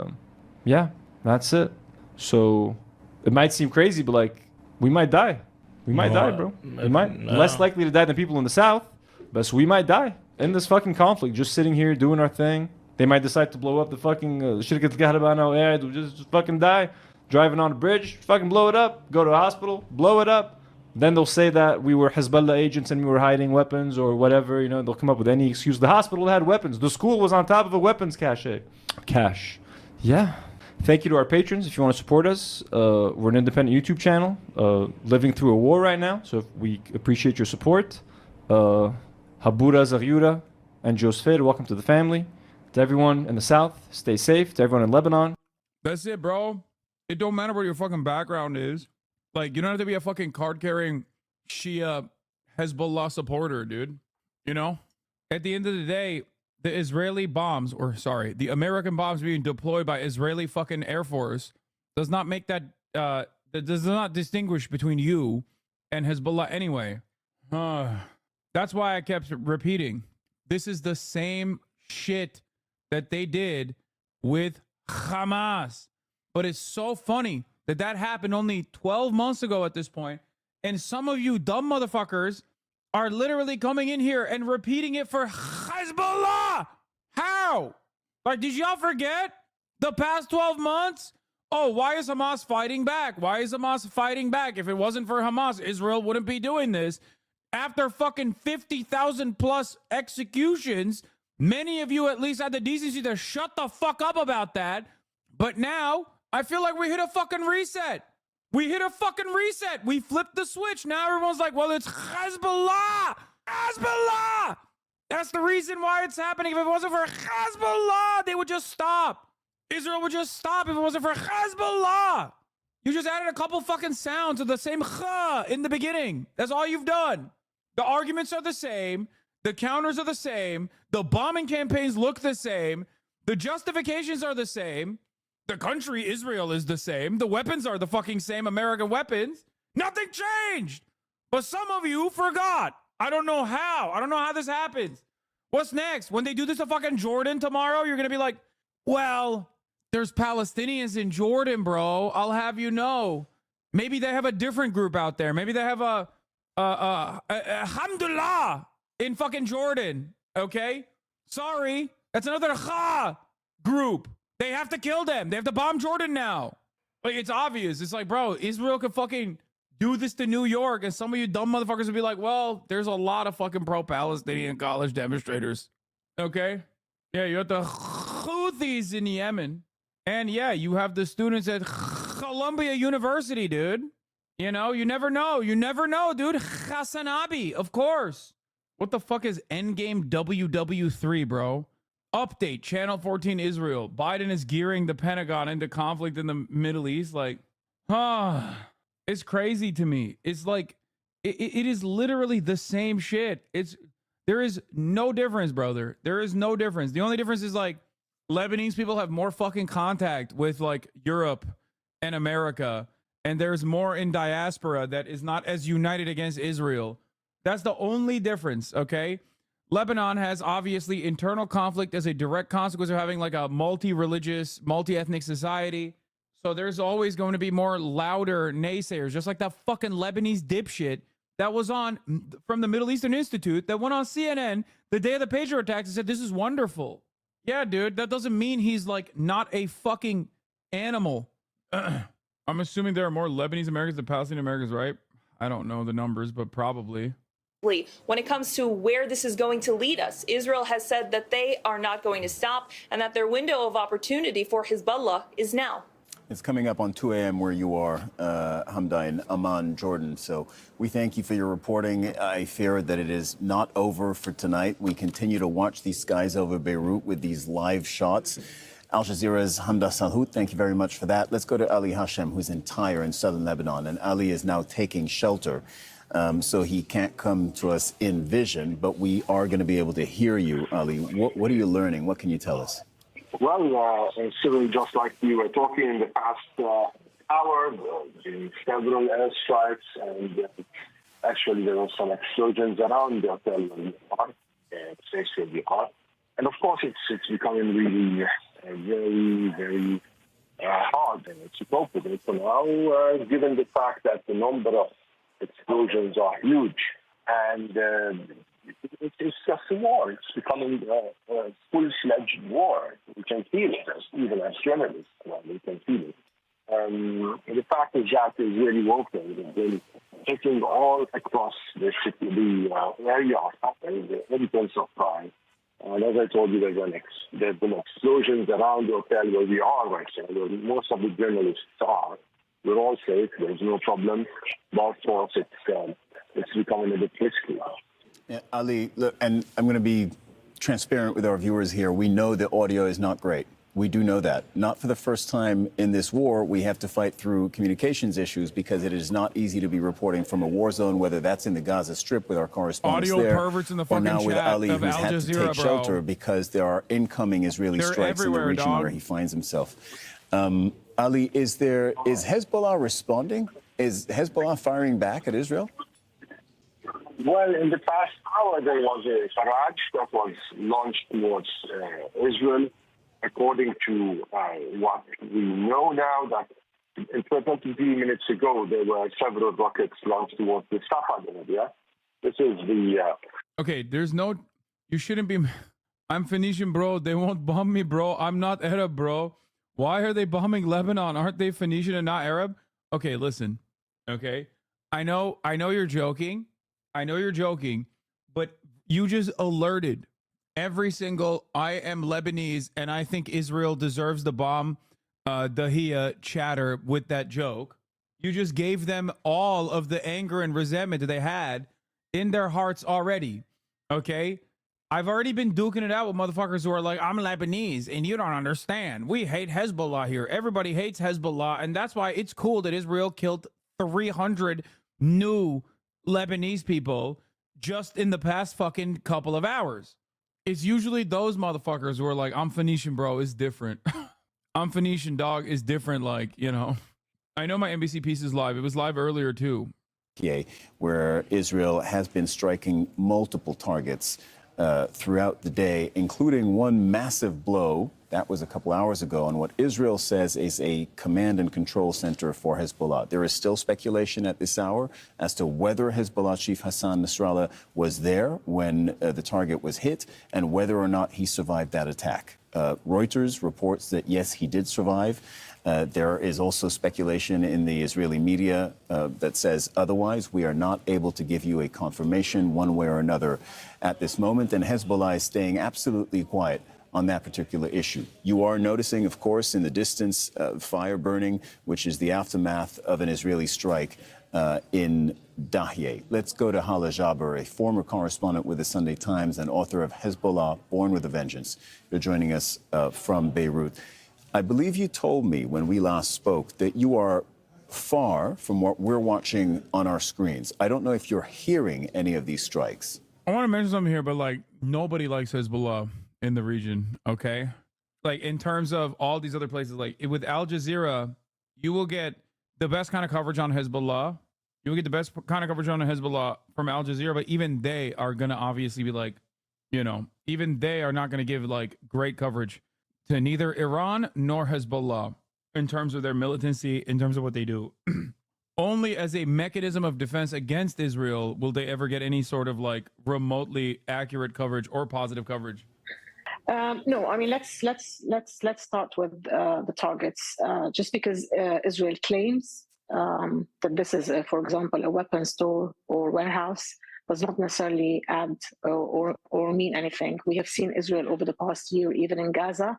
yeah, that's it. So it might seem crazy, but like, we might die. We might die, bro. We might. No. Less likely to die than people in the South, but we might die in this fucking conflict, just sitting here doing our thing. They might decide to blow up the fucking Shirkat Kahraba air, just fucking die. Driving on a bridge, fucking blow it up, go to a hospital, blow it up. Then they'll say that we were Hezbollah agents and we were hiding weapons or whatever. You know, they'll come up with any excuse. The hospital had weapons. The school was on top of a weapons cache. Yeah. Thank you to our patrons. If you want to support us, we're an independent YouTube channel living through a war right now. So we appreciate your support. Habura Zaryura and Josfir, welcome to the family. To everyone in the South, stay safe. To everyone in Lebanon. That's it, bro. It don't matter what your fucking background is. Like, you don't have to be a fucking card-carrying Shia Hezbollah supporter, dude. You know? At the end of the day, the Israeli bombs, the American bombs being deployed by Israeli fucking Air Force does not make that does not distinguish between you and Hezbollah anyway. That's why I kept repeating. This is the same shit that they did with Hamas. But it's so funny that happened only 12 months ago at this point, and some of you dumb motherfuckers are literally coming in here and repeating it for Hezbollah. How? Like, did y'all forget the past 12 months? Oh, why is Hamas fighting back? Why is Hamas fighting back? If it wasn't for Hamas, Israel wouldn't be doing this. After fucking 50,000 plus executions, many of you at least had the decency to shut the fuck up about that. But now, I feel like we hit a fucking reset. We hit a fucking reset. We flipped the switch. Now everyone's like, well, it's Hezbollah. Hezbollah. That's the reason why it's happening. If it wasn't for Hezbollah, they would just stop. Israel would just stop if it wasn't for Hezbollah. You just added a couple fucking sounds of the same ch in the beginning. That's all you've done. The arguments are the same. The counters are the same. The bombing campaigns look the same. The justifications are the same. The country, Israel, is the same. The weapons are the fucking same American weapons. Nothing changed. But some of you forgot. I don't know how. I don't know how this happens. What's next? When they do this to fucking Jordan tomorrow, you're going to be like, well, there's Palestinians in Jordan, bro. I'll have you know. Maybe they have a different group out there. Maybe they have a Alhamdulillah in fucking Jordan. Okay? Sorry. That's another Kha group. They have to kill them. They have to bomb Jordan now. Like, it's obvious. It's like, bro, Israel could fucking do this to New York, and some of you dumb motherfuckers would be like, well, there's a lot of fucking pro-Palestinian college demonstrators. Okay? Yeah, you have the Houthis in Yemen. And yeah, you have the students at Columbia University, dude. You know, you never know. You never know, dude. Hassanabi, of course. What the fuck is Endgame WW3, bro? Update, Channel 14 Israel. Biden is gearing the Pentagon into conflict in the Middle East. Like, it's crazy to me. It's like, it is literally the same shit. There is no difference, brother. There is no difference. The only difference is like, Lebanese people have more fucking contact with like Europe and America. And there's more in diaspora that is not as united against Israel. That's the only difference, okay? Lebanon has obviously internal conflict as a direct consequence of having like a multi-religious, multi-ethnic society. So there's always going to be more louder naysayers, just like that fucking Lebanese dipshit that was on from the Middle Eastern Institute that went on CNN the day of the Patriot attacks and said, this is wonderful. Yeah, dude, that doesn't mean he's like not a fucking animal. I'm assuming there are more Lebanese Americans than Palestinian Americans, right? I don't know the numbers, but probably. When it comes to where this is going to lead us, Israel has said that they are not going to stop and that their window of opportunity for Hezbollah is now. It's coming up on 2 a.m. where you are, Hamda, in Amman, Jordan. So we thank you for your reporting. I fear that it is not over for tonight. We continue to watch these skies over Beirut with these live shots. Al Jazeera's Hamda Salhout, thank you very much for that. Let's go to Ali Hashem, who's in Tyre in southern Lebanon. And Ali is now taking shelter. So he can't come to us in vision, but we are going to be able to hear you, Ali. What are you learning? What can you tell us? Well, Cyril, just like you were talking in the past hour, in several airstrikes, and actually there were some explosions around the hotel where we are, place where we are. And of course, it's becoming really very, very hard to cope with it for now, given the fact that the number of explosions are huge. And it's just a war. It's becoming a full-fledged war. We can feel it, even as journalists. We can feel it. The fact is that is really working. It's really hitting all across the city, the area and the inhabitants of Tyre. And as I told you, there's been explosions around the hotel where we are right now, where most of the journalists are. We're all safe. There's no problem. But of course, it's becoming a bit risky. Yeah, Ali, look, and I'm going to be transparent with our viewers here. We know the audio is not great. We do know that. Not for the first time in this war, we have to fight through communications issues because it is not easy to be reporting from a war zone, whether that's in the Gaza Strip with our correspondents audio there, perverts in the or fucking now with chat Ali, of who's Al had to Jazeera, take shelter because there are incoming Israeli They're strikes in the region dog. where he finds himself. Ali, is Hezbollah responding? Is Hezbollah firing back at Israel? Well, in the past hour, there was a barrage that was launched towards Israel. According to what we know now, that 23 minutes ago, there were several rockets launched towards the Safed area. This is the... Okay, there's no... You shouldn't be... I'm Phoenician, bro. They won't bomb me, bro. I'm not Arab, bro. Why are they bombing Lebanon? Aren't they Phoenician and not Arab? Okay, listen. Okay? I know you're joking. But you just alerted every single I am Lebanese and I think Israel deserves the bomb Dahia chatter with that joke. You just gave them all of the anger and resentment that they had in their hearts already. Okay? I've already been duking it out with motherfuckers who are like, I'm Lebanese and you don't understand. We hate Hezbollah here. Everybody hates Hezbollah. And that's why it's cool that Israel killed 300 new Lebanese people just in the past fucking couple of hours. It's usually those motherfuckers who are like, I'm Phoenician, bro, it's different. I'm Phoenician, dog, it's different. Like, you know, I know my NBC piece is live. It was live earlier, too. Where Israel has been striking multiple targets throughout the day, including one massive blow. That was a couple hours ago on what Israel says is a command and control center for Hezbollah. There is still speculation at this hour as to whether Hezbollah chief Hassan Nasrallah was there when the target was hit and whether or not he survived that attack. Reuters reports that, yes, he did survive. There is also speculation in the Israeli media that says otherwise. We are not able to give you a confirmation one way or another at this moment, and Hezbollah is staying absolutely quiet on that particular issue. You are noticing, of course, in the distance, fire burning, which is the aftermath of an Israeli strike in Dahye. Let's go to Hala Jaber, a former correspondent with the Sunday Times and author of Hezbollah, Born with a Vengeance. You're joining us from Beirut. I believe you told me when we last spoke that you are far from what we're watching on our screens. I don't know if you're hearing any of these strikes. I want to mention something here, but like nobody likes Hezbollah in the region, okay? Like in terms of all these other places, like with Al Jazeera, you will get the best kind of coverage on Hezbollah. You will get the best kind of coverage on Hezbollah from Al Jazeera, but even they are going to obviously be like, You know, even they are not going to give like great coverage to neither Iran nor Hezbollah in terms of their militancy, in terms of what they do. Only as a mechanism of defense against Israel will they ever get any sort of like remotely accurate coverage or positive coverage. No, I mean let's start with the targets. Just because Israel claims that this is, for example, a weapons store or warehouse, does not necessarily add or mean anything. We have seen Israel over the past year, even in Gaza,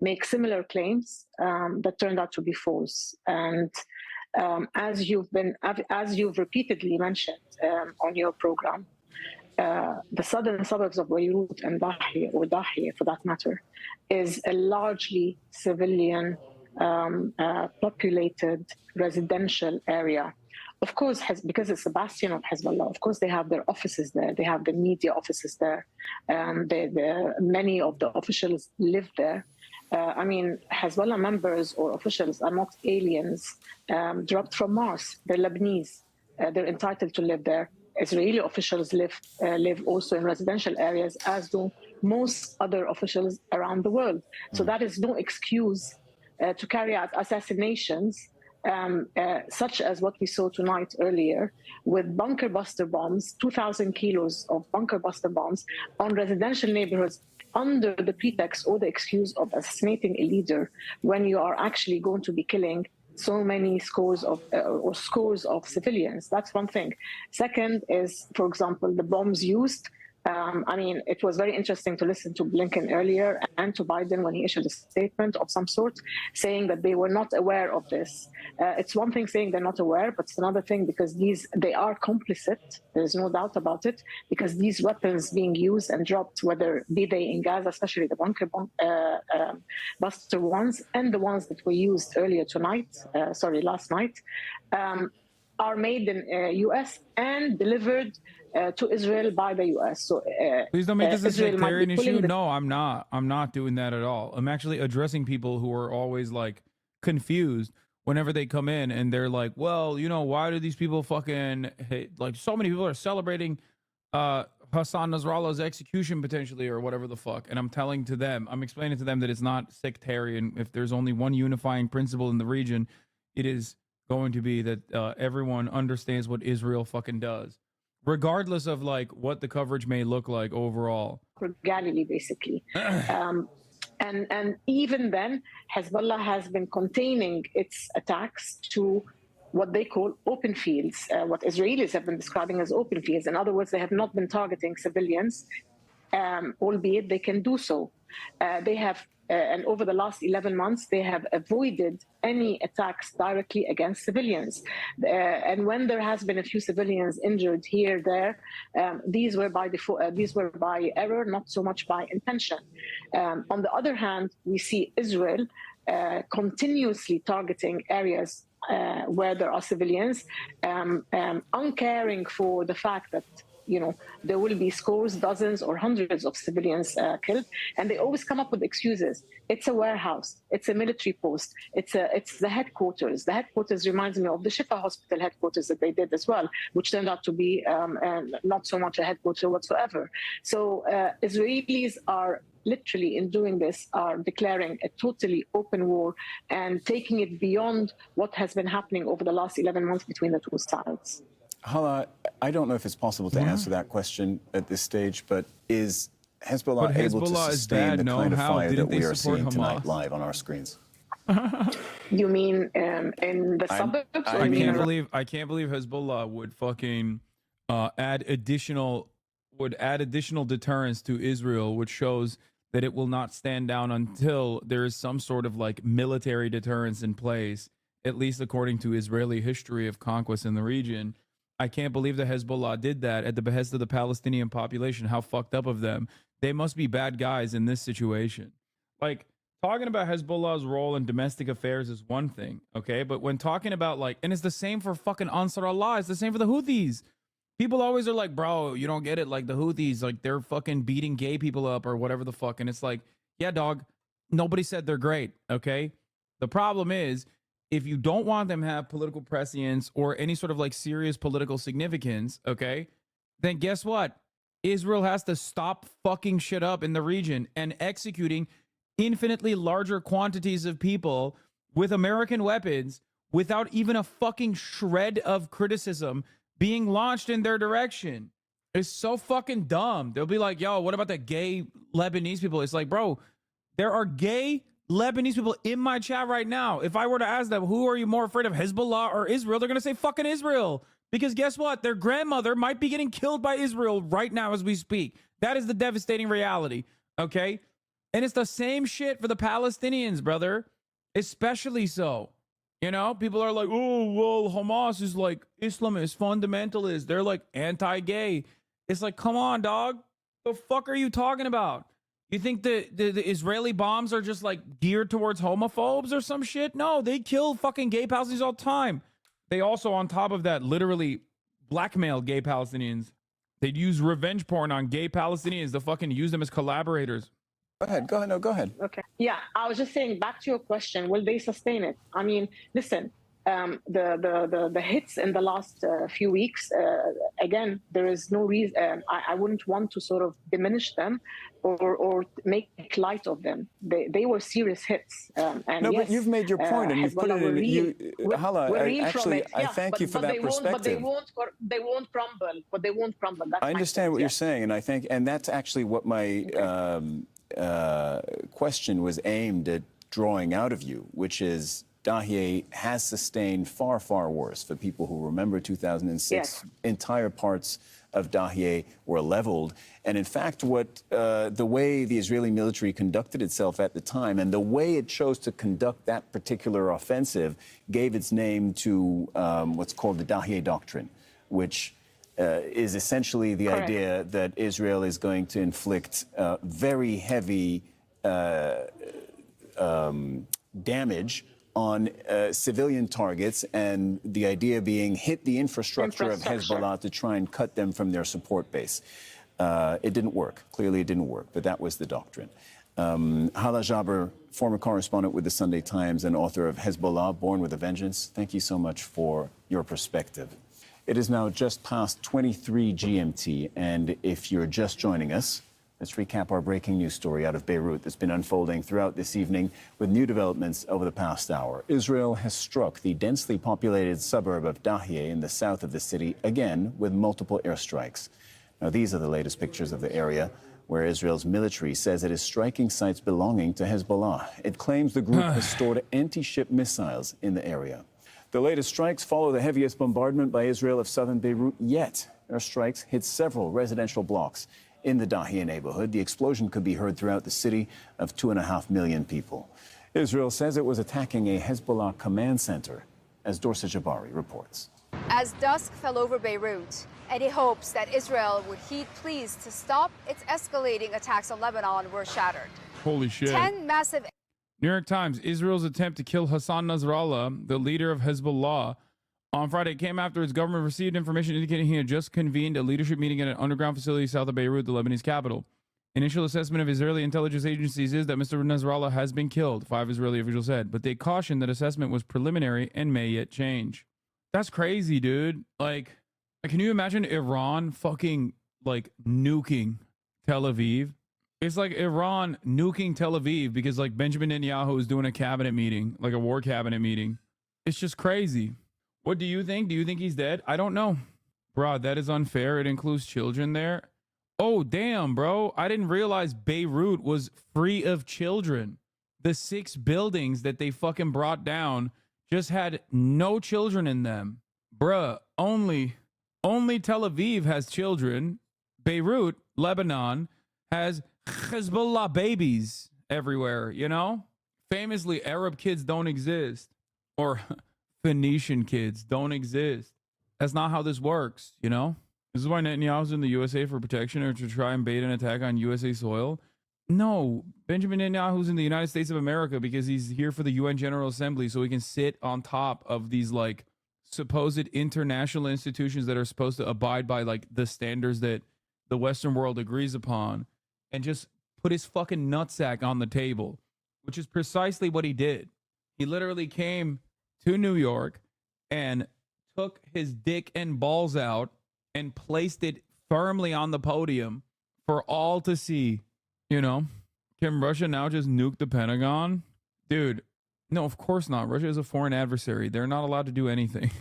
make similar claims that turned out to be false. And as you've repeatedly mentioned on your program, the southern suburbs of Beirut and Dahiya, or Dahiya for that matter, is a largely civilian populated residential area. Of course, because it's a bastion of Hezbollah, of course they have their offices there, they have the media offices there, many of the officials live there. I mean, Hezbollah members or officials are not aliens dropped from Mars. They're Lebanese. They're entitled to live there. Israeli officials live also in residential areas, as do most other officials around the world. So that is no excuse to carry out assassinations such as what we saw tonight earlier with bunker buster bombs, 2,000 kilos of bunker buster bombs on residential neighborhoods under the pretext or the excuse of assassinating a leader, when you are actually going to be killing so many scores of civilians. That's one thing. Second is, for example, the bombs used. I mean, it was very interesting to listen to Blinken earlier and to Biden when he issued a statement of some sort saying that they were not aware of this. It's one thing saying they're not aware, but it's another thing because they are complicit. There's no doubt about it, because these weapons being used and dropped, whether be they in Gaza, especially the bunker buster ones, and the ones that were used last night, are made in U.S. and delivered to Israel by the U.S. So please don't make this a sectarian issue. No, I'm not. I'm not doing that at all. I'm actually addressing people who are always like confused whenever they come in and they're like, well, you know, why do these people fucking hate? Like, so many people are celebrating Hassan Nasrallah's execution potentially, or whatever the fuck. And I'm explaining to them that it's not sectarian. If there's only one unifying principle in the region, it is going to be that everyone understands what Israel fucking does, regardless of like what the coverage may look like overall. For Galilee, basically. And even then, Hezbollah has been containing its attacks to what they call open fields, what Israelis have been describing as open fields. In other words, they have not been targeting civilians, albeit they can do so. They have, and over the last 11 months, they have avoided any attacks directly against civilians. And when there has been a few civilians injured here, there, these were by error, not so much by intention. On the other hand, we see Israel continuously targeting areas where there are civilians, uncaring for the fact that, you know, there will be scores, dozens, or hundreds of civilians killed, and they always come up with excuses. It's a warehouse. It's a military post. It's the headquarters. The headquarters reminds me of the Shifa Hospital headquarters that they did as well, which turned out to be not so much a headquarter whatsoever. So Israelis are literally, in doing this, are declaring a totally open war and taking it beyond what has been happening over the last 11 months between the two sides. Hala, I don't know if it's possible to answer that question at this stage, but is Hezbollah able to sustain the kind of fire that we are seeing tonight live on our screens? You mean in the suburbs? I can't believe Hezbollah would fucking add additional deterrence to Israel, which shows that it will not stand down until there is some sort of like military deterrence in place, at least according to Israeli history of conquest in the region. I can't believe that Hezbollah did that at the behest of the Palestinian population. How fucked up of them. They must be bad guys in this situation. Like, talking about Hezbollah's role in domestic affairs is one thing, okay? But when talking about like, and it's the same for fucking Ansar Allah, it's the same for the Houthis. People always are like, bro, you don't get it. Like the Houthis, like they're fucking beating gay people up or whatever the fuck. And it's like, yeah, dog, nobody said they're great, okay? The problem is, if you don't want them to have political prescience or any sort of like serious political significance, okay, then guess what? Israel has to stop fucking shit up in the region and executing infinitely larger quantities of people with American weapons without even a fucking shred of criticism being launched in their direction. It's so fucking dumb. They'll be like, yo, what about the gay Lebanese people? It's like, bro, there are gay Lebanese people in my chat right now. If I were to ask them, who are you more afraid of, Hezbollah or Israel? They're going to say fucking Israel. Because guess what? Their grandmother might be getting killed by Israel right now as we speak. That is the devastating reality. Okay? And it's the same shit for the Palestinians, brother. Especially so. You know, people are like, oh, well, Hamas is like Islamist, fundamentalist. They're like anti-gay. It's like, come on, dog. The fuck are you talking about? You think the Israeli bombs are just like geared towards homophobes or some shit? No, they kill fucking gay Palestinians all the time. They also, on top of that, literally blackmail gay Palestinians. They'd use revenge porn on gay Palestinians to fucking use them as collaborators. Go ahead. Okay. Yeah, I was just saying, back to your question, will they sustain it? I mean, listen, the hits in the last few weeks, again, there is no reason, I wouldn't want to sort of diminish them or make light of them. They were serious hits. And no, yes, but you've made your point and you've put it in. Hala, I thank you for that perspective. But they won't crumble. That's I understand what you're saying, and I think, and that's actually what my question was aimed at drawing out of you, which is Dahieh has sustained far, far worse. For people who remember 2006, yes, entire parts of Dahieh were leveled. And in fact, the way the Israeli military conducted itself at the time and the way it chose to conduct that particular offensive gave its name to what's called the Dahieh Doctrine, which is essentially the Correct. idea that Israel is going to inflict very heavy damage on civilian targets, and the idea being hit the infrastructure of Hezbollah to try and cut them from their support base. It didn't work. Clearly it didn't work, but that was the doctrine. Hala Jaber, former correspondent with the Sunday Times and author of Hezbollah, Born with a Vengeance, thank you so much for your perspective. It is now just past 23 GMT, and if you're just joining us, let's recap our breaking news story out of Beirut that's been unfolding throughout this evening with new developments over the past hour. Israel has struck the densely populated suburb of Dahieh in the south of the city again with multiple airstrikes. Now, these are the latest pictures of the area where Israel's military says it is striking sites belonging to Hezbollah. It claims the group has stored anti-ship missiles in the area. The latest strikes follow the heaviest bombardment by Israel of southern Beirut yet. Airstrikes hit several residential blocks in the Dahieh neighborhood. The explosion could be heard throughout the city of 2.5 million people. Israel says it was attacking a Hezbollah command center, as Dorsa Jabari reports. As dusk fell over Beirut, any hopes that Israel would heed pleas to stop its escalating attacks on Lebanon were shattered. Holy shit. 10 massive... New York Times, Israel's attempt to kill Hassan Nasrallah, the leader of Hezbollah, on Friday came after its government received information indicating he had just convened a leadership meeting at an underground facility south of Beirut, the Lebanese capital. Initial assessment of Israeli intelligence agencies is that Mr. Nasrallah has been killed, 5 Israeli officials said, but they cautioned that assessment was preliminary and may yet change. That's crazy, dude. Like, can you imagine Iran fucking, like, nuking Tel Aviv? It's like Iran nuking Tel Aviv because, like, Benjamin Netanyahu is doing a cabinet meeting, like a war cabinet meeting. It's just crazy. What do you think? Do you think he's dead? I don't know. Bro, that is unfair. It includes children there. Oh, damn, bro. I didn't realize Beirut was free of children. The 6 buildings that they fucking brought down just had no children in them. Bruh, only Tel Aviv has children. Beirut, Lebanon, has Hezbollah babies everywhere, you know? Famously, Arab kids don't exist. Or Phoenician kids don't exist. That's not how this works, you know? This is why Netanyahu's in the USA for protection or to try and bait an attack on USA soil. No, Benjamin Netanyahu's in the United States of America because he's here for the UN General Assembly so he can sit on top of these, like, supposed international institutions that are supposed to abide by, like, the standards that the Western world agrees upon and just put his fucking nutsack on the table, which is precisely what he did. He literally came to New York and took his dick and balls out and placed it firmly on the podium for all to see. You know, can Russia now just nuke the Pentagon? Dude, no, of course not. Russia is a foreign adversary. They're not allowed to do anything.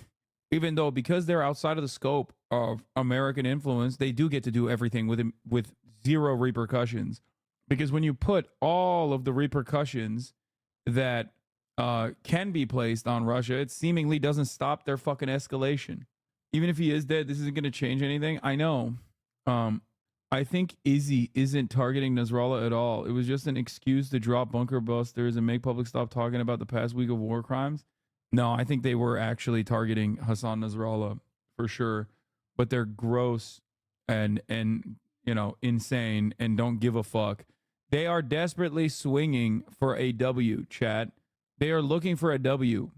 Even though, because they're outside of the scope of American influence, they do get to do everything with zero repercussions. Because when you put all of the repercussions that can be placed on Russia, it seemingly doesn't stop their fucking escalation. Even if he is dead, this isn't going to change anything. I know. I think Izzy isn't targeting Nasrallah at all. It was just an excuse to drop bunker busters and make public stop talking about the past week of war crimes. No, I think they were actually targeting Hassan Nasrallah for sure. But they're gross and you know, insane and don't give a fuck. They are desperately swinging for a W, chat. They are looking for a W.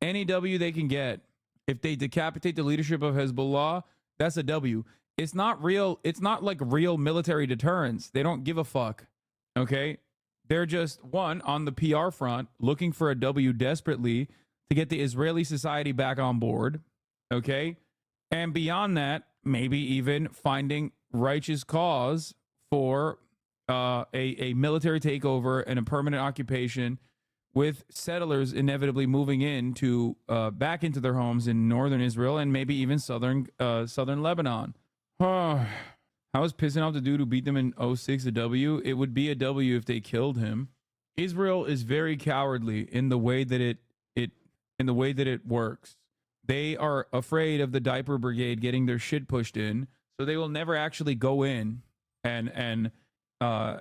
Any W they can get. If they decapitate the leadership of Hezbollah, that's a W. It's not real. It's not like real military deterrence. They don't give a fuck. Okay? They're just, one, on the PR front, looking for a W desperately to get the Israeli society back on board. Okay? And beyond that, maybe even finding righteous cause for a military takeover and a permanent occupation, with settlers inevitably moving into back into their homes in northern Israel and maybe even southern Lebanon. How is pissing off the dude who beat them in 06 a W? It would be a W if they killed him. Israel is very cowardly in the way that it works. They are afraid of the diaper brigade getting their shit pushed in, so they will never actually go in and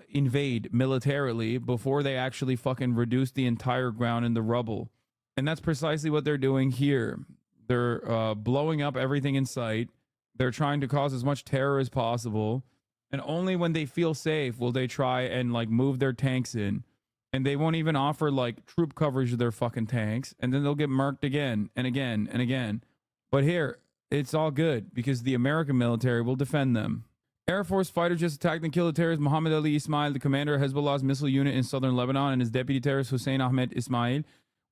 invade militarily before they actually fucking reduce the entire ground in the rubble. And that's precisely what they're doing here. They're blowing up everything in sight. They're trying to cause as much terror as possible. And only when they feel safe will they try and like move their tanks in. And they won't even offer like troop coverage of their fucking tanks. And then they'll get marked again and again and again. But here, it's all good because the American military will defend them. Air Force fighter jets attacked and killed the terrorist Mohammed Ali Ismail, the commander of Hezbollah's missile unit in southern Lebanon, and his deputy terrorist Hussein Ahmed Ismail.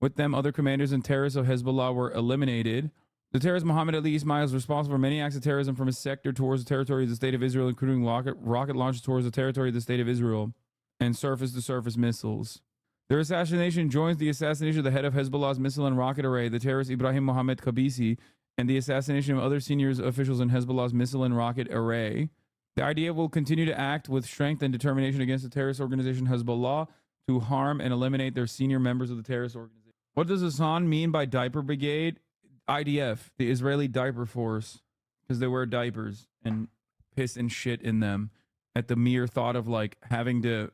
With them, other commanders and terrorists of Hezbollah were eliminated. The terrorist Mohammed Ali Ismail is responsible for many acts of terrorism from his sector towards the territory of the state of Israel, including rocket launches towards the territory of the state of Israel and surface-to-surface missiles. Their assassination joins the assassination of the head of Hezbollah's missile and rocket array, the terrorist Ibrahim Mohammed Kabisi, and the assassination of other senior officials in Hezbollah's missile and rocket array. The IDF will continue to act with strength and determination against the terrorist organization Hezbollah to harm and eliminate their senior members of the terrorist organization. What does Hassan mean by diaper brigade? IDF, the Israeli diaper force, because they wear diapers and piss and shit in them at the mere thought of like having to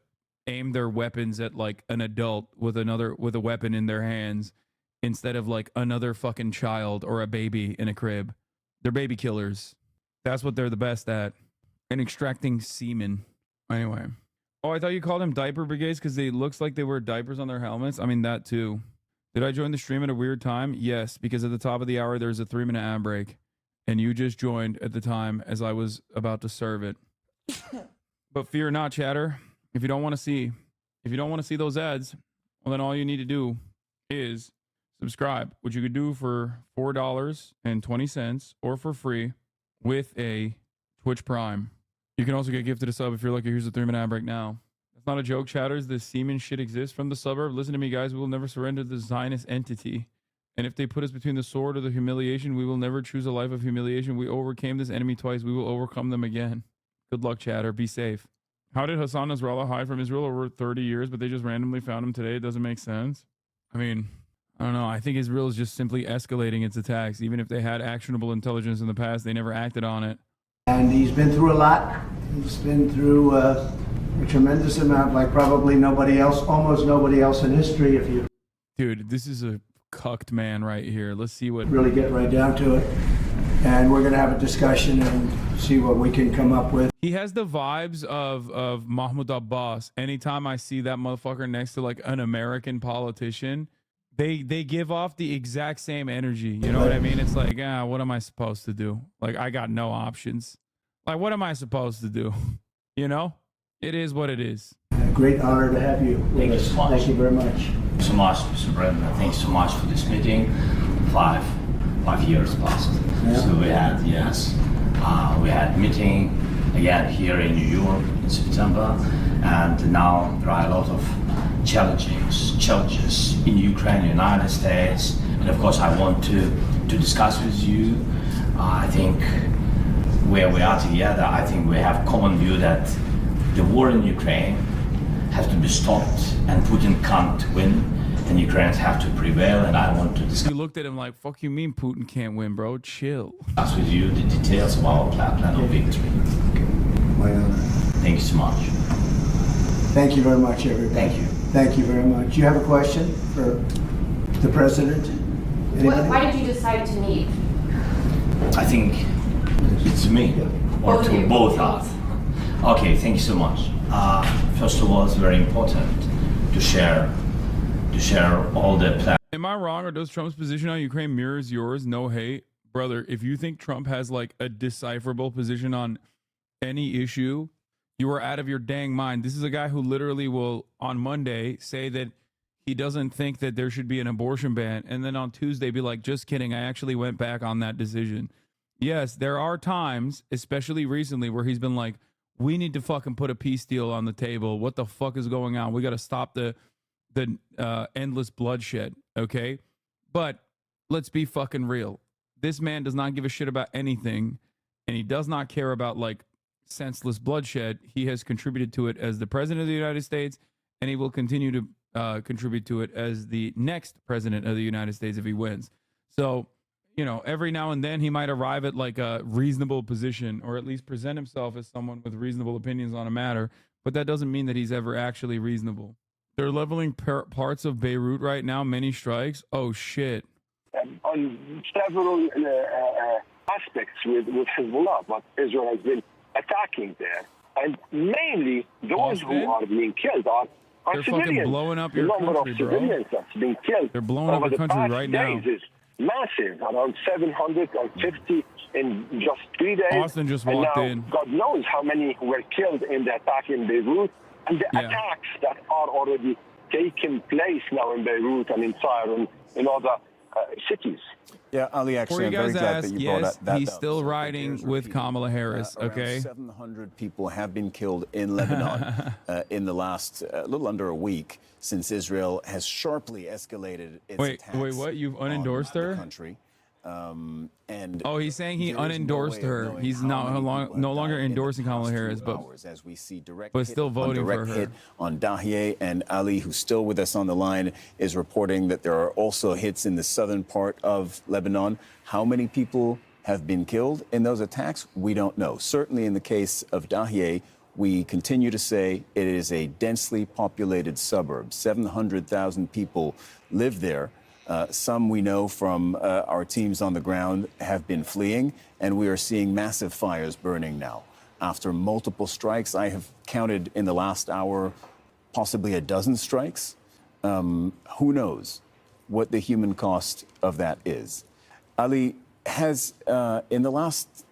aim their weapons at like an adult with a weapon in their hands instead of like another fucking child or a baby in a crib. They're baby killers. That's what they're the best at. And extracting semen. Anyway. Oh, I thought you called them diaper brigades because they looks like they wear diapers on their helmets. I mean, that too. Did I join the stream at a weird time? Yes, because at the top of the hour, there's a 3-minute ad break. And you just joined at the time as I was about to serve it. But fear not, chatter. If you don't want to see those ads, well, then all you need to do is subscribe, which you could do for $4.20 or for free with a Twitch Prime. You can also get gifted a sub if you're lucky. Here's a 3-minute ad break now. That's not a joke, chatters. This semen shit exists from the suburb. Listen to me, guys. We will never surrender to the Zionist entity. And if they put us between the sword or the humiliation, we will never choose a life of humiliation. We overcame this enemy twice. We will overcome them again. Good luck, chatter. Be safe. How did Hassan Nasrallah hide from Israel over 30 years, but they just randomly found him today? It doesn't make sense. I mean, I don't know. I think Israel is just simply escalating its attacks. Even if they had actionable intelligence in the past, they never acted on it. And he's been through a lot. He's been through a tremendous amount, like probably nobody else, almost nobody else in history. If you, dude, this is a cucked man right here. Let's see what really get right down to it. And we're going to have a discussion and see what we can come up with. He has the vibes of Mahmoud Abbas. Anytime I see that motherfucker next to like an American politician, they give off the exact same energy. You know what I mean? It's like, what am I supposed to do? Like, I got no options. Like, what am I supposed to do? You know? It is what it is. A great honor to have you. Thank you so much. Thank you very much. Thank you so much, Mr. President. Thank you so much for this meeting. 5 years passed. Yeah. So we had, We had a meeting again here in New York in September, and now there are a lot of challenges in Ukraine, United States, and of course I want to discuss with you. I think where we are together, I think we have common view that the war in Ukraine has to be stopped and Putin can't win, and Ukrainians have to prevail, and I want to discuss. He looked at him like, fuck you mean Putin can't win, bro? Chill. Discuss with you the details of our plan of victory. My honor. Thank you so much. Thank you very much, everybody. Thank you. Thank you very much. You have a question for the president? Why did you decide to meet? I think it's me, or to both us. Okay, thank you so much. First of all, it's very important to share all the plans. Am I wrong, or does Trump's position on Ukraine mirrors yours? No hate. Brother, if you think Trump has like a decipherable position on any issue, you are out of your dang mind. This is a guy who literally will, on Monday, say that he doesn't think that there should be an abortion ban, and then on Tuesday be like, just kidding, I actually went back on that decision. Yes, there are times, especially recently, where he's been like, we need to fucking put a peace deal on the table. What the fuck is going on? We got to stop the endless bloodshed, okay? But let's be fucking real. This man does not give a shit about anything, and he does not care about like senseless bloodshed. He has contributed to it as the president of the United States, and he will continue to contribute to it as the next president of the United States if he wins. So, you know, every now and then he might arrive at like a reasonable position, or at least present himself as someone with reasonable opinions on a matter, but that doesn't mean that he's ever actually reasonable. They're leveling parts of Beirut right now, many strikes. Oh, shit. On several aspects with Hezbollah, but Israel has been attacking there. And mainly those who are being killed are They're civilians. fucking blowing up your the number country, of bro. civilians that's been killed They're blowing up over your the country past right now. days is massive, around 750 in just 3 days. Austin just and walked now, in. God knows how many were killed in the attack in Beirut, and the attacks that are already taking place now in Beirut and in Tyre and in other cities. Yeah, Ali, actually, I'm very glad that you brought yes, that he's up. still riding with Kamala Harris, okay? 700 people have been killed in Lebanon in the last little under a week since Israel has sharply escalated its attacks. Wait, what? You've unendorsed her? Country. And oh, he's saying he unendorsed her. He's no longer endorsing Kamala Harris, but as we see but still voting for her. Hit on Dahieh, and Ali, who's still with us on the line, is reporting that there are also hits in the southern part of Lebanon. How many people have been killed in those attacks? We don't know. Certainly in the case of Dahieh, we continue to say it is a densely populated suburb. 700,000 people live there. Some we know from our teams on the ground have been fleeing, and we are seeing massive fires burning now. After multiple strikes, I have counted in the last hour possibly a dozen strikes. Who knows what the human cost of that is? Ali, has in the last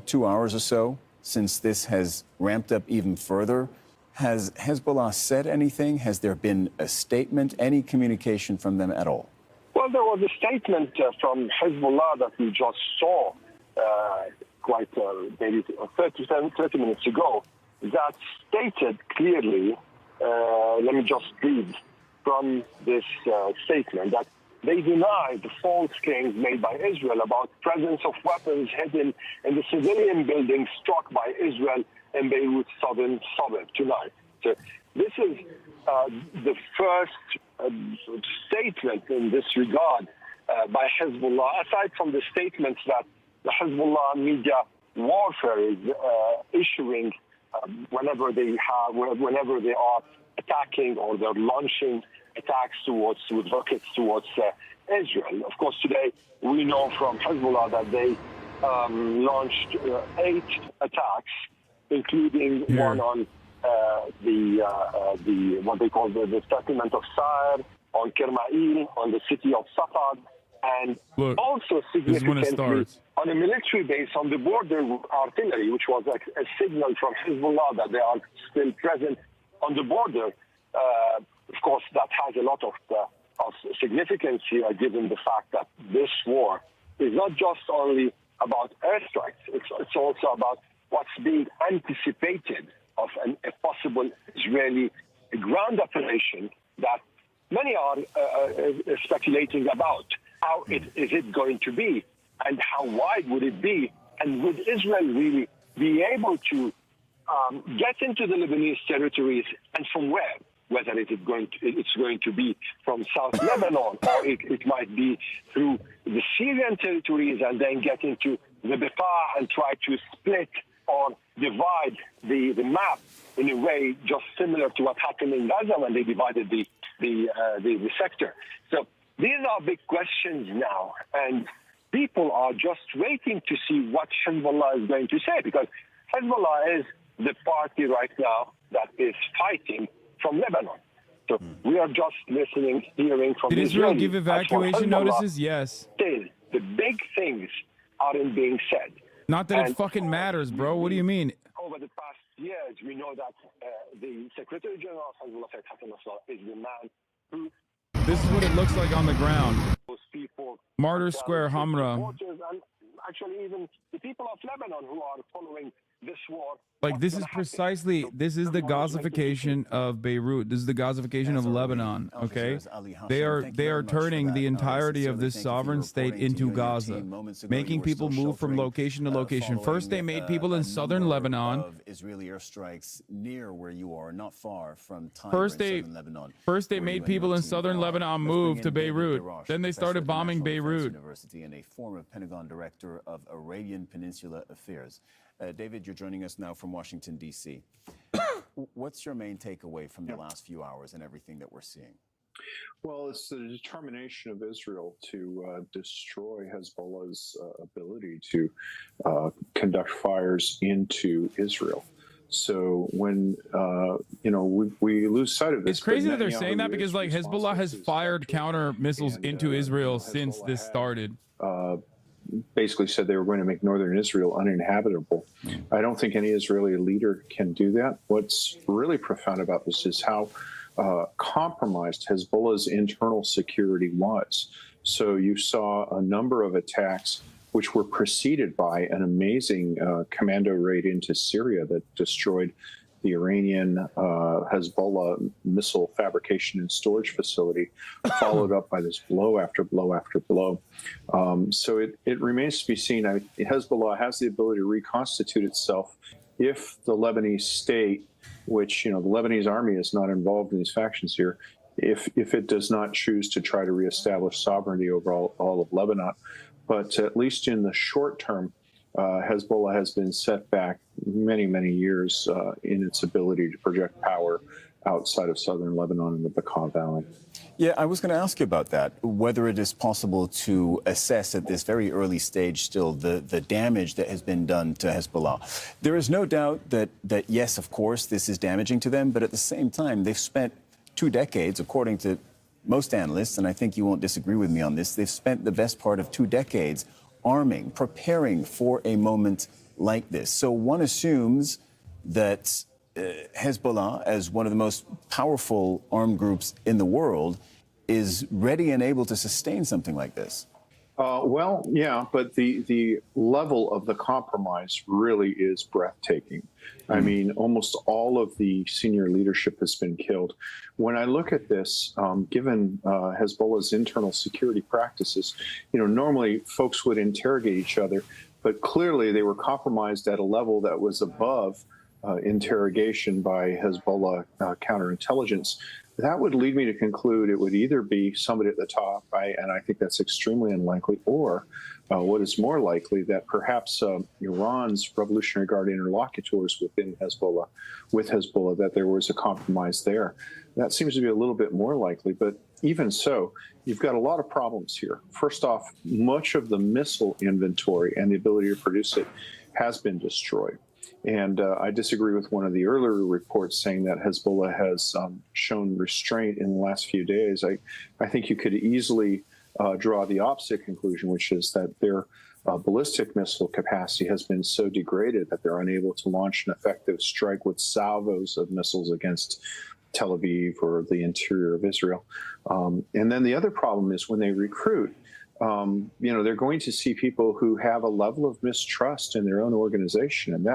2 hours or so, since this has ramped up even further, has Hezbollah said anything? Has there been a statement, any communication from them at all? Well, there was a statement from Hezbollah that we just saw maybe 30 minutes ago that stated clearly, let me just read from this statement, that they deny the false claims made by Israel about presence of weapons hidden in the civilian buildings struck by Israel in Beirut's southern suburb tonight. So this is the first statement in this regard by Hezbollah, aside from the statements that the Hezbollah media warfare is issuing whenever they are attacking or they're launching attacks with rockets towards Israel. Of course, today we know from Hezbollah that they launched 8 attacks, including one on what they call the settlement of Tyre, on Kermail, on the city of Safad, and also significantly on a military base on the border with artillery, which was like a signal from Hezbollah that they are still present on the border. Of course, that has a lot of significance here, given the fact that this war is not just only about airstrikes. It's also about what's being anticipated of a possible Israeli ground operation that many are speculating about. How is it going to be, and how wide would it be, and would Israel really be able to get into the Lebanese territories, and from where? Whether it's going to be from South Lebanon, or it might be through the Syrian territories and then get into the Bekaa and try to split or divide the map in a way just similar to what happened in Gaza when they divided the sector. So these are big questions now, and people are just waiting to see what Hezbollah is going to say, because Hezbollah is the party right now that is fighting from Lebanon. So we are just listening, hearing from Did Israel give evacuation notices? Yes. Still, the big things aren't being said. Not that it fucking matters, bro. What do you mean? Over the past years, we know that the Secretary General of Hezbollah, Said Hassan Nasrallah, is the man who... This is what it looks like on the ground. Those people... Martyr Square, Hamra. And actually even the people of Lebanon who are following this war. Like, this is precisely, this is the Gazification of Beirut. This is the Gazification of Lebanon, okay? They are turning the entirety of this sovereign state into Gaza, making people move from location to location. First, they made people in southern Lebanon. Israeli airstrikes near where you are, not far from First, they made people in southern Lebanon move to Beirut. Then they started bombing Beirut. University and a former Pentagon director of Arabian Peninsula Affairs. David, you're joining us now from Washington, D.C. What's your main takeaway from the last few hours and everything that we're seeing? Well, it's the determination of Israel to destroy Hezbollah's ability to conduct fires into Israel. So when, we lose sight of this. It's crazy that they're saying that, because like Hezbollah has fired counter missiles into Israel since this started. Basically said they were going to make northern Israel uninhabitable. I don't think any Israeli leader can do that. What's really profound about this is how compromised Hezbollah's internal security was. So you saw a number of attacks which were preceded by an amazing commando raid into Syria that destroyed the Iranian Hezbollah missile fabrication and storage facility, followed up by this blow after blow after blow. So it remains to be seen. Hezbollah has the ability to reconstitute itself if the Lebanese state, which, the Lebanese army is not involved in these factions here, if it does not choose to try to reestablish sovereignty over all of Lebanon. But at least in the short term, Hezbollah has been set back many, many years in its ability to project power outside of southern Lebanon and the Bekaa Valley. Yeah, I was going to ask you about that, whether it is possible to assess at this very early stage still the damage that has been done to Hezbollah. There is no doubt that yes, of course, this is damaging to them, but at the same time, they've spent 2 decades, according to most analysts, and I think you won't disagree with me on this, they've spent the best part of 2 decades arming, preparing for a moment like this. So one assumes that Hezbollah, as one of the most powerful armed groups in the world, is ready and able to sustain something like this. Well, yeah, but the level of the compromise really is breathtaking. I mean, almost all of the senior leadership has been killed. When I look at this, given Hezbollah's internal security practices, normally folks would interrogate each other, but clearly they were compromised at a level that was above interrogation by Hezbollah counterintelligence. That would lead me to conclude it would either be somebody at the top, and I think that's extremely unlikely, or what is more likely, that perhaps Iran's Revolutionary Guard interlocutors with Hezbollah, that there was a compromise there. That seems to be a little bit more likely, but even so, you've got a lot of problems here. First off, much of the missile inventory and the ability to produce it has been destroyed. And I disagree with one of the earlier reports saying that Hezbollah has shown restraint in the last few days. I think you could easily draw the opposite conclusion, which is that their ballistic missile capacity has been so degraded that they're unable to launch an effective strike with salvos of missiles against Tel Aviv or the interior of Israel. And then the other problem is when they recruit, they're going to see people who have a level of mistrust in their own organization, and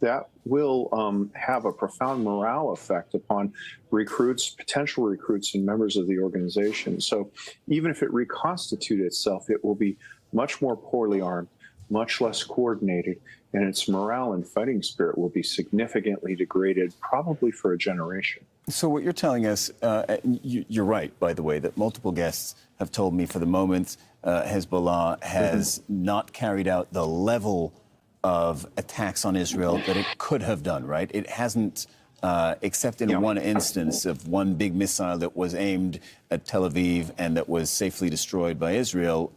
that will have a profound morale effect upon recruits, potential recruits, and members of the organization. So even if it reconstitutes itself, it will be much more poorly armed, much less coordinated, and its morale and fighting spirit will be significantly degraded, probably for a generation. So what you're telling us, you're right, by the way, that multiple guests have told me for the moment Hezbollah has not carried out the level of attacks on Israel that it could have done, right? It hasn't, except in one instance of one big missile that was aimed at Tel Aviv and that was safely destroyed by Israel.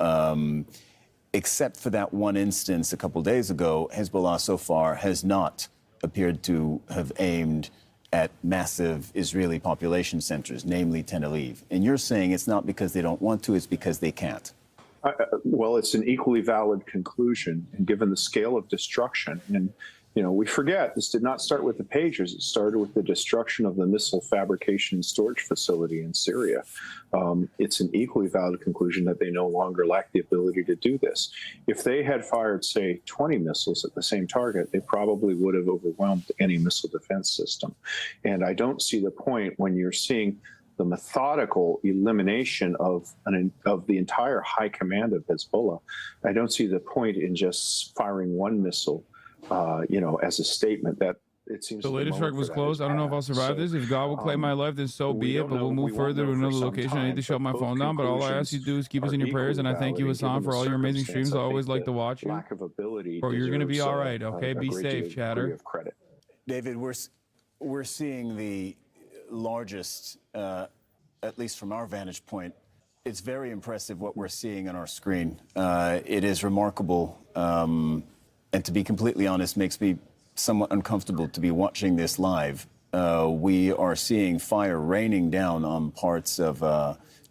Except for that one instance a couple days ago, Hezbollah so far has not appeared to have aimed at massive Israeli population centers, namely Tel Aviv. And you're saying it's not because they don't want to, it's because they can't. Well, it's an equally valid conclusion, and given the scale of destruction. And, we forget this did not start with the pagers. It started with the destruction of the missile fabrication and storage facility in Syria. It's an equally valid conclusion that they no longer lack the ability to do this. If they had fired, say, 20 missiles at the same target, they probably would have overwhelmed any missile defense system. And I don't see the point when you're seeing the methodical elimination of the entire high command of Hezbollah. I don't see the point in just firing one missile, as a statement that it seems. The latest strike was closed. I don't know if I'll survive this. If God will claim my life, then so be it. But we'll move further to another location. I need to shut my phone down. But all I ask you to do is keep us in your prayers. And I thank you, Hassan, for all your amazing streams. I always like to watch you. Lack of ability. Bro, you're going to be all right, okay? Be safe, chatter. David, we're seeing the largest, at least from our vantage point. It's very impressive what we're seeing on our screen. It is remarkable. And to be completely honest, makes me somewhat uncomfortable to be watching this live. We are seeing fire raining down on parts of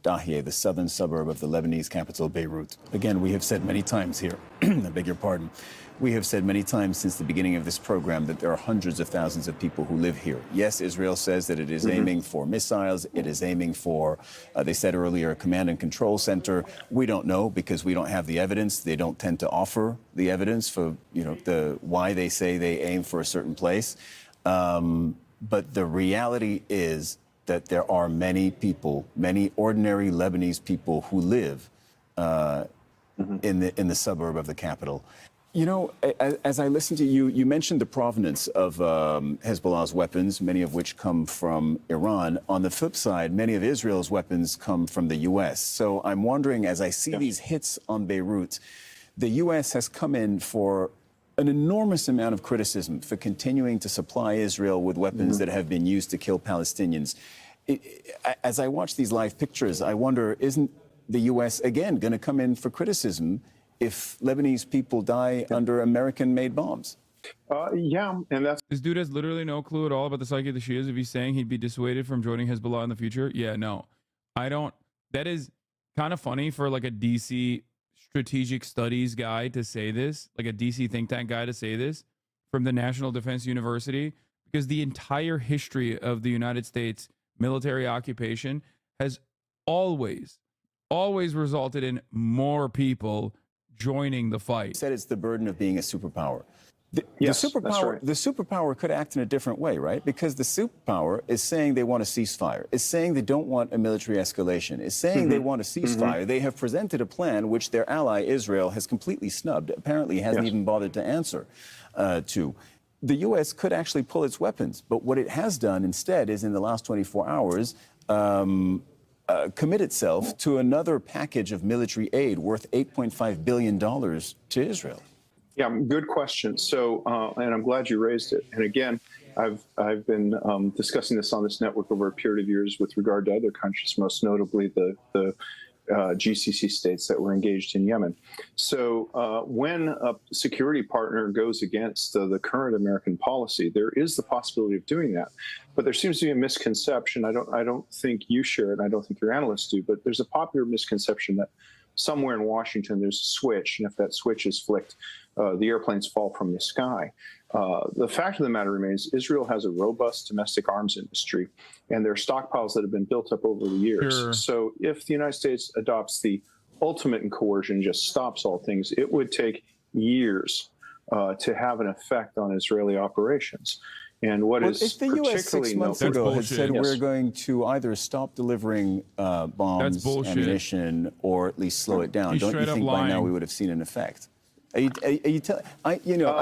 Dahiyeh, the southern suburb of the Lebanese capital, Beirut. Again, we have said many times here, I beg your pardon, we have said many times since the beginning of this program that there are hundreds of thousands of people who live here. Yes, Israel says that it is aiming for missiles. It is aiming for, they said earlier, a command and control center. We don't know because we don't have the evidence. They don't tend to offer the evidence for, why they say they aim for a certain place. But the reality is that there are many people, many ordinary Lebanese people who live in the suburb of the capital. As I listen to you, you mentioned the provenance of Hezbollah's weapons, many of which come from Iran. On the flip side, many of Israel's weapons come from the U.S. So I'm wondering, as I see these hits on Beirut, the U.S. has come in for an enormous amount of criticism for continuing to supply Israel with weapons that have been used to kill Palestinians. As I watch these live pictures, I wonder, isn't the U.S. again going to come in for criticism if Lebanese people die under American-made bombs? And that's... This dude has literally no clue at all about the psyche of the Shias. If he's saying he'd be dissuaded from joining Hezbollah in the future, no. I don't... That is kind of funny for like a DC strategic studies guy to say this, like a DC think tank guy to say this from the National Defense University, because the entire history of the United States military occupation has always resulted in more people joining the fight. Said it's the burden of being a superpower. The superpower, the superpower could act in a different way, right? Because the superpower is saying they want a ceasefire, is saying they don't want a military escalation, is saying they want a ceasefire. They have presented a plan which their ally Israel has completely snubbed, apparently hasn't even bothered to answer to. The U.S. could actually pull its weapons, but what it has done instead is in the last 24 hours commit itself to another package of military aid worth $8.5 billion to Israel. Yeah, good question. So, and I'm glad you raised it. And again, I've been discussing this on this network over a period of years with regard to other countries, most notably the GCC states that were engaged in Yemen. So when a security partner goes against the current American policy, there is the possibility of doing that. But there seems to be a misconception. I don't think you share it, and I don't think your analysts do, but there's a popular misconception that somewhere in Washington there's a switch, and if that switch is flicked, the airplanes fall from the sky. The fact of the matter remains, Israel has a robust domestic arms industry, and there are stockpiles that have been built up over the years. Sure. So if the United States adopts the ultimate in coercion just stops all things, it would take years to have an effect on Israeli operations. And what is if the U.S. 6 months ago had said we're going to either stop delivering bombs, ammunition, or at least slow it down, don't you think by now we would have seen an effect? I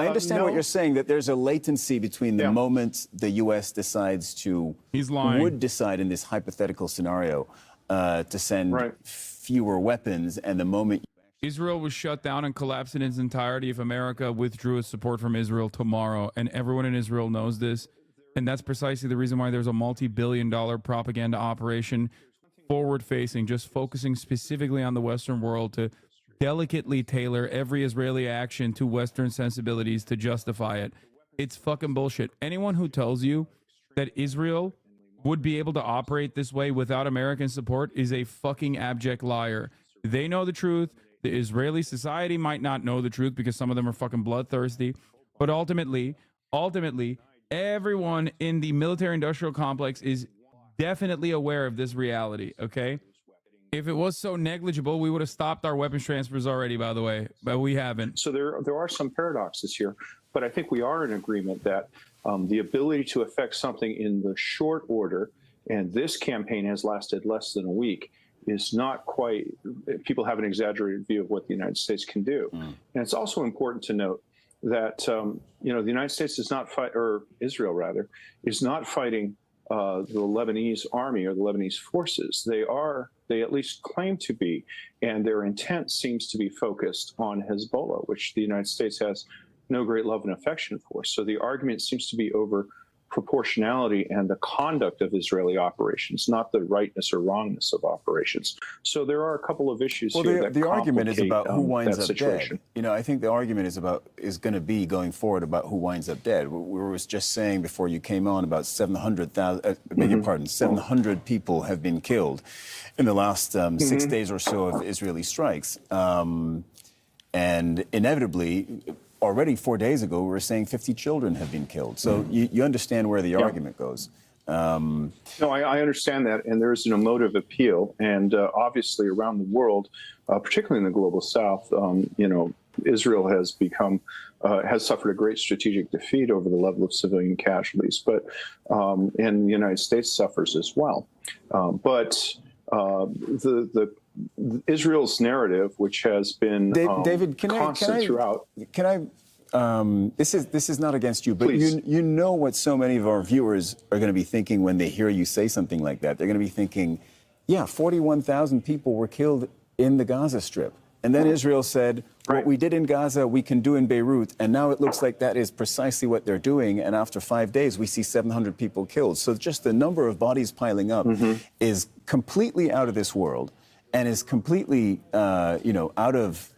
understand what you're saying, that there's a latency between the moment the U.S. decides to, would decide in this hypothetical scenario to send fewer weapons, and the moment Israel was shut down and collapsed in its entirety if America withdrew its support from Israel tomorrow. And everyone in Israel knows this. And that's precisely the reason why there's a multi-billion-dollar propaganda operation forward-facing, just focusing specifically on the Western world to delicately tailor every Israeli action to Western sensibilities to justify it. It's fucking bullshit. Anyone who tells you that Israel would be able to operate this way without American support is a fucking abject liar. They know the truth. The Israeli society might not know the truth because some of them are fucking bloodthirsty. But ultimately, everyone in the military-industrial complex is definitely aware of this reality, okay? If it was so negligible, we would have stopped our weapons transfers already, by the way, but we haven't. So there are some paradoxes here, but I think we are in agreement that the ability to affect something in the short order, and this campaign has lasted less than a week, is not quite, people have an exaggerated view of what the United States can do. And it's also important to note that, the United States is not or Israel rather, is not fighting the Lebanese army or the Lebanese forces. They at least claim to be, and their intent seems to be focused on Hezbollah, which the United States has no great love and affection for. So the argument seems to be over proportionality and the conduct of Israeli operations, not the rightness or wrongness of operations. So there are a couple of issues here that the argument is about who winds up situation. dead. I think the argument is going to be going forward about who winds up dead. We were just saying before you came on about 700 people have been killed in the last 6 days or so of Israeli strikes, and inevitably. Already 4 days ago, we were saying 50 children have been killed. So you understand where the argument goes. No, I understand that, and there's an emotive appeal, and obviously around the world, particularly in the global South, Israel has suffered a great strategic defeat over the level of civilian casualties, but and the United States suffers as well. Israel's narrative, which has been David, constant throughout. This is not against you, but you know what so many of our viewers are going to be thinking when they hear you say something like that. They're going to be thinking, 41,000 people were killed in the Gaza Strip. And then Israel said, what we did in Gaza, we can do in Beirut. And now it looks like that is precisely what they're doing. And after 5 days, we see 700 people killed. So just the number of bodies piling up is completely out of this world. And is completely, out of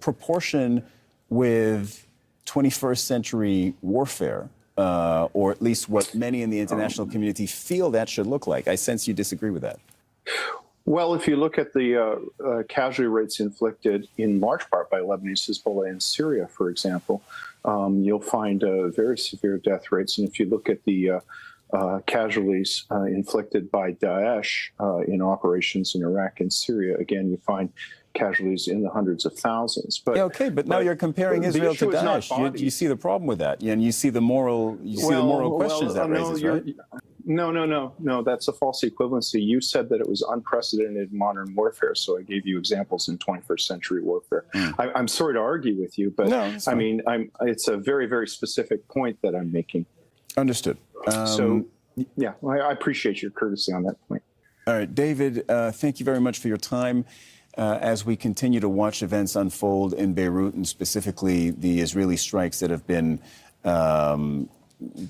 proportion with 21st century warfare, or at least what many in the international community feel that should look like. I sense you disagree with that. Well, if you look at the casualty rates inflicted in large part by Lebanese Hezbollah in Syria, for example, you'll find very severe death rates. And if you look at the casualties inflicted by Daesh in operations in Iraq and Syria, again, you find casualties in the hundreds of thousands. But but now you're comparing Israel to Daesh. You see the problem with that, and you see the moral questions that raises, right? No, that's a false equivalency. You said that it was unprecedented modern warfare, so I gave you examples in 21st century warfare. I'm sorry to argue with you, but I mean, it's a very, very specific point that I'm making. Understood. I appreciate your courtesy on that point. All right, David, thank you very much for your time. As we continue to watch events unfold in Beirut, and specifically the Israeli strikes that have been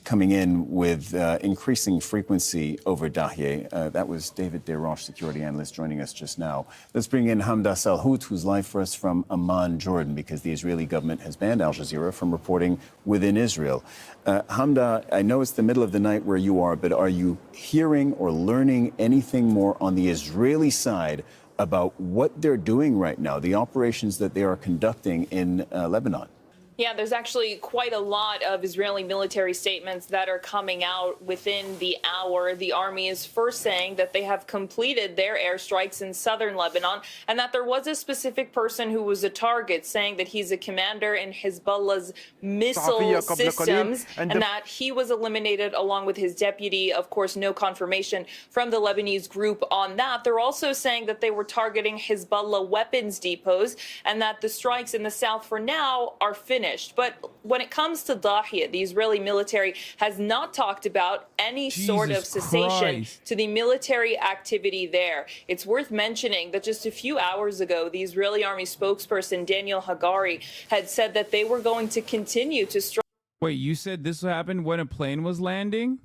coming in with increasing frequency over Dahye. That was David Desroches, security analyst, joining us just now. Let's bring in Hamda Salhout, who's live for us from Amman, Jordan, because the Israeli government has banned Al Jazeera from reporting within Israel. Hamda, I know it's the middle of the night where you are, but are you hearing or learning anything more on the Israeli side about what they're doing right now, the operations that they are conducting in Lebanon? Yeah, there's actually quite a lot of Israeli military statements that are coming out within the hour. The army is first saying that they have completed their airstrikes in southern Lebanon and that there was a specific person who was a target, saying that he's a commander in Hezbollah's missile systems and that he was eliminated along with his deputy. Of course, no confirmation from the Lebanese group on that. They're also saying that they were targeting Hezbollah weapons depots and that the strikes in the south for now are finished. But when it comes to Dahiyeh, the Israeli military has not talked about any sort of cessation to the military activity there. It's worth mentioning that just a few hours ago, the Israeli army spokesperson Daniel Hagari had said that they were going to continue to strike. Wait, you said this happened when a plane was landing?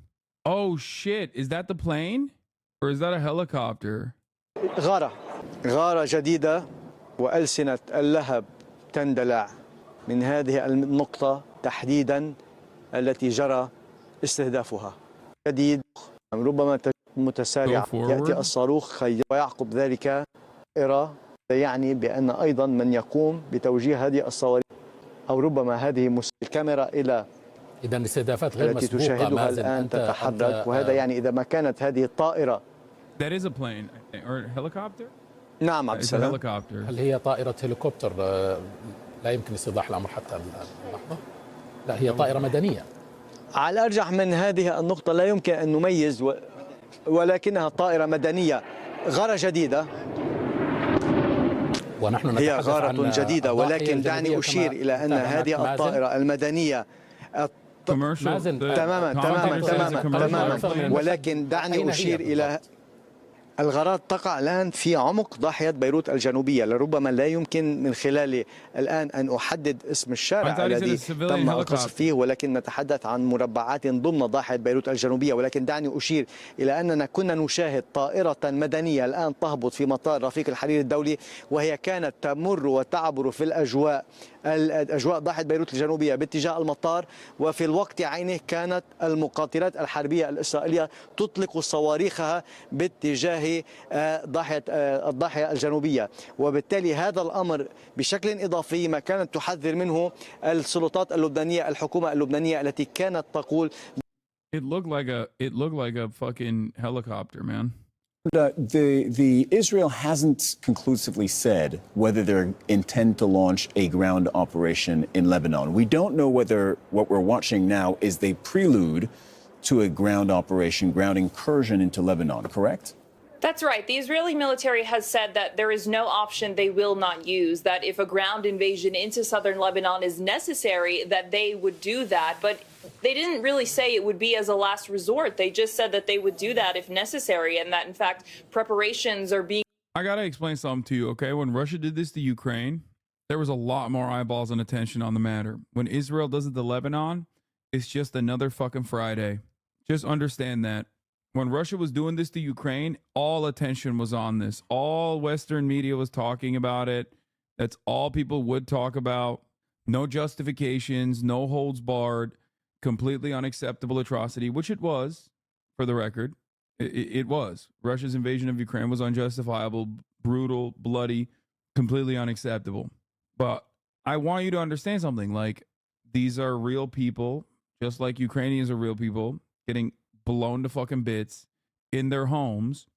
Oh shit, is that the plane? Or is that a helicopter? غارة جديدة وألسنة اللهب تندلع من هذه النقطة تحديدا التي جرى استهدافها. جديد ربما متسارع يأتي الصاروخ ويعقب ذلك إرى يعني بأن أيضا من يقوم بتوجيه هذه الصواريخ أو ربما هذه الكاميرا إلى إذا الاستهدافات غير التي مسبوقة تشاهدها الآن تتحرك وهذا يعني إذا ما كانت هذه الطائرة. That is a plane or helicopter? نعم عبد السلام. هل هي طائرة هليكوبتر؟ لا يمكن استيضاح الأمر حتى اللحظة. لا هي طائرة مدنية. على الأرجح من هذه النقطة لا يمكن أن نميز ولكنها طائرة مدنية غارة جديدة. ونحن هي غارة جديدة ولكن دعني أشير إلى أن هذه الطائرة المدنية تماما ولكن دعني أشير إلى الغارات تقع الآن في عمق ضاحية بيروت الجنوبية. لربما لا يمكن من خلال الآن أن أحدد اسم الشارع الذي تم القصف فيه ولكن نتحدث عن مربعات ضمن ضاحية بيروت الجنوبية. ولكن دعني أشير إلى أننا كنا نشاهد طائرة مدنية الآن تهبط في مطار رفيق الحريري الدولي وهي كانت تمر وتعبر في الأجواء ضاحية بيروت الجنوبية باتجاه المطار وفي الوقت عينه كانت المقاتلات الحربية الإسرائيلية تطلق صواريخها باتجاه الضاحية الجنوبية. وبالتالي هذا الأمر بشكل إضافي ما كانت تحذر منه السلطات اللبنانية الحكومة اللبنانية التي كانت تقول It looked like a fucking helicopter, man. The Israel hasn't conclusively said whether they intend to launch a ground operation in Lebanon. We don't know whether what we're watching now is the prelude to a ground operation, ground incursion into Lebanon, correct? That's right. The Israeli military has said that there is no option they will not use, that if a ground invasion into southern Lebanon is necessary, that they would do that. But they didn't really say it would be as a last resort. They just said that they would do that if necessary and that, in fact, preparations are being. I got to explain something to you, okay? When Russia did this to Ukraine, there was a lot more eyeballs and attention on the matter. When Israel does it to Lebanon, it's just another fucking Friday. Just understand that. When Russia was doing this to Ukraine, all attention was on this. All Western media was talking about it. That's all people would talk about. No justifications, no holds barred, completely unacceptable atrocity, which it was, for the record. It was. Russia's invasion of Ukraine was unjustifiable, brutal, bloody, completely unacceptable. But I want you to understand something. Like, these are real people, just like Ukrainians are real people, getting blown to fucking bits in their homes,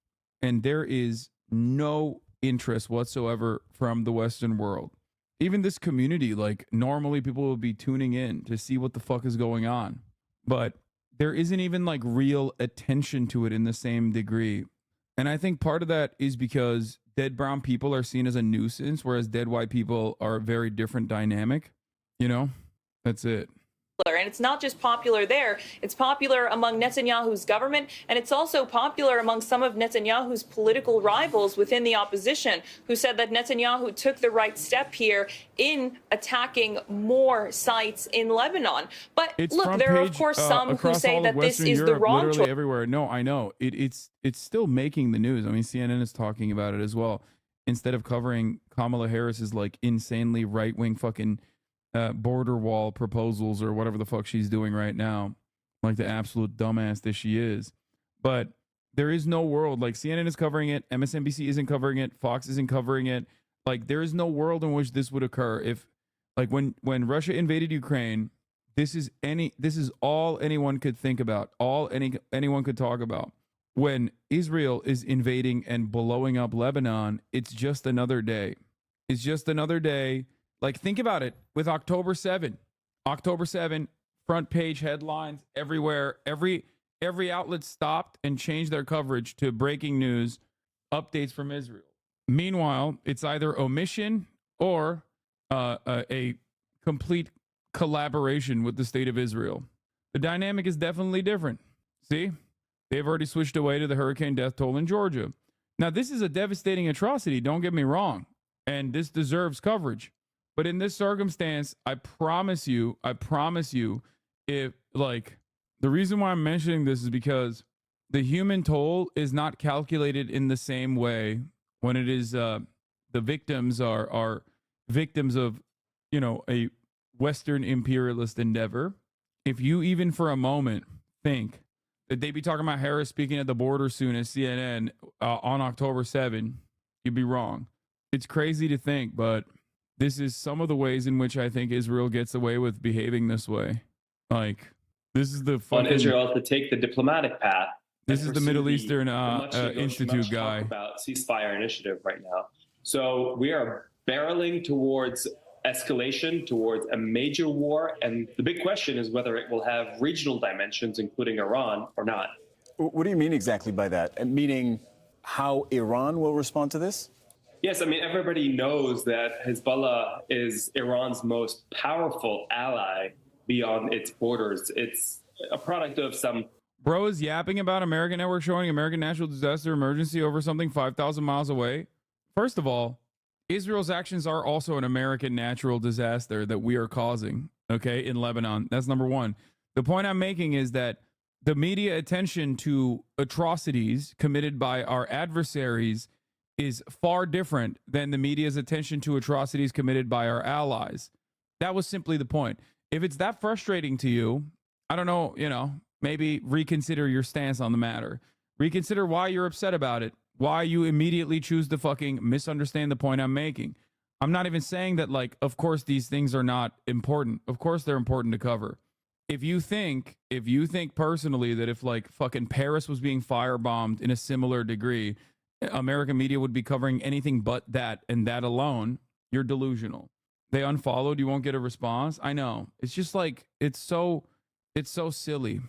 and there is no interest whatsoever from the Western world. Even this community, like, normally people will be tuning in to see what the fuck is going on, but there isn't even like real attention to it in the same degree. And I think part of that is because dead brown people are seen as a nuisance, whereas dead white people are a very different dynamic. You know, that's it. And it's not just popular there, it's popular among Netanyahu's government, and it's also popular among some of Netanyahu's political rivals within the opposition, who said that Netanyahu took the right step here in attacking more sites in Lebanon. But look, there are, of course, some who say that this is the wrong choice. Everywhere. No, I know. It's still making the news. I mean, CNN is talking about it as well. Instead of covering Kamala Harris's like insanely right-wing fucking border wall proposals or whatever the fuck she's doing right now, like the absolute dumbass that she is. But there is no world, like CNN is covering it, MSNBC isn't covering it, Fox isn't covering it. Like, there is no world in which this would occur. If Like when Russia invaded Ukraine, this is all anyone could think about, all anyone could talk about. When Israel is invading and blowing up Lebanon, it's just another day. It's just another day. Like, think about it with October 7. October 7, front page headlines everywhere. Every outlet stopped and changed their coverage to breaking news, updates from Israel. Meanwhile, it's either omission or a complete collaboration with the state of Israel. The dynamic is definitely different. See? They've already switched away to the hurricane death toll in Georgia. Now, this is a devastating atrocity, don't get me wrong, and this deserves coverage. But in this circumstance, I promise you, if, like, the reason why I'm mentioning this is because the human toll is not calculated in the same way when it is the victims are victims of, you know, a Western imperialist endeavor. If you even for a moment think that they'd be talking about Harris speaking at the border soon at CNN on October 7, you'd be wrong. It's crazy to think, but this is some of the ways in which I think Israel gets away with behaving this way. Like, this is the fucking... On Israel to take the diplomatic path. This is the Middle Eastern Institute guy. About ceasefire initiative right now. So we are barreling towards escalation, towards a major war. And the big question is whether it will have regional dimensions, including Iran, or not. What do you mean exactly by that? Meaning how Iran will respond to this? Yes, I mean, everybody knows that Hezbollah is Iran's most powerful ally beyond its borders. It's a product of some... Bro is yapping about American network showing American natural disaster emergency over something 5,000 miles away. First of all, Israel's actions are also an American natural disaster that we are causing, okay, in Lebanon. That's number one. The point I'm making is that the media attention to atrocities committed by our adversaries is far different than the media's attention to atrocities committed by our allies. That was simply the point. If it's that frustrating to you, I don't know, you know, maybe reconsider your stance on the matter. Reconsider why you're upset about it, why you immediately choose to fucking misunderstand the point I'm making. I'm not even saying that, like, of course these things are not important. Of course they're important to cover. If you think personally that if, like, fucking Paris was being firebombed in a similar degree, American media would be covering anything but that and that alone, you're delusional. They unfollowed, you won't get a response. I know. It's just like, it's so silly.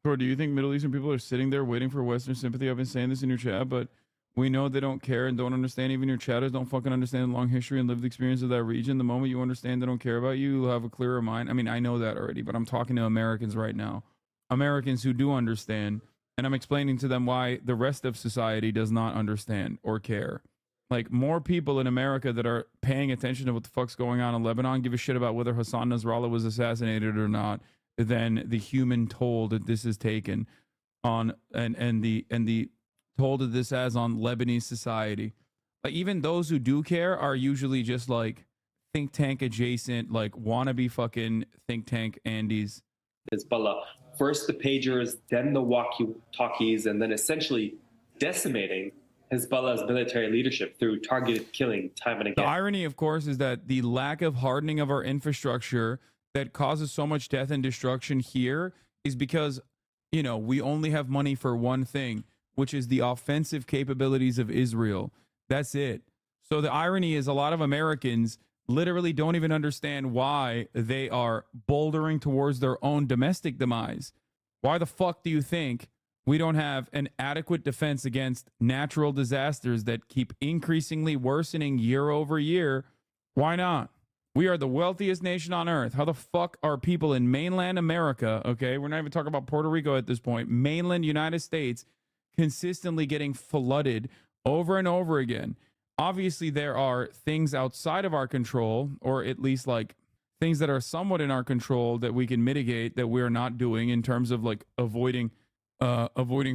Bro, do you think Middle Eastern people are sitting there waiting for Western sympathy? I've been saying this in your chat, but we know they don't care and don't understand. Even your chatters don't fucking understand the long history and lived experience of that region. The moment you understand they don't care about you, you'll have a clearer mind. I mean, I know that already, but I'm talking to Americans right now. Americans who do understand. And I'm explaining to them why the rest of society does not understand or care. Like, more people in America that are paying attention to what the fuck's going on in Lebanon give a shit about whether Hassan Nasrallah was assassinated or not than the human toll that this has taken on and the toll that this has on Lebanese society. Like, even those who do care are usually just like think tank adjacent, like wannabe fucking think tank Andes. Hezbollah. First the pagers, then the walkie-talkies, and then essentially decimating Hezbollah's military leadership through targeted killing time and again. The irony, of course, is that the lack of hardening of our infrastructure that causes so much death and destruction here is because, you know, we only have money for one thing, which is the offensive capabilities of Israel. That's it. So the irony is a lot of Americans literally don't even understand why they are bouldering towards their own domestic demise. Why the fuck do you think we don't have an adequate defense against natural disasters that keep increasingly worsening year over year? Why not? We are the wealthiest nation on earth. How the fuck are people in mainland America, okay, we're not even talking about Puerto Rico at this point, mainland United States, consistently getting flooded over and over again? Obviously, there are things outside of our control, or at least like things that are somewhat in our control that we can mitigate that we're not doing in terms of like avoiding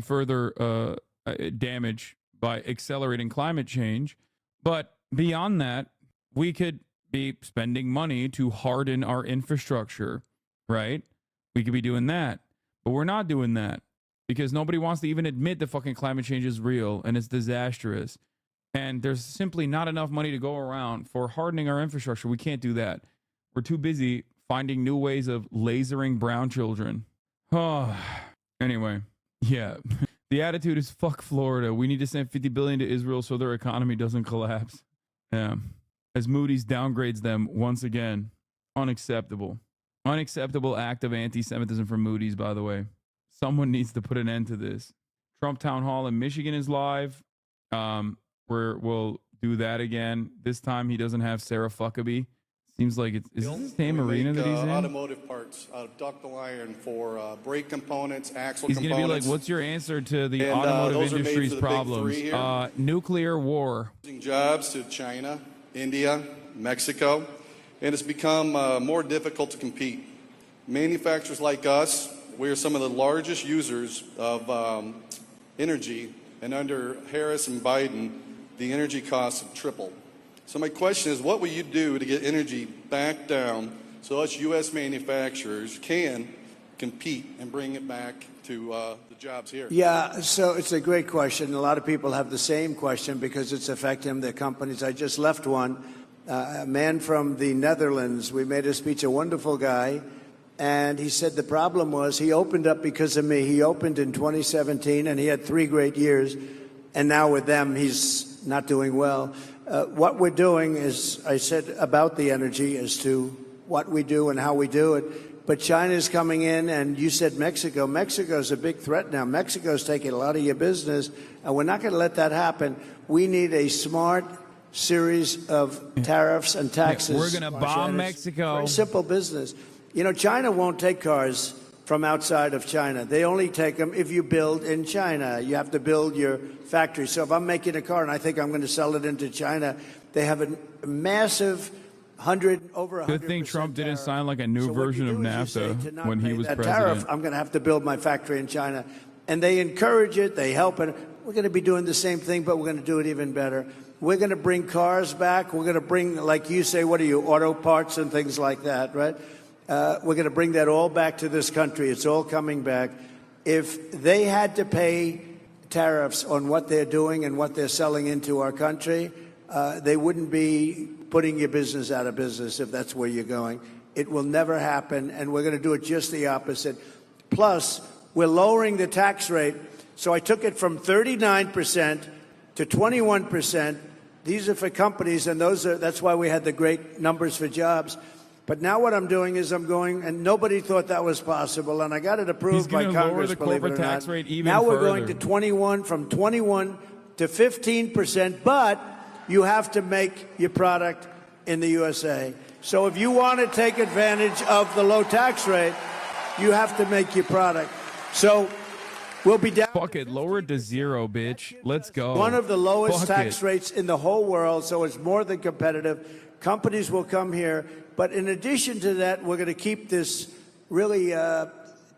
further damage by accelerating climate change. But beyond that, we could be spending money to harden our infrastructure, right? We could be doing that, but we're not doing that because nobody wants to even admit that fucking climate change is real and it's disastrous. And there's simply not enough money to go around for hardening our infrastructure. We can't do that. We're too busy finding new ways of lasering brown children. Oh, anyway, yeah. The attitude is fuck Florida. We need to send $50 billion to Israel so their economy doesn't collapse. Yeah. As Moody's downgrades them once again. Unacceptable. Unacceptable act of anti-Semitism from Moody's, by the way. Someone needs to put an end to this. Trump Town Hall in Michigan is live. We'll do that again. This time he doesn't have Sarah Huckabee. Seems like it's is this the same arena that he's in? Automotive parts out of ductile iron for brake components, axle he's components. He's going to be like, what's your answer to the automotive industry's problems? Nuclear war. Jobs to China, India, Mexico, and it's become more difficult to compete. Manufacturers like us, we are some of the largest users of energy, and under Harris and Biden, the energy costs have tripled. So my question is, what will you do to get energy back down so us U.S. manufacturers can compete and bring it back to the jobs here? Yeah, so it's a great question. A lot of people have the same question because it's affecting their companies. I just left one. A man from the Netherlands, we made a speech, a wonderful guy, and he said the problem was he opened up because of me. He opened in 2017, and he had 3 great years, and now with them, he's not doing well. What we're doing is, I said about the energy as to what we do and how we do it. But China's coming in, and you said Mexico. Mexico's a big threat now. Mexico's taking a lot of your business, and we're not going to let that happen. We need a smart series of tariffs and taxes. We're going to bomb Mexico. Very simple business. You know, China won't take cars from outside of China. They only take them if you build in China. You have to build your factory. So if I'm making a car and I think I'm going to sell it into China, they have a massive over 100%. Good thing Trump didn't sign like a new version of NAFTA when he was president. Tariff, I'm going to have to build my factory in China. And they encourage it. They help it. We're going to be doing the same thing, but we're going to do it even better. We're going to bring cars back. We're going to bring, like you say, what are you, auto parts and things like that, right? We're going to bring that all back to this country. It's all coming back. If they had to pay tariffs on what they're doing and what they're selling into our country, they wouldn't be putting your business out of business if that's where you're going. It will never happen, and we're going to do it just the opposite. Plus, we're lowering the tax rate. So I took it from 39% to 21%. These are for companies, and that's why we had the great numbers for jobs. But now what I'm doing is I'm going, and nobody thought that was possible, and I got it approved by Congress, believe it or not. Now we're going to 21, from 21 to 15%, but you have to make your product in the USA. So if you want to take advantage of the low tax rate, you have to make your product. So we'll be down. Fuck it, lower it to 0, bitch. Let's go. One of the lowest tax rates in the whole world, so it's more than competitive. Companies will come here. But in addition to that, we're going to keep this really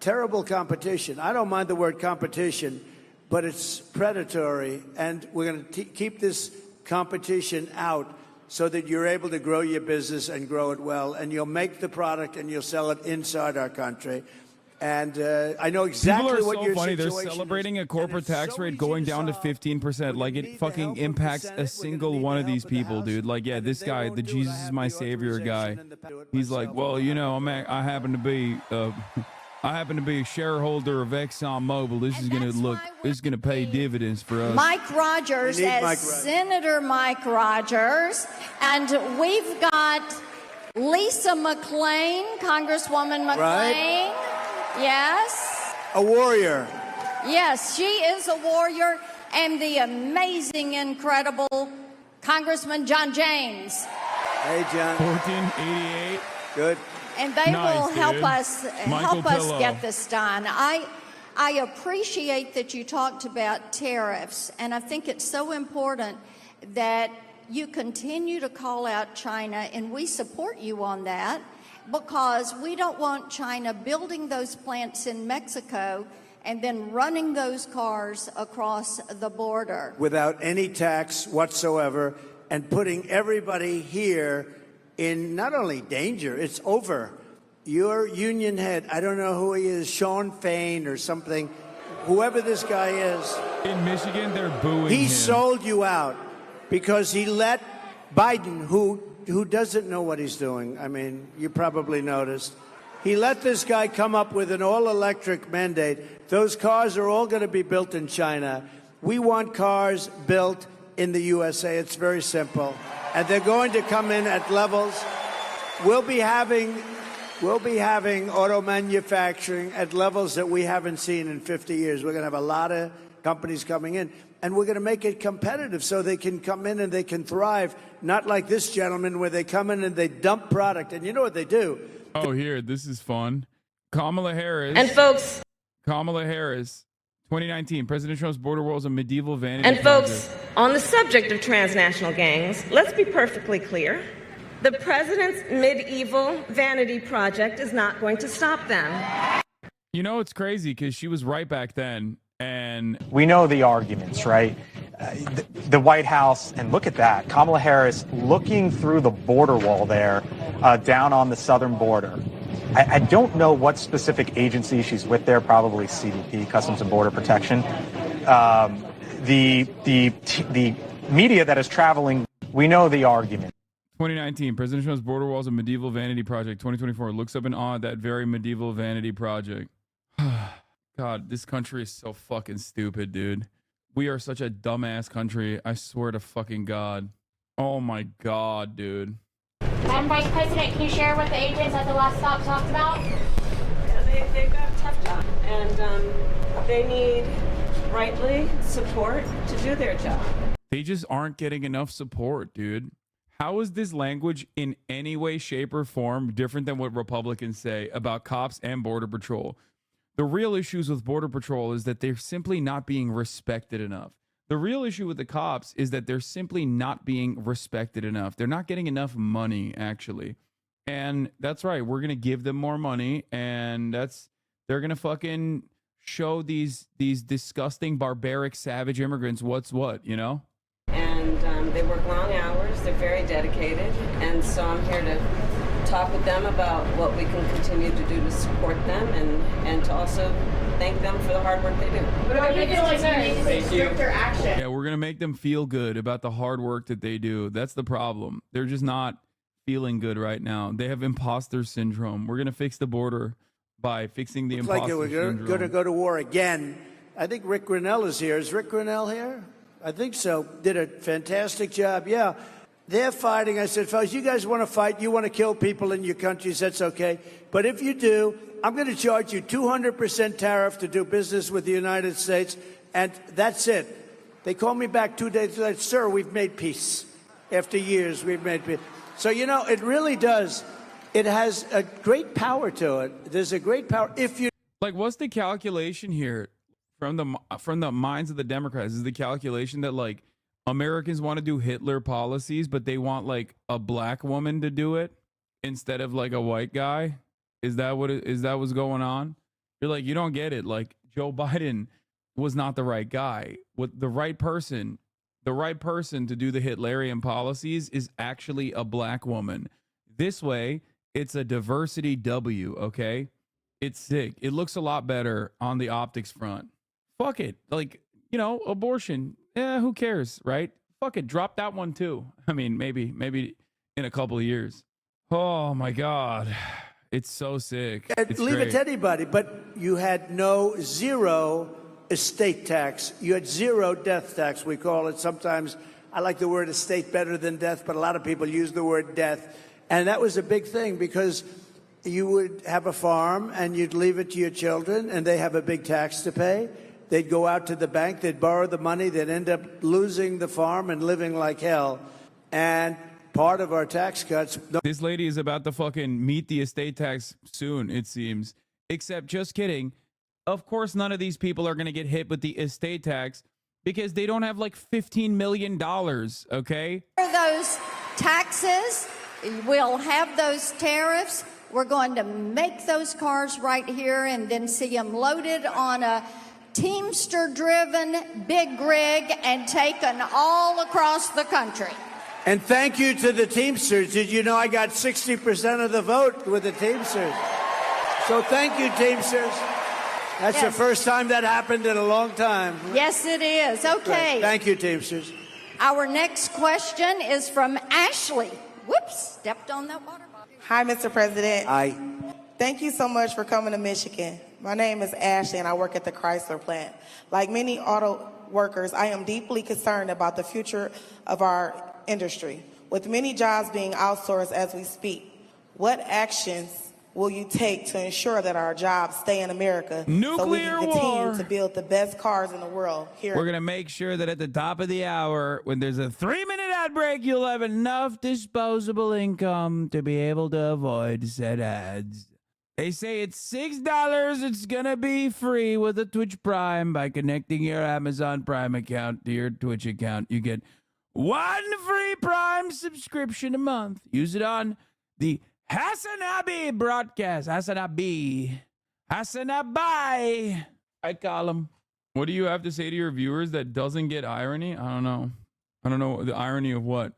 terrible competition. I don't mind the word competition, but it's predatory. And we're going to keep this competition out so that you're able to grow your business and grow it well. And you'll make the product and you'll sell it inside our country. And I know exactly what your situation is. They're celebrating a corporate tax rate going down to 15%. Like, it fucking impacts a single one of these people, dude. Like, yeah, this guy, the Jesus is my savior guy, he's like, well, you know, I happen to be a shareholder of ExxonMobil. This is gonna pay dividends for us. Mike Rogers as Senator Mike Rogers, and we've got Lisa McClain, Congresswoman McClain. Right. Yes. A warrior. Yes, she is a warrior. And the amazing, incredible Congressman John James. Hey, John. 1488. Good. And they will help Michael us Pillow. get this done. I appreciate that you talked about tariffs, and I think it's so important that you continue to call out China, and we support you on that, because we don't want China building those plants in Mexico and then running those cars across the border. Without any tax whatsoever, and putting everybody here in not only danger, it's over. Your union head, I don't know who he is, Sean Fain or something, whoever this guy is. In Michigan, they're booing him. He sold you out because he let Biden, who doesn't know what he's doing. I mean, you probably noticed. He let this guy come up with an all-electric mandate. Those cars are all going to be built in China. We want cars built in the USA. It's very simple. And they're going to come in at levels. We'll be having auto manufacturing at levels that we haven't seen in 50 years. We're going to have a lot of companies coming in. And we're going to make it competitive so they can come in and they can thrive, not like this gentleman where they come in and they dump product. And you know what they do? Oh, here, this is fun. Kamala Harris. And folks. Kamala Harris, 2019, President Trump's border wall is a medieval vanity. And folks, on the subject of transnational gangs, let's be perfectly clear. The president's medieval vanity project is not going to stop them. You know, it's crazy because she was right back then. And we know the arguments, right? The White House, and look at that, Kamala Harris looking through the border wall there, down on the southern border. I don't know what specific agency she's with there, probably CBP, Customs and Border Protection. The media that is traveling, we know the argument. 2019, President Trump's border wall is a medieval vanity project. 2024, looks up and awe at that very medieval vanity project. God, this country is so fucking stupid, dude. We are such a dumbass country. I swear to fucking God. Oh my God, dude. Madam Vice President, can you share what the agents at the last stop talked about? Yeah, they've got a tough job, and they need, rightly, support to do their job. They just aren't getting enough support, dude. How is this language in any way, shape, or form different than what Republicans say about cops and Border Patrol? The real issues with Border Patrol is that they're simply not being respected enough. The real issue with the cops is that they're simply not being respected enough. They're not getting enough money, actually. And that's right. We're going to give them more money, and they're going to fucking show these disgusting, barbaric, savage immigrants what's what, you know? And they work long hours. They're very dedicated. And so I'm here to talk with them about what we can continue to do to support them and to also thank them for the hard work they do. What about you feel like stricter action? Yeah, we're going to make them feel good about the hard work that they do. That's the problem. They're just not feeling good right now. They have imposter syndrome. We're going to fix the border by fixing the imposter syndrome. Like we're going to go to war again. I think Rick Grinnell is here. Is Rick Grinnell here? I think so. Did a fantastic job. Yeah. They're fighting. I said, fellas, you guys want to fight? You want to kill people in your countries? That's okay. But if you do, I'm going to charge you 200% tariff to do business with the United States. And that's it. They called me back 2 days later. Sir, we've made peace. After years, we've made peace. So, you know, it really does. It has a great power to it. There's a great power. If you like, what's the calculation here from the minds of the Democrats? Is the calculation that, like, Americans want to do Hitler policies, but they want like a black woman to do it instead of like a white guy? Is that what's going on? You're like, you don't get it. Like, Joe Biden was not the right guy. What the right person to do the Hitlerian policies is actually a black woman. This way, it's a diversity W, okay? It's sick. It looks a lot better on the optics front. Fuck it. Like, you know, abortion. Yeah, who cares, right? Fuck it, drop that one too. I mean, maybe in a couple of years. Oh my God, it's so sick. Leave it to anybody, but you had zero estate tax. You had zero death tax, we call it. Sometimes I like the word estate better than death, but a lot of people use the word death. And that was a big thing because you would have a farm and you'd leave it to your children and they have a big tax to pay. They'd go out to the bank, they'd borrow the money, they'd end up losing the farm and living like hell. And part of our tax cuts... This lady is about to fucking meet the estate tax soon, it seems. Except, just kidding. Of course, none of these people are going to get hit with the estate tax because they don't have like $15 million, okay? Those taxes, we'll have those tariffs. We're going to make those cars right here and then see them loaded on a Teamster-driven big rig and taken all across the country. And thank you to the Teamsters. Did you know I got 60% of the vote with the Teamsters? So thank you, Teamsters. That's the first time that happened in a long time. Yes, it is. Okay. Thank you, Teamsters. Our next question is from Ashley. Whoops, stepped on that water bottle. Hi, Mr. President. Hi. Thank you so much for coming to Michigan. My name is Ashley, and I work at the Chrysler plant. Like many auto workers, I am deeply concerned about the future of our industry. With many jobs being outsourced as we speak, what actions will you take to ensure that our jobs stay in America so we Nuclear can continue war. to build the best cars in the world here? We're going to make sure that at the top of the hour, when there's a 3-minute ad break, you'll have enough disposable income to be able to avoid said ads. They say it's $6. It's going to be free with a Twitch Prime. By connecting your Amazon Prime account to your Twitch account, you get 1 free Prime subscription a month. Use it on the Hassanabi broadcast. Hassanabi. Hassanabai. I call him. What do you have to say to your viewers that doesn't get irony? I don't know. I don't know the irony of what.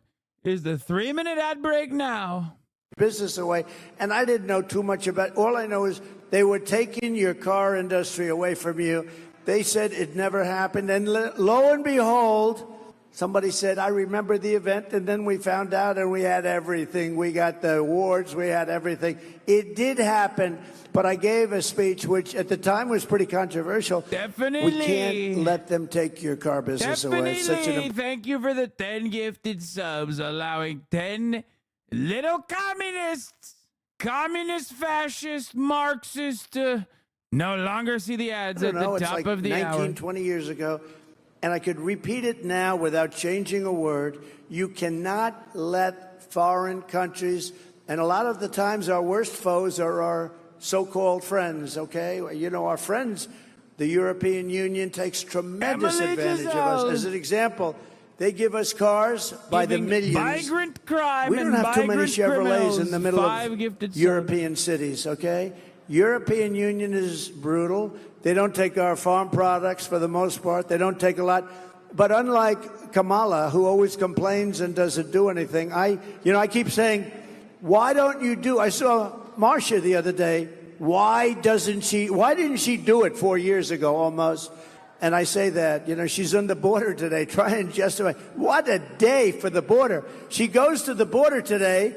Is the 3-minute ad break now? Business away. And I didn't know too much about all I know is they were taking your car industry away from you. They said it never happened. And lo and behold, somebody said, I remember the event, and then we found out and we had everything. We got the awards, we had everything. It did happen, but I gave a speech which at the time was pretty controversial. Definitely. We can't let them take your car business away. It's such an Thank you for the 10 gifted subs, allowing 10 little communists, communist, fascist, Marxist to no longer see the ads at the top it's like of the 19, hour. 20 years ago. And I could repeat it now without changing a word. You cannot let foreign countries, and a lot of the times our worst foes are our so-called friends, okay? You know, our friends, the European Union takes tremendous advantage of us. As an example, they give us cars by the millions. Migrant crime We don't and have too many migrant Chevrolets in the middle criminals. 5 gifted of subs. European cities, okay? European Union is brutal. They don't take our farm products for the most part. They don't take a lot. But unlike Kamala, who always complains and doesn't do anything, I keep saying, why don't you do? I saw Marcia the other day. Why didn't she do it 4 years ago almost? And I say that, she's on the border today, trying to justify. What a day for the border. She goes to the border today,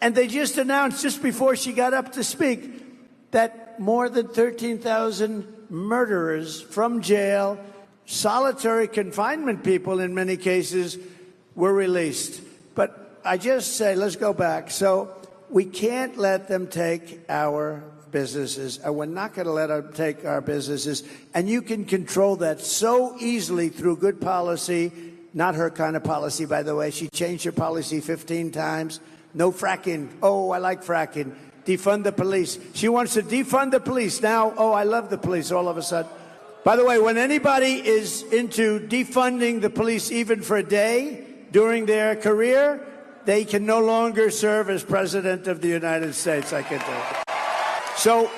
and they just announced, just before she got up to speak, that more than 13,000 murderers from jail, solitary confinement people in many cases, were released. But I just say, let's go back. So we can't let them take our businesses, and we're not going to let them take our businesses. And you can control that so easily through good policy. Not her kind of policy, by the way. She changed her policy 15 times. No fracking. Oh, I like fracking. Defund the police. She wants to defund the police. Now, oh, I love the police all of a sudden. By the way, when anybody is into defunding the police even for a day during their career, they can no longer serve as president of the United States, I can tell you.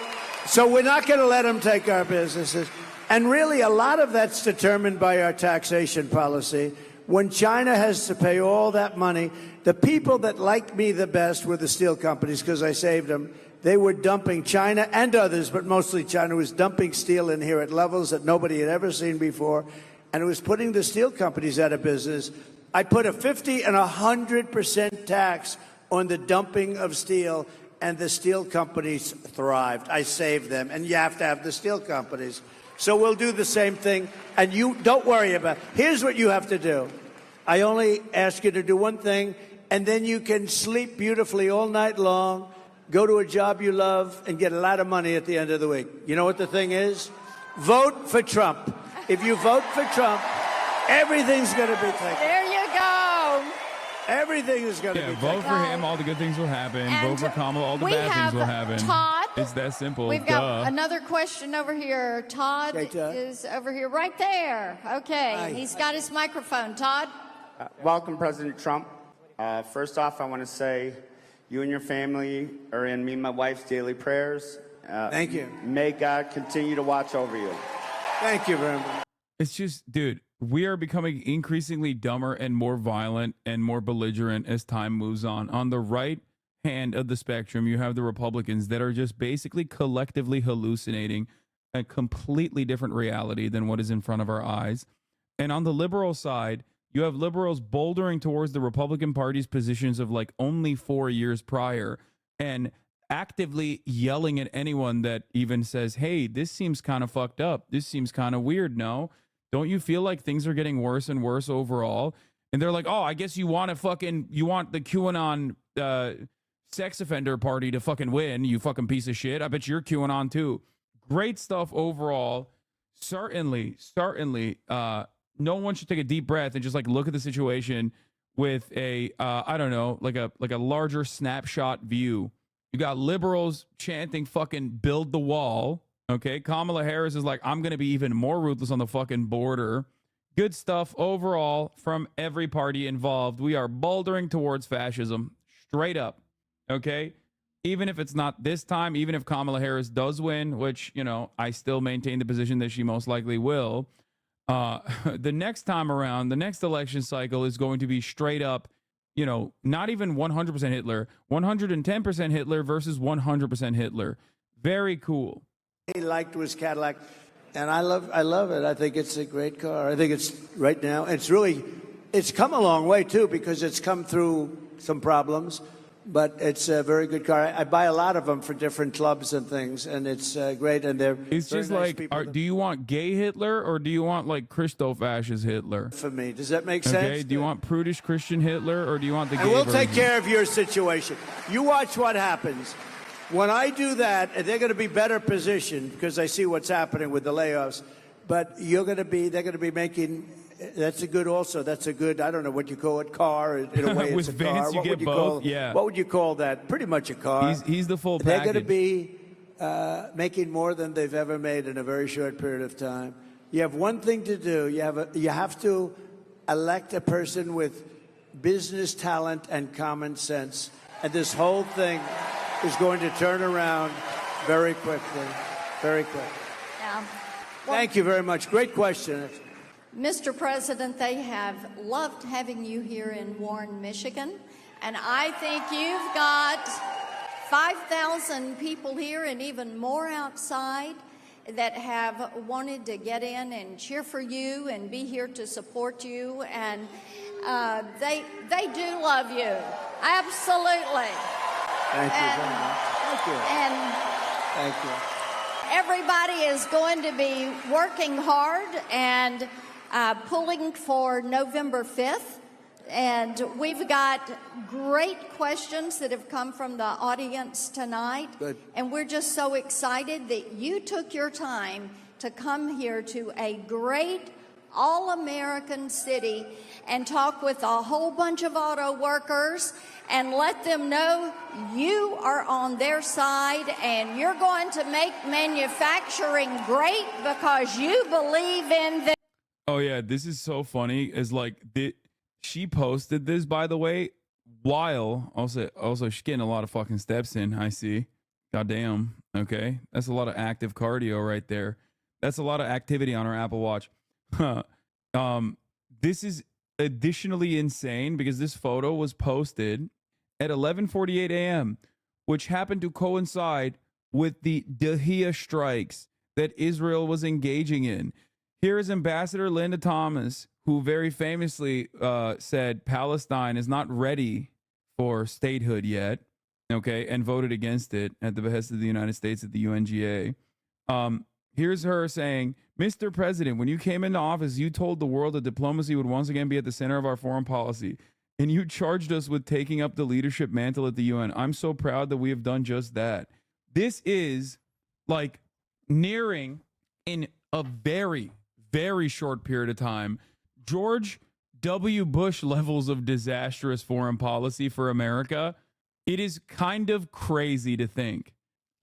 So we're not going to let them take our businesses. And really, a lot of that's determined by our taxation policy. When China has to pay all that money, the people that liked me the best were the steel companies because I saved them. They were dumping, China and others, but mostly China was dumping steel in here at levels that nobody had ever seen before. And it was putting the steel companies out of business. I put a 50 and 100% tax on the dumping of steel, and the steel companies thrived. I saved them, and you have to have the steel companies. So we'll do the same thing, and you don't worry about it. Here's what you have to do. I only ask you to do one thing, and then you can sleep beautifully all night long, go to a job you love, and get a lot of money at the end of the week. You know what the thing is? Vote for Trump. If you vote for Trump, everything's going to be taken. There you go. Everything is going to be taken. Vote for him, all the good things will happen. And Vote for Kamala, all the we bad have things will happen. Todd. It's that simple. We've got another question over here. Todd is over here, right there. Okay, Hi. he's got his microphone. Todd? Welcome, President Trump. First off, I want to say you and your family are in me and my wife's daily prayers. Thank you. May God continue to watch over you. Thank you very much. It's just, dude, we are becoming increasingly dumber and more violent and more belligerent as time moves on. On the right hand of the spectrum, you have the Republicans that are just basically collectively hallucinating a completely different reality than what is in front of our eyes. And on the liberal side, You have liberals bouldering towards the Republican Party's positions of like only 4 years prior and actively yelling at anyone that even says, hey, this seems kind of fucked up. This seems kind of weird. No, don't you feel like things are getting worse and worse overall? And they're like, oh, I guess you want the QAnon sex offender party to fucking win, you fucking piece of shit. I bet you're QAnon too. Great stuff overall. Certainly, no one should take a deep breath and just like look at the situation with a I don't know, like a larger snapshot view. You got liberals chanting fucking build the wall. Okay, Kamala Harris is like, I'm gonna be even more ruthless on the fucking border. Good stuff overall from every party involved. We are bouldering towards fascism, straight up. Okay, even if it's not this time, even if Kamala Harris does win, which, you know, I still maintain the position that she most likely will. The next time around, the next election cycle is going to be straight up, you know, not even 100% Hitler, 110% Hitler versus 100% Hitler. Very cool. He liked was Cadillac, and I love it. I think it's a great car. I think it's right now. It's come a long way too, because it's come through some problems, but it's a very good car. I buy a lot of them for different clubs and things, and it's great. And they're it's very just nice like, people. do you want gay Hitler or do you want like Christoph Ashe's Hitler? For me, does that make Okay, sense? do you want prudish Christian Hitler or do you want the gay And we'll take version? care of your situation. You watch what happens. When I do that, they're going to be better positioned because I see what's happening with the layoffs. But they're going to be making. That's a good. I don't know what you call it. Car in a way. With it's a Vance, car. you What get would you both. call? Yeah. What would you call that? Pretty much a car. He's the full They're package. going to be making more than they've ever made in a very short period of time. You have one thing to do. You have to elect a person with business talent and common sense, and this whole thing is going to turn around very quickly. Very quick. Yeah. Thank you very much. Great question. Mr. President, they have loved having you here in Warren, Michigan, and I think you've got 5,000 people here and even more outside that have wanted to get in and cheer for you and be here to support you, and they do love you. Absolutely. Thank you very much. Thank you. And Thank you. everybody is going to be working hard and pulling for November 5th. And we've got great questions that have come from the audience tonight. Good. And we're just so excited that you took your time to come here to a great all-American city and talk with a whole bunch of auto workers and let them know you are on their side and you're going to make manufacturing great because you believe in them. Oh yeah, this is so funny. Is like she posted this, by the way, while also she's getting a lot of fucking steps in. I see. Goddamn. Okay, that's a lot of active cardio right there. That's a lot of activity on her Apple Watch. This is additionally insane because this photo was posted at 11:48 a.m., which happened to coincide with the Dahiyah strikes that Israel was engaging in. Here is Ambassador Linda Thomas, who very famously said Palestine is not ready for statehood yet, okay, and voted against it at the behest of the United States at the UNGA. Here's her saying, Mr. President, when you came into office, you told the world that diplomacy would once again be at the center of our foreign policy, and you charged us with taking up the leadership mantle at the UN. I'm so proud that we have done just that. This is like nearing, in a very, very short period of time, George W. Bush levels of disastrous foreign policy for America. It is kind of crazy to think.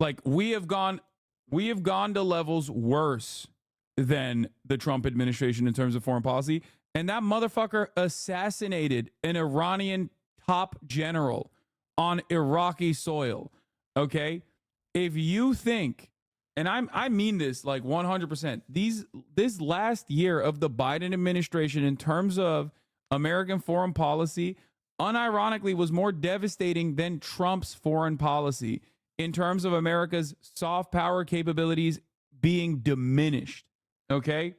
Like, we have gone to levels worse than the Trump administration in terms of foreign policy. And that motherfucker assassinated an Iranian top general on Iraqi soil. Okay? If you think, and I mean this like 100%, this last year of the Biden administration in terms of American foreign policy, unironically was more devastating than Trump's foreign policy in terms of America's soft power capabilities being diminished. Okay?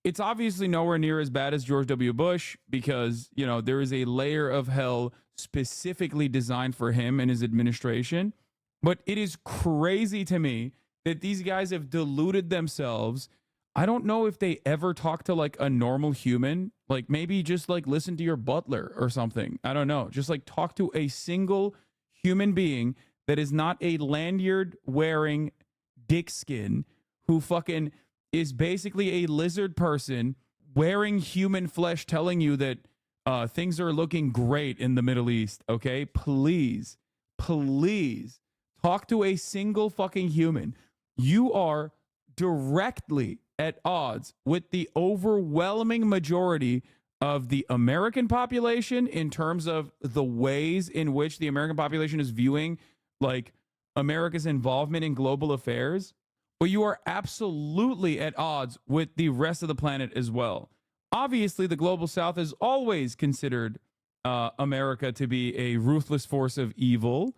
it's obviously nowhere near as bad as George W. Bush because, you know, there is a layer of hell specifically designed for him and his administration. But it is crazy to me that these guys have deluded themselves. I don't know if they ever talk to like a normal human, like maybe just like listen to your butler or something. I don't know. Just like talk to a single human being that is not a lanyard wearing dick skin who fucking is basically a lizard person wearing human flesh telling you that things are looking great in the Middle East. Okay, please talk to a single fucking human. You are directly at odds with the overwhelming majority of the American population in terms of the ways in which the American population is viewing like America's involvement in global affairs. But you are absolutely at odds with the rest of the planet as well. Obviously, the global South has always considered America to be a ruthless force of evil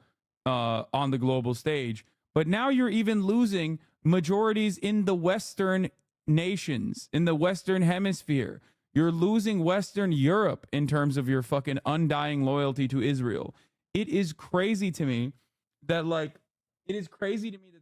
on the global stage. But now you're even losing majorities in the Western nations, in the Western hemisphere. You're losing Western Europe in terms of your fucking undying loyalty to Israel. It is crazy to me that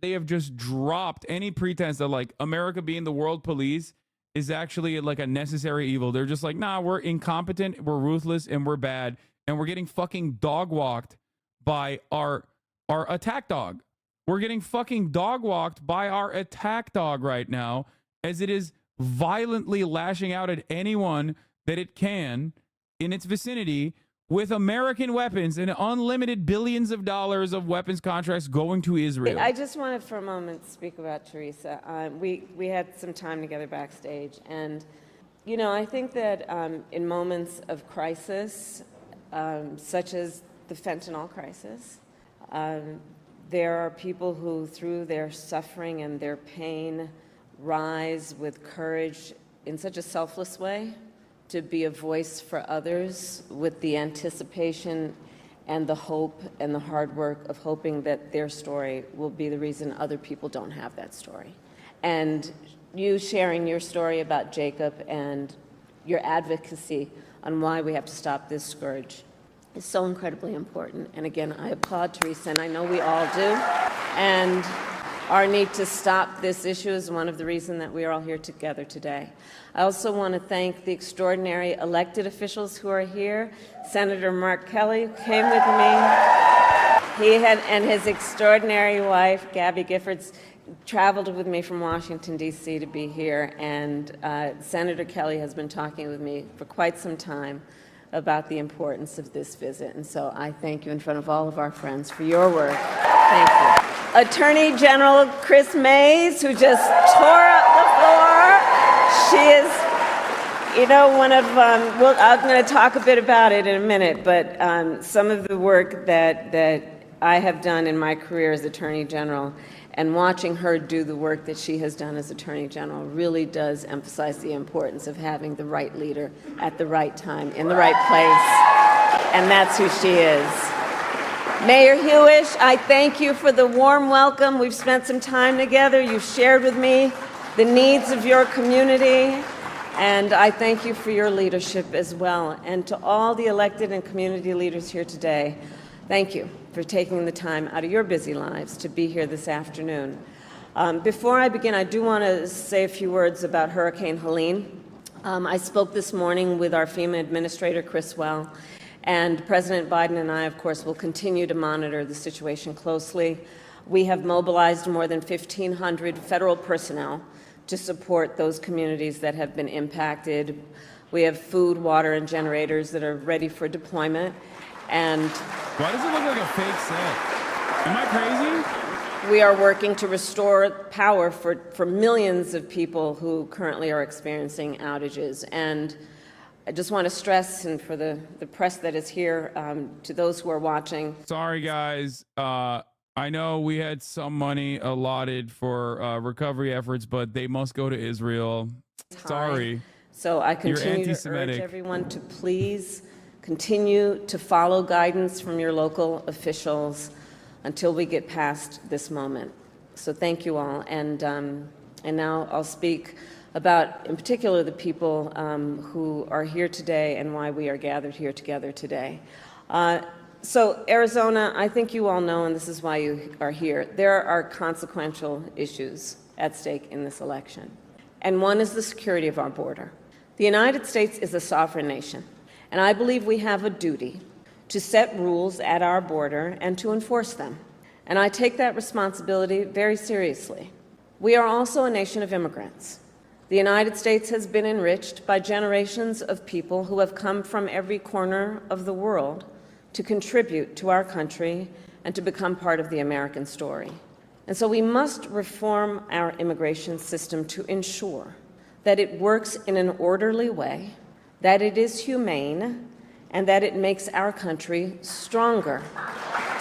they have just dropped any pretense that like America being the world police is actually like a necessary evil. They're just like, nah, we're incompetent, we're ruthless, and we're bad, and we're getting fucking dog walked by our attack dog. We're getting fucking dog walked by our attack dog right now as it is violently lashing out at anyone that it can in its vicinity with American weapons and unlimited billions of dollars of weapons contracts going to Israel. I just wanted for a moment to speak about Teresa. We had some time together backstage, and you know, I think that in moments of crisis, such as the fentanyl crisis, there are people who, through their suffering and their pain, rise with courage in such a selfless way to be a voice for others with the anticipation and the hope and the hard work of hoping that their story will be the reason other people don't have that story. And you sharing your story about Jacob and your advocacy on why we have to stop this scourge is so incredibly important. And again, I applaud Teresa, and I know we all do. And our need to stop this issue is one of the reasons that we are all here together today. I also want to thank the extraordinary elected officials who are here. Senator Mark Kelly came with me. He and his extraordinary wife, Gabby Giffords, traveled with me from Washington, D.C. to be here. And Senator Kelly has been talking with me for quite some time about the importance of this visit. And so I thank you in front of all of our friends for your work. Thank you. Attorney General Chris Mays, who just tore up the floor. She is, you know, one of, I'm going to talk a bit about it in a minute, but some of the work that I have done in my career as Attorney General, and watching her do the work that she has done as Attorney General really does emphasize the importance of having the right leader at the right time, in the right place, and that's who she is. Mayor Hewish, I thank you for the warm welcome. We've spent some time together. You've shared with me the needs of your community, and I thank you for your leadership as well. And to all the elected and community leaders here today, thank you for taking the time out of your busy lives to be here this afternoon. Before I begin, I do want to say a few words about Hurricane Helene. I spoke this morning with our FEMA Administrator, Chris Well, and President Biden and I, of course, will continue to monitor the situation closely. We have mobilized more than 1,500 federal personnel to support those communities that have been impacted. We have food, water, and generators that are ready for deployment. And why does it look like a fake set? Am I crazy? We are working to restore power for millions of people who currently are experiencing outages. And I just want to stress, and for the press that is here, to those who are watching. Sorry, guys. I know we had some money allotted for recovery efforts, but they must go to Israel. Sorry. So I continue to urge everyone to please continue to follow guidance from your local officials until we get past this moment. So thank you all. And now I'll speak about, in particular, the people who are here today and why we are gathered here together today. So Arizona, I think you all know, and this is why you are here, there are consequential issues at stake in this election. And one is the security of our border. The United States is a sovereign nation, and I believe we have a duty to set rules at our border and to enforce them. And I take that responsibility very seriously. We are also a nation of immigrants. The United States has been enriched by generations of people who have come from every corner of the world to contribute to our country and to become part of the American story. And so we must reform our immigration system to ensure that it works in an orderly way, that it is humane, and that it makes our country stronger.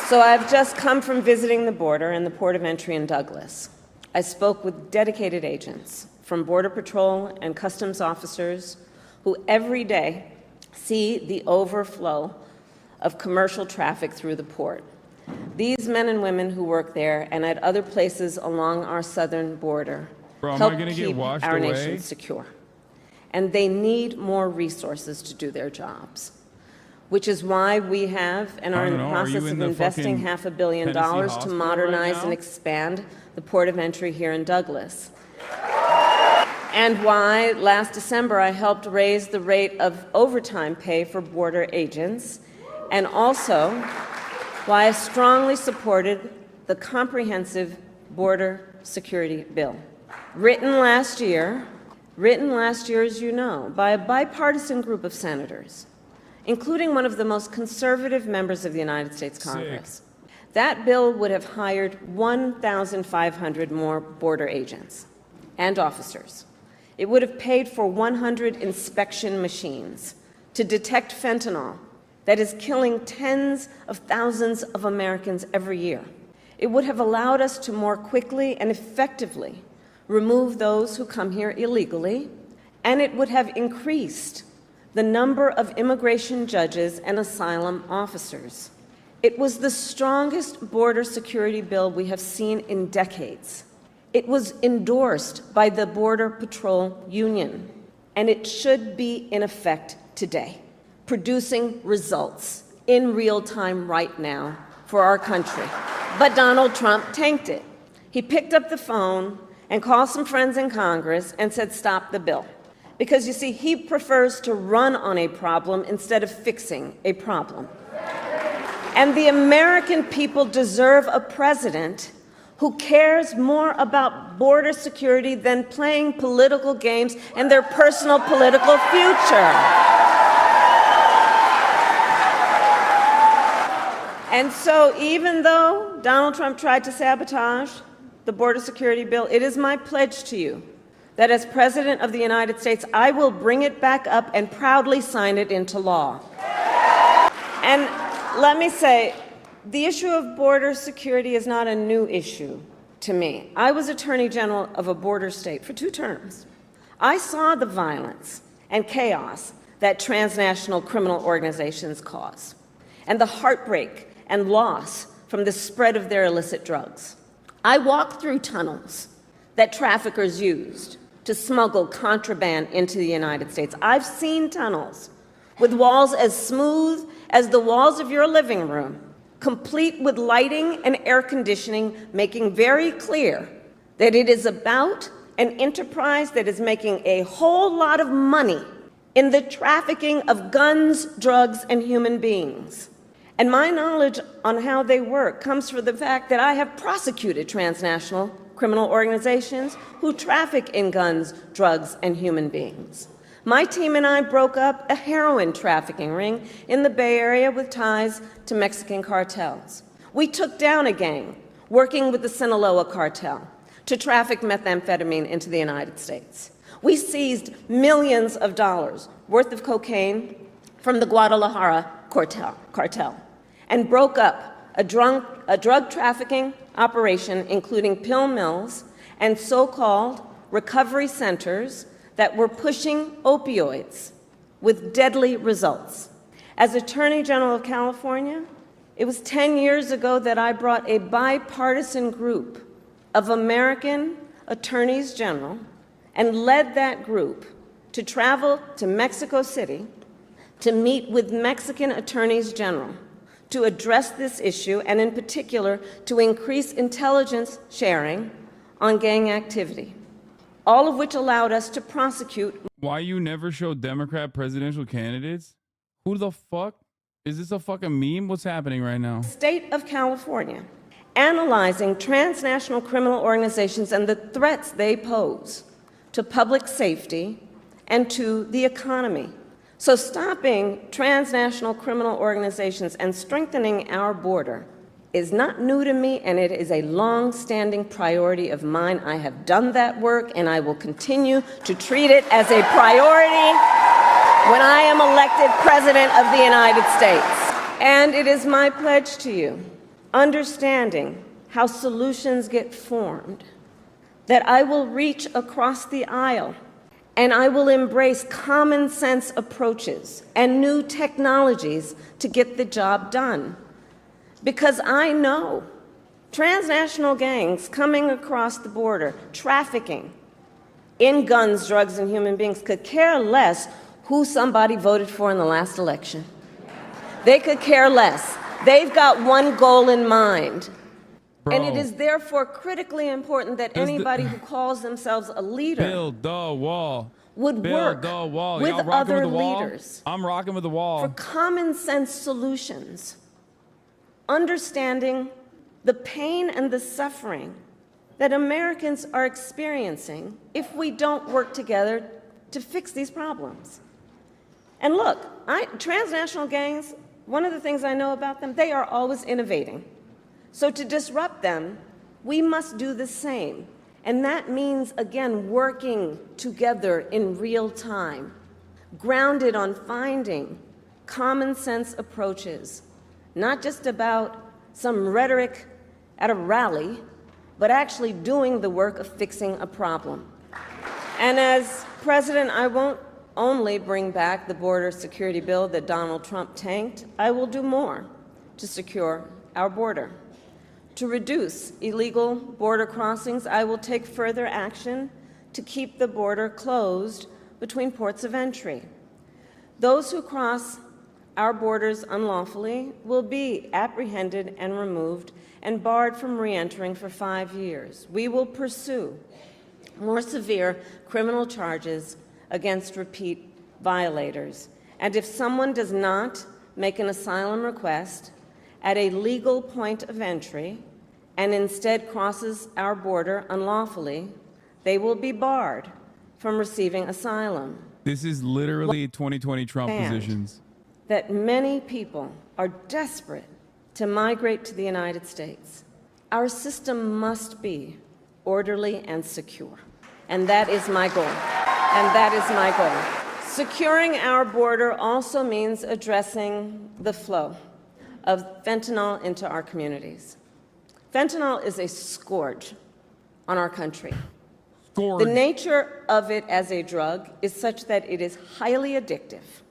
So I've just come from visiting the border and the port of entry in Douglas. I spoke with dedicated agents from Border Patrol and customs officers who every day see the overflow of commercial traffic through the port. These men and women who work there and at other places along our southern border help keep our nation secure. And they need more resources to do their jobs, which is why we have and are in the process of investing $500 million to modernize and expand the port of entry here in Douglas. And why last December I helped raise the rate of overtime pay for border agents, and also why I strongly supported the comprehensive border security bill. Written last year, as you know, by a bipartisan group of senators, including one of the most conservative members of the United States Congress. That bill would have hired 1,500 more border agents and officers. It would have paid for 100 inspection machines to detect fentanyl that is killing tens of thousands of Americans every year. It would have allowed us to more quickly and effectively remove those who come here illegally, and it would have increased the number of immigration judges and asylum officers. It was the strongest border security bill we have seen in decades. It was endorsed by the Border Patrol Union, and it should be in effect today, producing results in real time right now for our country. But Donald Trump tanked it. He picked up the phone and called some friends in Congress and said, stop the bill. Because, you see, he prefers to run on a problem instead of fixing a problem. And the American people deserve a president who cares more about border security than playing political games and their personal political future. And so even though Donald Trump tried to sabotage the border security bill, it is my pledge to you that as President of the United States, I will bring it back up and proudly sign it into law. And let me say, the issue of border security is not a new issue to me. I was Attorney General of a border state for 2 terms. I saw the violence and chaos that transnational criminal organizations cause, and the heartbreak and loss from the spread of their illicit drugs. I walked through tunnels that traffickers used to smuggle contraband into the United States. I've seen tunnels with walls as smooth as the walls of your living room, complete with lighting and air conditioning, making very clear that it is about an enterprise that is making a whole lot of money in the trafficking of guns, drugs, and human beings. And my knowledge on how they work comes from the fact that I have prosecuted transnational criminal organizations who traffic in guns, drugs, and human beings. My team and I broke up a heroin trafficking ring in the Bay Area with ties to Mexican cartels. We took down a gang working with the Sinaloa cartel to traffic methamphetamine into the United States. We seized millions of dollars worth of cocaine from the Guadalajara cartel and broke up a drug trafficking operation including pill mills and so-called recovery centers that were pushing opioids with deadly results. As Attorney General of California, it was 10 years ago that I brought a bipartisan group of American attorneys general and led that group to travel to Mexico City to meet with Mexican attorneys general to address this issue, and in particular, to increase intelligence sharing on gang activity, all of which allowed us to prosecute. Why you never show Democrat presidential candidates? Who the fuck? Is this a fucking meme? What's happening right now? State of California, analyzing transnational criminal organizations and the threats they pose to public safety and to the economy. So stopping transnational criminal organizations and strengthening our border is not new to me, and it is a long-standing priority of mine. I have done that work, and I will continue to treat it as a priority when I am elected President of the United States. And it is my pledge to you, understanding how solutions get formed, that I will reach across the aisle and I will embrace common sense approaches and new technologies to get the job done. Because I know transnational gangs coming across the border, trafficking in guns, drugs, and human beings could care less who somebody voted for in the last election. They could care less. They've got one goal in mind. Bro. And it is therefore critically important that anybody who calls themselves a leader Build the wall. would work the wall. with Y'all rocking other with the wall? leaders I'm rocking with the wall. for common sense solutions, understanding the pain and the suffering that Americans are experiencing if we don't work together to fix these problems. And look, transnational gangs, one of the things I know about them, they are always innovating. So to disrupt them, we must do the same. And that means, again, working together in real time, grounded on finding common sense approaches, not just about some rhetoric at a rally, but actually doing the work of fixing a problem. And as president, I won't only bring back the border security bill that Donald Trump tanked, I will do more to secure our border. To reduce illegal border crossings, I will take further action to keep the border closed between ports of entry. Those who cross our borders unlawfully will be apprehended and removed and barred from re-entering for 5 years. We will pursue more severe criminal charges against repeat violators. And if someone does not make an asylum request at a legal point of entry and instead crosses our border unlawfully, they will be barred from receiving asylum. This is literally 2020 Trump positions. That many people are desperate to migrate to the United States. Our system must be orderly and secure. And that is my goal. And that is my goal. Securing our border also means addressing the flow of fentanyl into our communities. Fentanyl is a scourge on our country. Scourge. The nature of it as a drug is such that it is highly addictive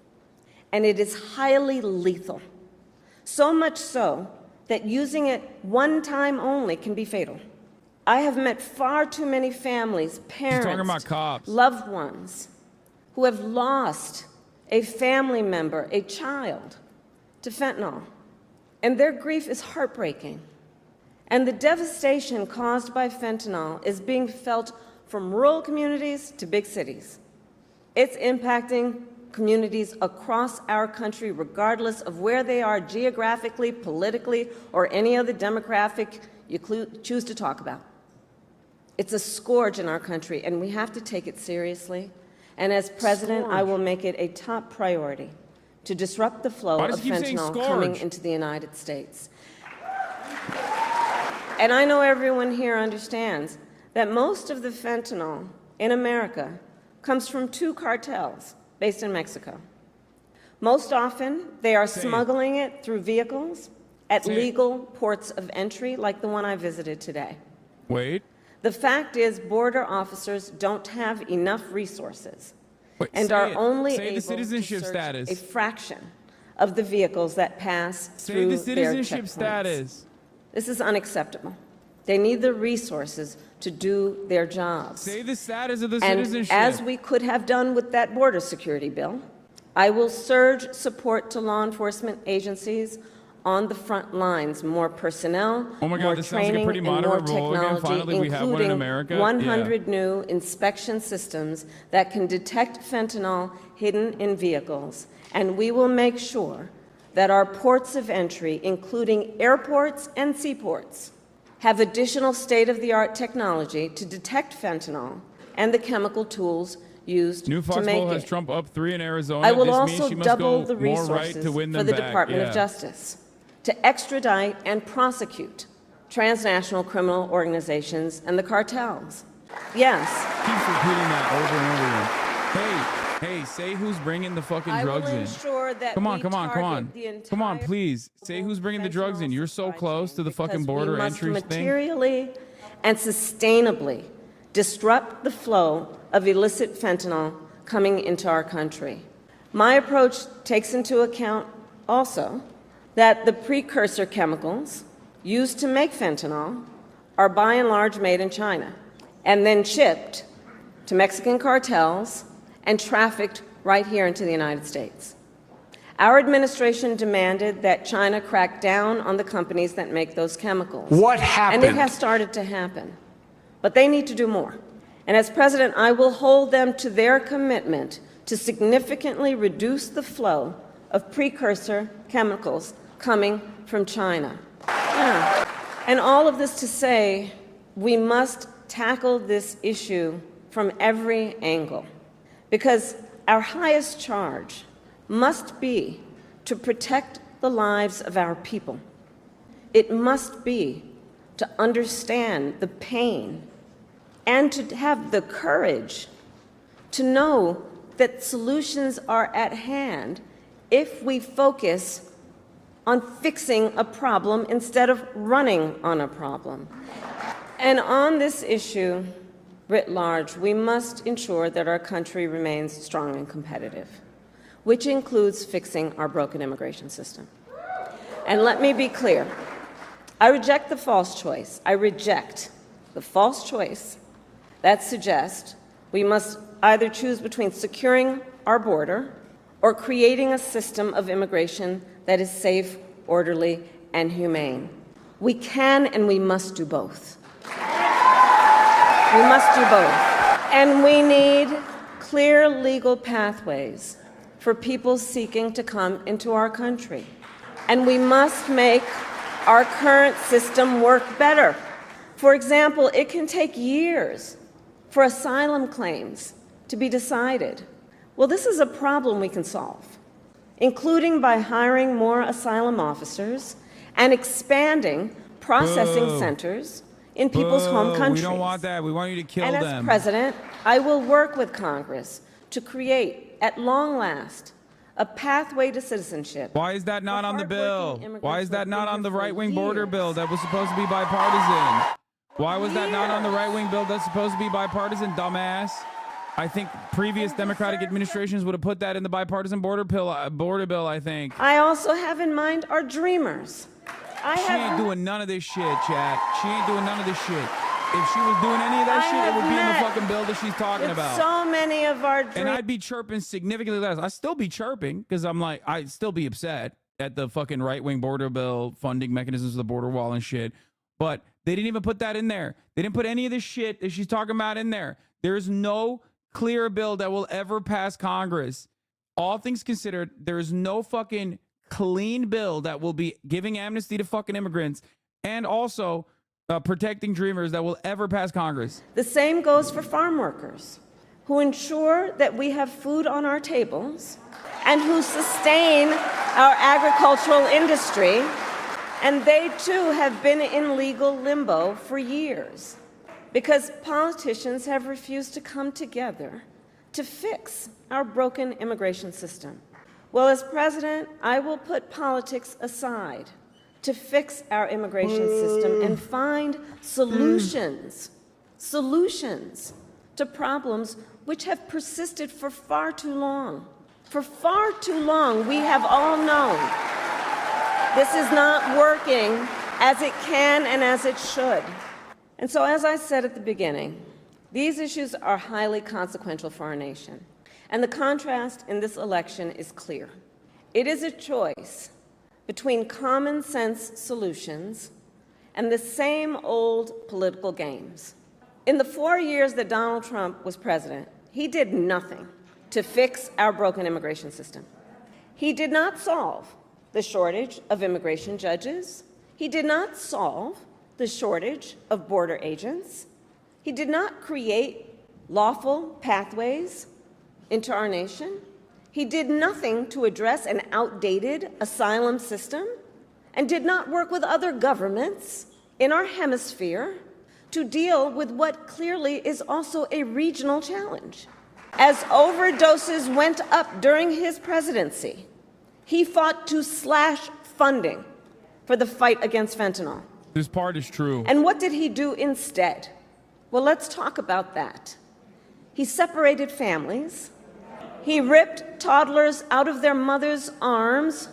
and it is highly lethal. So much so that using it one time only can be fatal. I have met far too many families, parents, talking about cops, loved ones who have lost a family member, a child, to fentanyl. And their grief is heartbreaking. And the devastation caused by fentanyl is being felt from rural communities to big cities. It's impacting communities across our country, regardless of where they are geographically, politically, or any other demographic you choose to talk about. It's a scourge in our country, and we have to take it seriously. And as president, I will make it a top priority to disrupt the flow of fentanyl coming into the United States. And I know everyone here understands that most of the fentanyl in America comes from 2 cartels based in Mexico. Most often, they are smuggling it through vehicles at legal ports of entry, like the one I visited today. Wait. The fact is, border officers don't have enough resources and are only able to search a fraction of the vehicles that pass through their checkpoints. Citizenship status. This is unacceptable. They need the resources to do their jobs. Say the status of the And citizenship. as we could have done with that border security bill, I will surge support to law enforcement agencies on the front lines, more personnel, Oh my God, more this sounds like a training, pretty and more moderate rule again. technology, Finally, we have one in including America. 100 new inspection systems that can detect fentanyl hidden in vehicles. And we will make sure that our ports of entry, including airports and seaports, have additional state-of-the-art technology to detect fentanyl and the chemical tools used New to Fox make poll it. has Trump up 3 in Arizona. I will This means also she must double go the more right resources to win for them the back. Department Yeah. of Justice to extradite and prosecute transnational criminal organizations and the cartels. Yes. Keeps repeating that over and over again. Hey, say who's bringing the fucking I will drugs in. ensure that Come on, we come on, come on. target the Come on, entire please. Say who's bringing the drugs in. You're so close to the fucking border we must entry thing. materially and sustainably disrupt the flow of illicit fentanyl coming into our country. My approach takes into account also that the precursor chemicals used to make fentanyl are by and large made in China and then shipped to Mexican cartels and trafficked right here into the United States. Our administration demanded that China crack down on the companies that make those chemicals. What happened? And it has started to happen. But they need to do more. And as president, I will hold them to their commitment to significantly reduce the flow of precursor chemicals coming from China. Yeah. And all of this to say, we must tackle this issue from every angle, because our highest charge must be to protect the lives of our people. It must be to understand the pain and to have the courage to know that solutions are at hand if we focus on fixing a problem instead of running on a problem. And on this issue, writ large, we must ensure that our country remains strong and competitive, which includes fixing our broken immigration system. And let me be clear, I reject the false choice. I reject the false choice that suggests we must either choose between securing our border or creating a system of immigration that is safe, orderly, and humane. We can and we must do both. We must do both. And we need clear legal pathways for people seeking to come into our country. And we must make our current system work better. For example, it can take years for asylum claims to be decided. Well, this is a problem we can solve, including by hiring more asylum officers and expanding processing centers in people's home countries. We don't want that. We want you to kill and them. as president, I will work with Congress to create, at long last, a pathway to citizenship. Why is that not on the bill? immigrants Why is who've that been not here on the for right-wing border years. bill that was supposed to be bipartisan? Why was that not on the right-wing bill that's supposed to be bipartisan, dumbass? I think previous Democratic administrations would have put that in the bipartisan border bill, I think. I also have in mind our dreamers. She ain't doing none of this shit, chat. She ain't doing none of this shit. If she was doing any of that shit, it would be in the fucking bill that she's talking with about. so many of our dreamers. And I'd be chirping significantly less. I'd still be chirping because I'm like, I'd still be upset at the fucking right-wing border bill, funding mechanisms of the border wall and shit. But they didn't even put that in there. They didn't put any of this shit that she's talking about in there. There's no clear bill that will ever pass Congress. All things considered, there's no fucking clean bill that will be giving amnesty to fucking immigrants and also protecting dreamers that will ever pass Congress. The same goes for farm workers who ensure that we have food on our tables and who sustain our agricultural industry. And they too have been in legal limbo for years because politicians have refused to come together to fix our broken immigration system. Well, as president, I will put politics aside to fix our immigration system and find solutions to problems which have persisted for far too long. For far too long, we have all known this is not working as it can and as it should. And so, as I said at the beginning, these issues are highly consequential for our nation. And the contrast in this election is clear. It is a choice between common sense solutions and the same old political games. In the 4 years that Donald Trump was president, he did nothing to fix our broken immigration system. He did not solve the shortage of immigration judges. He did not solve the shortage of border agents. He did not create lawful pathways into our nation. He did nothing to address an outdated asylum system and did not work with other governments in our hemisphere to deal with what clearly is also a regional challenge. As overdoses went up during his presidency, he fought to slash funding for the fight against fentanyl. This part is true. And what did he do instead? Well, let's talk about that. He separated families. He ripped toddlers out of their mothers' arms,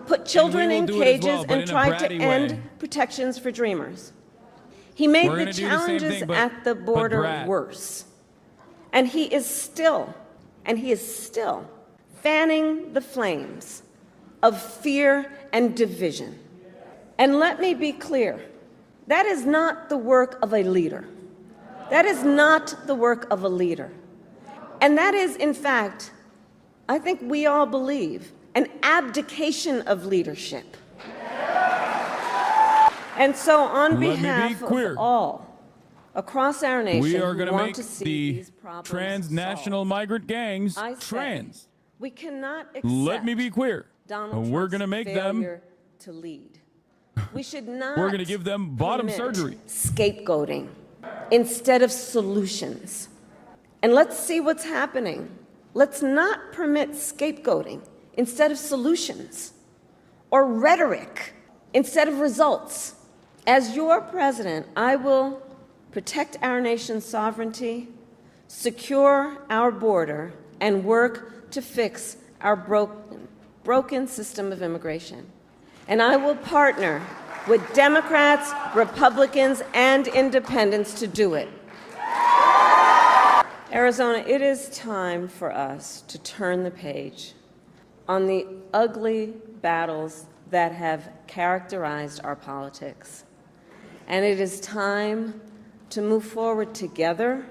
put children in cages, and tried to end protections for dreamers. He made the challenges at the border worse. And he is still fanning the flames of fear and division. And let me be clear, that is not the work of a leader. That is not the work of a leader. And that is, in fact, I think we all believe, an abdication of leadership. And so on behalf of all across our nation we are going who to want make to see the these problems transnational migrant gangs I say, trans. we cannot accept Let me be clear. Donald We're Trump's going to make them. failure to lead. We should not. We're going to give them bottom permit surgery. Scapegoating instead of solutions. And let's see what's happening. Let's not permit scapegoating instead of solutions, or rhetoric instead of results. As your president, I will protect our nation's sovereignty, secure our border, and work to fix our broken system of immigration. And I will partner with Democrats, Republicans, and independents to do it. Arizona, it is time for us to turn the page on the ugly battles that have characterized our politics. And it is time to move forward together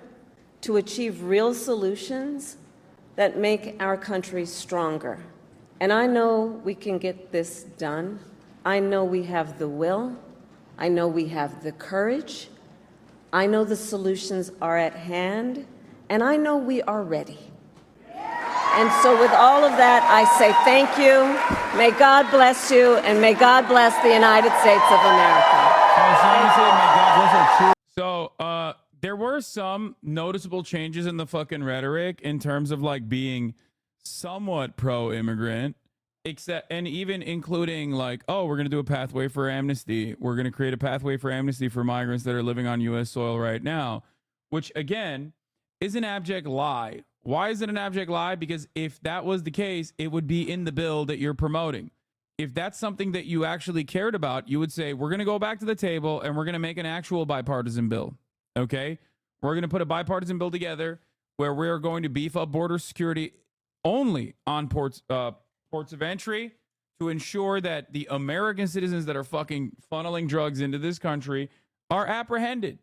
to achieve real solutions that make our country stronger. And I know we can get this done. I know we have the will. I know we have the courage. I know the solutions are at hand. And I know we are ready. And so with all of that, I say thank you. May God bless you, and may God bless the United States of America. So, there were some noticeable changes in the fucking rhetoric in terms of like being somewhat pro-immigrant, except, and even including like, oh, we're going to do a pathway for amnesty. We're going to create a pathway for amnesty for migrants that are living on U.S. soil right now, which again is an abject lie. Why is it an abject lie? Because if that was the case, it would be in the bill that you're promoting. If that's something that you actually cared about, you would say, we're going to go back to the table and we're going to make an actual bipartisan bill. Okay? We're going to put a bipartisan bill together where we're going to beef up border security only on ports of entry to ensure that the American citizens that are fucking funneling drugs into this country are apprehended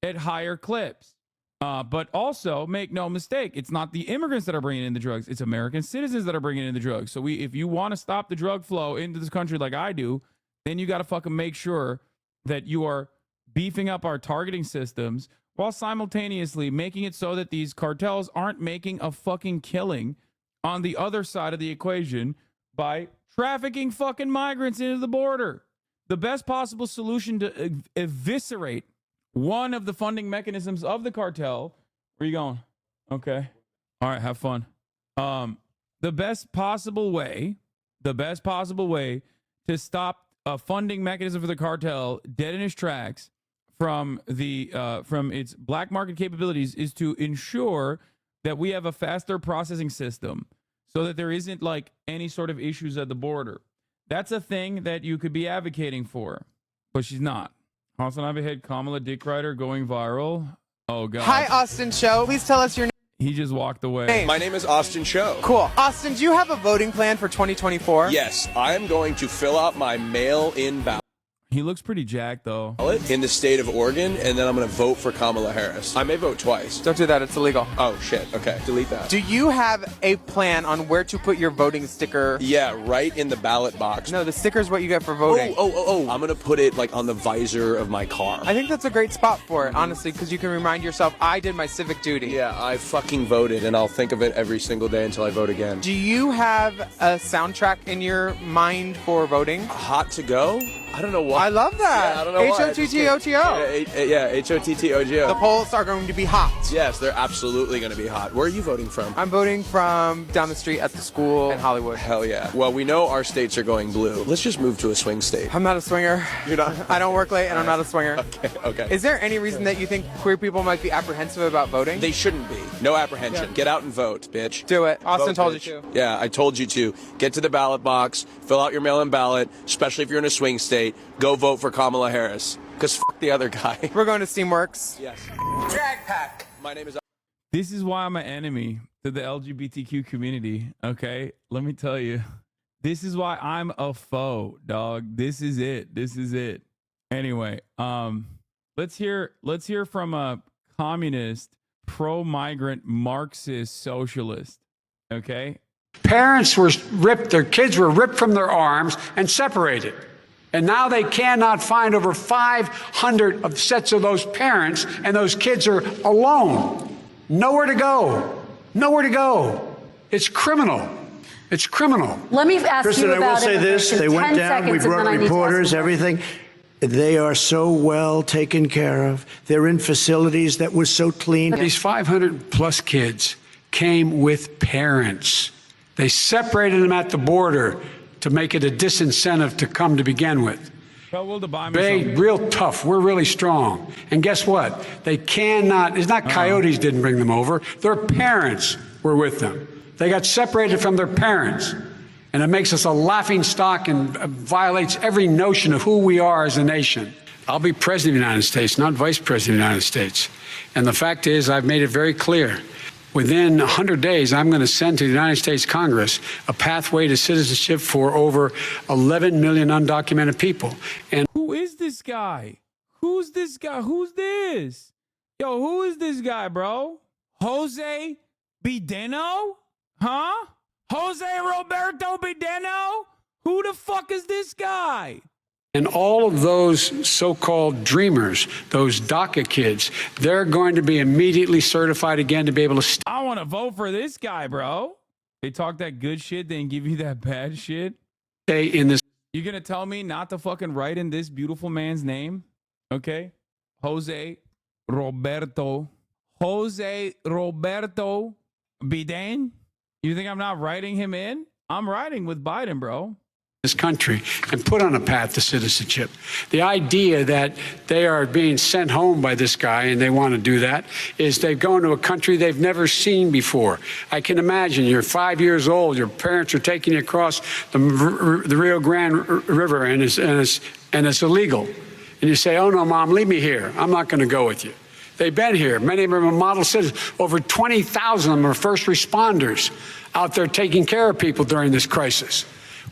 at higher clips. But also, make no mistake, it's not the immigrants that are bringing in the drugs. It's American citizens that are bringing in the drugs. So if you want to stop the drug flow into this country like I do, then you got to fucking make sure that you are beefing up our targeting systems while simultaneously making it so that these cartels aren't making a fucking killing on the other side of the equation by trafficking fucking migrants into the border. The best possible solution to eviscerate one of the funding mechanisms of the cartel. Where you going? Okay. All right, have fun. The best possible way to stop a funding mechanism for the cartel dead in its tracks from its black market capabilities is to ensure that we have a faster processing system so that there isn't like any sort of issues at the border. That's a thing that you could be advocating for, but she's not. Austin Iverhead, Kamala Dick Rider going viral. Oh, God. Hi, Austin Cho. Please tell us your name. He just walked away. My name is Austin Cho. Cool. Austin, do you have a voting plan for 2024? Yes, I am going to fill out my mail-in ballot He looks pretty jacked, though. in the state of Oregon, and then I'm going to vote for Kamala Harris. I may vote twice. Don't do that. It's illegal. Oh, shit. Okay, delete that. Do you have a plan on where to put your voting sticker? Yeah, right in the ballot box. No, the sticker is what you get for voting. Oh. I'm going to put it, like, on the visor of my car. I think that's a great spot for it, honestly, because you can remind yourself, I did my civic duty. Yeah, I fucking voted, and I'll think of it every single day until I vote again. Do you have a soundtrack in your mind for voting? Hot to go? I don't know why. I love that. Yeah, I don't know why. H-O-T-T-O-T-O. Yeah, H-O-T-T-O-G-O. The polls are going to be hot. Yes, they're absolutely going to be hot. Where are you voting from? I'm voting from down the street at the school in Hollywood. Hell yeah. Well, we know our states are going blue. Let's just move to a swing state. I'm not a swinger. You're not? I don't work late, and I'm not a swinger. Okay. Is there any reason that you think queer people might be apprehensive about voting? They shouldn't be. No apprehension. Yeah. Get out and vote, bitch. Do it. Austin Vote, told bitch. you to. Yeah, I told you to. Get to the ballot box, fill out your mail-in ballot, especially if you're in a swing state. Go vote for Kamala Harris. Because fuck the other guy. We're going to Steamworks. Yes. Drag Pack. My name is... This is why I'm an enemy to the LGBTQ community, okay? Let me tell you. This is why I'm a foe, dog. This is it. This is it. Anyway, let's hear from a communist, pro-migrant, Marxist, socialist, okay? Parents were ripped, their kids were ripped from their arms and separated. And now they cannot find over 500 of sets of those parents, and those kids are alone. Nowhere to go. Nowhere to go. It's criminal. It's criminal. Let me ask Kristen, you about I will say this. They went down. We brought reporters, everything. They are so well taken care of. They're in facilities that were so clean. These 500 plus kids came with parents. They separated them at the border to make it a disincentive to come to begin with. Tell Will to buy me They something. real tough. We're really strong. And guess what? They cannot. It's not coyotes didn't bring them over. Their parents were with them. They got separated from their parents. And it makes us a laughing stock and violates every notion of who we are as a nation. I'll be president of the United States, not vice president of the United States. And the fact is, I've made it very clear. Within 100 days, I'm going to send to the United States Congress a pathway to citizenship for over 11 million undocumented people. And who is this guy? Who's this guy? Who's this? Yo, who is this guy, bro? Jose Bideno? Huh? Jose Roberto Bideno? Who the fuck is this guy? And all of those so-called dreamers, those DACA kids, they're going to be immediately certified again to be able to I want to vote for this guy, bro. They talk that good shit, then give you that bad shit. stay in this. You gonna tell me not to fucking write in this beautiful man's name? Okay? Jose Roberto Biden? You think I'm not writing him in? I'm riding with Biden, bro. This country and put on a path to citizenship. The idea that they are being sent home by this guy and they want to do that is they've gone to a country they've never seen before. I can imagine you're 5 years old, your parents are taking you across the Rio Grande River and it's illegal. And you say, oh no, Mom, leave me here. I'm not going to go with you. They've been here. Many of them are model citizens. Over 20,000 of them are first responders out there taking care of people during this crisis.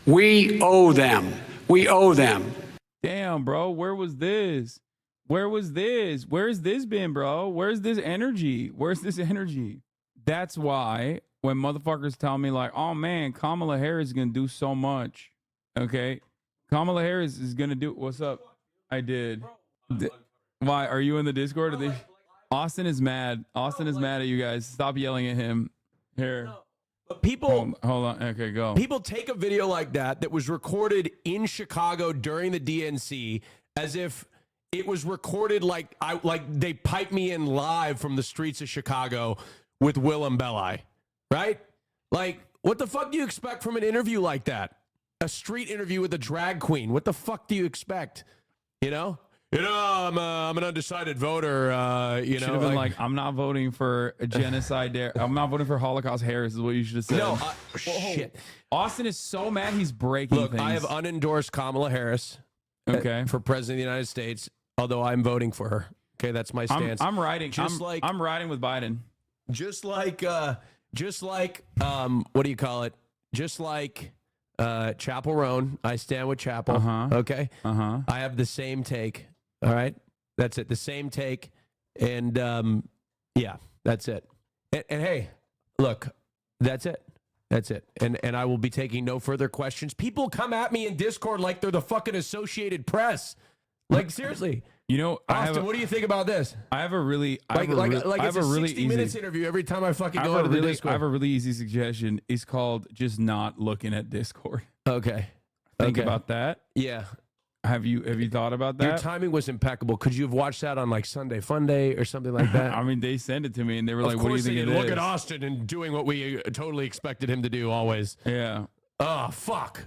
We owe them. We owe them. Damn, bro. Where was this? Where was this? Where's this been, bro? Where's this energy? Where's this energy? That's why when motherfuckers tell me like, oh man, Kamala Harris is going to do so much. Okay. Kamala Harris is going to do. What's up? I did. Why? Are you in the Discord? Austin is mad. Austin is mad at you guys. Stop yelling at him. Here. But people, hold on. Okay, go. People take a video like that was recorded in Chicago during the DNC as if it was recorded like they piped me in live from the streets of Chicago with Willem Belli, right? Like, what the fuck do you expect from an interview like that? A street interview with a drag queen. What the fuck do you expect? You know, I'm an undecided voter. Should have been like, I'm not voting for a genocide. I'm not voting for Holocaust Harris is what you should have said. No, shit. Austin is so mad he's breaking Look, things. I have unendorsed Kamala Harris. Okay. For president of the United States. although I'm voting for her. Okay, that's my stance. I'm riding. Just I'm riding with Biden. Just like what do you call it? Just like Chapel Roan, I stand with Chapel. Okay. I have the same take. All right, that's it. The same take, and yeah, that's it. And hey, look, that's it. That's it. And I will be taking no further questions. People come at me in Discord like they're the fucking Associated Press. Like, seriously. You know, Austin, what do you think about this? I have a really, It's a 60 minutes interview every time I fucking go into the Discord. I have a really easy suggestion. It's called just not looking at Discord. Okay. Think about that. Yeah. Have you thought about that? Your timing was impeccable. Could you have watched that on like Sunday Fun Day or something like that? I mean, they sent it to me and they were like, "What do you think it is?" Look at Austin and doing what we totally expected him to do always. Yeah. Oh, fuck.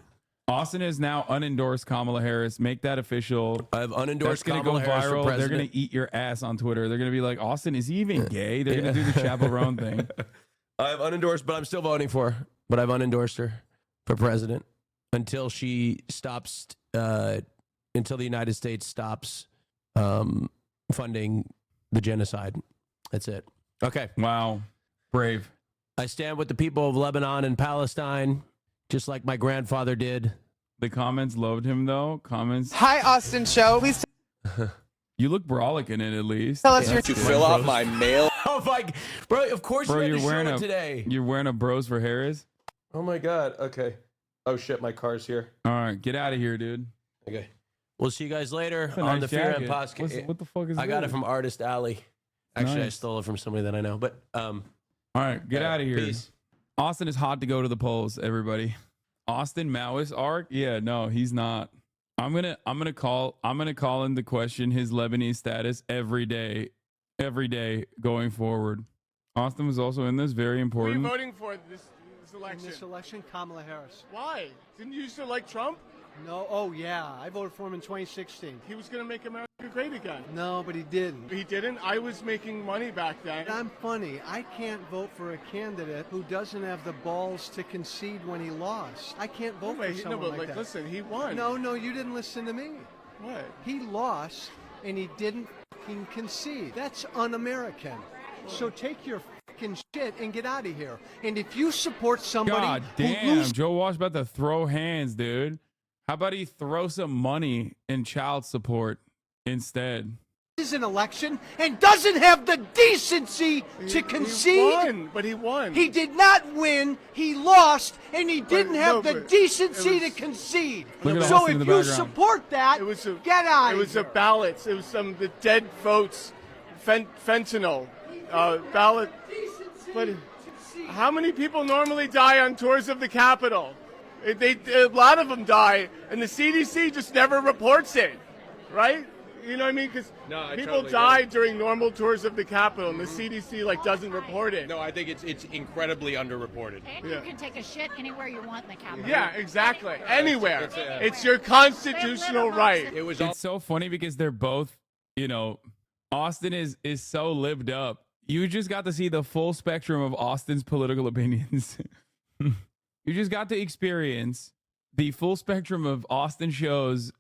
Austin is now unendorsed Kamala Harris. Make that official. I've unendorsed Kamala Harris for viral. president. They're going to eat your ass on Twitter. They're going to be like, Austin, is he even gay? They're going to do the Chapel Roan thing. I've unendorsed, but I'm still voting for her. But I've unendorsed her for president until she stops, until the United States stops funding the genocide. That's it. Okay. Wow. Brave. I stand with the people of Lebanon and Palestine, just like my grandfather did. The comments loved him, though. Comments. Hi, Austin Show. Please You look brolic in it, at least. tell us your. To fill out my mail. Oh my, bro! Of course Bro, you had you're to wearing show it a today. You're wearing a Bros for Harris. Oh my God. Okay. Oh shit, my car's here. All right, get out of here, dude. Okay. We'll see you guys later That's a on nice the Fear and jacket. Podcast. What the fuck is I got it this? from Artist Alley. Actually, I Nice. stole it from somebody that I know. But All right, get out of here. Peace. Austin is hot to go to the polls, everybody. Austin Maoist arc? Yeah, no, he's not. I'm gonna call into question his Lebanese status every day going forward. Austin was also in this, very Who are you important. voting for this election? In this election, Kamala Harris. Why? Didn't you used to like Trump? No, oh yeah, I voted for him in 2016. He was going to make America great again. No, but he didn't. He didn't? I was making money back then. I'm funny. I can't vote for a candidate who doesn't have the balls to concede when he lost. I can't vote for someone but like that. listen, he won. No, you didn't listen to me. What? He lost and he didn't fucking concede. That's un-American. So take your fucking shit and get out of here. And if you support somebody God who damn, loses, Joe Walsh about to throw hands, dude. How about he throw some money in child support instead? an election and doesn't have the decency to concede. He won, but he won. He did not win. He lost, and he didn't have the but decency it was- to concede. Look at So Austin if in the you background. support that, get out It of was here. a ballots. It was some the dead votes, fentanyl ballot. But how many people normally die on tours of the Capitol? A lot of them die, and the CDC just never reports it, right? You know what I mean? Because people totally die get during normal tours of the Capitol, and the CDC doesn't report it. No, I think it's incredibly underreported. And you can take a shit anywhere you want in the Capitol. Yeah, exactly. Anywhere. It's your constitutional right. It was It's so funny because they're both, Austin is so lived up. You just got to see the full spectrum of Austin's political opinions. You just got to experience the full spectrum of Austin shows.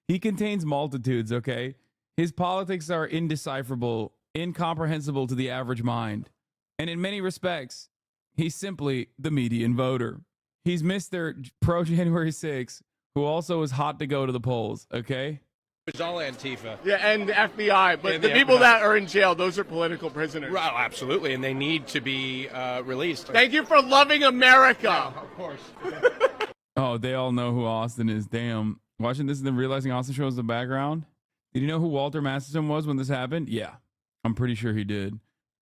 He contains multitudes, okay? His politics are indecipherable, incomprehensible to the average mind. And in many respects, he's simply the median voter. He's Mr. Pro January 6th, who also is hot to go to the polls, okay? It was all Antifa. Yeah, and the FBI. But And the the people FBI. that are in jail, those are political prisoners. Well, absolutely, and they need to be released. Thank you for loving America. Of course. Oh, they all know who Austin is. Damn. Watching this and then realizing Austin shows the background. Did you know who Walter Masterson was when this happened? Yeah, I'm pretty sure he did.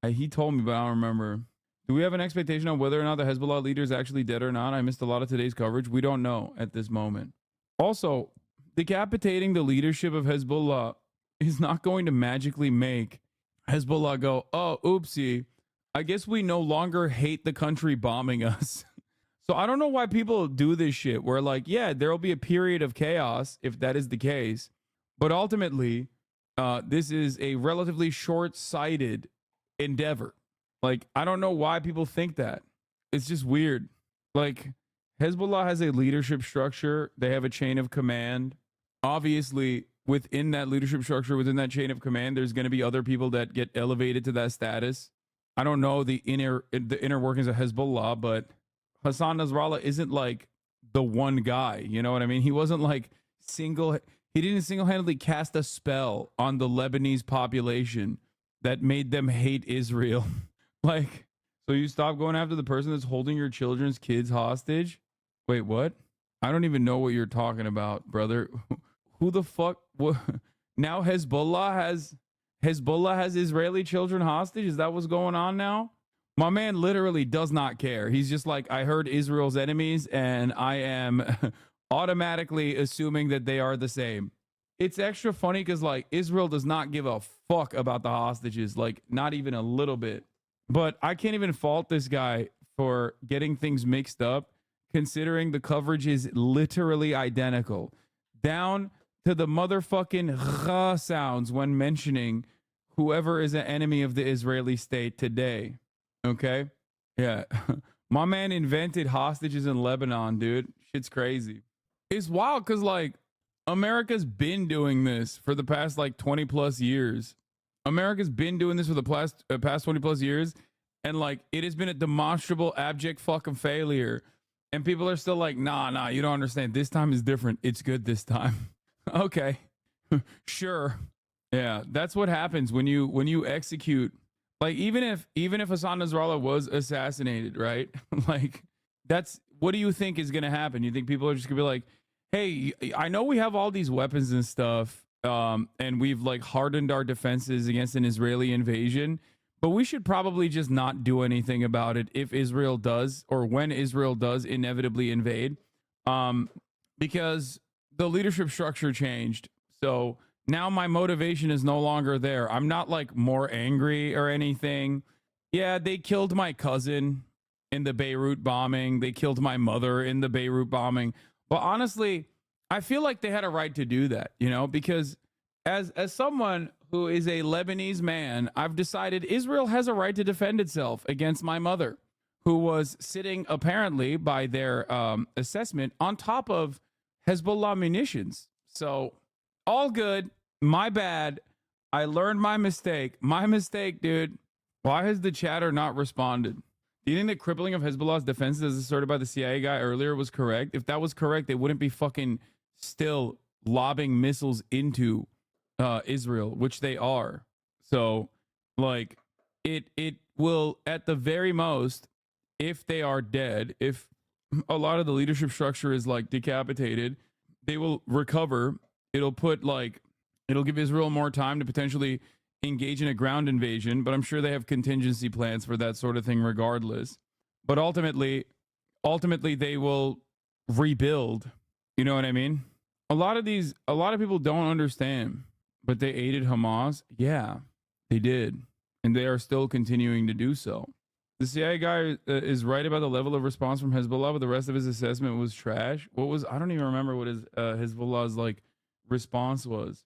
He told me, but I don't remember. Do we have an expectation on whether or not the Hezbollah leader is actually dead or not? I missed a lot of today's coverage. We don't know at this moment. Also, decapitating the leadership of Hezbollah is not going to magically make Hezbollah go, oh, oopsie, I guess we no longer hate the country bombing us. So I don't know why people do this shit where yeah, there'll be a period of chaos if that is the case. But ultimately, this is a relatively short-sighted endeavor. I don't know why people think that. It's just weird. Hezbollah has a leadership structure. They have a chain of command. Obviously, within that leadership structure, within that chain of command, there's going to be other people that get elevated to that status. I don't know the inner workings of Hezbollah, but Hassan Nasrallah isn't like the one guy. You know what I mean? He wasn't like he didn't single-handedly cast a spell on the Lebanese population that made them hate Israel. Like, so you stop going after the person that's holding your children's kids hostage? Wait, what? I don't even know what you're talking about, brother. Who the fuck? What? Now Hezbollah has Israeli children hostage? Is that what's going on now? My man literally does not care. He's just like, I heard Israel's enemies and I am automatically assuming that they are the same. It's extra funny because like Israel does not give a fuck about the hostages, like not even a little bit. But I can't even fault this guy for getting things mixed up, considering the coverage is literally identical, down to the motherfucking "gha" sounds when mentioning whoever is an enemy of the Israeli state today. Okay? Yeah. My man invented hostages in Lebanon, dude. Shit's crazy. It's wild because, like, America's been doing this for the past, like, 20 plus years. America's been doing this for the past 20 plus years. And, like, it has been a demonstrable, abject fucking failure. And people are still like, nah, you don't understand. This time is different. It's good this time. Okay. Sure. Yeah, that's what happens when you execute. Like, even if Hassan Nasrallah was assassinated, right? Like, that's, what do you think is going to happen? You think people are just going to be like, hey, I know we have all these weapons and stuff, and we've, like, hardened our defenses against an Israeli invasion, but we should probably just not do anything about it if Israel does, or when Israel does inevitably invade, because the leadership structure changed. So now my motivation is no longer there. I'm not like more angry or anything. Yeah, they killed my cousin in the Beirut bombing. They killed my mother in the Beirut bombing. But honestly, I feel like they had a right to do that, you know, because as someone who is a Lebanese man, I've decided Israel has a right to defend itself against my mother, who was sitting apparently by their assessment on top of Hezbollah munitions. So all good. My bad. I learned my mistake. My mistake, dude. Why has the chatter not responded? Do you think the crippling of Hezbollah's defenses as asserted by the CIA guy earlier was correct? If that was correct, they wouldn't be fucking still lobbing missiles into Israel, which they are. So, like, it will, at the very most, if they are dead, if a lot of the leadership structure is, like, decapitated, they will recover. It'll give Israel more time to potentially engage in a ground invasion, but I'm sure they have contingency plans for that sort of thing regardless. But ultimately they will rebuild. You know what I mean? A lot of people don't understand, but they aided Hamas. Yeah, they did. And they are still continuing to do so. The CIA guy is right about the level of response from Hezbollah, but the rest of his assessment was trash. I don't even remember what his Hezbollah's like response was.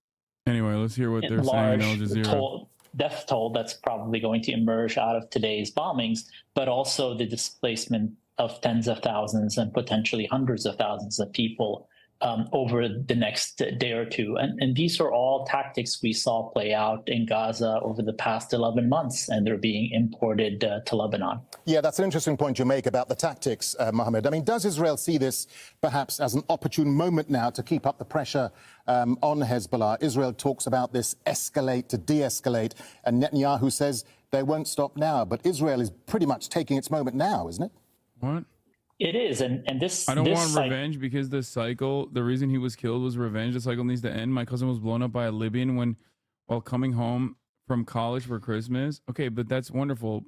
Anyway, let's hear what they're saying in Al Jazeera. Death toll that's probably going to emerge out of today's bombings, but also the displacement of tens of thousands and potentially hundreds of thousands of people over the next day or two. And these are all tactics we saw play out in Gaza over the past 11 months, and they're being imported to Lebanon. Yeah, that's an interesting point you make about the tactics, Mohammed. I mean, does Israel see this perhaps as an opportune moment now to keep up the pressure on Hezbollah? Israel talks about this escalate to de-escalate, and Netanyahu says they won't stop now. But Israel is pretty much taking its moment now, isn't it? What? It is, and this. I don't want revenge because the reason he was killed was revenge. The cycle needs to end. My cousin was blown up by a Libyan while coming home from college for Christmas. Okay, but that's wonderful.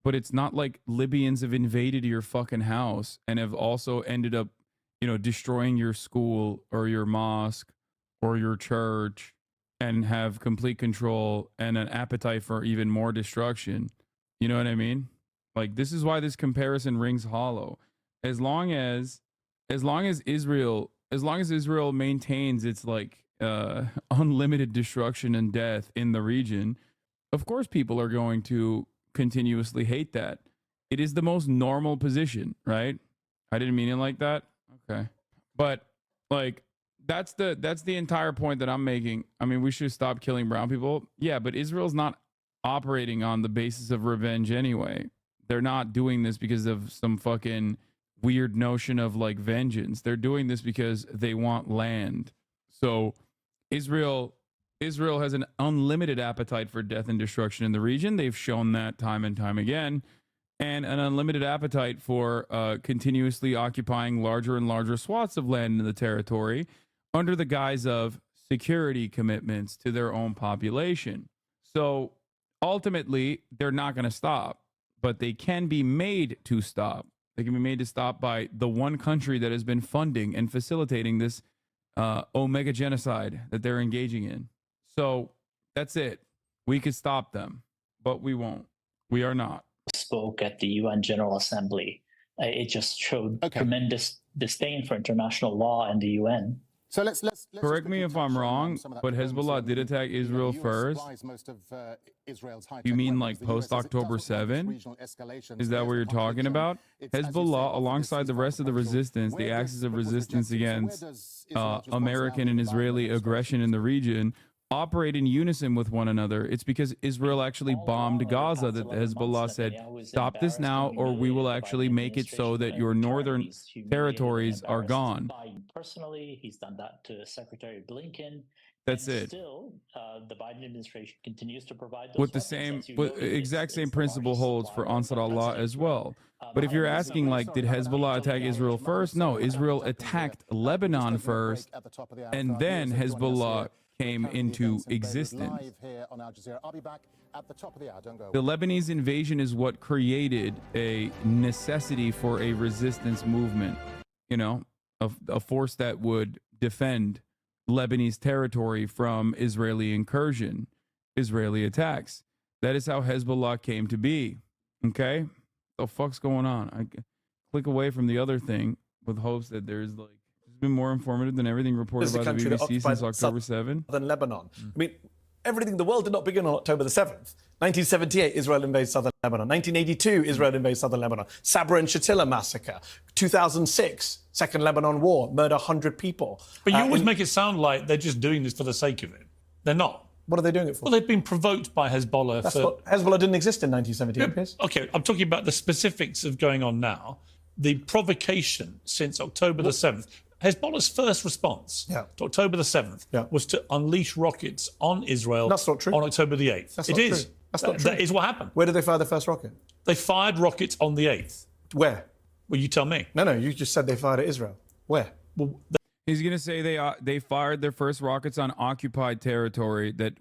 But it's not like Libyans have invaded your fucking house and have also ended up, destroying your school or your mosque or your church and have complete control and an appetite for even more destruction. You know what I mean? Like, this is why this comparison rings hollow. As long as Israel maintains its unlimited destruction and death in the region, of course people are going to continuously hate that. It is the most normal position, right? I didn't mean it like that. Okay. But That's the entire point that I'm making. I mean, we should stop killing brown people. Yeah, but Israel's not operating on the basis of revenge anyway. They're not doing this because of some fucking weird notion of like vengeance. They're doing this because they want land. So Israel has an unlimited appetite for death and destruction in the region. They've shown that time and time again. And an unlimited appetite for continuously occupying larger and larger swaths of land in the territory under the guise of security commitments to their own population. So ultimately, they're not going to stop, but they can be made to stop. They can be made to stop by the one country that has been funding and facilitating this omega genocide that they're engaging in. So that's it. We could stop them, but we won't. We are not. Spoke at the UN General Assembly. It just showed tremendous disdain for international law and the UN. So let's correct me if I'm wrong, but Hezbollah did attack Israel first. You mean like post October 7? Is that what you're talking about? Hezbollah, alongside the rest of the resistance, the axis of resistance against American and Israeli aggression in the region, operate in unison with one another. It's because Israel actually bombed Gaza that Hezbollah said, stop this now or we will actually make it so that your northern territories are gone. Personally, he's done that to Secretary Blinken. That's it. Still, the Biden administration continues to provide those with the same, exact same principle holds for Ansar Allah as well. But if you're asking, like, did Hezbollah attack Israel first? No, Israel attacked Lebanon first, and then Hezbollah came into existence. The Lebanese invasion is what created a necessity for a resistance movement, you know, a force that would defend Lebanese territory from Israeli incursion, Israeli attacks. That is how Hezbollah came to be. Okay? What the fuck's going on? I click away from the other thing with hopes that there's like, been more informative than everything reported by the BBC since October 7. Than Lebanon. I mean, everything, the world did not begin on October the 7th. 1978, Israel invades southern Lebanon. 1982, Israel invades southern Lebanon. Sabra and Shatila massacre. 2006, Second Lebanon War, murder 100 people. But you always make it sound like they're just doing this for the sake of it. They're not. What are they doing it for? Well, they've been provoked by Hezbollah. Hezbollah didn't exist in 1978, Piers. Okay, I'm talking about the specifics of going on now. The provocation since October the 7th. Hezbollah's first response to October the 7th was to unleash rockets on Israel. That's not true. On October the 8th. That's not true. That's not true. That is what happened. Where did they fire the first rocket? They fired rockets on the 8th. Where? Well, you tell me. No, you just said they fired at Israel. Where? Well, he's going to say they fired their first rockets on occupied territory that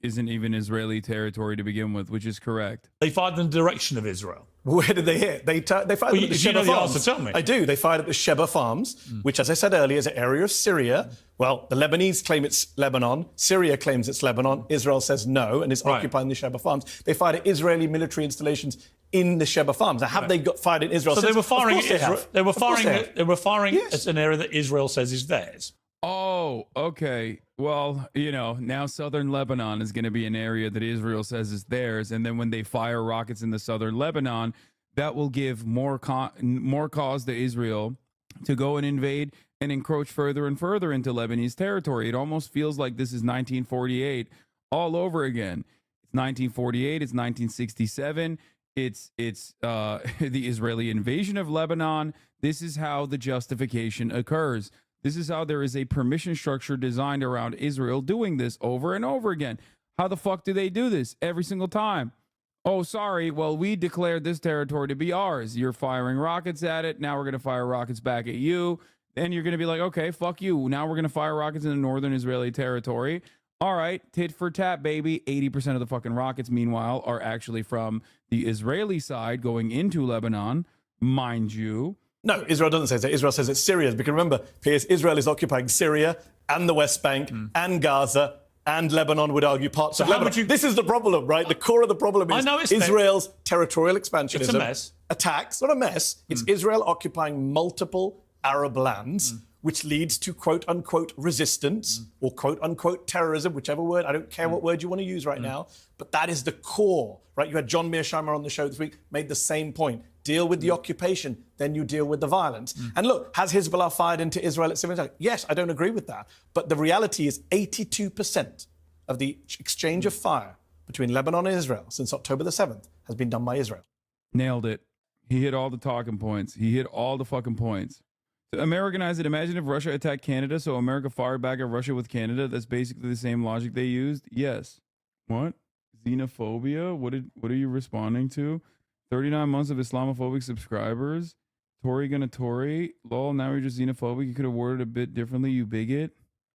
isn't even Israeli territory to begin with, which is correct. They fired in the direction of Israel. Where did they hit? They fired at the Sheba Farms. The answer, tell me. I do. They fired at the Sheba Farms, which, as I said earlier, is an area of Syria. Well, the Lebanese claim it's Lebanon. Syria claims it's Lebanon. Israel says no and is occupying the Sheba Farms. They fired at Israeli military installations in the Sheba Farms. Now, have they got fired in Israel? So since? they were firing at Israel. They were firing Yes. at an area that Israel says is theirs. Oh, okay. Well, you know, now southern Lebanon is going to be an area that Israel says is theirs. And then when they fire rockets in the southern Lebanon, that will give more cause to Israel to go and invade and encroach further and further into Lebanese territory. It almost feels like this is 1948 all over again. It's 1948. It's 1967. It's the Israeli invasion of Lebanon. This is how the justification occurs. This is how there is a permission structure designed around Israel doing this over and over again. How the fuck do they do this every single time? Oh, sorry. Well, we declared this territory to be ours. You're firing rockets at it. Now we're going to fire rockets back at you. Then you're going to be like, okay, fuck you. Now we're going to fire rockets in the northern Israeli territory. All right, tit for tat, baby. 80% of the fucking rockets, meanwhile, are actually from the Israeli side going into Lebanon, mind you. No, Israel doesn't say that. Israel says it's Syria's. Because remember, Piers, Israel is occupying Syria and the West Bank and Gaza and Lebanon, would argue, parts of Lebanon. This is the problem, right? The core of the problem is Israel's territorial expansionism. It's a mess. Attacks, not a mess. It's Israel occupying multiple Arab lands, which leads to quote-unquote resistance or quote-unquote terrorism, whichever word. I don't care what word you want to use right now. But that is the core, right? You had John Mearsheimer on the show this week, made the same point. deal with the occupation, then you deal with the violence. And look, has Hezbollah fired into Israel at civilian targets? Yes, I don't agree with that. But the reality is 82% of the exchange of fire between Lebanon and Israel since October the 7th has been done by Israel. Nailed it. He hit all the talking points. He hit all the fucking points. To Americanize it, imagine if Russia attacked Canada, so America fired back at Russia with Canada. That's basically the same logic they used. Yes. What? Xenophobia? What are you responding to? 39 months of Islamophobic subscribers. Tory gonna Tory. Lol, now you're just xenophobic. You could have worded a bit differently, you bigot.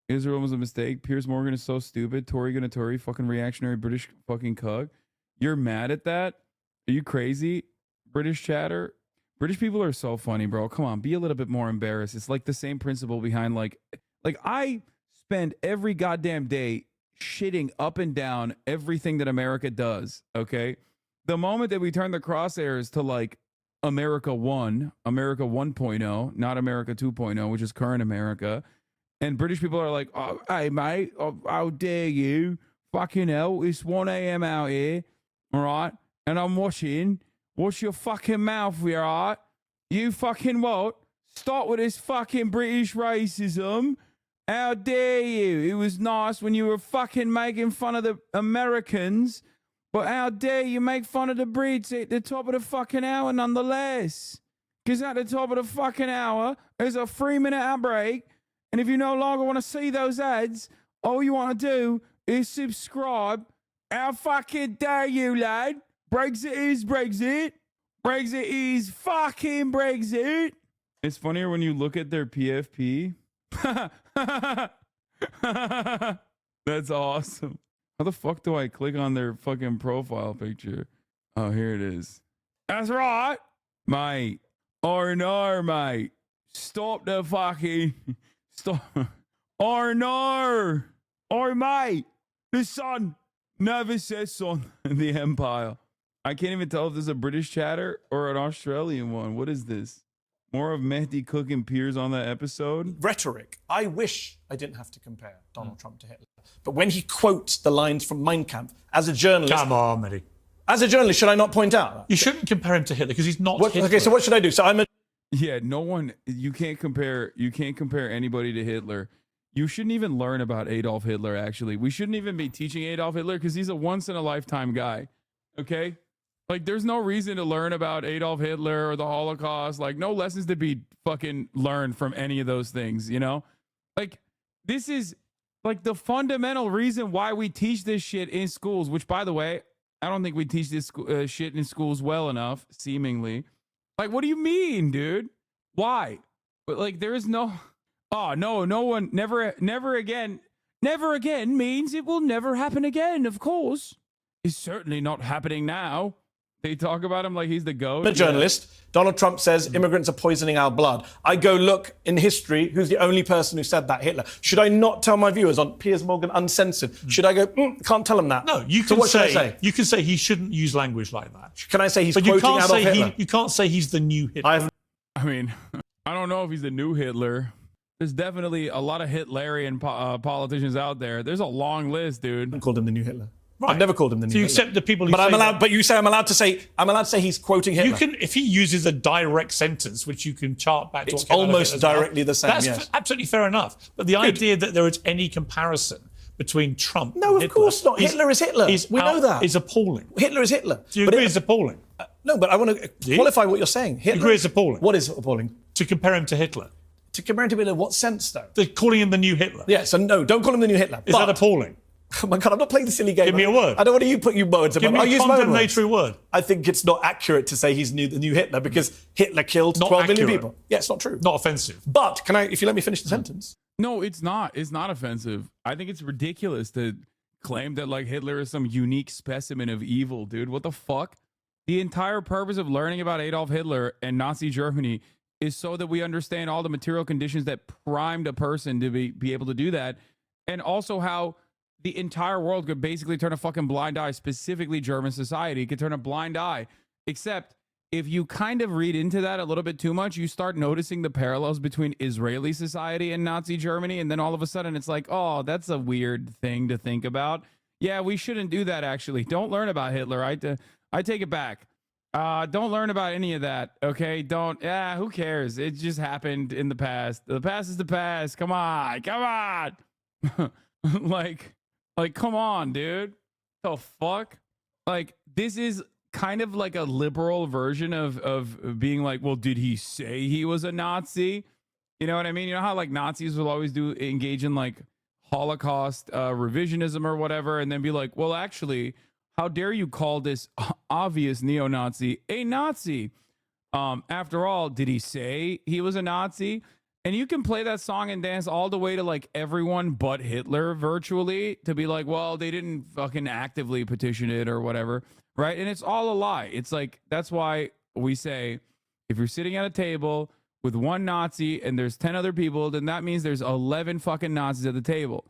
Israel was a mistake. Piers Morgan is so stupid. Tory gonna Tory. Fucking reactionary British fucking cuck. You're mad at that? Are you crazy? British chatter? British people are so funny, bro. Come on, be a little bit more embarrassed. It's like the same principle behind like I spend every goddamn day shitting up and down everything that America does, okay? The moment that we turn the crosshairs to like America 1, America 1.0, not America 2.0, which is current America, and British people are like, oh, hey, mate, how dare you? Fucking hell, it's 1 a.m. out here, all right? And I'm watching. What's your fucking mouth, all right? You fucking what? Stop with this fucking British racism. How dare you? It was nice when you were fucking making fun of the Americans, but how dare you make fun of the Brits at the top of the fucking hour nonetheless? Because at the top of the fucking hour, there's a 3-minute ad break, and if you no longer want to see those ads, all you want to do is subscribe. How fucking dare you, lad? Brexit is Brexit. Brexit is fucking Brexit. It's funnier when you look at their PFP. That's awesome. How the fuck do I click on their fucking profile picture? Oh, here it is. That's right, mate. Or no, mate. Stop the fucking... Stop. Or no. Or mate. The sun never sets on the empire. I can't even tell if this is a British chatter or an Australian one. What is this? More of Mehdi cooking Piers on that episode? Rhetoric. I wish I didn't have to compare Donald Trump to Hitler. But when he quotes the lines from Mein Kampf, as a journalist... Come on, Mehdi. As a journalist, should I not point out that? You shouldn't compare him to Hitler because he's not Hitler. Okay, so what should I do? So I'm a... Yeah, no one... You can't compare anybody to Hitler. You shouldn't even learn about Adolf Hitler, actually. We shouldn't even be teaching Adolf Hitler because he's a once-in-a-lifetime guy. Okay? Like, there's no reason to learn about Adolf Hitler or the Holocaust. Like, no lessons to be fucking learned from any of those things, you know? Like, this is, like, the fundamental reason why we teach this shit in schools, which, by the way, I don't think we teach this shit in schools well enough, seemingly. Like, what do you mean, dude? Why? But, like, there is no... Oh, no one... Never again. Never again means it will never happen again, of course. It's certainly not happening now. They talk about him like he's the GOAT. A journalist. Donald Trump says immigrants are poisoning our blood. I go look in history, who's the only person who said that? Hitler. Should I not tell my viewers on Piers Morgan Uncensored? Should I go, can't tell them that? No, you can say you can say he shouldn't use language like that. Can I say he's quoting Adolf Hitler? You can't say he's the new Hitler. I mean, I don't know if he's the new Hitler. There's definitely a lot of Hitlerian politicians out there. There's a long list, dude. I called him the new Hitler. Right. I've never called him the new So you Hitler. accept the people who but say I'm allowed. that. But you say I'm allowed to say he's quoting Hitler. You can, if he uses a direct sentence, which you can chart back to it's almost directly the same. That's yes. absolutely fair enough. But the idea that there is any comparison between Trump and of Hitler course not. Hitler is Hitler. We know that. Is appalling. Hitler is Hitler. Do you agree it's appalling? No, but I want to qualify what you're saying. Hitler, you agree it's appalling? What is appalling? To compare him to Hitler. To compare him to Hitler, in what sense, though? They're calling him the new Hitler. Yes, and no, don't call him the new Hitler. Is that appalling? Oh my God, I'm not playing the silly game. Give me a word. I don't want to put you words. Give me a condemnatory word. I think it's not accurate to say he's the new Hitler because Hitler killed 12 million people. Yeah, it's not true. Not offensive. But if you let me finish the sentence? No, it's not. It's not offensive. I think it's ridiculous to claim that like Hitler is some unique specimen of evil, dude. What the fuck? The entire purpose of learning about Adolf Hitler and Nazi Germany is so that we understand all the material conditions that primed a person to be able to do that, and also how the entire world could basically turn a fucking blind eye, specifically German society could turn a blind eye. Except if you kind of read into that a little bit too much, you start noticing the parallels between Israeli society and Nazi Germany. And then all of a sudden it's like, oh, that's a weird thing to think about. Yeah, we shouldn't do that, actually. Don't learn about Hitler. I take it back. Don't learn about any of that, okay? Don't. Yeah, who cares? It just happened in the past. The past is the past. Come on, come on. like, come on, dude. The fuck? Like, this is kind of like a liberal version of being like, well, did he say he was a Nazi? You know what I mean? You know how like Nazis will always engage in like Holocaust revisionism or whatever, and then be like, well, actually, how dare you call this obvious neo-Nazi a Nazi? After all, did he say he was a Nazi? And you can play that song and dance all the way to like everyone but Hitler virtually to be like, well, they didn't fucking actively petition it or whatever, right? And it's all a lie. It's like, that's why we say, if you're sitting at a table with one Nazi and there's 10 other people, then that means there's 11 fucking Nazis at the table.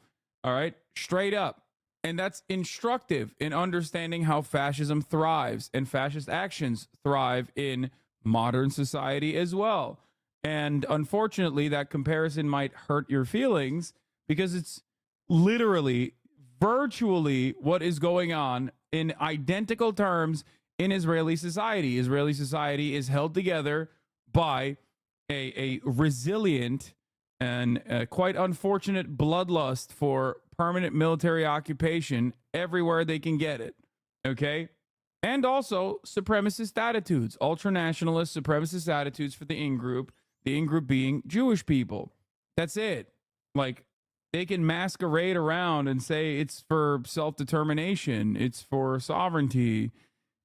All right? Straight up. And that's instructive in understanding how fascism thrives and fascist actions thrive in modern society as well. And unfortunately, that comparison might hurt your feelings because it's literally, virtually what is going on in identical terms in Israeli society. Israeli society is held together by a resilient and quite unfortunate bloodlust for permanent military occupation everywhere they can get it. Okay? And also supremacist attitudes, ultranationalist supremacist attitudes for the in-group being Jewish people. That's it. Like, they can masquerade around and say it's for self-determination, it's for sovereignty,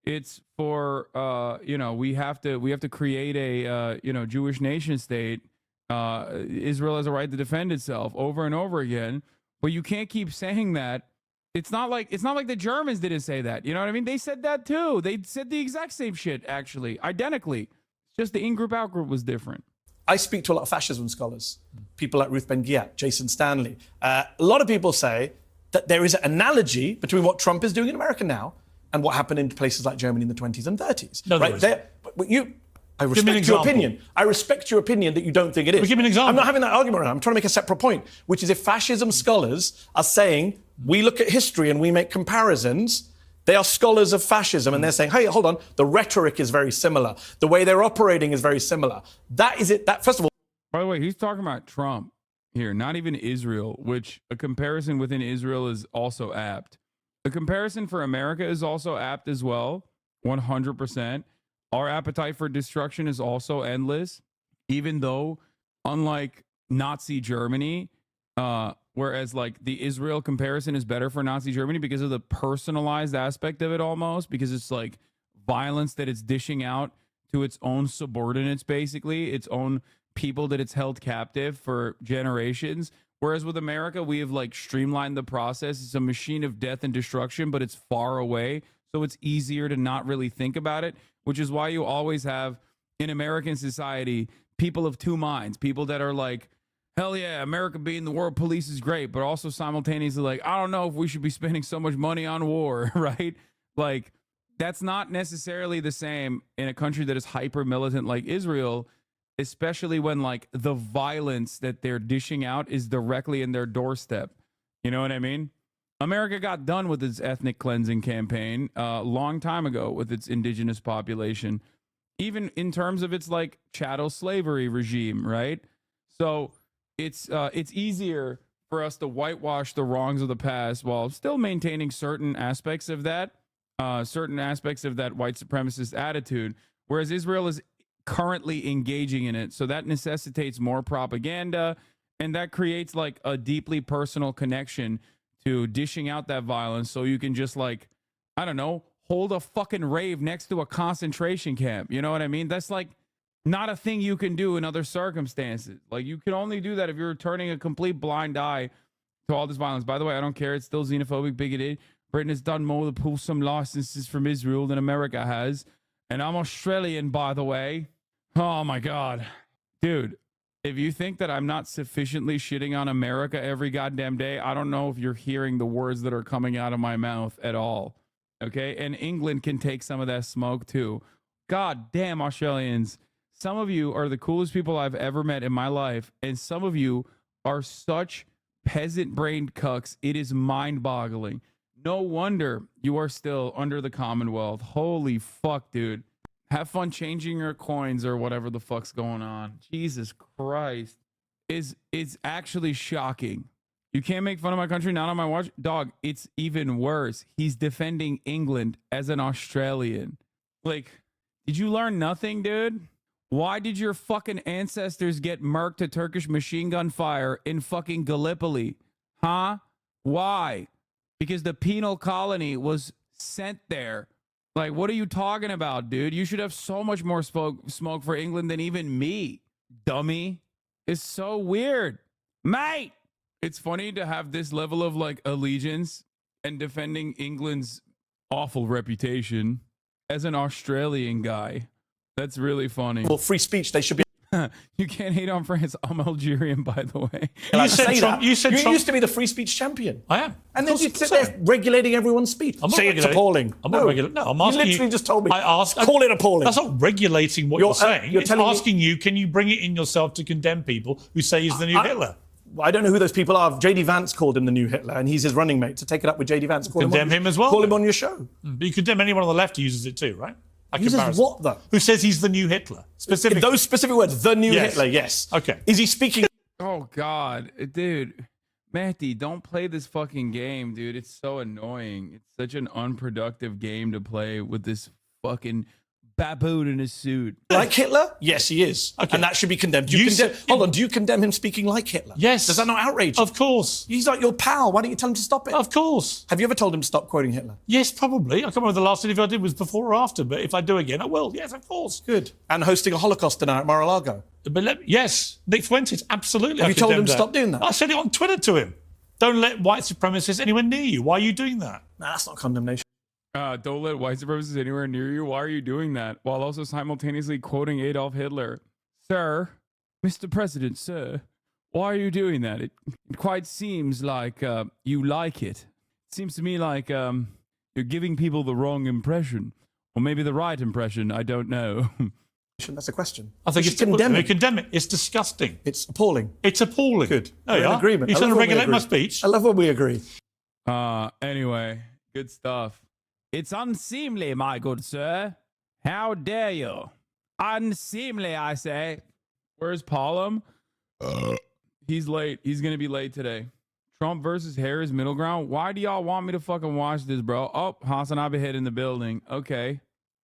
it's for we have to create a Jewish nation state. Israel has a right to defend itself over and over again. But you can't keep saying that. It's not like the Germans didn't say that. You know what I mean? They said that too. They said the exact same shit, actually, identically. It's just the in-group, out-group was different. I speak to a lot of fascism scholars, people like Ruth Ben-Ghiat, Jason Stanley. A lot of people say that there is an analogy between what Trump is doing in America now and what happened in places like Germany in the 20s and 30s. No, right? I respect your opinion. I respect your opinion that you don't think it is. Well, give me an example. I'm not having that argument right now. I'm trying to make a separate point, which is if fascism scholars are saying, we look at history and we make comparisons, they are scholars of fascism and they're saying, hey, hold on, the rhetoric is very similar. The way they're operating is very similar. That is it. That, first of all. By the way, he's talking about Trump here, not even Israel, which a comparison within Israel is also apt. The comparison for America is also apt as well, 100%. Our appetite for destruction is also endless, even though, unlike Nazi Germany, whereas like the Israel comparison is better for Nazi Germany because of the personalized aspect of it almost, because it's like violence that it's dishing out to its own subordinates, basically, its own people that it's held captive for generations. Whereas with America, we have like streamlined the process. It's a machine of death and destruction, but it's far away. So it's easier to not really think about it, which is why you always have in American society people of two minds, people that are like, hell yeah, America being the world police is great, but also simultaneously like, I don't know if we should be spending so much money on war, right? Like, that's not necessarily the same in a country that is hyper militant like Israel, especially when like the violence that they're dishing out is directly in their doorstep. You know what I mean? America got done with its ethnic cleansing campaign a long time ago with its indigenous population, even in terms of its like chattel slavery regime, right? So it's easier for us to whitewash the wrongs of the past while still maintaining certain aspects of that white supremacist attitude, whereas Israel is currently engaging in it. So that necessitates more propaganda, and that creates like a deeply personal connection to dishing out that violence so you can just like, I don't know, hold a fucking rave next to a concentration camp. You know what I mean? That's like not a thing you can do in other circumstances. Like, you can only do that if you're turning a complete blind eye to all this violence. By the way, I don't care. It's still xenophobic, bigoted. Britain has done more to pull some licenses from Israel than America has. And I'm Australian, by the way. Oh my God. Dude, if you think that I'm not sufficiently shitting on America every goddamn day, I don't know if you're hearing the words that are coming out of my mouth at all. Okay? And England can take some of that smoke too. God damn, Australians. Some of you are the coolest people I've ever met in my life. And some of you are such peasant-brained cucks. It is mind-boggling. No wonder you are still under the Commonwealth. Holy fuck, dude. Have fun changing your coins or whatever the fuck's going on. Jesus Christ. It's actually shocking. You can't make fun of my country, not on my watch. Dog, it's even worse. He's defending England as an Australian. Like, did you learn nothing, dude? Why did your fucking ancestors get murked to Turkish machine gun fire in fucking Gallipoli? Huh? Why? Because the penal colony was sent there. Like, what are you talking about, dude? You should have so much more smoke for England than even me, dummy. It's so weird. Mate! It's funny to have this level of, like, allegiance and defending England's awful reputation as an Australian guy. That's really funny. Well, free speech, they should be. You can't hate on France. I'm Algerian, by the way. You said Trump. You used to be the free speech champion. I am. And then you sit there regulating everyone's speech. I'm not Say it's appalling. I'm not regulating. No, I'm asking you. literally just told me. I asked. Call it appalling. That's not regulating what you're saying. You're it's telling asking you, can you bring it in yourself to condemn people who say he's the new Hitler? I don't know who those people are. J.D. Vance called him the new Hitler, and he's his running mate. To take it up with J.D. Vance. Condemn him as well. Call him on your show. But you condemn anyone on the left who uses it too, right? Uses what, though? Who says he's the new Hitler? Specific. Those specific words, the new Yes. Hitler, yes. Okay. Is he speaking? Oh, God. Dude, Matty, don't play this fucking game, dude. It's so annoying. It's such an unproductive game to play with this fucking baboon in a suit. Like Hitler? Yes, he is. Okay. And that should be condemned. Do you condemn him speaking like Hitler? Yes. Does that not outrage you? Of course. He's like your pal. Why don't you tell him to stop it? Of course. Have you ever told him to stop quoting Hitler? Yes, probably. I can't remember the last interview I did was before or after, but if I do again, I will. Yes, of course. Good. And hosting a Holocaust dinner at Mar-a-Lago? Yes, Nick Fuentes, absolutely. Have you told him to stop doing that? I said it on Twitter to him. Don't let white supremacists anywhere near you. Why are you doing that? Nah, that's not condemnation. Don't let white supremacists anywhere near you. Why are you doing that? While also simultaneously quoting Adolf Hitler. Sir, Mr. President, sir, why are you doing that? It quite seems like you like it. It seems to me like you're giving people the wrong impression. Or maybe the right impression. I don't know. That's a question. I think it's condemn it. It's disgusting. It's appalling. It's appalling. Good. There We're you in are. agreement. You're trying to regulate my speech. I love when we agree. Anyway, good stuff. It's unseemly, my good sir. How dare you? Unseemly, I say. Where's Paulum? He's late. He's going to be late today. Trump versus Harris middle ground. Why do y'all want me to fucking watch this, bro? Oh, Hassan Abihed in the building. Okay.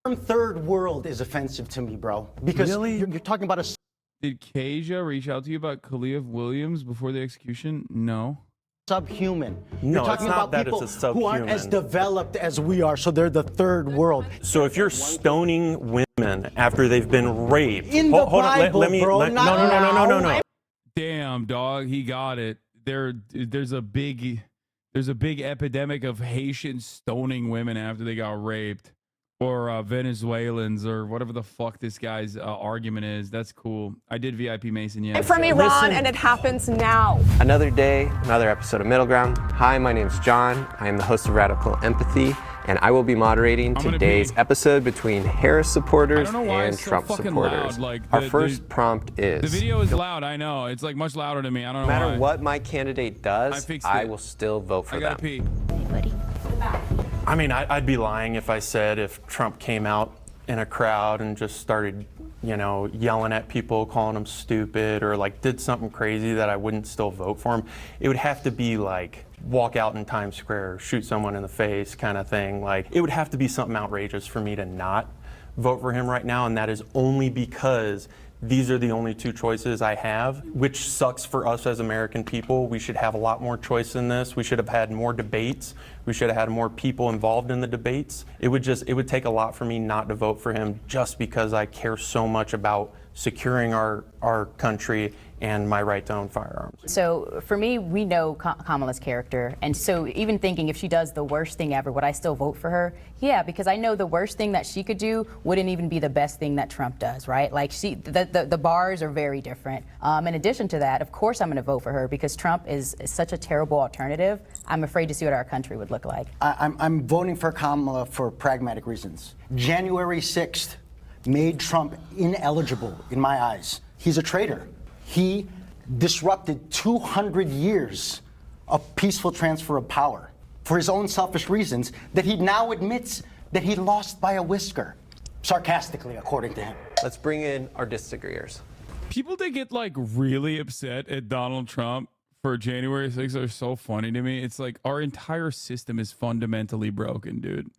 Third world is offensive to me, bro. Because you're talking about a... Did Kasia reach out to you about Khalif Williams before the execution? No. Subhuman. No, you're talking it's not about that people it's a who aren't as subhuman. developed as we are, so they're the third world. So if you're stoning women after they've been raped, In the Bible, bro, not no. Damn, dog, he got it. There's a big epidemic of Haitians stoning women after they got raped, or Venezuelans, or whatever the fuck this guy's argument is. That's cool. I did VIP Mason, yeah. From Iran, and it happens now. Another day, another episode of Middle Ground. Hi, my name is John. I am the host of Radical Empathy, and I will be moderating today's episode between Harris supporters and Trump supporters. Our first prompt is... The video is loud, I know. It's like much louder to me. I don't know no matter why. what my candidate does, I will still vote for them. I gotta pee. I mean, I'd be lying if I said if Trump came out in a crowd and just started, yelling at people, calling them stupid, or like did something crazy that I wouldn't still vote for him. It would have to be like walk out in Times Square, shoot someone in the face kind of thing. Like it would have to be something outrageous for me to not vote for him right now, and that is only because these are the only two choices I have, which sucks for us as American people. We should have a lot more choice in this. We should have had more debates. We should have had more people involved in the debates. It would take a lot for me not to vote for him just because I care so much about securing our country and my right to own firearms. So for me, we know Kamala's character. And so even thinking if she does the worst thing ever, would I still vote for her? Yeah, because I know the worst thing that she could do wouldn't even be the best thing that Trump does, right? Like the bars are very different. In addition to that, of course I'm gonna vote for her because Trump is such a terrible alternative. I'm afraid to see what our country would look like. I'm voting for Kamala for pragmatic reasons. January 6th made Trump ineligible in my eyes. He's a traitor. He disrupted 200 years of peaceful transfer of power for his own selfish reasons that he now admits that he lost by a whisker. sarcastically, according to him. Let's bring in our disagreeers. People that get like really upset at Donald Trump for January 6th are so funny to me. It's like our entire system is fundamentally broken, dude.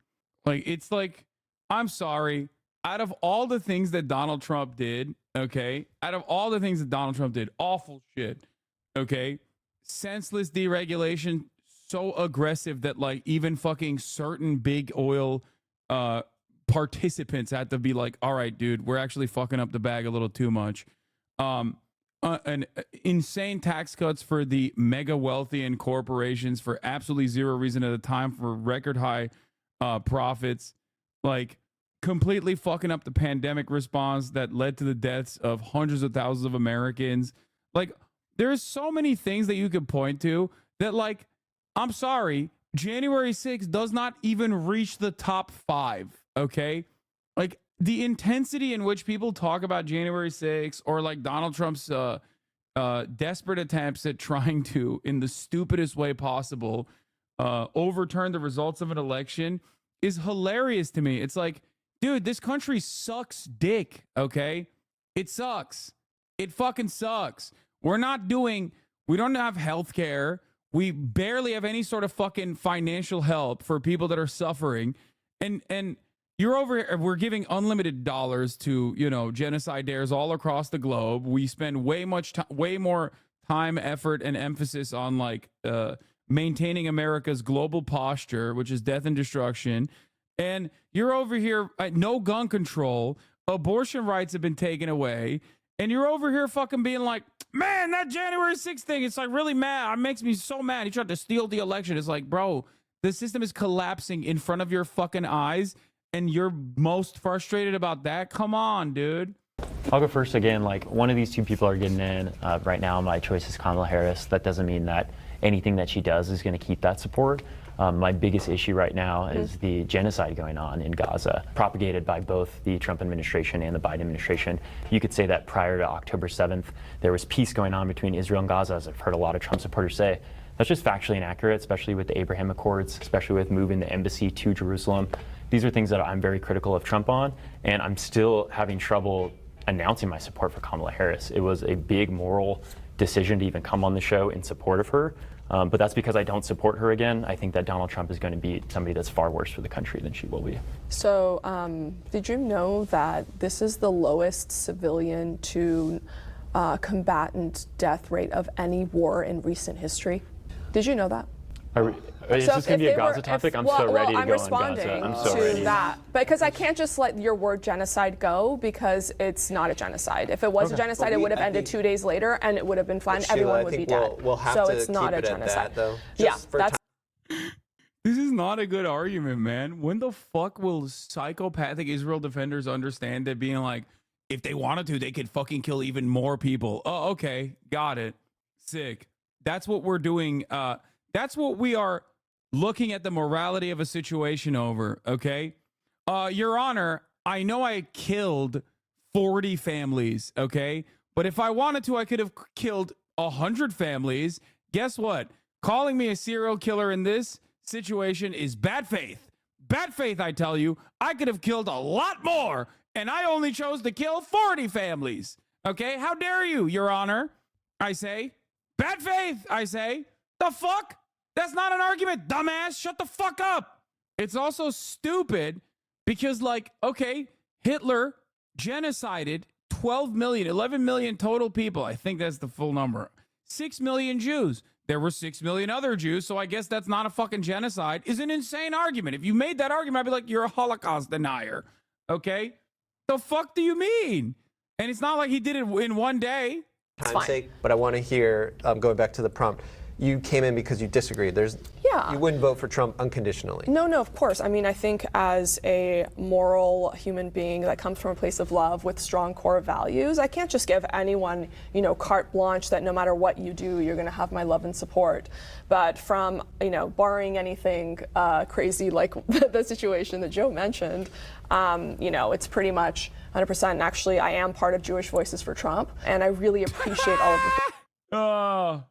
Like, it's like, I'm sorry. Out of all the things that Donald Trump did, okay, awful shit, okay, senseless deregulation, so aggressive that like even fucking certain big oil participants had to be like, all right, dude, we're actually fucking up the bag a little too much. And insane tax cuts for the mega wealthy and corporations for absolutely zero reason at a time for record high profits, like completely fucking up the pandemic response that led to the deaths of hundreds of thousands of Americans. Like, there's so many things that you could point to that, like, I'm sorry, January 6th does not even reach the top 5, okay? Like, the intensity in which people talk about January 6th or like Donald Trump's desperate attempts at trying to, in the stupidest way possible, overturn the results of an election is hilarious to me. It's like, dude, this country sucks dick, okay? It sucks. It fucking sucks. We don't have health care. We barely have any sort of fucking financial help for people that are suffering. And you're over here, we're giving unlimited dollars to, you know, genocide dares all across the globe. We spend way more time, effort, and emphasis on like maintaining America's global posture, which is death and destruction. And you're over here at no gun control. Abortion rights have been taken away. And you're over here fucking being like, man, that January 6th thing, it's like really mad. It makes me so mad. He tried to steal the election. It's like, bro, the system is collapsing in front of your fucking eyes. And you're most frustrated about that? Come on, dude. I'll go first again. Like, one of these two people are getting in. Right now, my choice is Kamala Harris. That doesn't mean that anything that she does is going to keep that support. My biggest issue right now is the genocide going on in Gaza, propagated by both the Trump administration and the Biden administration. You could say that prior to October 7th, there was peace going on between Israel and Gaza, as I've heard a lot of Trump supporters say. That's just factually inaccurate, especially with the Abraham Accords, especially with moving the embassy to Jerusalem. These are things that I'm very critical of Trump on, and I'm still having trouble announcing my support for Kamala Harris. It was a big moral decision to even come on the show in support of her, but that's because I don't support her again. I think that Donald Trump is going to be somebody that's far worse for the country than she will be. So, did you know that this is the lowest civilian to combatant death rate of any war in recent history? Did you know that? Is this going to be a Gaza topic? I'm so ready to go on Gaza. I'm so ready. That because I can't just let your word genocide go because it's not a genocid. If it was a genocide, it would have ended 2 days later and it would have been fine. Everyone would be dead. We'll have so to it's not keep a it genocide. at that, though. Yeah, that's. This is not a good argument, man. When the fuck will psychopathic Israel defenders understand that being like, if they wanted to, they could fucking kill even more people? Oh, okay. Got it. Sick. That's what we're doing. That's what we are looking at the morality of a situation over, okay? Your Honor, I know I killed 40 families, okay? But if I wanted to, I could have killed 100 families. Guess what? Calling me a serial killer in this situation is bad faith. Bad faith, I tell you. I could have killed a lot more, and I only chose to kill 40 families, okay? How dare you, Your Honor? I say. Bad faith, I say. The fuck? That's not an argument, dumbass. Shut the fuck up. It's also stupid because, like, okay, Hitler genocided 12 million, 11 million total people. I think that's the full number. 6 million Jews. There were 6 million other Jews, so I guess that's not a fucking genocide. Is an insane argument. If you made that argument, I'd be like, you're a Holocaust denier. Okay? The fuck do you mean? And it's not like he did it in one day. Time's sake, but I want to hear, going back to the prompt, you came in because you disagreed. You wouldn't vote for Trump unconditionally. No, of course. I mean, I think as a moral human being that comes from a place of love with strong core values, I can't just give anyone, carte blanche that no matter what you do, you're going to have my love and support. But from, barring anything crazy like the situation that Joe mentioned, it's pretty much 100%. And actually, I am part of Jewish Voices for Trump, and I really appreciate all of the.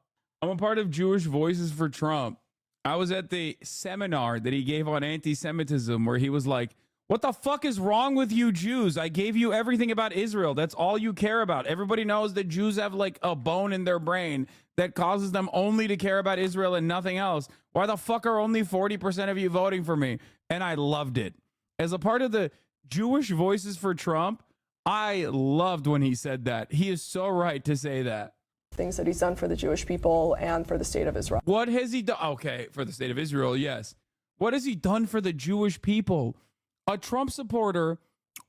I'm a part of Jewish Voices for Trump. I was at the seminar that he gave on anti-Semitism where he was like, What the fuck is wrong with you Jews? I gave you everything about Israel. That's all you care about. Everybody knows that Jews have like a bone in their brain that causes them only to care about Israel and nothing else. Why the fuck are only 40% of you voting for me? And I loved it. As a part of the Jewish Voices for Trump, I loved when he said that. He is so right to say that. Things that he's done for the Jewish people and for the state of Israel. What has he done? Okay, for the state of Israel, yes. What has he done for the Jewish people? A Trump supporter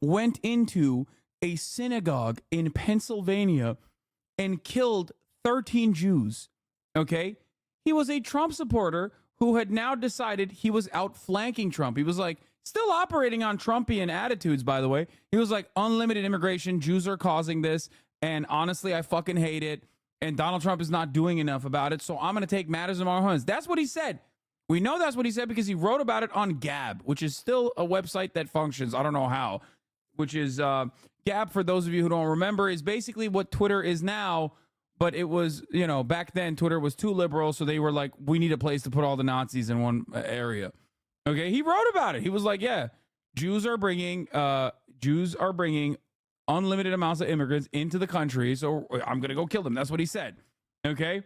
went into a synagogue in Pennsylvania and killed 13 Jews. Okay? He was a Trump supporter who had now decided he was outflanking Trump. He was like, still operating on Trumpian attitudes, by the way. He was like, unlimited immigration, Jews are causing this, and honestly, I fucking hate it, and Donald Trump is not doing enough about it, so I'm going to take matters in my own hands. That's what he said. We know that's what he said because he wrote about it on Gab, which is still a website that functions. I don't know how, which is Gab, for those of you who don't remember, is basically what Twitter is now. But it was, you know, back then Twitter was too liberal. So they were like, we need a place to put all the Nazis in one area. OK, he wrote about it. He was like, yeah, Jews are bringing unlimited amounts of immigrants into the country. So I'm going to go kill them. That's what he said. OK,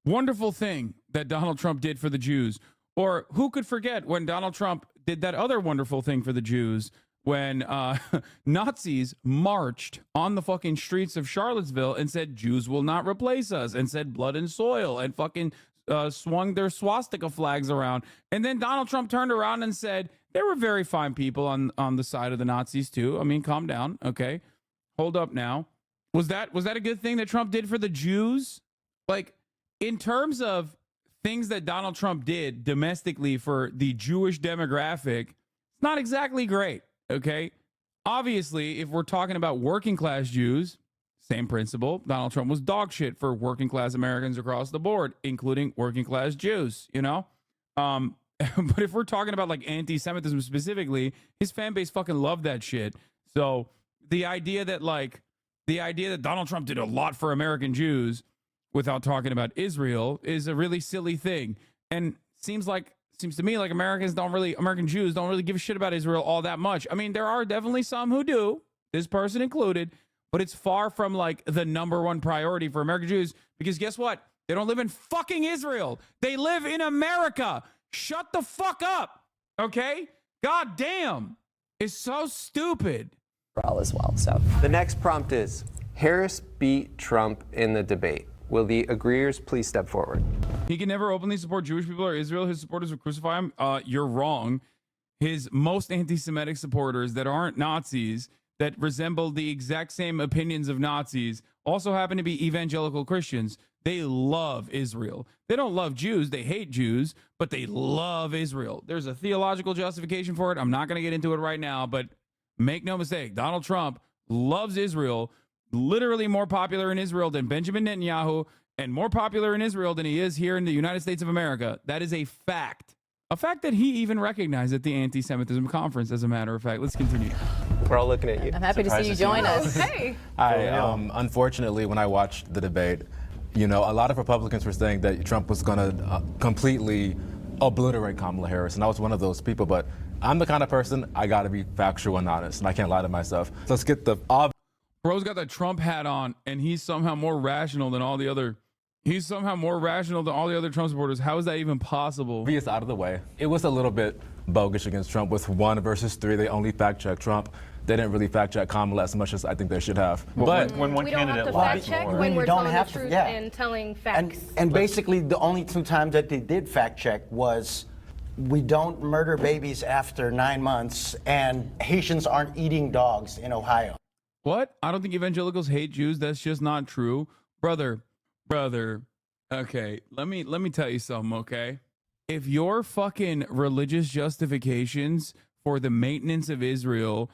wonderful thing that Donald Trump did for the Jews. Or who could forget when Donald Trump did that other wonderful thing for the Jews when Nazis marched on the fucking streets of Charlottesville and said, Jews will not replace us, and said blood and soil, and fucking swung their swastika flags around. And then Donald Trump turned around and said, there were very fine people on the side of the Nazis too. I mean, calm down. Okay. Hold up now. Was that a good thing that Trump did for the Jews? Like, in terms of things that Donald Trump did domestically for the Jewish demographic, it's not exactly great. Okay. Obviously, if we're talking about working class Jews, same principle. Donald Trump was dog shit for working class Americans across the board, including working class Jews, you know? But if we're talking about like anti-Semitism specifically, his fan base fucking loved that shit. So the idea that Donald Trump did a lot for American Jews without talking about Israel is a really silly thing. And seems to me like American Jews don't really give a shit about Israel all that much. I mean, there are definitely some who do, this person included, but it's far from like the number one priority for American Jews, because guess what? They don't live in fucking Israel. They live in America. Shut the fuck up. Okay? God damn. It's so stupid. As well. So the next prompt is, Harris beat Trump in the debate. Will the agreeers please step forward? He can never openly support Jewish people or Israel. His supporters would crucify him. You're wrong. His most anti-Semitic supporters that aren't Nazis, that resemble the exact same opinions of Nazis, also happen to be evangelical Christians. They love Israel. They don't love Jews. They hate Jews, but they love Israel. There's a theological justification for it. I'm not going to get into it right now, but make no mistake, Donald Trump loves Israel, literally more popular in Israel than Benjamin Netanyahu, and more popular in Israel than he is here in the United States of America. That is a fact. A fact that he even recognized at the anti-Semitism conference, as a matter of fact. Let's continue. We're all looking at you. I'm happy to see you join us. Hey. Unfortunately, when I watched the debate, you know, a lot of Republicans were saying that Trump was going to completely obliterate Kamala Harris, and I was one of those people. But I'm the kind of person, I got to be factual and honest, and I can't lie to myself. So let's get the Bro's got the Trump hat on, and he's somehow more rational than all the other. He's somehow more rational than all the other Trump supporters. How is that even possible? obvious out of the way. It was a little bit bogus against Trump with 1 versus 3. They only fact-checked Trump. They didn't really fact-check Kamala as much as I think they should have. But when one candidate lies, we don't have to fact-check when we're telling the truth and telling facts. And basically, the only 2 times that they did fact-check was, we don't murder babies after 9 months, and Haitians aren't eating dogs in Ohio. What? I don't think evangelicals hate Jews. That's just not true. Brother. Okay, let me tell you something, okay? If your fucking religious justifications for the maintenance of Israel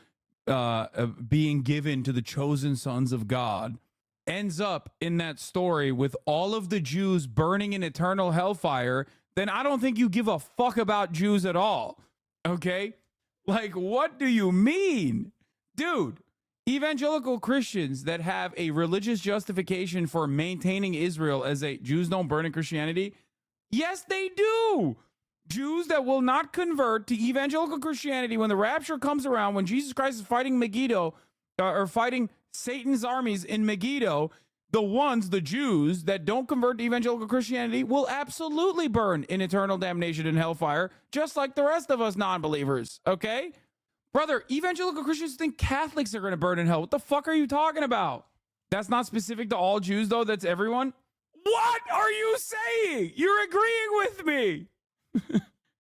being given to the chosen sons of God ends up in that story with all of the Jews burning in eternal hellfire, then I don't think you give a fuck about Jews at all, okay? Like, what do you mean? Dude, evangelical Christians that have a religious justification for maintaining Israel as a Jews don't burn in Christianity, yes, they do. Jews that will not convert to evangelical Christianity when the rapture comes around, when Jesus Christ is fighting Megiddo, or fighting Satan's armies in Megiddo, the Jews that don't convert to evangelical Christianity will absolutely burn in eternal damnation and hellfire, just like the rest of us non-believers, okay? Brother, evangelical Christians think Catholics are going to burn in hell. What the fuck are you talking about? That's not specific to all Jews, though. That's everyone. What are you saying? You're agreeing with me.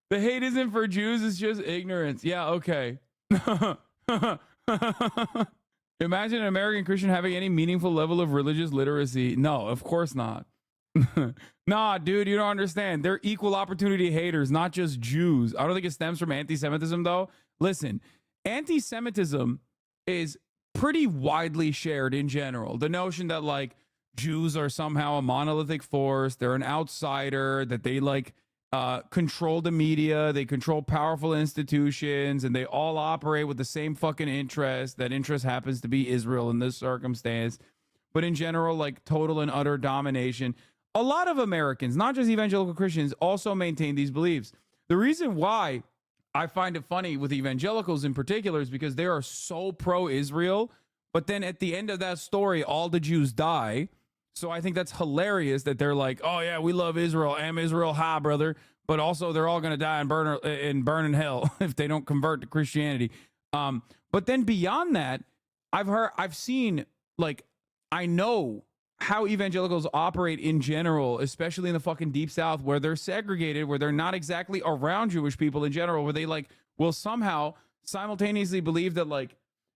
The hate isn't for Jews, it's just ignorance. Yeah, okay. Imagine an American Christian having any meaningful level of religious literacy. No, of course not. Nah, dude, you don't understand. They're equal opportunity haters, not just Jews. I don't think it stems from anti-Semitism, though. Listen, anti-Semitism is pretty widely shared in general. The notion that, like, Jews are somehow a monolithic force, they're an outsider, that they, like, control the media, they control powerful institutions, and they all operate with the same fucking interest. That interest happens to be Israel in this circumstance. But in general, like, total and utter domination. A lot of Americans, not just evangelical Christians, also maintain these beliefs. The reason why I find it funny with evangelicals in particular is because they are so pro-Israel, but then at the end of that story, all the Jews die. So I think that's hilarious that they're like, oh yeah, we love Israel, am Israel high, brother, but also they're all going to die and burn in hell if they don't convert to Christianity. But then beyond that, I've seen, like, I know how evangelicals operate in general, especially in the fucking deep South, where they're segregated, where they're not exactly around Jewish people in general, where they, like, will somehow simultaneously believe that, like,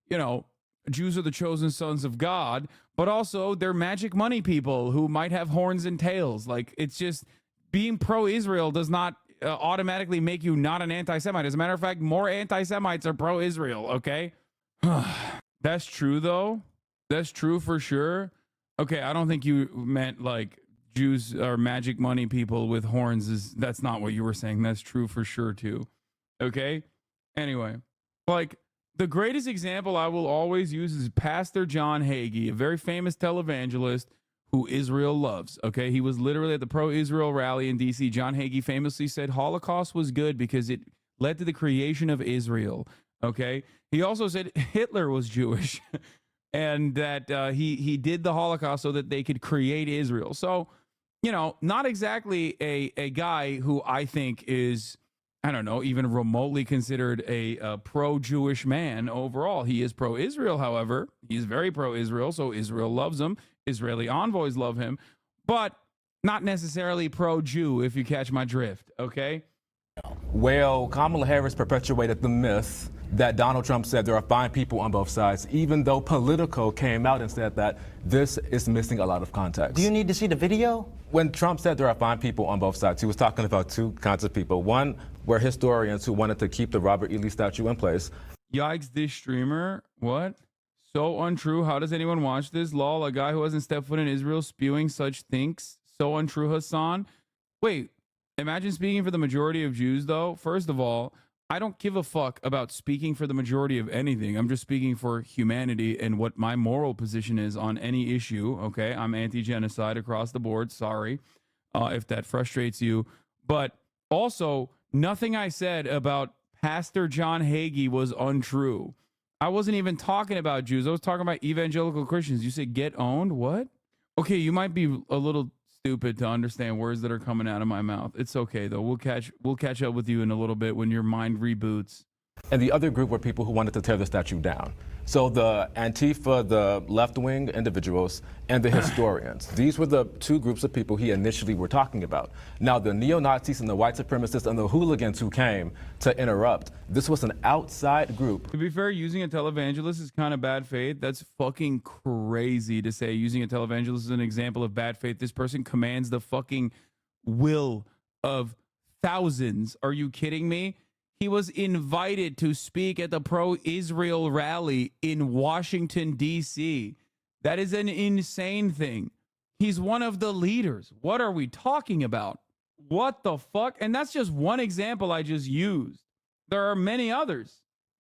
you know, Jews are the chosen sons of God, but also they're magic money people who might have horns and tails. Like, it's just, being pro-Israel does not automatically make you not an anti-Semite. As a matter of fact, more anti-Semites are pro-Israel, okay? That's true, though. That's true for sure. Okay, I don't think you meant, like, Jews are magic money people with horns. That's not what you were saying. That's true for sure, too. Okay? Anyway, like, the greatest example I will always use is Pastor John Hagee, a very famous televangelist who Israel loves. Okay, he was literally at the pro-Israel rally in D.C. John Hagee famously said Holocaust was good because it led to the creation of Israel. Okay, he also said Hitler was Jewish and that he did the Holocaust so that they could create Israel. So, you know, not exactly a guy who I think is, I don't know, even remotely considered a pro-Jewish man overall. He is pro-Israel, however. He's very pro-Israel, so Israel loves him. Israeli envoys love him, but not necessarily pro-Jew, if you catch my drift, okay? Well, Kamala Harris perpetuated the myth that Donald Trump said there are fine people on both sides, even though Politico came out and said that this is missing a lot of context. Do you need to see the video? When Trump said there are fine people on both sides, he was talking about two kinds of people. One were historians who wanted to keep the Robert E. Lee statue in place. Yikes, this streamer. What? So untrue. How does anyone watch this? Lol, a guy who hasn't stepped foot in Israel spewing such thinks. So untrue, Hassan. Wait, imagine speaking for the majority of Jews, though. First of all, I don't give a fuck about speaking for the majority of anything. I'm just speaking for humanity and what my moral position is on any issue, okay? I'm anti-genocide across the board. Sorry if that frustrates you. But also, nothing I said about Pastor John Hagee was untrue. I wasn't even talking about Jews. I was talking about evangelical Christians. You said get owned? What? Okay, you might be a little stupid to understand words that are coming out of my mouth. It's okay, though. We'll catch up with you in a little bit when your mind reboots. And the other group were people who wanted to tear the statue down. So the Antifa, the left-wing individuals, and the historians. These were the two groups of people he initially were talking about. Now, the neo-Nazis and the white supremacists and the hooligans who came to interrupt, this was an outside group. To be fair, using a televangelist is kind of bad faith. That's fucking crazy to say using a televangelist is an example of bad faith. This person commands the fucking will of thousands. Are you kidding me? He was invited to speak at the pro-Israel rally in Washington, D.C. That is an insane thing. He's one of the leaders. What are we talking about? What the fuck? And that's just one example I just used. There are many others.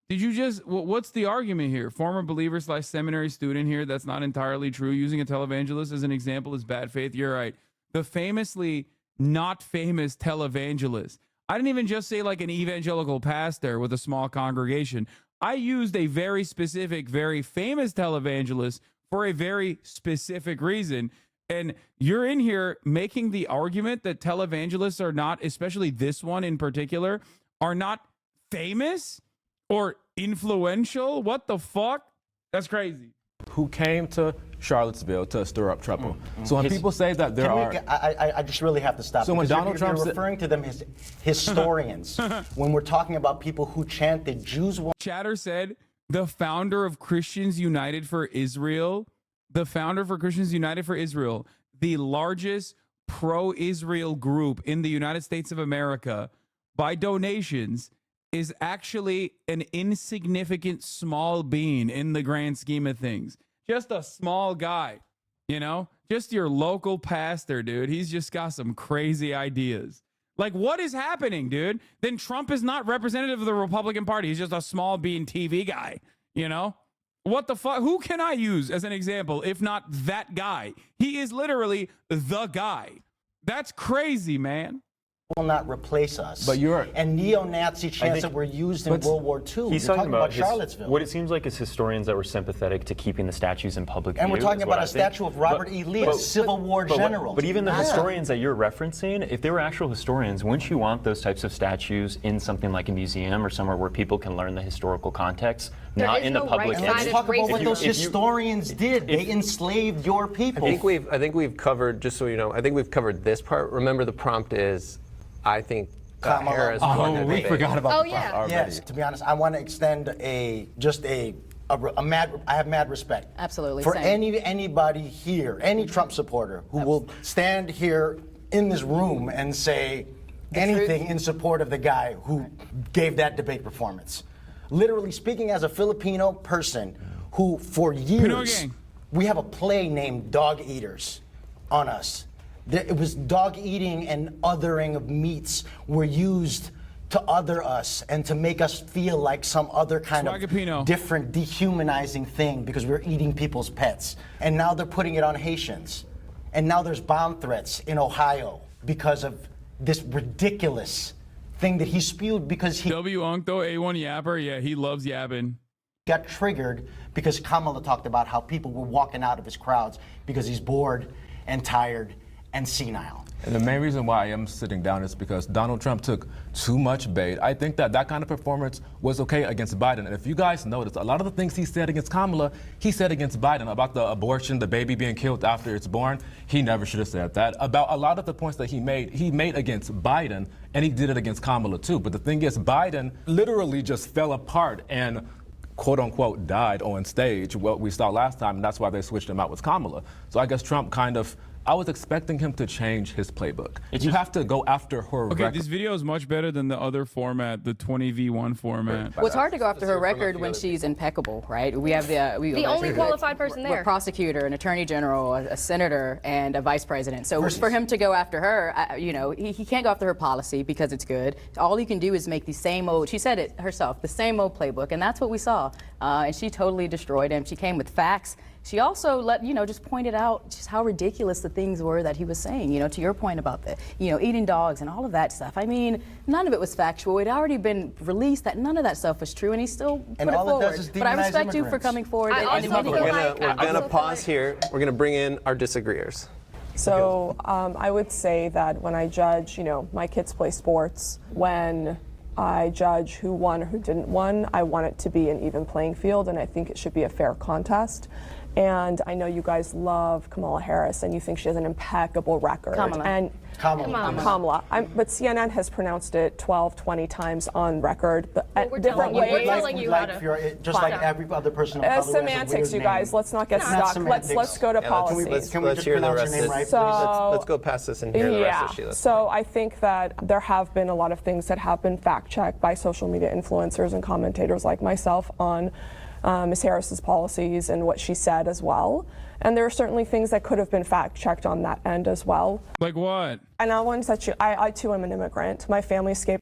Did you just, what's the argument here? Former believer / seminary student here. That's not entirely true. Using a televangelist as an example is bad faith. You're right. The famously not famous televangelist. I didn't even just say like an evangelical pastor with a small congregation. I used a very specific, very famous televangelist for a very specific reason. And you're in here making the argument that televangelists are not, especially this one in particular, are not famous or influential? What the fuck? That's crazy. Who came to Charlottesville to stir up trouble. So when people say that there are... I just really have to stop. So when Donald Trump you're referring to them as historians, when we're talking about people who chanted Jews... Chatter said the founder of Christians United for Israel, the largest pro-Israel group in the United States of America by donations, is actually an insignificant small bean in the grand scheme of things. Just a small guy, you know, just your local pastor, dude. He's just got some crazy ideas. Like, what is happening, dude? Then Trump is not representative of the Republican Party. He's just a small bean TV guy, you know? What the fuck? Who can I use as an example if not that guy? He is literally the guy. That's crazy, man. Will not replace us. But and neo-Nazi chants that were used in World War II. He's You're talking about Charlottesville. What it seems like is historians that were sympathetic to keeping the statues in public view. And we're talking about a statue of Robert E. Lee, a Civil War general. But even the historians that you're referencing, if they were actual historians, wouldn't you want those types of statues in something like a museum or somewhere where people can learn the historical context, not in the public? And let's talk about what those historians did. They enslaved your people. I think we've covered, just so you know, I think we've covered this part. Remember, the prompt is, I think Harris won the debate. We forgot about the prompt already. Yes, to be honest, I want to extend I have mad respect. Absolutely. For same. anybody here, any Trump supporter who will stand here in this room and say anything in support of the guy who gave that debate performance. Literally speaking, as a Filipino person who for years, we have a play named Dog Eaters on us. It was dog eating and othering of meats were used to other us and to make us feel like some other kind of different, dehumanizing thing because we were eating people's pets. And now they're putting it on Haitians. And now there's bomb threats in Ohio because of this ridiculous thing that he spewed because he... W. Uncto, A1 Yapper, yeah, he loves yapping. Got triggered because Kamala talked about how people were walking out of his crowds because he's bored and tired and senile. And the main reason why I am sitting down is because Donald Trump took too much bait. I think that kind of performance was okay against Biden. And if you guys notice, a lot of the things he said against Kamala, he said against Biden. About the abortion, the baby being killed after it's born, he never should have said that. About a lot of the points that he made against Biden, and he did it against Kamala too. But the thing is, Biden literally just fell apart and quote unquote died on stage, what we saw last time, and that's why they switched him out with Kamala. So I guess Trump I was expecting him to change his playbook. You have to go after her record. This video is much better than the other format, the 20v1 format. Well, it's hard to go after her record when she's impeccable, right? We have the only qualified person there. A prosecutor, an attorney general, a senator, and a vice president. So for him to go after her, he can't go after her policy because it's good. All he can do is make the same old, she said it herself, the same old playbook. And that's what we saw. And she totally destroyed him. She came with facts. She also just pointed out just how ridiculous the things were that he was saying, to your point about the, eating dogs and all of that stuff. I mean, none of it was factual. It had already been released that none of that stuff was true, and he still put it forward. But I respect you for coming forward. We're gonna pause here. We're gonna bring in our disagreeers. So I would say that when I judge, my kids play sports, when I judge who won or who didn't win, I want it to be an even playing field, and I think it should be a fair contest. And I know you guys love Kamala Harris, and you think she has an impeccable record. Kamala. But CNN has pronounced it 12, 20 times on record. We're telling you how to. Just like every other person of color. Semantics, you guys. Let's not get stuck. Let's go to policy. Can we just pronounce your name right, please? Let's go past this and hear the rest of Sheila. So I think that there have been a lot of things that have been fact-checked by social media influencers and commentators like myself on Ms. Harris's policies and what she said as well. And there are certainly things that could have been fact-checked on that end as well. Like what? And I too am an immigrant. My family escaped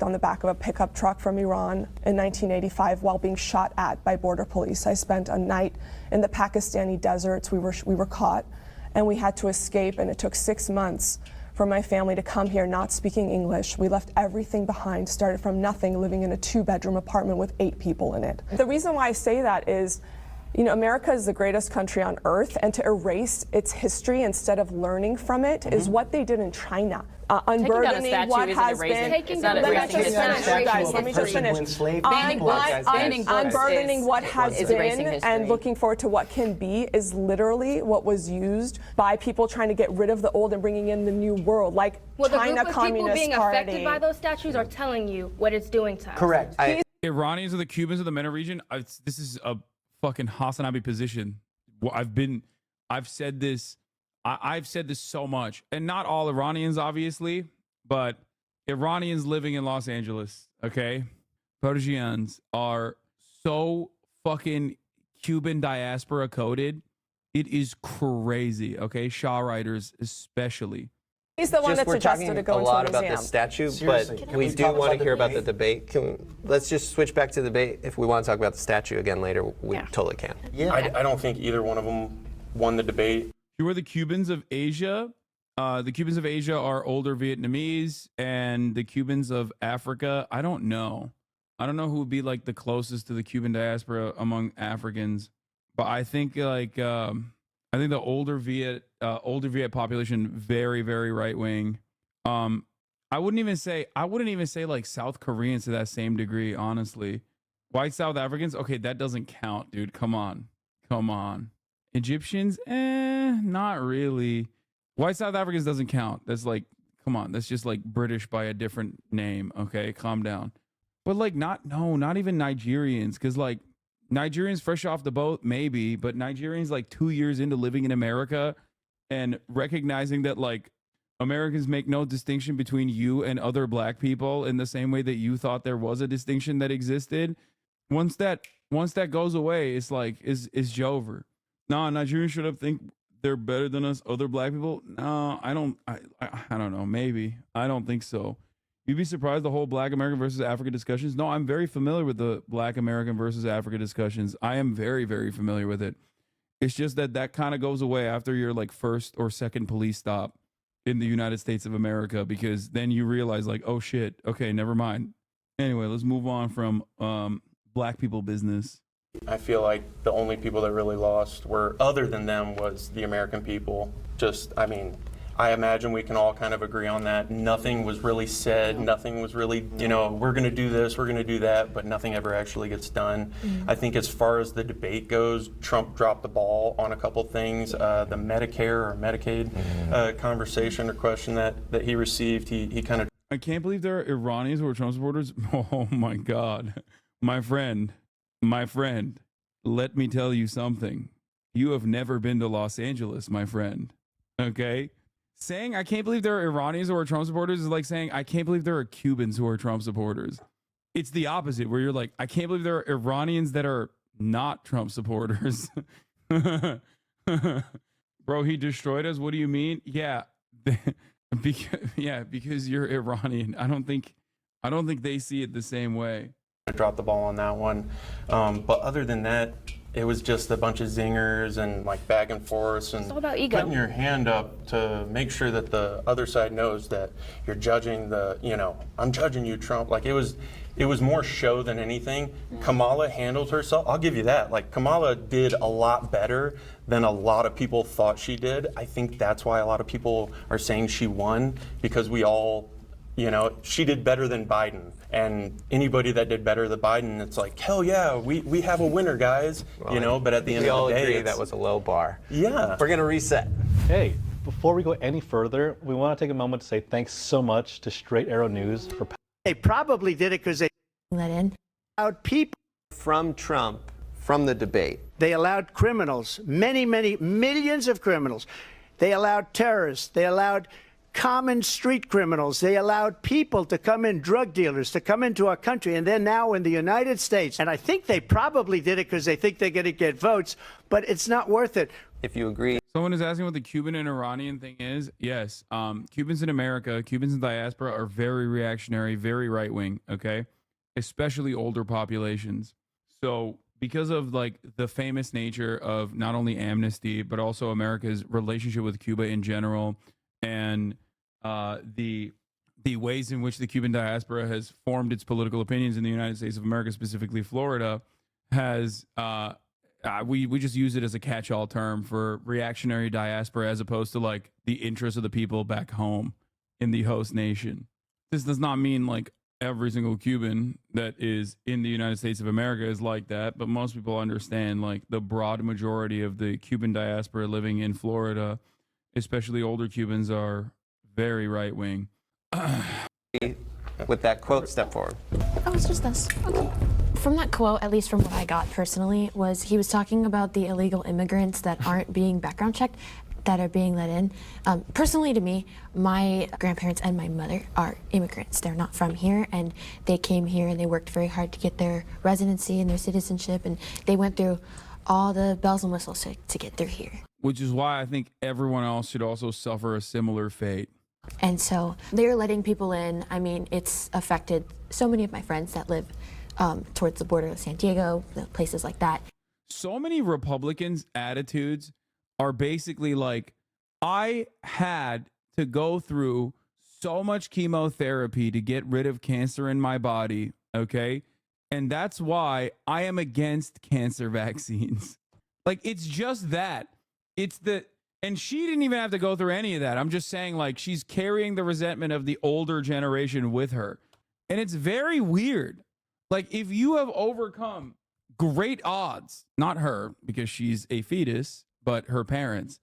on the back of a pickup truck from Iran in 1985 while being shot at by border police. I spent a night in the Pakistani deserts. We were caught and we had to escape, and it took 6 months for my family to come here not speaking English. We left everything behind, started from nothing, living in a 2-bedroom apartment with 8 people in it. The reason why I say that is, you know, America is the greatest country on earth, and to erase its history instead of learning from it is what they did in China. Unburdening what has been. Let me just finish. Unburdening what has been and looking forward to what can be is literally what was used by people trying to get rid of the old and bringing in the new world, like China Communist Party. The group of people being affected by those statues are telling you what it's doing to us. Correct. Iranians or the Cubans of the MENA region. This is a fucking Hasanabi position. I've said this. I've said this so much, and not all Iranians, obviously, but Iranians living in Los Angeles, okay? Persians are so fucking Cuban diaspora coded. It is crazy, okay? Shah writers especially. He's the one that suggested to go into a museum. We're talking a lot about the statue, but we do want to hear about the debate. Let's just switch back to the debate. If we want to talk about the statue again later, we totally can. Yeah. I don't think either one of them won the debate. Who are the Cubans of Asia? The Cubans of Asia are older Vietnamese, and the Cubans of Africa, I don't know. I don't know who would be like the closest to the Cuban diaspora among Africans, but I think the older Viet population, very, very right wing. I wouldn't even say like South Koreans to that same degree, honestly. White South Africans, okay, that doesn't count, dude. Come on. Egyptians, not really. White South Africans doesn't count. That's like, come on, that's just like British by a different name. Okay, calm down. But like, not even Nigerians, because like Nigerians fresh off the boat, maybe, but Nigerians like 2 years into living in America and recognizing that like Americans make no distinction between you and other black people in the same way that you thought there was a distinction that existed. Once that goes away, it's like, is Jover. No, Nigerians should have think they're better than us other black people. No, I don't know. Maybe. I don't think so. You'd be surprised the whole Black American versus Africa discussions. No, I'm very familiar with the Black American versus Africa discussions. I am very, very familiar with it. It's just that kind of goes away after your like first or second police stop in the United States of America, because then you realize like, oh shit, okay, never mind. Anyway, let's move on from black people business. I feel like the only people that really lost other than them, was the American people. I imagine we can all kind of agree on that. Nothing was really said. Nothing was really, we're going to do this, we're going to do that, but nothing ever actually gets done. I think as far as the debate goes, Trump dropped the ball on a couple things. The Medicare or Medicaid conversation or question that he received, he kind of... I can't believe there are Iranians who are Trump supporters. Oh my God. My friend, let me tell you something. You have never been to Los Angeles, my friend. Okay? Saying I can't believe there are Iranians who are Trump supporters is like saying I can't believe there are Cubans who are Trump supporters. It's the opposite, where you're like, I can't believe there are Iranians that are not Trump supporters. Bro, he destroyed us. What do you mean? Yeah. Because you're Iranian. I don't think they see it the same way. Dropped the ball on that one. But other than that, it was just a bunch of zingers and like back and forth and it's all about ego. Putting your hand up to make sure that the other side knows that you're judging I'm judging you, Trump. Like it was more show than anything. Kamala handled herself. I'll give you that. Like Kamala did a lot better than a lot of people thought she did. I think that's why a lot of people are saying she won, because we all, she did better than Biden. And anybody that did better than Biden, it's like, hell yeah, we have a winner, guys. Well, but at the end of the day, we all agree that was a low bar. Yeah. We're going to reset. Hey, before we go any further, we want to take a moment to say thanks so much to Straight Arrow News for... They probably did it because they allowed people from Trump, from the debate. They allowed criminals, many millions of criminals. They allowed terrorists. They allowed common street criminals. They allowed people to come in, drug dealers, to come into our country, and they're now in the United States. And I think they probably did it because they think they're going to get votes, but it's not worth it. If you agree. Someone is asking what the Cuban and Iranian thing is. Yes, Cubans in America, Cubans in diaspora are very reactionary, very right-wing, okay? Especially older populations. So because of like the famous nature of not only amnesty, but also America's relationship with Cuba in general, and the ways in which the Cuban diaspora has formed its political opinions in the United States of America, specifically Florida, has we just use it as a catch-all term for reactionary diaspora as opposed to like the interests of the people back home in the host nation. This does not mean like every single Cuban that is in the United States of America is like that, but most people understand like the broad majority of the Cuban diaspora living in Florida, especially older Cubans, are very right-wing. With that quote, step forward. Oh, it's just this. Okay. From that quote, at least from what I got personally, was he was talking about the illegal immigrants that aren't being background checked, that are being let in. Personally to me, my grandparents and my mother are immigrants. They're not from here, and they came here and they worked very hard to get their residency and their citizenship, and they went through all the bells and whistles to get through here. Which is why I think everyone else should also suffer a similar fate. And so they're letting people in. I mean, it's affected so many of my friends that live towards the border of San Diego, places like that. So many Republicans' attitudes are basically like, I had to go through so much chemotherapy to get rid of cancer in my body, okay? And that's why I am against cancer vaccines. Like, it's just that. And she didn't even have to go through any of that. I'm just saying, like, she's carrying the resentment of the older generation with her. And it's very weird. Like, if you have overcome great odds, not her, because she's a fetus, but her parents,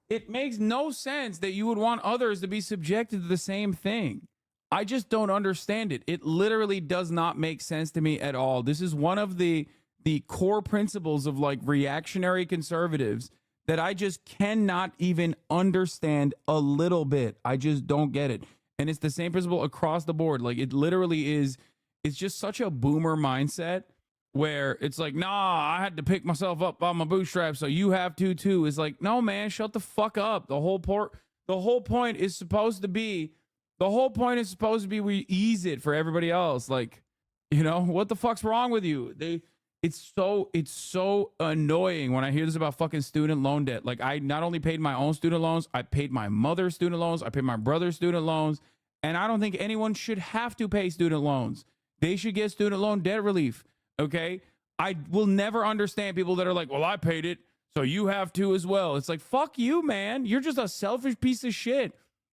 it makes no sense that you would want others to be subjected to the same thing. I just don't understand it. It literally does not make sense to me at all. This is one of the core principles of like reactionary conservatives that I just cannot even understand a little bit. I just don't get it. And it's the same principle across the board. Like, it literally is, it's just such a boomer mindset where it's like, nah, I had to pick myself up by my bootstraps, so you have to too. It's like, no, man, shut the fuck up. The whole point is supposed to be we ease it for everybody else. Like, you know, what the fuck's wrong with you? It's so annoying when I hear this about fucking student loan debt. Like, I not only paid my own student loans, I paid my mother's student loans, I paid my brother's student loans, and I don't think anyone should have to pay student loans. They should get student loan debt relief. Okay, I will never understand people that are like, well, I paid it, so you have to as well. It's like, fuck you, man. You're just a selfish piece of shit.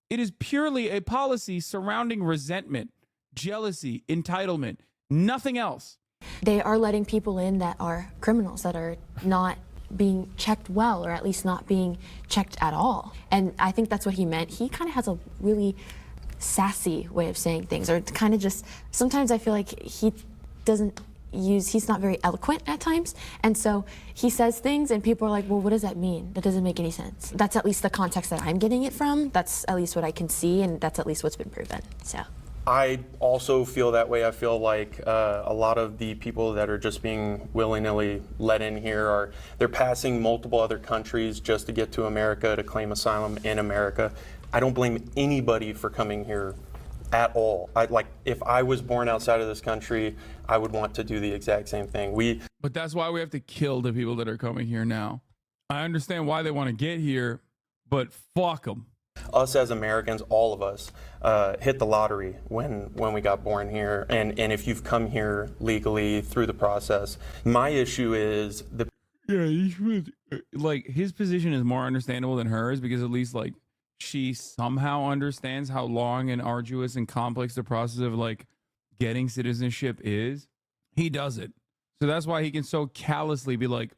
It is purely a policy surrounding resentment, jealousy, entitlement, nothing else. They are letting people in that are criminals, that are not being checked well, or at least not being checked at all. And I think that's what he meant. He kind of has a really sassy way of saying things, or kind of just, sometimes I feel like he's not very eloquent at times, and so he says things and people are like, well, what does that mean? That doesn't make any sense. That's at least the context that I'm getting it from. That's at least what I can see, and that's at least what's been proven. So I also feel that way. I feel like a lot of the people that are just being willy-nilly let in here they're passing multiple other countries just to get to America, to claim asylum in America. I don't blame anybody for coming here at all. If I was born outside of this country, I would want to do the exact same thing. But that's why we have to kill the people that are coming here now. I understand why they want to get here, but fuck them. Us as Americans, all of us, hit the lottery when we got born here. And if you've come here legally through the process, my issue is like, his position is more understandable than hers, because at least like she somehow understands how long and arduous and complex the process of like getting citizenship is. He doesn't. So that's why he can so callously be like,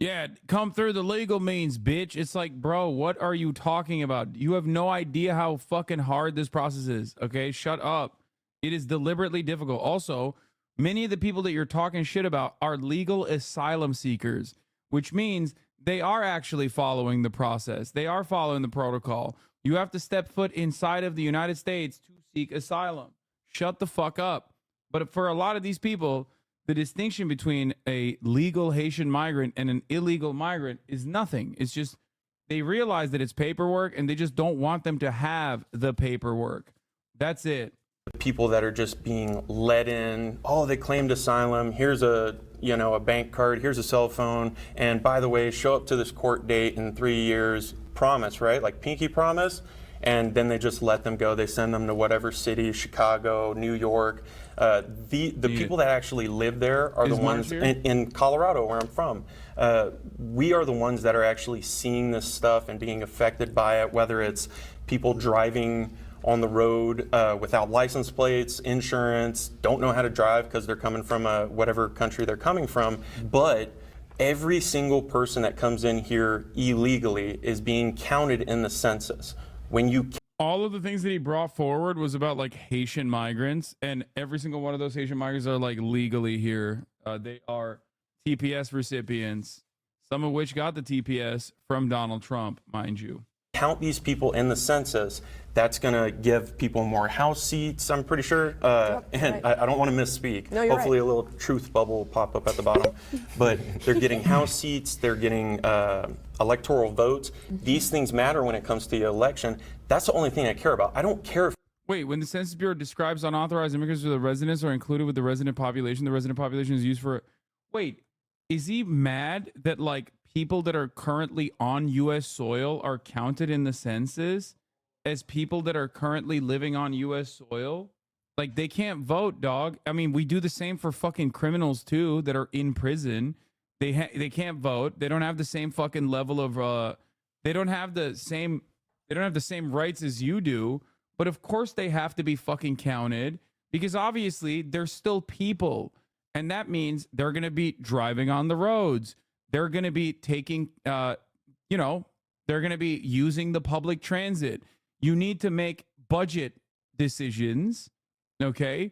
yeah, come through the legal means, bitch. It's like, bro, what are you talking about? You have no idea how fucking hard this process is. Okay, shut up. It is deliberately difficult. Also, many of the people that you're talking shit about are legal asylum seekers, which means they are actually following the process. They are following the protocol. You have to step foot inside of the United States to seek asylum. Shut the fuck up. But for a lot of these people, the distinction between a legal Haitian migrant and an illegal migrant is nothing. It's just they realize that it's paperwork and they just don't want them to have the paperwork. That's it. People that are just being let in, they claimed asylum, here's a bank card, here's a cell phone, and by the way, show up to this court date in 3 years, promise, right? Like pinky promise. and then they just let them go. They send them to whatever city, Chicago, New York. The people that actually live there are the ones in Colorado, where I'm from. We are the ones that are actually seeing this stuff and being affected by it, whether it's people driving on the road without license plates, insurance, don't know how to drive because they're coming from whatever country they're coming from. But every single person that comes in here illegally is being counted in the census. When you all of the things that he brought forward was about like Haitian migrants, and every single one of those Haitian migrants are like legally here. They are TPS recipients, some of which got the TPS from Donald Trump, mind you. Count these people in the census, that's going to give people more house seats, I'm pretty sure. And I don't want to misspeak. No, you're Hopefully right. a little truth bubble will pop up at the bottom. But they're getting house seats, they're getting electoral votes. These things matter when it comes to the election. That's the only thing I care about. I don't care if Wait, when the Census Bureau describes unauthorized immigrants with the residents are included with the resident population, the resident population is used for... Wait, is he mad that like people that are currently on U.S. soil are counted in the census as people that are currently living on U.S. soil? Like, they can't vote, dog. I mean, we do the same for fucking criminals, too, that are in prison. They can't vote. They don't have the same fucking level of... They don't have the same rights as you do. But of course they have to be fucking counted because obviously they're still people. And that means they're going to be driving on the roads. They're going to be taking, they're going to be using the public transit. You need to make budget decisions, okay?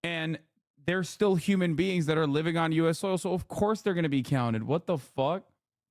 And they're still human beings that are living on U.S. soil. So of course they're going to be counted. What the fuck?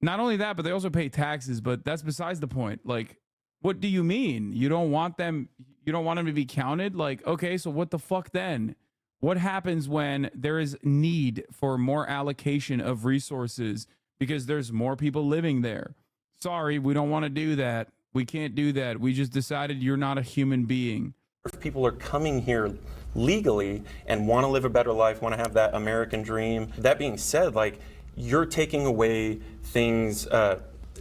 Not only that, but they also pay taxes, but that's besides the point. Like, what do you mean? You don't want them to be counted? Like, okay, so what the fuck then? What happens when there is need for more allocation of resources because there's more people living there? Sorry, we don't want to do that. We can't do that. We just decided you're not a human being. If people are coming here legally and want to live a better life, want to have that American dream. That being said, like, you're taking away things,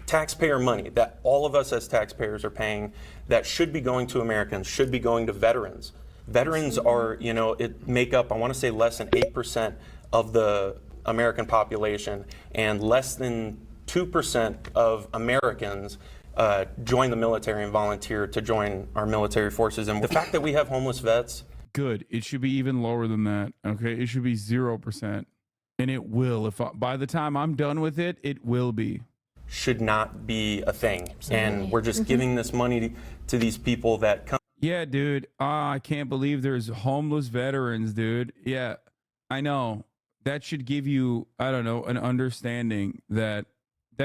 taxpayer money that all of us as taxpayers are paying that should be going to Americans, should be going to veterans. Veterans are, make up, I want to say less than 8% of the American population, and less than 2% of Americans join the military and volunteer to join our military forces. And the fact that we have homeless vets. Good. It should be even lower than that. Okay. It should be 0%. And it will. By the time I'm done with it, it will be. Should not be a thing. And we're just giving this money to these people that come. Yeah, dude. I can't believe there's homeless veterans, dude. Yeah, I know. That should give you, I don't know, an understanding that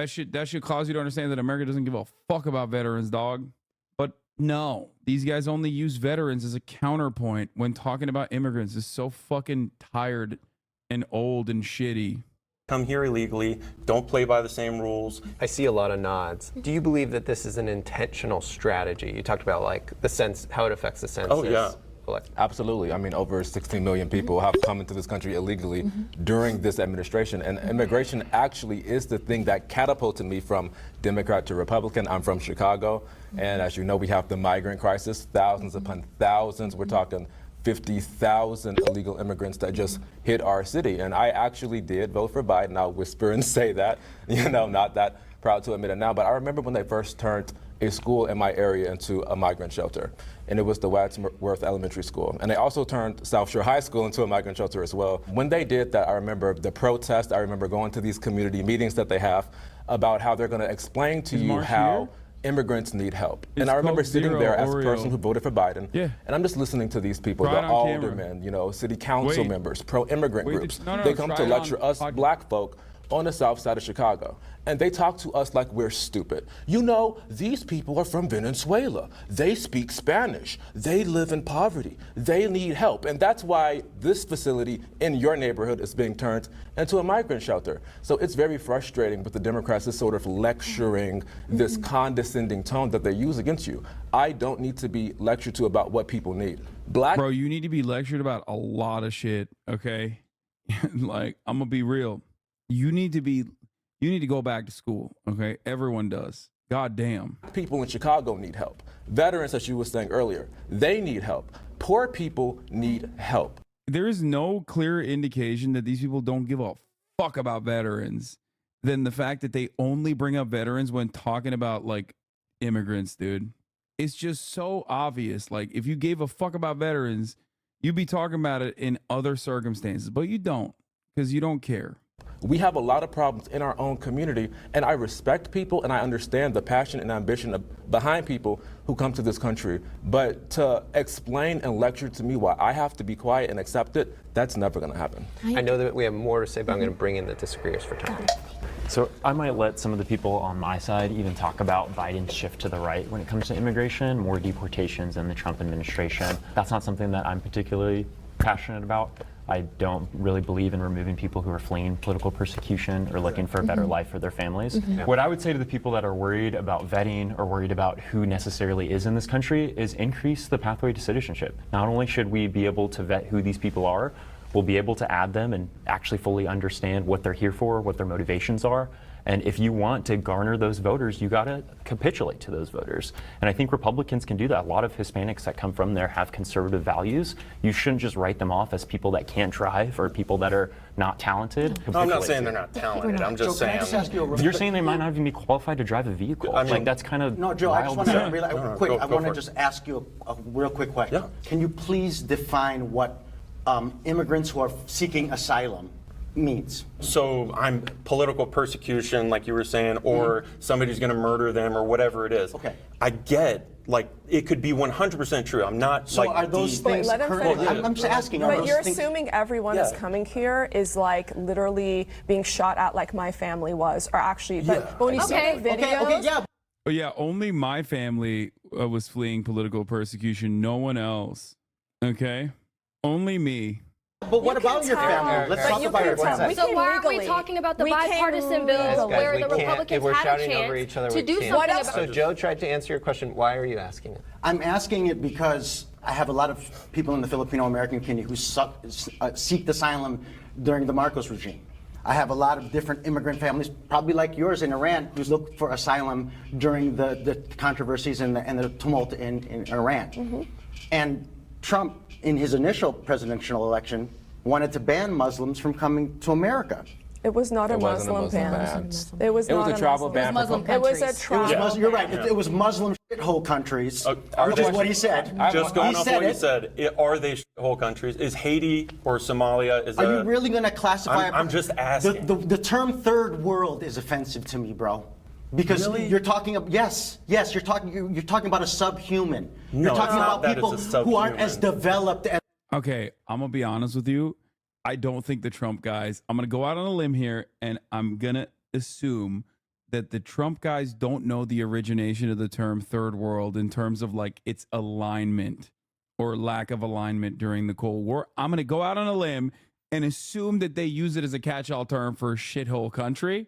should cause you to understand that America doesn't give a fuck about veterans, dog. But no, these guys only use veterans as a counterpoint when talking about immigrants. It's so fucking tired and old and shitty. Come here illegally, don't play by the same rules. I see a lot of nods. Do you believe that this is an intentional strategy? You talked about like how it affects the census. Oh yeah, absolutely. I mean, over 16 million people have come into this country illegally during this administration, and immigration actually is the thing that catapulted me from Democrat to Republican. I'm from Chicago, and as you know, we have the migrant crisis, thousands upon thousands. We're talking 50,000 illegal immigrants that just hit our city. And I actually did vote for Biden. I'll whisper and say that, not that proud to admit it now. But I remember when they first turned a school in my area into a migrant shelter. And it was the Wadsworth Elementary School. And they also turned South Shore High School into a migrant shelter as well. When they did that, I remember the protest. I remember going to these community meetings that they have about how they're going to explain to you how immigrants need help. And I remember sitting there as a person who voted for Biden, and I'm just listening to these people, the aldermen, city council members, pro-immigrant groups. They come to lecture us black folk on the south side of Chicago. And they talk to us like we're stupid. These people are from Venezuela. They speak Spanish. They live in poverty. They need help. And that's why this facility in your neighborhood is being turned into a migrant shelter. So it's very frustrating with the Democrats is sort of lecturing this condescending tone that they use against you. I don't need to be lectured to about what people need. Bro, you need to be lectured about a lot of shit, okay? Like, I'm gonna be real. You need to go back to school, okay? Everyone does. God damn. People in Chicago need help. Veterans, as you were saying earlier, they need help. Poor people need help. There is no clear indication that these people don't give a fuck about veterans than the fact that they only bring up veterans when talking about like immigrants, dude. It's just so obvious. Like, if you gave a fuck about veterans, you'd be talking about it in other circumstances, but you don't, because you don't care. We have a lot of problems in our own community, and I respect people and I understand the passion and ambition behind people who come to this country. But to explain and lecture to me why I have to be quiet and accept it, that's never going to happen. I know that we have more to say, but I'm going to bring in the disagreeers for time. So I might let some of the people on my side even talk about Biden's shift to the right when it comes to immigration, more deportations in the Trump administration. That's not something that I'm particularly passionate about. I don't really believe in removing people who are fleeing political persecution or looking for a better life for their families. What I would say to the people that are worried about vetting or worried about who necessarily is in this country is increase the pathway to citizenship. Not only should we be able to vet who these people are, we'll be able to add them and actually fully understand what they're here for, what their motivations are. And if you want to garner those voters, you got to capitulate to those voters. And I think Republicans can do that. A lot of Hispanics that come from there have conservative values. You shouldn't just write them off as people that can't drive or people that are not talented. No, I'm not saying they're not talented. I'm just saying. You're saying they might not even be qualified to drive a vehicle. I mean, like, that's kind of No, Joe, I just want to really quick. I want to for it. just ask you a real quick question. Can you please define what immigrants who are seeking asylum means? So I'm political persecution, like you were saying, or somebody's going to murder them or whatever it is. Okay. I get, like, it could be 100% true. I'm not So like are those things currently? I'm just asking. Are But those you're things, assuming everyone is coming here is like literally being shot at like my family was, or actually. But when you see the videos, Oh, yeah, only my family was fleeing political persecution. No one else. Okay? Only me. But what about your family? Let's talk about your family. So why aren't we talking about the bipartisan bill where the Republicans we're had a shouting over each other, chance we to do can't. something about So Joe tried to answer your question. Why are you asking it? I'm asking it because I have a lot of people in the Filipino-American community who seek asylum during the Marcos regime. I have a lot of different immigrant families, probably like yours in Iran, who's looked for asylum during the controversies and the tumult in Iran. And Trump, in his initial presidential election, wanted to ban Muslims from coming to America. it was not a Muslim ban. It was not a travel ban. It was a travel. You're right. It was Muslim shithole countries, which is what he said. Just going off what you said, are they shithole countries? Is Haiti or Somalia? Are you really going to classify? I'm just asking. The term third world is offensive to me, bro. Because you're talking about you're talking about a subhuman. No, you're talking it's not about people that it's a who aren't as subhuman. developed as. Okay, I'm gonna be honest with you. I don't think the Trump guys. I'm gonna go out on a limb here, and I'm gonna assume that the Trump guys don't know the origination of the term third world in terms of like its alignment or lack of alignment during the Cold War. I'm gonna go out on a limb and assume that they use it as a catch-all term for a shithole country.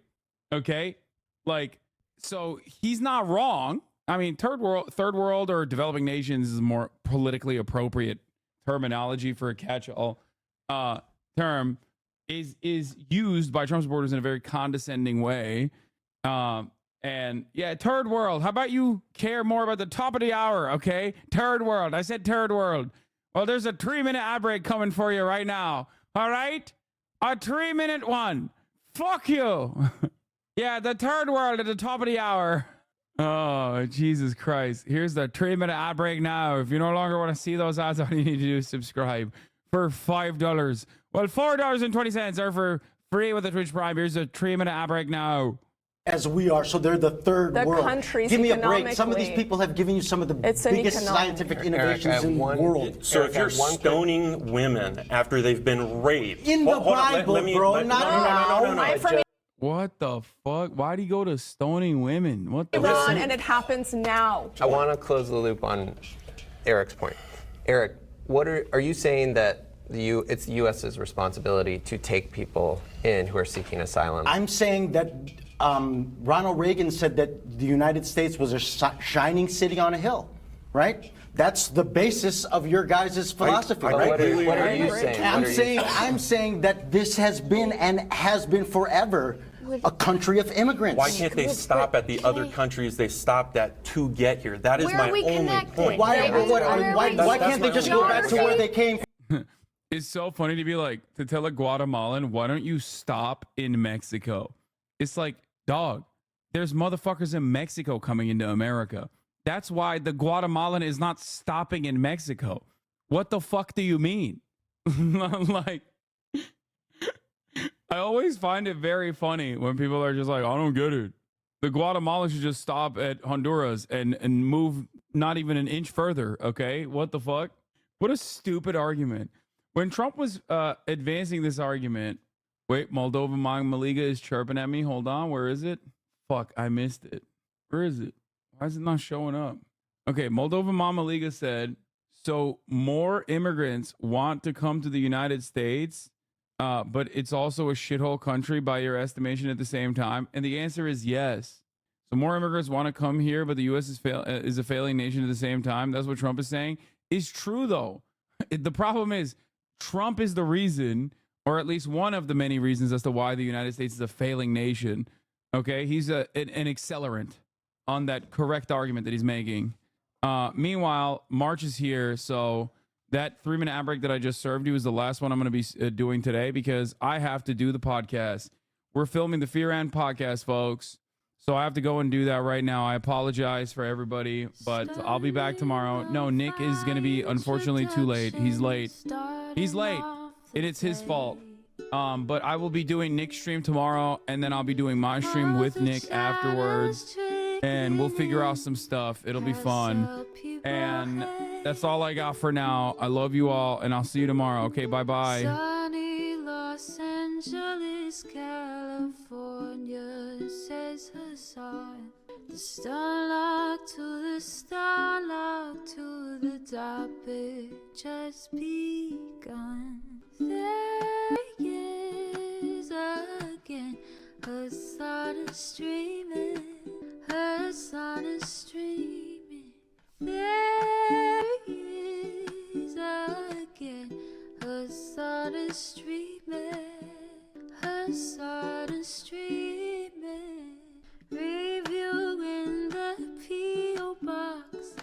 Okay, like. So he's not wrong. I mean, third world or developing nations is a more politically appropriate terminology for a catch-all term. Is used by Trump supporters in a very condescending way. And yeah, third world. How about you care more about the top of the hour? Okay, third world. I said third world. Well, there's a 3-minute ad break coming for you right now. All right, a 3-minute one. Fuck you. Yeah, the third world at the top of the hour. Oh, Jesus Christ. Here's the 3-minute ad break now. If you no longer want to see those ads, all you need to do is subscribe for $5. Well, $4.20 are for free with the Twitch Prime. Here's a 3-minute ad break now. As we are, so they're the third world. Countries Give me a break. Some of these people have given you some of the biggest scientific innovations in the world. So if you're stoning women after they've been raped. In the Bible, bro, not now. What the fuck? Why'd he go to stoning women? What the Iran, fuck? and it happens now. I want to close the loop on Eric's point. Eric, what are you saying that it's the U.S.'s responsibility to take people in who are seeking asylum? I'm saying that Ronald Reagan said that the United States was a shining city on a hill, right? That's the basis of your guys' philosophy, right? What are you saying? I'm saying that this has been and has been forever a country of immigrants. Why can't they stop at the other countries they stopped at to get here? That is my only point. Why can't they just go back to where they came from? It's so funny to be like, to tell a Guatemalan, why don't you stop in Mexico? It's like, dog, there's motherfuckers in Mexico coming into America. That's why the Guatemalan is not stopping in Mexico. What the fuck do you mean? Like, I always find it very funny when people are just like, I don't get it. The Guatemalans should just stop at Honduras and move not even an inch further, okay? What the fuck? What a stupid argument. When Trump was advancing this argument, wait, Moldova Maliga is chirping at me. Hold on, where is it? Fuck, I missed it. Where is it? Why is it not showing up? Okay, Moldova Maliga said, so more immigrants want to come to the United States, but it's also a shithole country by your estimation at the same time? And the answer is yes. So more immigrants want to come here, but the U.S. is a failing nation at the same time. That's what Trump is saying. It's true, though. The problem is Trump is the reason, or at least one of the many reasons as to why the United States is a failing nation. Okay, he's an accelerant on that correct argument that he's making. Meanwhile, March is here, so that 3-minute ad break that I just served you is the last one I'm going to be doing today because I have to do the podcast. We're filming the Fear and podcast, folks, so I have to go and do that right now. I apologize for everybody, but I'll be back tomorrow. No, Nick is going to be, unfortunately, too late. He's late. He's late, and it's his fault. But I will be doing Nick's stream tomorrow, and then I'll be doing my stream with Nick afterwards. And we'll figure out some stuff. It'll be fun. And that's all I got for now. I love you all, and I'll see you tomorrow. Okay, bye-bye. Sunny Los Angeles, California, says Hassan. The starlock to the starlock to the topic just begun. There he is again. Hassan is streaming. Hassan is streaming. There he is again. Hassan is streaming. Hassan is streaming. Review in the P.O. box.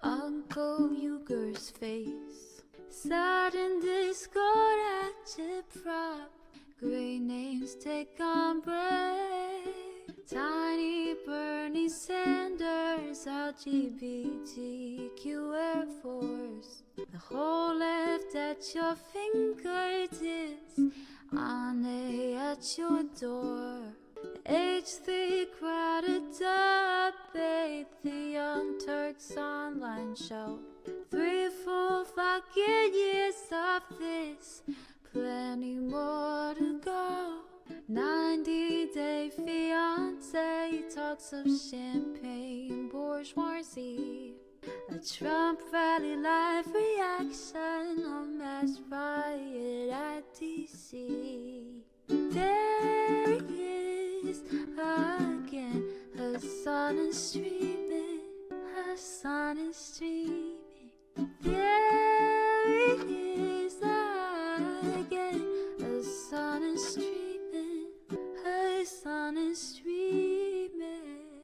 Uncle Uyghur's face. Sudden Discord agitprop. Great names take on break. Tiny Bernie Sanders, LGBTQ Air Force. The whole left at your fingertips, Ane at your door. H3 crowded debate, the Young Turks online show. 3 full fucking years of this, plenty more to go. 90-day fiance talks of champagne bourgeoisie. A Trump rally live reaction, a mass riot at DC. There he is again. Hassan is streaming. Hassan is streaming.